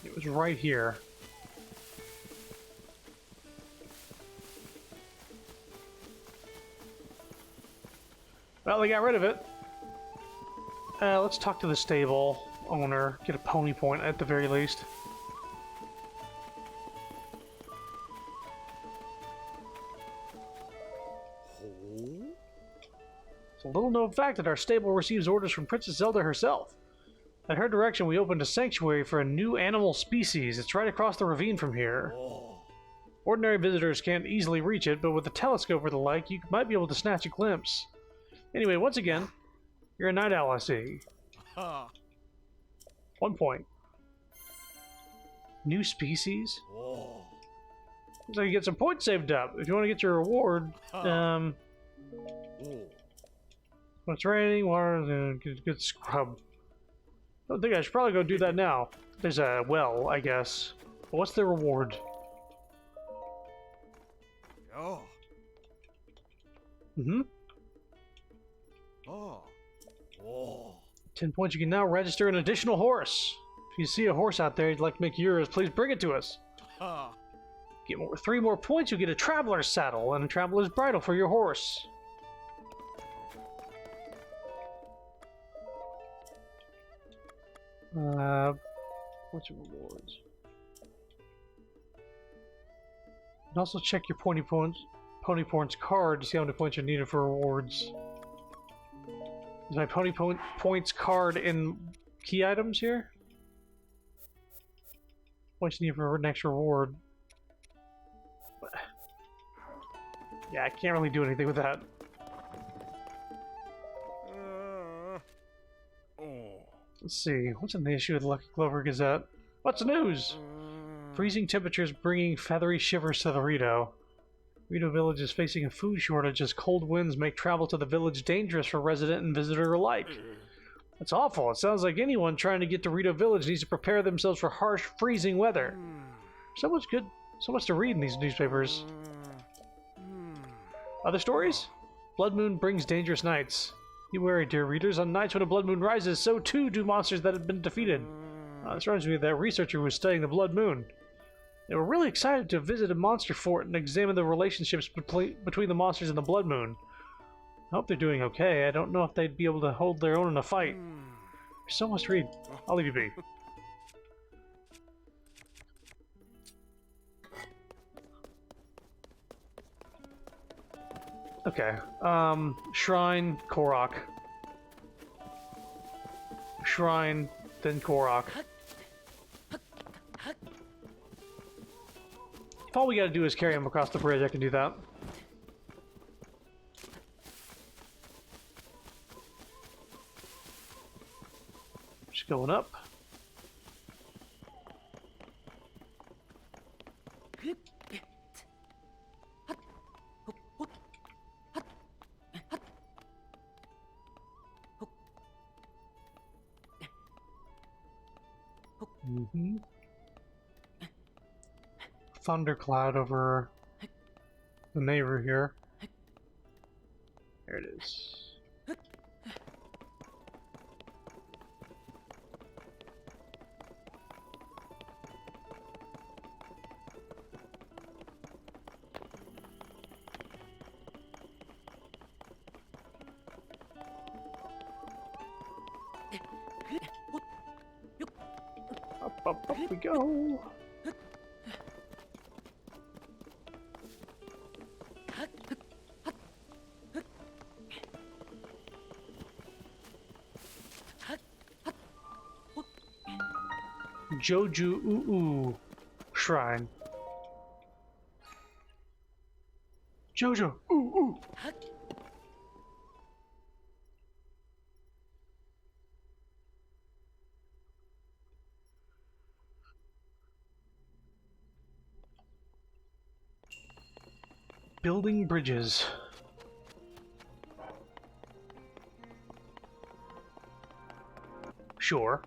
It was right here. Well, they got rid of it. Let's talk to the stable owner. Get a pony point at the very least. It's a little known fact that our stable receives orders from Princess Zelda herself. At her direction, we opened a sanctuary for a new animal species. It's right across the ravine from here. Ordinary visitors can't easily reach it, but with a telescope or the like, you might be able to snatch a glimpse. Anyway, once again, you're a night owl, I see. 1 point. New species? So you get some points saved up. If you want to get your reward, when it's raining, water, good scrub. I think I should probably go do that now. There's a well, I guess. But what's the reward? Oh. Mm-hmm. Oh. Oh. 10 points. You can now register an additional horse. If you see a horse out there you'd like to make yours, please bring it to us. Get 3 more points, you'll get a traveler's saddle and a traveler's bridle for your horse. What's your rewards? You can also check your pony points card to see how many points are needed for rewards. Is my points card in key items here? Points needed for next reward. Yeah, I can't really do anything with that. Let's see, what's in the issue of the Lucky Clover Gazette? What's the news? Freezing temperatures bringing feathery shivers to the Rito. Rito Village is facing a food shortage as cold winds make travel to the village dangerous for resident and visitor alike. That's awful. It sounds like anyone trying to get to Rito Village needs to prepare themselves for harsh, freezing weather. So much to read in these newspapers. Other stories? Blood Moon brings dangerous nights. Be wary, dear readers. On nights when a blood moon rises, so too do monsters that have been defeated. This reminds me of that researcher who was studying the Blood Moon. They were really excited to visit a monster fort and examine the relationships between the monsters and the Blood Moon. I hope they're doing okay. I don't know if they'd be able to hold their own in a fight. There's so much to read. I'll leave you be. Okay. Shrine, Korok. Shrine, then Korok. If all we gotta do is carry him across the bridge, I can do that. Just going up. Mm-hmm. Thundercloud over the neighbor here. There it is. Up we go. Joju Ooh Shrine. Jojo Ooh. Building bridges. Sure.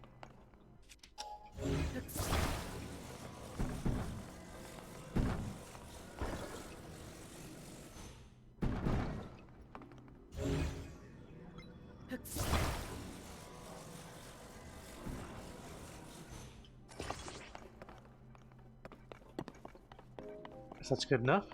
Guess that's good enough.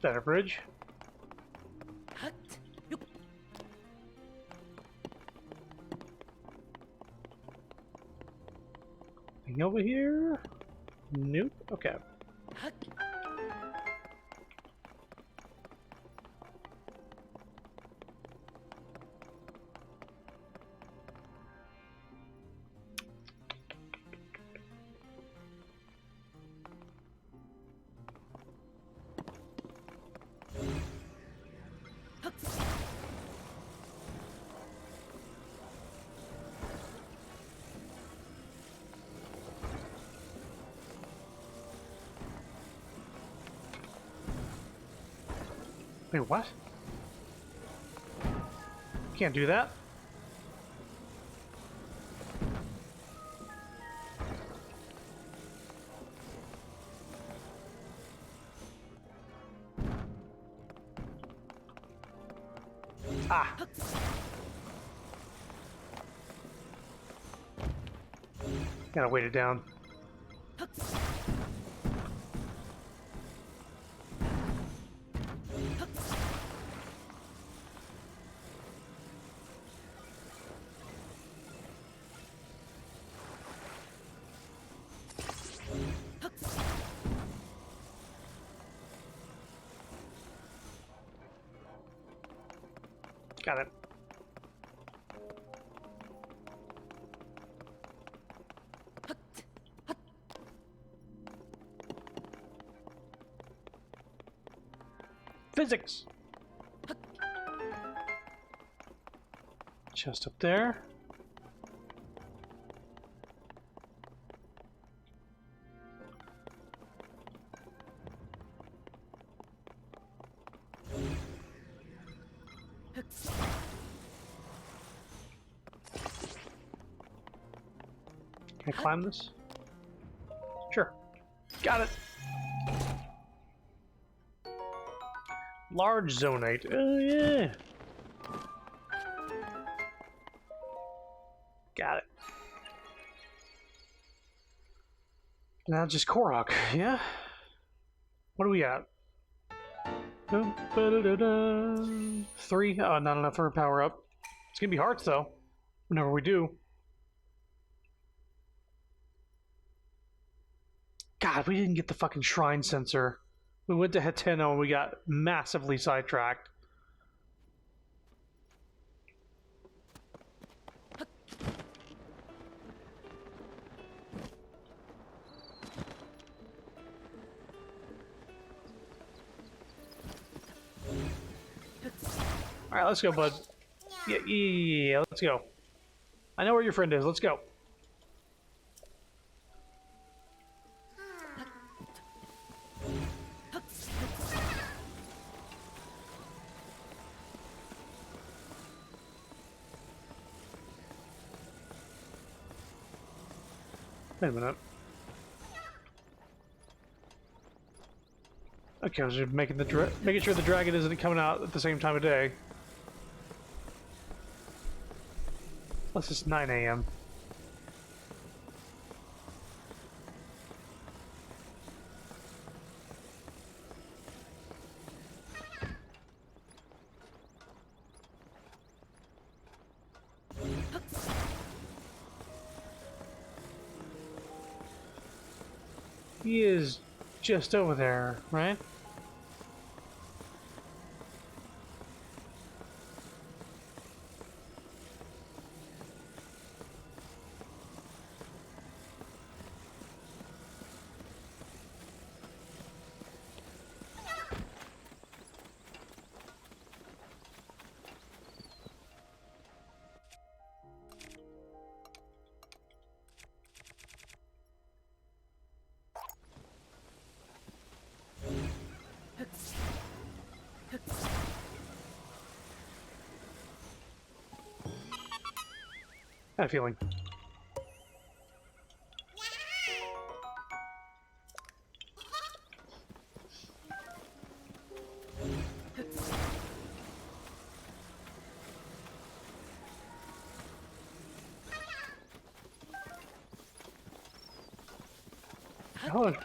Better bridge. Anything over here? Nope. Okay. Wait, what? Can't do that. Ah. Gotta weight it down. Got it. Physics. Chest up there. Can I climb this? Sure. Got it. Large zonite. Oh, yeah. Got it. Now just Korok, yeah? What do we got? 3? Oh, not enough for a power up. It's gonna be hearts though. Whenever we do. God, we didn't get the fucking shrine sensor. We went to Hateno and we got massively sidetracked. Alright, let's go, bud. Yeah, let's go. I know where your friend is. Let's go. Wait a minute. Okay, I was just making sure the dragon isn't coming out at the same time of day. Unless it's 9 a.m. He is just over there, right? I had a feeling.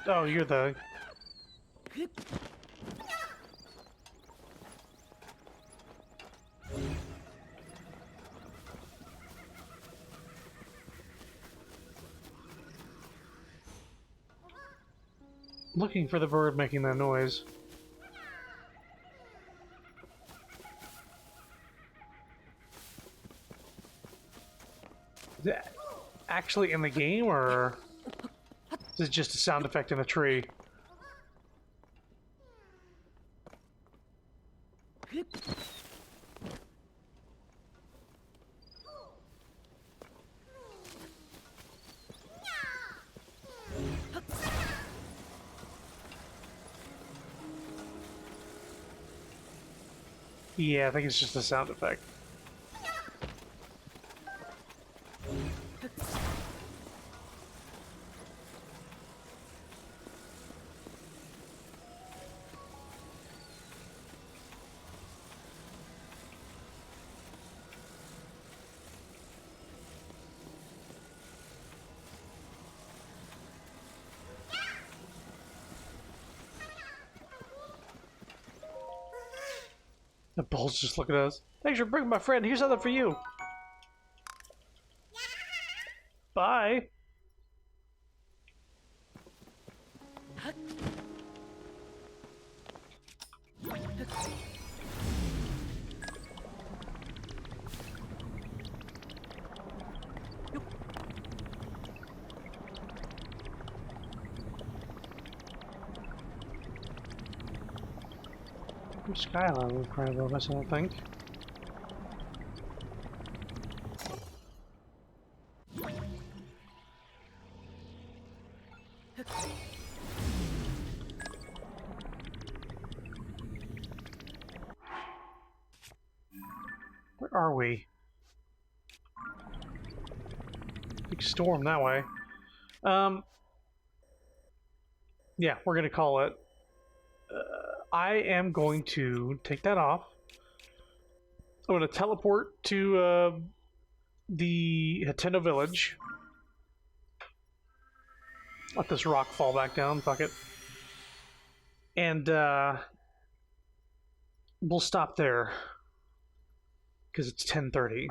Oh, you're the... Looking for the bird making that noise. Is it actually in the game, or is it just a sound effect in a tree? Yeah, I think it's just a sound effect. The bull's just looking at us. Thanks for bringing my friend. Here's something for you. Bye. Skyline would cry above us, I don't think. Where are we? Big storm that way. Yeah, we're gonna call it. I am going to take that off. I'm gonna teleport to the Hateno village. Let this rock fall back down. Fuck it. And we'll stop there because it's 10:30.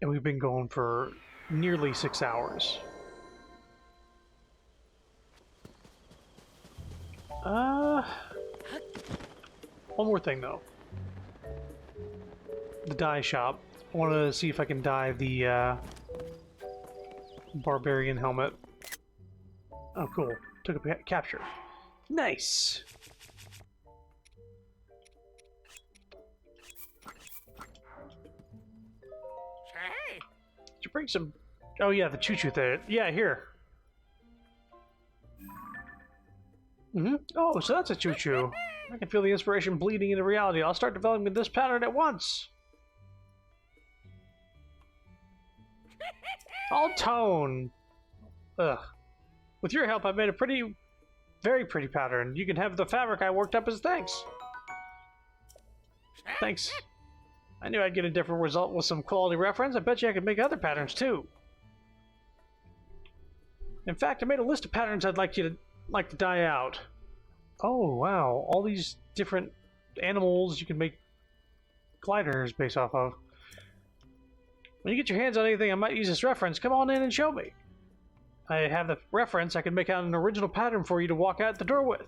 And we've been going for nearly 6 hours. One more thing though. The dye shop. I want to see if I can dye the barbarian helmet. Oh, cool. Took a capture. Nice! Hey. Did you bring some... Oh yeah, the choo-choo there. Yeah, here. Oh, so that's a choo-choo. I can feel the inspiration bleeding into reality. I'll start developing this pattern at once. All tone. Ugh. With your help, I've made a very pretty pattern. You can have the fabric I worked up as thanks. Thanks. I knew I'd get a different result with some quality reference. I bet you I could make other patterns too. In fact, I made a list of patterns I'd like to dye out. Oh wow, all these different animals you can make gliders based off of. When you get your hands on anything I might use as reference, come on in and show me. I have the reference, I can make out an original pattern for you to walk out the door with.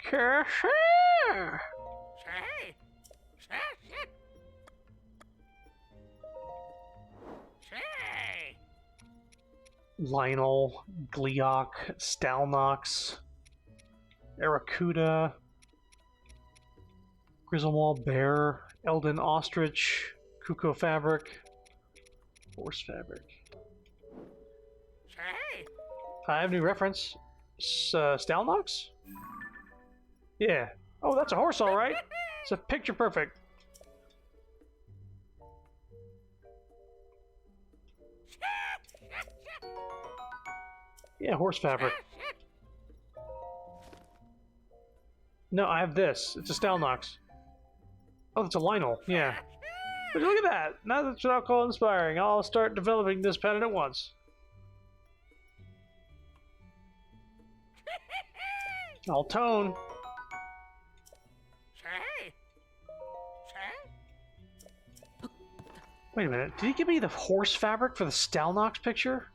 Cashier! Lionel, Gleok, Stalnox, Aracuda, Grizzlemaw Bear, Eldon Ostrich, Kuko Fabric, Horse Fabric. I have new reference. Stalnox? Yeah. Oh, that's a horse, all right. It's a picture perfect. Yeah, horse fabric. No, I have this. It's a Stalnox. Oh, it's a Lionel. Yeah. But look at that. Now that's what I'll call inspiring. I'll start developing this pattern at once. All tone. Wait a minute. Did he give me the horse fabric for the Stalnox picture?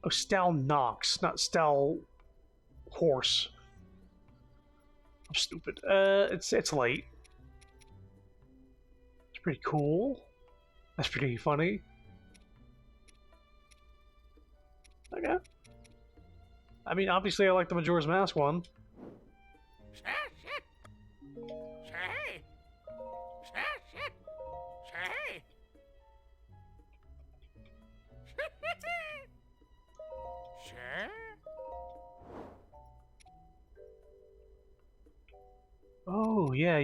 Oh, Stalnox, not Stal horse. I'm stupid. It's late. It's pretty cool. That's pretty funny. Okay. I mean, obviously I like the Majora's Mask one. Oh, yeah.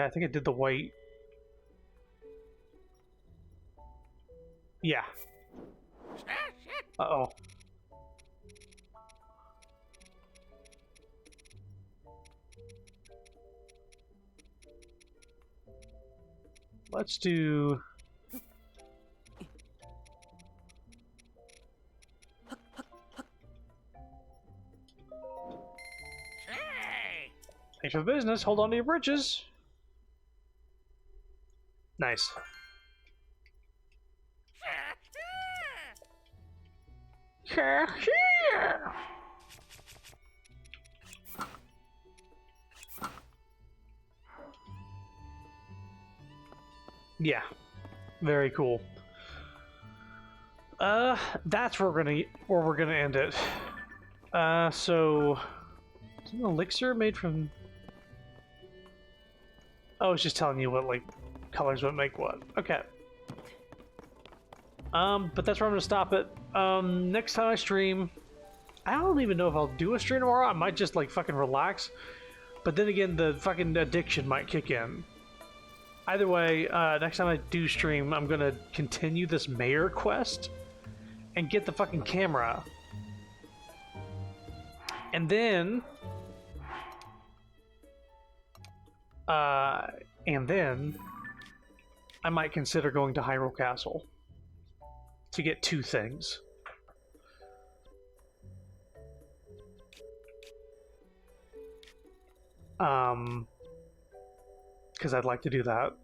I think I did the white. Yeah. Uh-oh. Let's do... Thanks for the business. Hold on to your britches. Nice. Yeah. Very cool. That's where we're gonna end it. So is it an elixir made from? Oh, it's just telling you what like colors would make what. Okay. But that's where I'm gonna stop it. Next time I stream, I don't even know if I'll do a stream tomorrow. I might just like fucking relax. But then again, the fucking addiction might kick in. Either way, next time I do stream, I'm gonna continue this mayor quest and get the fucking camera. And then... I might consider going to Hyrule Castle to get 2 things. Because I'd like to do that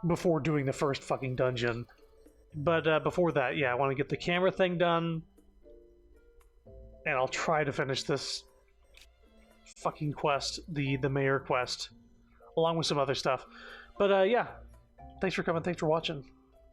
before doing the first fucking dungeon. But before that, yeah, I want to get the camera thing done, and I'll try to finish this fucking quest, the mayor quest, along with some other stuff. But yeah, thanks for coming, thanks for watching.